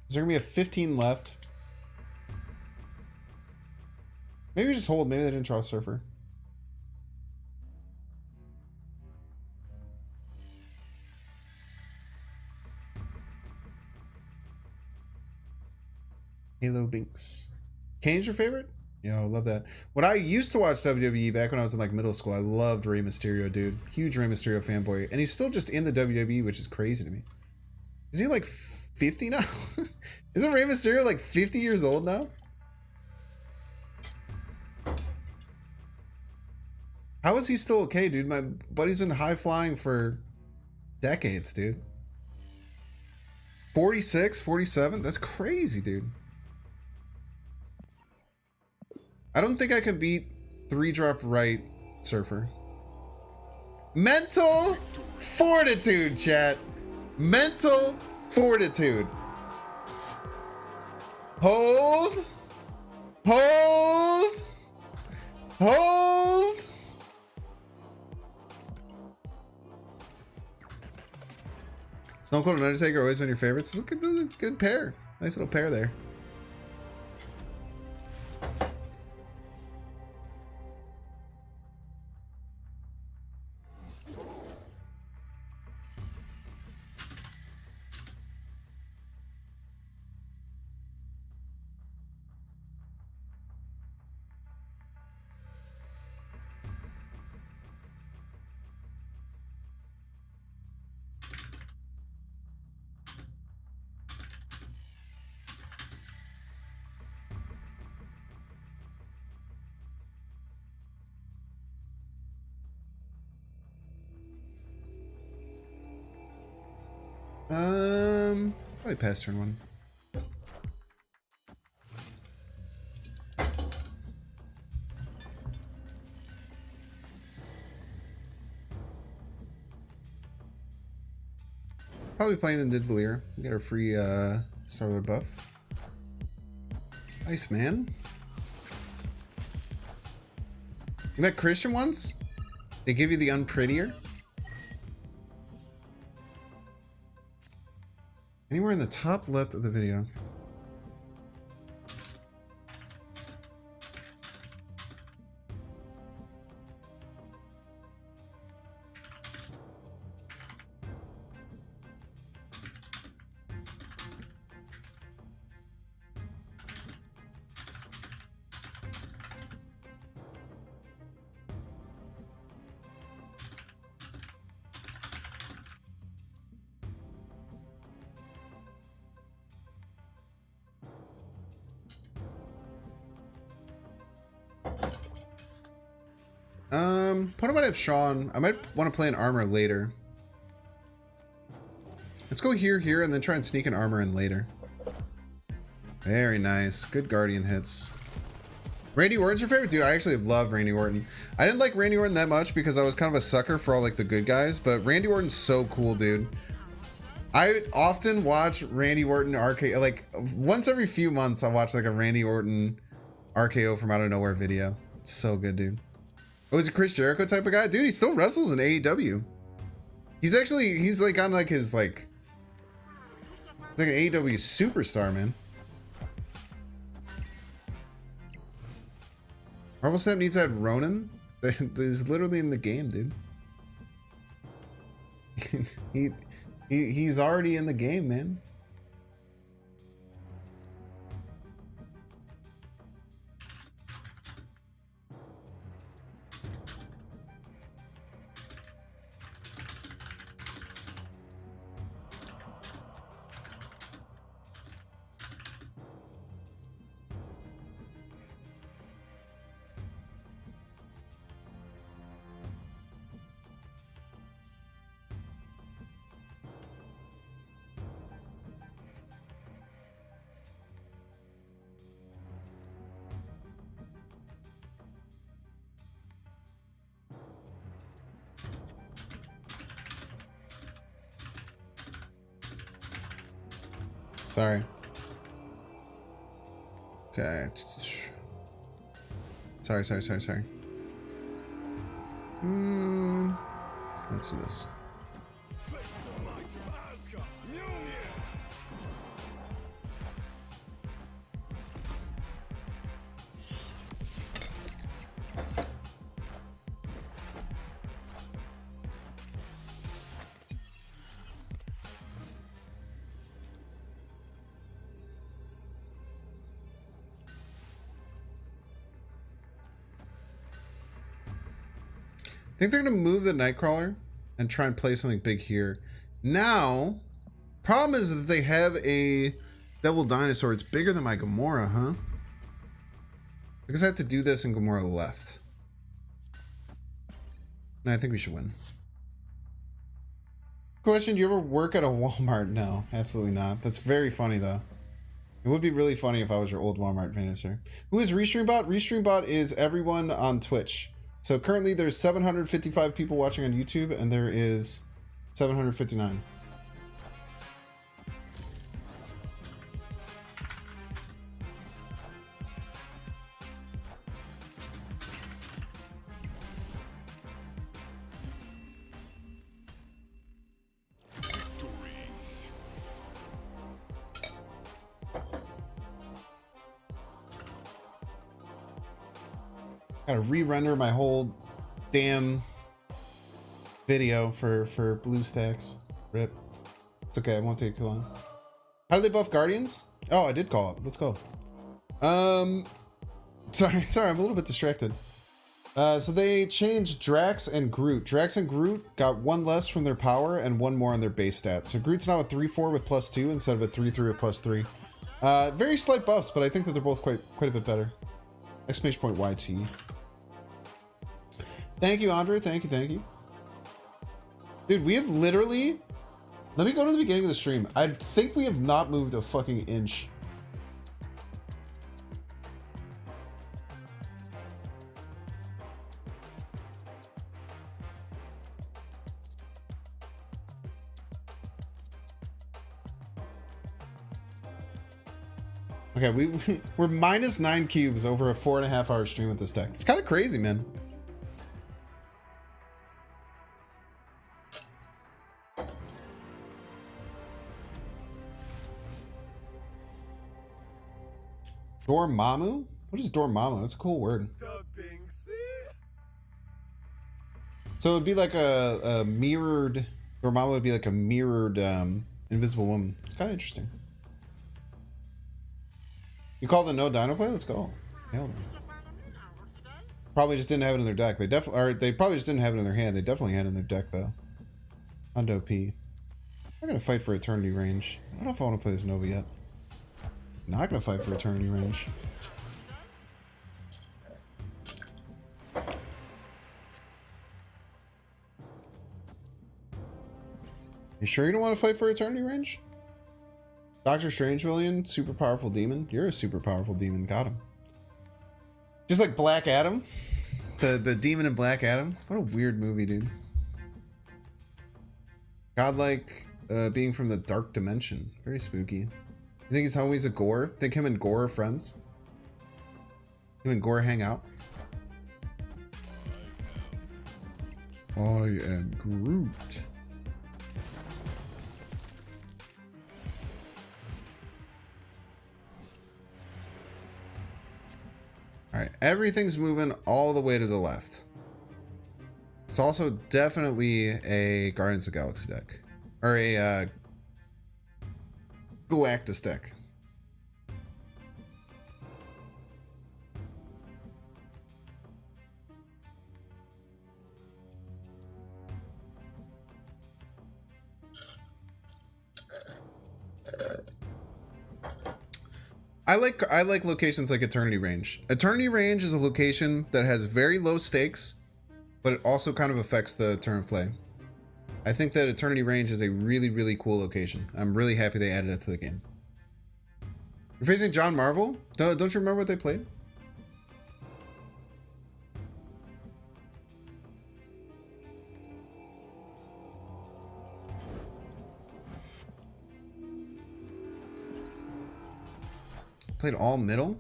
Is there gonna be a 15 left? Maybe we just hold. Maybe they didn't draw Surfer. Halo Binks. Kane's your favorite? Yo, love that. When I used to watch WWE back when I was in like middle school, I loved Rey Mysterio, dude. Huge Rey Mysterio fanboy. And he's still just in the WWE, which is crazy to me. Is he like 50 now? Isn't Rey Mysterio like 50 years old now? How is he still okay, dude? My buddy's been high flying for decades, dude. 46, 47? That's crazy, dude. I don't think I can beat 3-drop right Surfer. Mental fortitude, chat. Mental fortitude. Hold. Hold. Hold. Stone Cold and Undertaker always been your favorites. It's a good pair. Nice little pair there. Probably pass turn 1. Probably playing in Nidavellir. We got our free Starlord buff. Nice, man. You met Christian once? They give you the unprettier? Anywhere in the top left of the video. What might have Sean? I might want to play an armor later. Let's go here, and then try and sneak an armor in later. Very nice. Good Guardian hits. Randy Orton's your favorite? Dude, I actually love Randy Orton. I didn't like Randy Orton that much because I was kind of a sucker for all like the good guys, but Randy Orton's so cool, dude. I often watch Randy Orton RKO, like once every few months I watch like a Randy Orton RKO from out of nowhere video. It's so good, dude. Oh, he's a Chris Jericho type of guy? Dude, he still wrestles in AEW. He's like on like his like, he's like an AEW superstar, man. Marvel Snap needs that Ronin. He's literally in the game, dude. He's already in the game, man. Sorry. Okay. Sorry. Let's do this. I think they're going to move the Nightcrawler and try and play something big here. Now, problem is that they have a Devil Dinosaur. It's bigger than my Gamora, huh? I guess I have to do this and Gamora left. No, I think we should win. Question, do you ever work at a Walmart? No, absolutely not. That's very funny, though. It would be really funny if I was your old Walmart manager. Who is ReStreamBot? ReStreamBot is everyone on Twitch. So currently there's 755 people watching on YouTube and there is 759. Gotta re-render my whole damn video for BlueStacks. Rip. It's okay, it won't take too long. How do they buff Guardians? Oh, I did call it. Let's go. Sorry, I'm a little bit distracted. So they changed Drax and Groot. Drax and Groot got one less from their power and one more on their base stats. So Groot's now a 3-4 with +2 instead of a 3-3 with +3. Very slight buffs, but I think that they're both quite a bit better. Exclamation point YT. Thank you, Andre. Thank you. Dude, we have literally... Let me go to the beginning of the stream. I think we have not moved a fucking inch. Okay, we're -9 cubes over a 4.5 hour stream with this deck. It's kind of crazy, man. Dormammu? What is Dormammu? That's a cool word. So it would be like a mirrored... Dormammu would be like a mirrored Invisible Woman. It's kind of interesting. You call the no dino play? Let's go. Hell no. Probably just didn't have it in their deck. They probably just didn't have it in their hand. They definitely had it in their deck though. Hondo P. I'm gonna fight for Eternity Range. I don't know if I want to play this Nova yet. Not gonna fight for Eternity Range. You sure you don't want to fight for Eternity Range? Doctor Strange villain, super powerful demon. You're a super powerful demon. Got him. Just like Black Adam. The demon in Black Adam. What a weird movie, dude. Godlike being from the dark dimension. Very spooky. You think he's homies with Gore? Think him and Gore are friends? Him and Gore hang out? I am Groot. Alright, everything's moving all the way to the left. It's also definitely a Guardians of the Galaxy deck. Or a Galactus deck. I like locations like Eternity Range. Eternity Range is a location that has very low stakes, but it also kind of affects the turn of play. I think that Eternity Range is a really, really cool location. I'm really happy they added it to the game. You're facing John Marvel? Don't you remember what they played? Played all middle?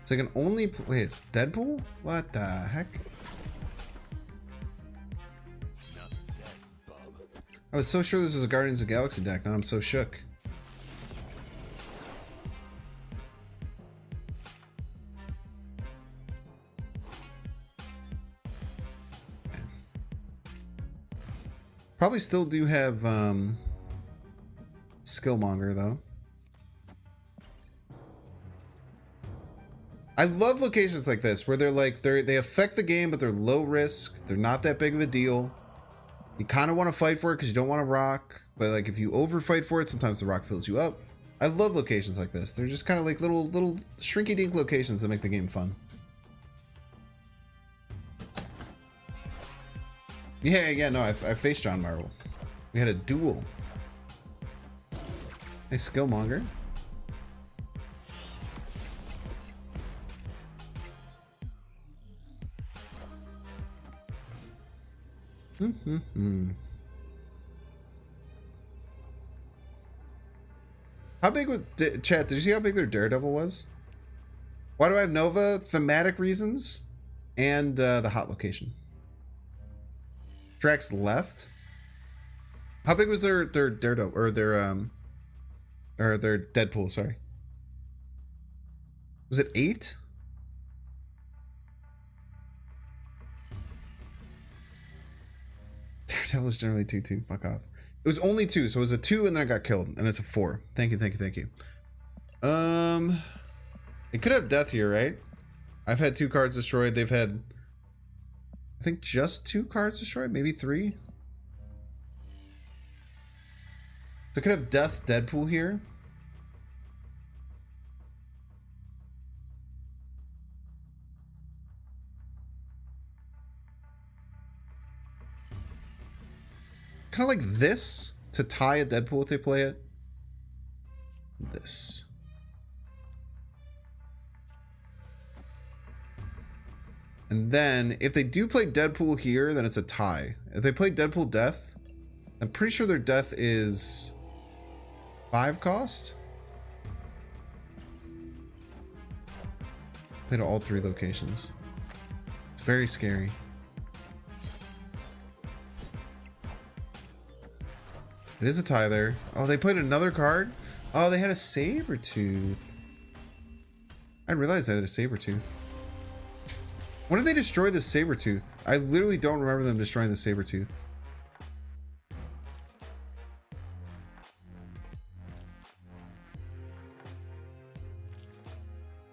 So I can only wait, it's Deadpool? What the heck? Enough said, bub. I was so sure this was a Guardians of the Galaxy deck. Now I'm so shook. Probably still do have Skillmonger though. I love locations like this where they affect the game, but they're low risk. They're not that big of a deal. You kind of want to fight for it because you don't want to rock, but like if you overfight for it, sometimes the rock fills you up. I love locations like this. They're just kind of like little shrinky dink locations that make the game fun. Yeah, no, I faced John Marvel. We had a duel. Hey, Skillmonger. How big was chat? Did you see how big their Daredevil was? Why do I have Nova? Thematic reasons and the hot location. Drax left. How big was their Daredevil or their Deadpool? Sorry, was it 8? Daredevil was generally 2-2. Fuck off. It was only 2, so it was a 2 and then I got killed, and it's a 4. Thank you. It could have death here, right? I've had 2 cards destroyed. They've had, I think, just 2 cards destroyed, maybe 3. So it could have death Deadpool here. Kind of like this to tie a Deadpool if they play it. This. And then if they do play Deadpool here, then it's a tie. If they play Deadpool Death, I'm pretty sure their death is 5 cost. Played all 3 locations. It's very scary. It is a tie there. Oh, they played another card? Oh, they had a Sabretooth. I didn't realize they had a Sabretooth. When did they destroy the Sabretooth? I literally don't remember them destroying the Sabretooth.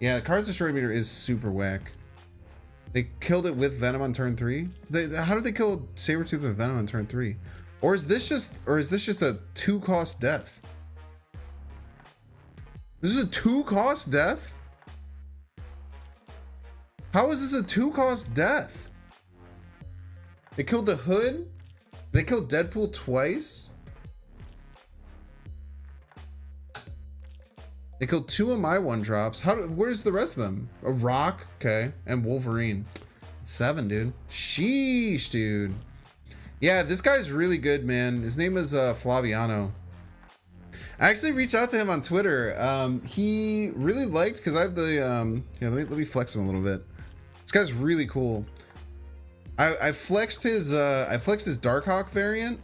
Yeah, the cards destroyed meter is super whack. They killed it with Venom on turn 3. How did they kill Sabretooth with Venom on turn 3? Or is this just a 2-cost death? This is a 2-cost death? How is this a 2-cost death? They killed the Hood They killed Deadpool twice? They killed 2 of my 1-drops. Where's the rest of them? A Rock, okay, and Wolverine. 7, dude. Sheesh, dude. Yeah, this guy's really good, man. His name is Flaviano. I actually reached out to him on Twitter. He really liked, because I have the here, let me flex him a little bit. This guy's really cool. I flexed his Darkhawk variant.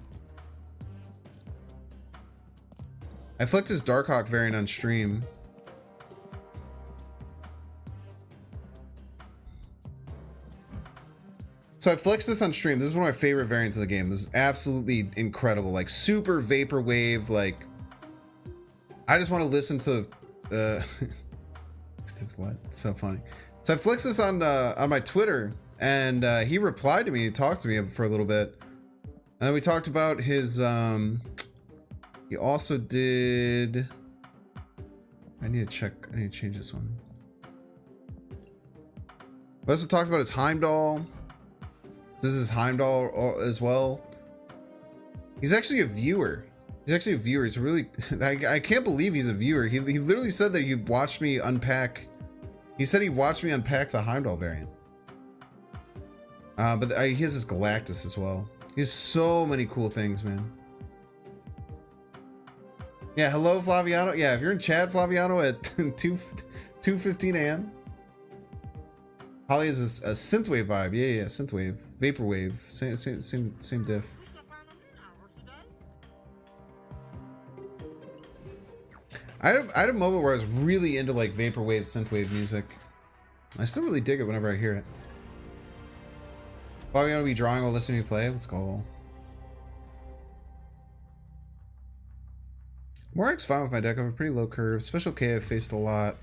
I flexed his Darkhawk variant on stream. So I flexed this on stream. This is one of my favorite variants of the game. This is absolutely incredible. Like super vaporwave. Like I just want to listen to. This is what? It's so funny. So I flexed this on my Twitter, and he replied to me. He talked to me for a little bit, and then we talked about his. He also did. I need to check. I need to change this one. We also talked about his Heimdall. This is Heimdall as well. He's actually a viewer. He's actually a viewer. He's really. I can't believe he's a viewer. He literally said that he watched me unpack. He said he watched me unpack the Heimdall variant. But he has this Galactus as well. He has so many cool things, man. Yeah, hello Flaviano. Yeah, if you're in chat, Flaviano, at 2:15 a.m. Holly is a synthwave vibe. Yeah, synthwave, vaporwave, same diff. I had a moment where I was really into like vaporwave, synthwave music. I still really dig it whenever I hear it. Flaviano be drawing while listening to me play. Let's go. Morak's fine with my deck. I have a pretty low curve. Special K I've faced a lot.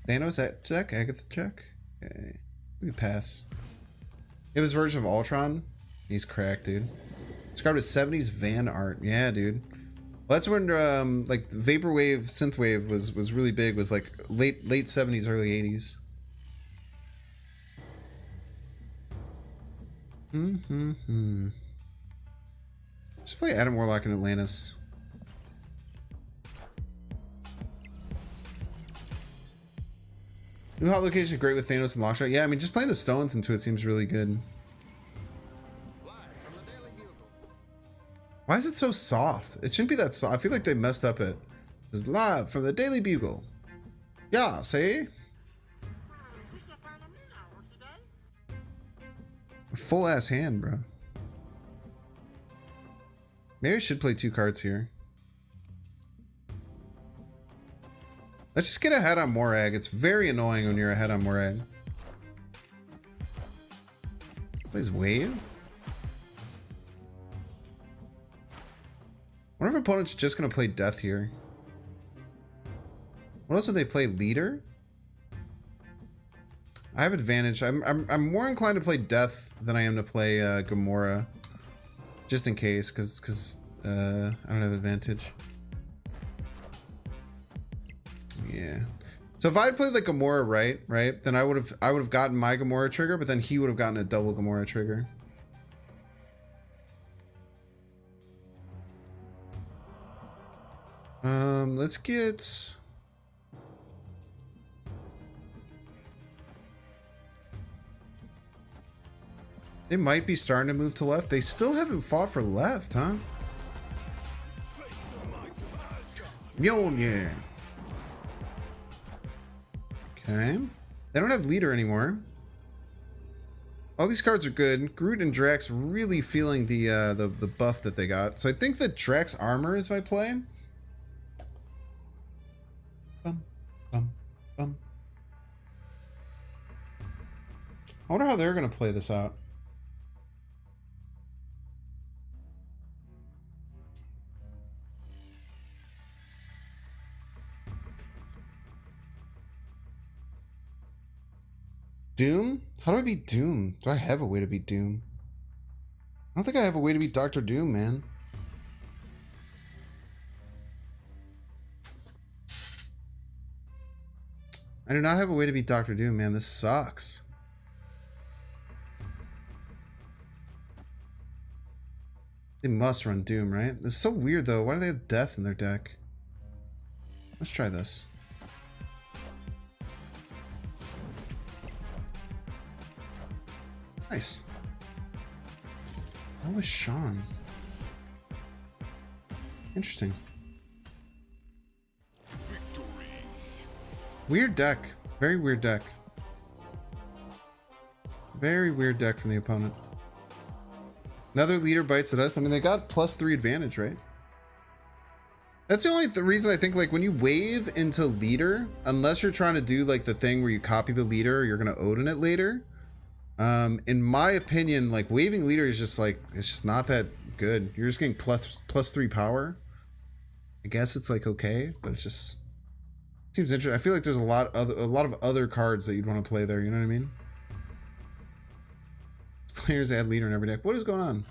Thanos check? Agatha check? Okay. We pass. You have his version of Ultron? He's cracked, dude. Described as 70s van art. Yeah, dude. Well, that's when like vaporwave, synthwave was really big. Was like late 70s, early 80s. Just play Adam Warlock in Atlantis. New hot location is great with Thanos and Lockshot. Yeah, I mean, just playing the stones into it seems really good. Why is it so soft? It shouldn't be that soft. I feel like they messed up it. It's live from the Daily Bugle. Yeah, see? A full ass hand, bro. Maybe I should play 2 cards here. Let's just get ahead on Morag. It's very annoying when you're ahead on Morag. Plays Wave. I wonder if opponent's just gonna play Death here. What else would they play? Leader? I have advantage. I'm more inclined to play Death than I am to play Gamora, just in case, because I don't have advantage. Yeah. So if I had played like Gamora right, then I would have gotten my Gamora trigger, but then he would have gotten a double Gamora trigger. Let's get. They might be starting to move to left. They still haven't fought for left, huh? Mjolnir. Okay. They don't have leader anymore. All these cards are good. Groot and Drax really feeling the buff that they got. So I think that Drax armor is my play. I wonder how they're gonna play this out. Doom? How do I beat Doom? Do I have a way to beat Doom? I don't think I have a way to beat Dr. Doom, man. I do not have a way to beat Dr. Doom, man. This sucks. They must run Doom, right? It's so weird though. Why do they have Death in their deck? Let's try this. Nice. What was Sean? Interesting. Weird deck. Very weird deck. Very weird deck from the opponent. Another leader bites at us. I mean, they got +3 advantage, right? That's the only reason I think, like, when you wave into leader, unless you're trying to do like the thing where you copy the leader or you're gonna Odin it later. In my opinion, like waving leader is just like, it's just not that good. You're just getting +3 power. I guess it's like okay, but it just seems interesting. I feel like there's a lot of other cards that you'd want to play there. You know what I mean? Players add leader in every deck. What is going on?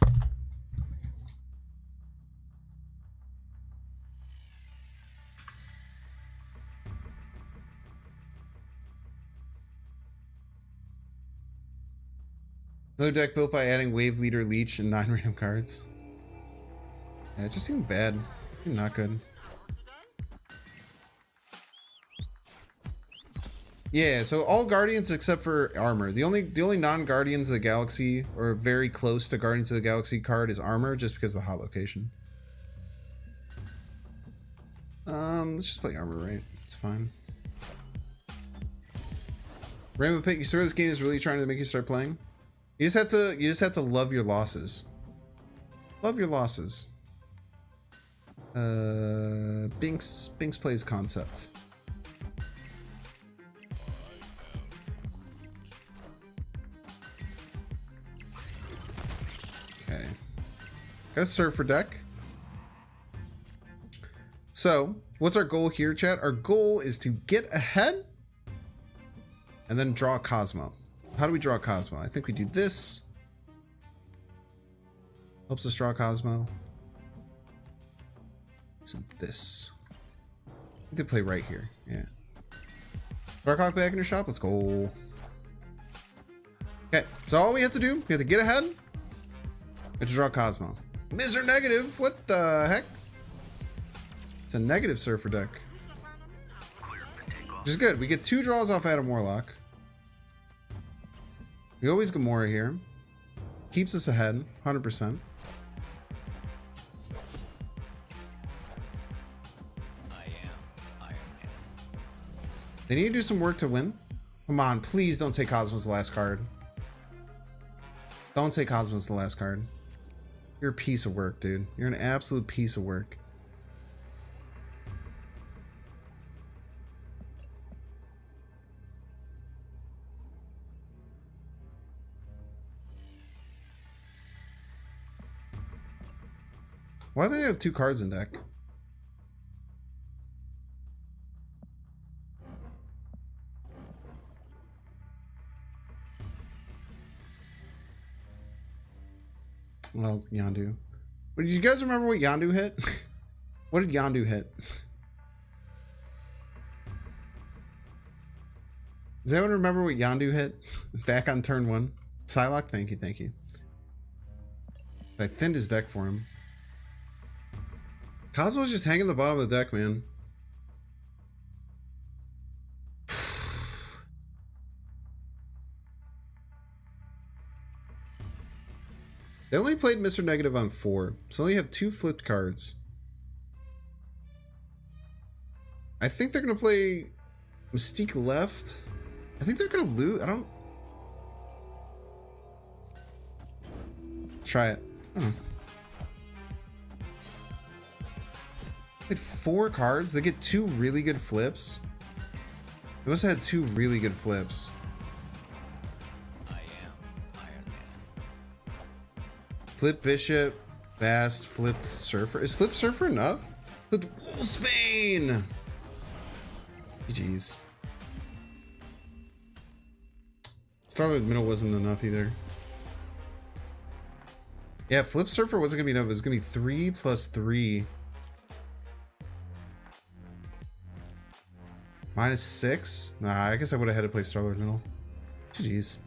Another deck built by adding wave leader leech and 9 random cards. Yeah, it just seemed bad. It seemed not good. Yeah, so all Guardians except for Armor. The only non-Guardians of the Galaxy, or very close to Guardians of the Galaxy card, is Armor, just because of the hot location. Let's just play Armor, right? It's fine. Rainbow Pit, you swear this game is really trying to make you start playing? You just have to love your losses. Love your losses. Binks plays concept. Okay. Got a Surfer deck. So, what's our goal here, chat? Our goal is to get ahead and then draw Cosmo. How do we draw Cosmo? I think we do this. Helps us draw Cosmo. It's this. I think they play right here. Yeah. Darkhawk back in your shop. Let's go. Okay. So all we have to do, we have to get ahead and to draw Cosmo. Mr. Negative. What the heck? It's a negative Surfer deck. Which is good. We get 2 draws off Adam Warlock. We always Gamora here. Keeps us ahead, 100%. They need to do some work to win. Come on, please don't say Cosmo's the last card. Don't say Cosmo's the last card. You're a piece of work, dude. You're an absolute piece of work. Why do they have 2 cards in deck? Well, Yondu. But did you guys remember what Yondu hit? What did Yondu hit? Does anyone remember what Yondu hit? Back on turn 1. Psylocke, thank you, thank you. I thinned his deck for him. Cosmo's just hanging the bottom of the deck, man. They only played Mr. Negative on 4, so they only have 2 flipped cards. I think they're gonna play Mystique left. I think they're gonna lose. I don't. Try it. Played 4 cards. They get 2 really good flips. They must have had 2 really good flips. Flip Bishop, Fast, flipped Surfer. Is flipped Surfer enough? Flipped Wolfsbane! GG's. Starlord middle wasn't enough either. Yeah, flip Surfer wasn't gonna be enough. It was gonna be 3 plus 3. -6? Nah, I guess I would have had to play Starlord middle. GG's.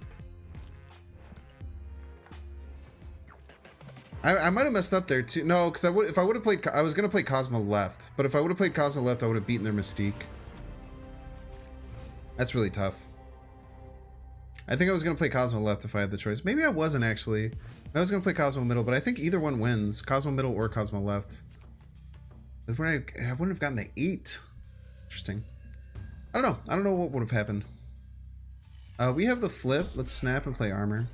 I might have messed up there too. No, because if I would have played, I was gonna play Cosmo left, but if I would have played Cosmo left, I would have beaten their Mystique. That's really tough. I think I was gonna play Cosmo left if I had the choice. Maybe I wasn't actually. I was gonna play Cosmo middle, but I think either one wins, Cosmo middle or Cosmo left. I wouldn't have gotten the 8. Interesting. I don't know what would have happened. We have the flip. Let's snap and play armor.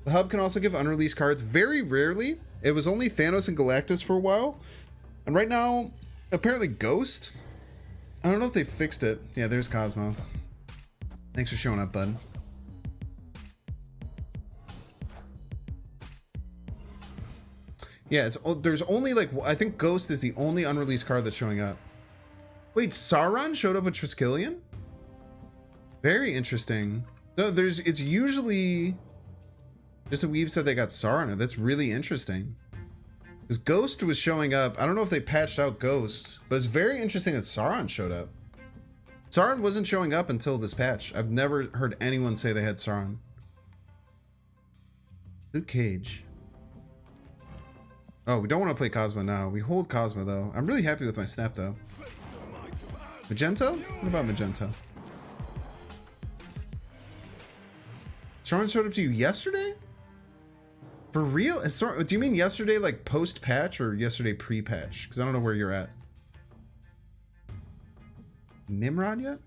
The hub can also give unreleased cards. Very rarely. It was only Thanos and Galactus for a while. And right now, apparently Ghost. I don't know if they fixed it. Yeah, there's Cosmo. Thanks for showing up, bud. Yeah, there's only like, I think Ghost is the only unreleased card that's showing up. Wait, Sauron showed up with Triskelion? Very interesting. No, it's usually just a weeb said they got Sauron. That's really interesting. Because Ghost was showing up. I don't know if they patched out Ghost, but it's very interesting that Sauron showed up. Sauron wasn't showing up until this patch. I've never heard anyone say they had Sauron. Luke Cage. Oh, we don't want to play Cosmo now. We hold Cosmo though. I'm really happy with my snap though. Magento? What about Magento? Sauron showed up to you yesterday? For real? Do you mean yesterday like post-patch or yesterday pre-patch? Because I don't know where you're at. Nimrod yet?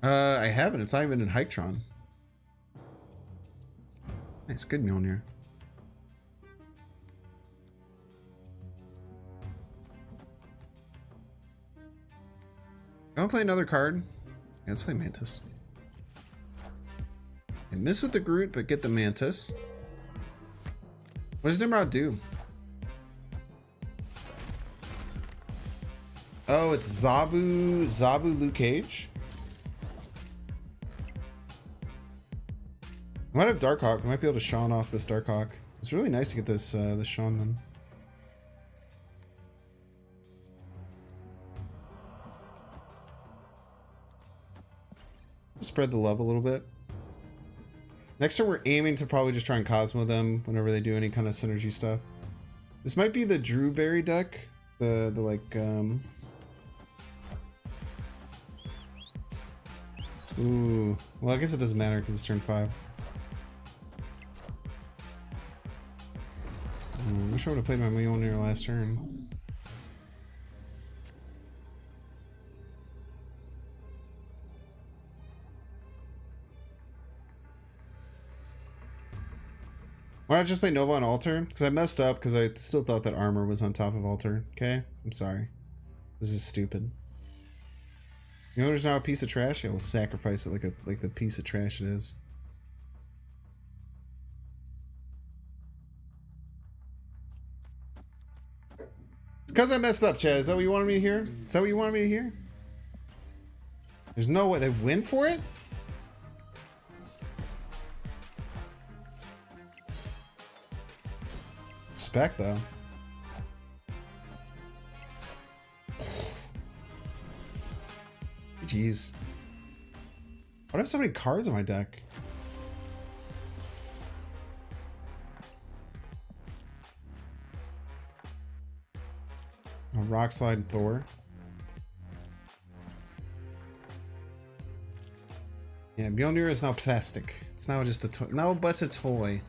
I haven't. It's not even in Hyktron. Nice, good Mjolnir. I want to play another card. Yeah, let's play Mantis. I miss with the Groot, but get the Mantis. What does Nimrod do? Oh, it's Zabu Luke Cage. I might have Darkhawk. I might be able to Shawn off this Darkhawk. It's really nice to get this this Shawn then. Spread the love a little bit. Next turn we're aiming to probably just try and Cosmo them whenever they do any kind of synergy stuff. This might be the Drewberry deck. The like Ooh. Well, I guess it doesn't matter because it's turn 5. I wish I would have played my Mjolnir last turn. Why not just play Nova on Altar? Because I messed up because I still thought that armor was on top of Altar. Okay? I'm sorry. This is stupid. You know there's now a piece of trash? Yeah, we'll sacrifice it like the piece of trash it is. It's because I messed up, Chad. Is that what you wanted me to hear? Is that what you wanted me to hear? There's no way they win for it? Respect, though. Jeez. Why do I have so many cards in my deck? A Rock Slide Thor. Yeah, Mjolnir is now plastic. It's now just a toy. No, but a toy.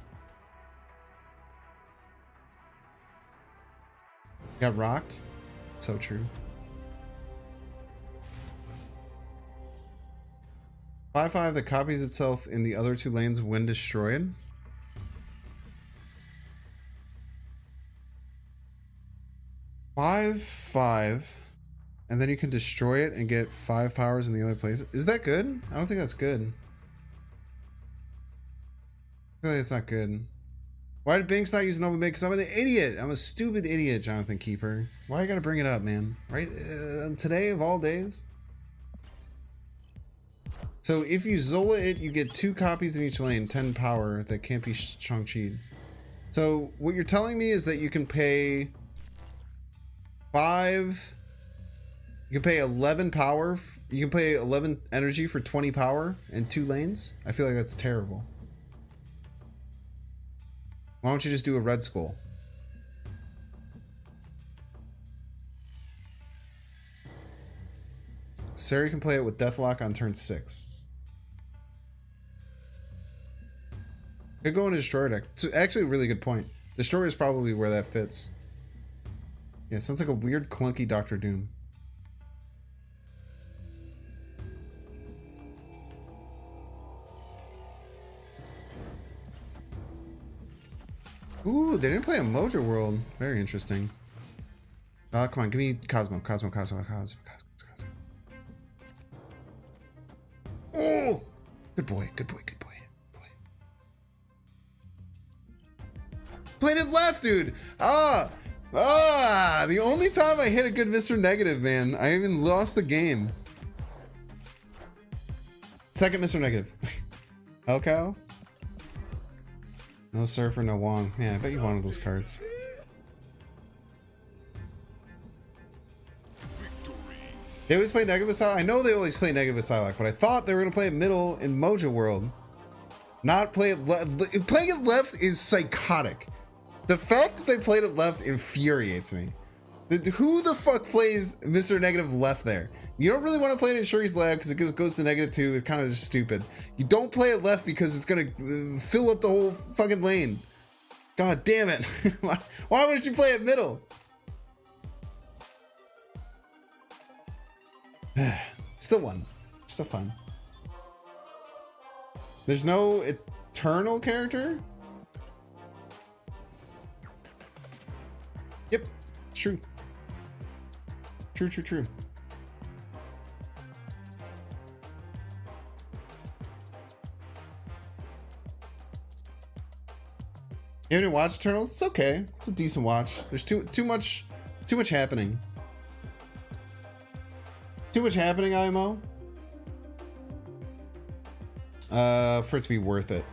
Got rocked? So true. 5/5 that copies itself in the other 2 lanes when destroyed. Five, and then you can destroy it and get 5 powers in the other place. Is that good? I don't think that's good. I feel like it's not good. Why did Binks not use Nova Make? Because I'm an idiot. I'm a stupid idiot, Jonathan Keeper. Why you gotta bring it up, man? Right? Today of all days? So if you Zola it, you get 2 copies in each lane, 10 power that can't be Shang-Chi'd. So what you're telling me is that you can pay 5 You can pay 11 power. You can pay 11 energy for 20 power in 2 lanes. I feel like that's terrible. Why don't you just do a red skull? Sari can play it with Deathlock on turn 6. Could go into Destroyer deck. It's actually a really good point. Destroyer is probably where that fits. Yeah, sounds like a weird, clunky Doctor Doom. Ooh, they didn't play a Mojo World. Very interesting. Oh, come on, give me Cosmo. Oh! Good boy. Played it left, dude. The only time I hit a good Mr. Negative, man. I even lost the game. Second Mr. Negative. Hellcow? No Surfer, no Wong. Man, I bet you wanted those cards. They always play negative with Psylocke. I know they always play negative with Psylocke, but I thought they were going to play it middle in Mojo World. Not play it left. Playing it left is psychotic. The fact that they played it left infuriates me. Who the fuck plays Mr. Negative left there? You don't really want to play it in Shuri's lab because it goes to -2. It's kind of just stupid. You don't play it left because it's going to fill up the whole fucking lane. God damn it. Why wouldn't you play it middle? Still one. Still fun. There's no eternal character? Yep. True. True. You haven't watched Eternals? It's okay. It's a decent watch. There's too much happening. Too much happening, IMO. For it to be worth it.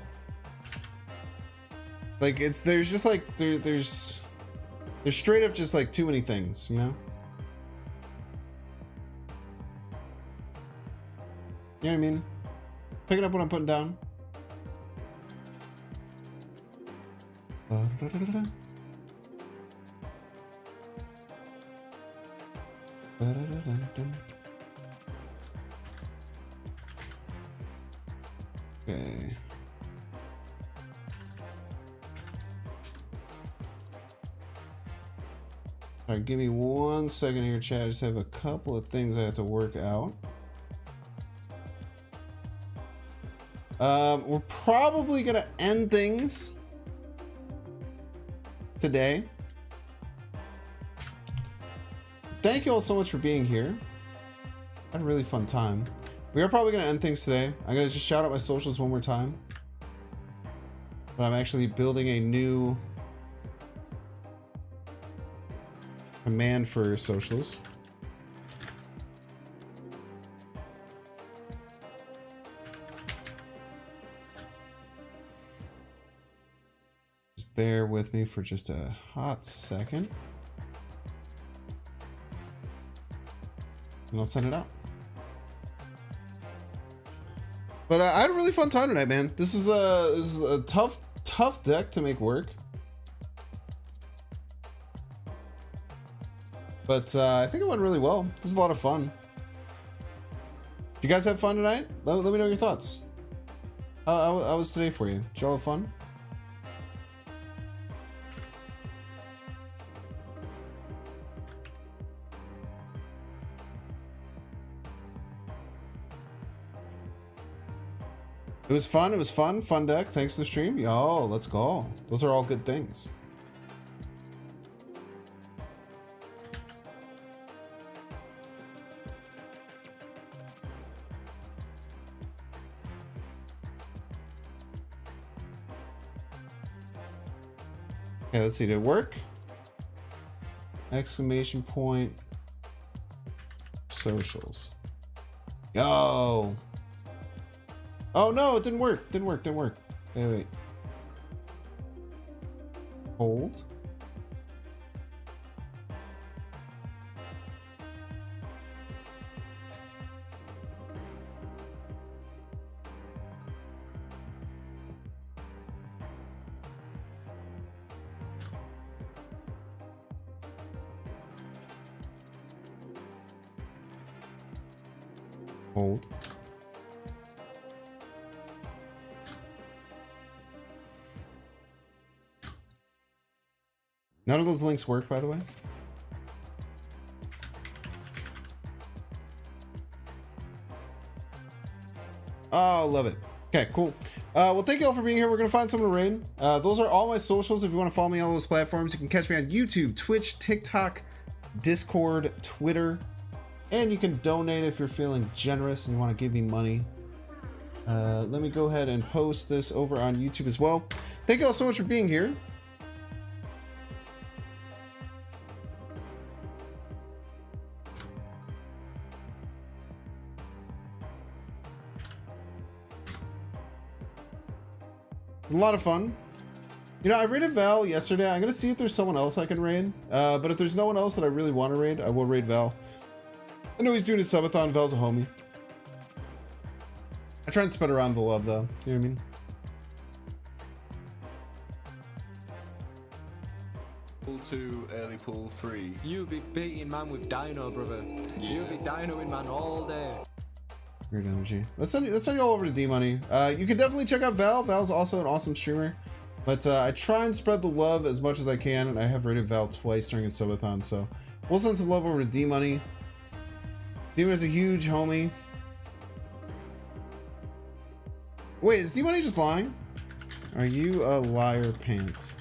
Like there's just like there's straight up just like too many things, you know? You know what I mean? Picking up what I'm putting down. Okay. All right, give me 1 second here, chat. I just have a couple of things I have to work out. We're probably gonna end things today. Thank you all so much for being here. I had a really fun time. We are probably gonna end things today. I'm gonna just shout out my socials one more time. But I'm actually building a new command for socials. Just bear with me for just a hot second. And I'll send it out. But I had a really fun time tonight, man. This was a tough deck to make work. But I think it went really well. It was a lot of fun. Did you guys have fun tonight? Let me know your thoughts. How was today for you? Did y'all have fun? It was fun. It was fun. Fun deck. Thanks to the stream. Yo, let's go. Those are all good things. Okay, let's see. Did it work? Exclamation point. Socials. Yo. Oh no, it didn't work. Didn't work. Wait. Hold. Hold. None of those links work, by the way. Oh, love it. Okay, cool. Well, thank you all for being here. We're going to find someone to raid. Those are all my socials. If you want to follow me on all those platforms, you can catch me on YouTube, Twitch, TikTok, Discord, Twitter, and you can donate if you're feeling generous and you want to give me money. Let me go ahead and post this over on YouTube as well. Thank you all so much for being here. It's a lot of fun. You know, I raided Val yesterday. I'm gonna see if there's someone else I can raid. But if there's no one else that I really want to raid, I will raid Val. I know he's doing his subathon. Val's a homie. I try and spread around the love, though. You know what I mean? Pool 2, early pool 3. You be beating man with Dino, brother. You be dinoing man all day. Great energy. Let's send you all over to D-Money. You can definitely check out Val. Val's also an awesome streamer. But I try and spread the love as much as I can, and I have rated Val twice during his subathon, so we'll send some love over to D-Money. D-Money's a huge homie. Wait, is D-Money just lying? Are you a liar, pants?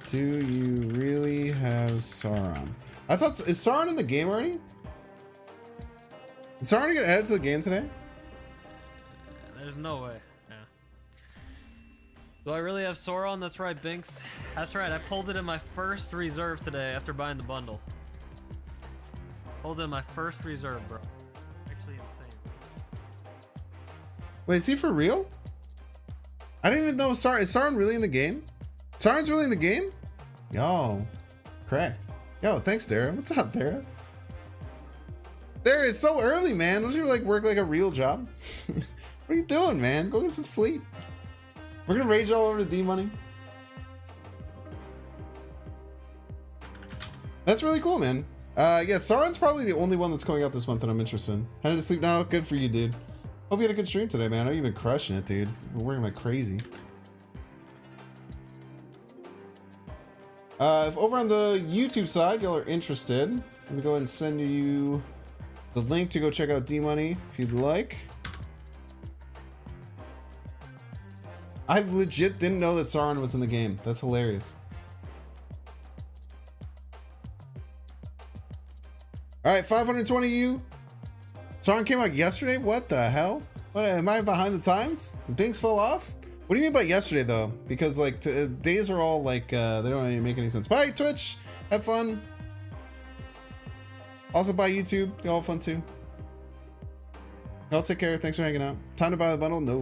Do you really have Sauron? I thought, is Sauron in the game already? Is Sauron get added to the game today? There's no way. Yeah. Do I really have Sauron? That's right, Binks. That's right. I pulled it in my first reserve today after buying the bundle. Pulled it in my first reserve, bro. Actually insane. Wait, is he for real? I didn't even know Sauron. Is Sauron really in the game? Sauron's really in the game? Yo, correct. Yo, thanks, Dara. What's up, Dara? Dara, it's so early, man. Don't you like work like a real job? What are you doing, man? Go get some sleep. We're gonna rage all over to D-Money. That's really cool, man. Yeah, Sauron's probably the only one that's coming out this month that I'm interested in. Headed to sleep now. Good for you, dude. Hope you had a good stream today, man. I know you've been crushing it, dude. We're working like crazy. If over on the YouTube side, y'all are interested, let me go ahead and send you the link to go check out D-Money if you'd like. I legit didn't know that Sauron was in the game. That's hilarious. All right, 520 you. Sauron came out yesterday? What the hell? What, am I behind the times? The Binks fell off? What do you mean by yesterday, though? Because, like, days are all, like, they don't really make any sense. Bye, Twitch! Have fun! Also, bye, YouTube. Y'all have fun, too. Y'all take care. Thanks for hanging out. Time to buy the bundle? No.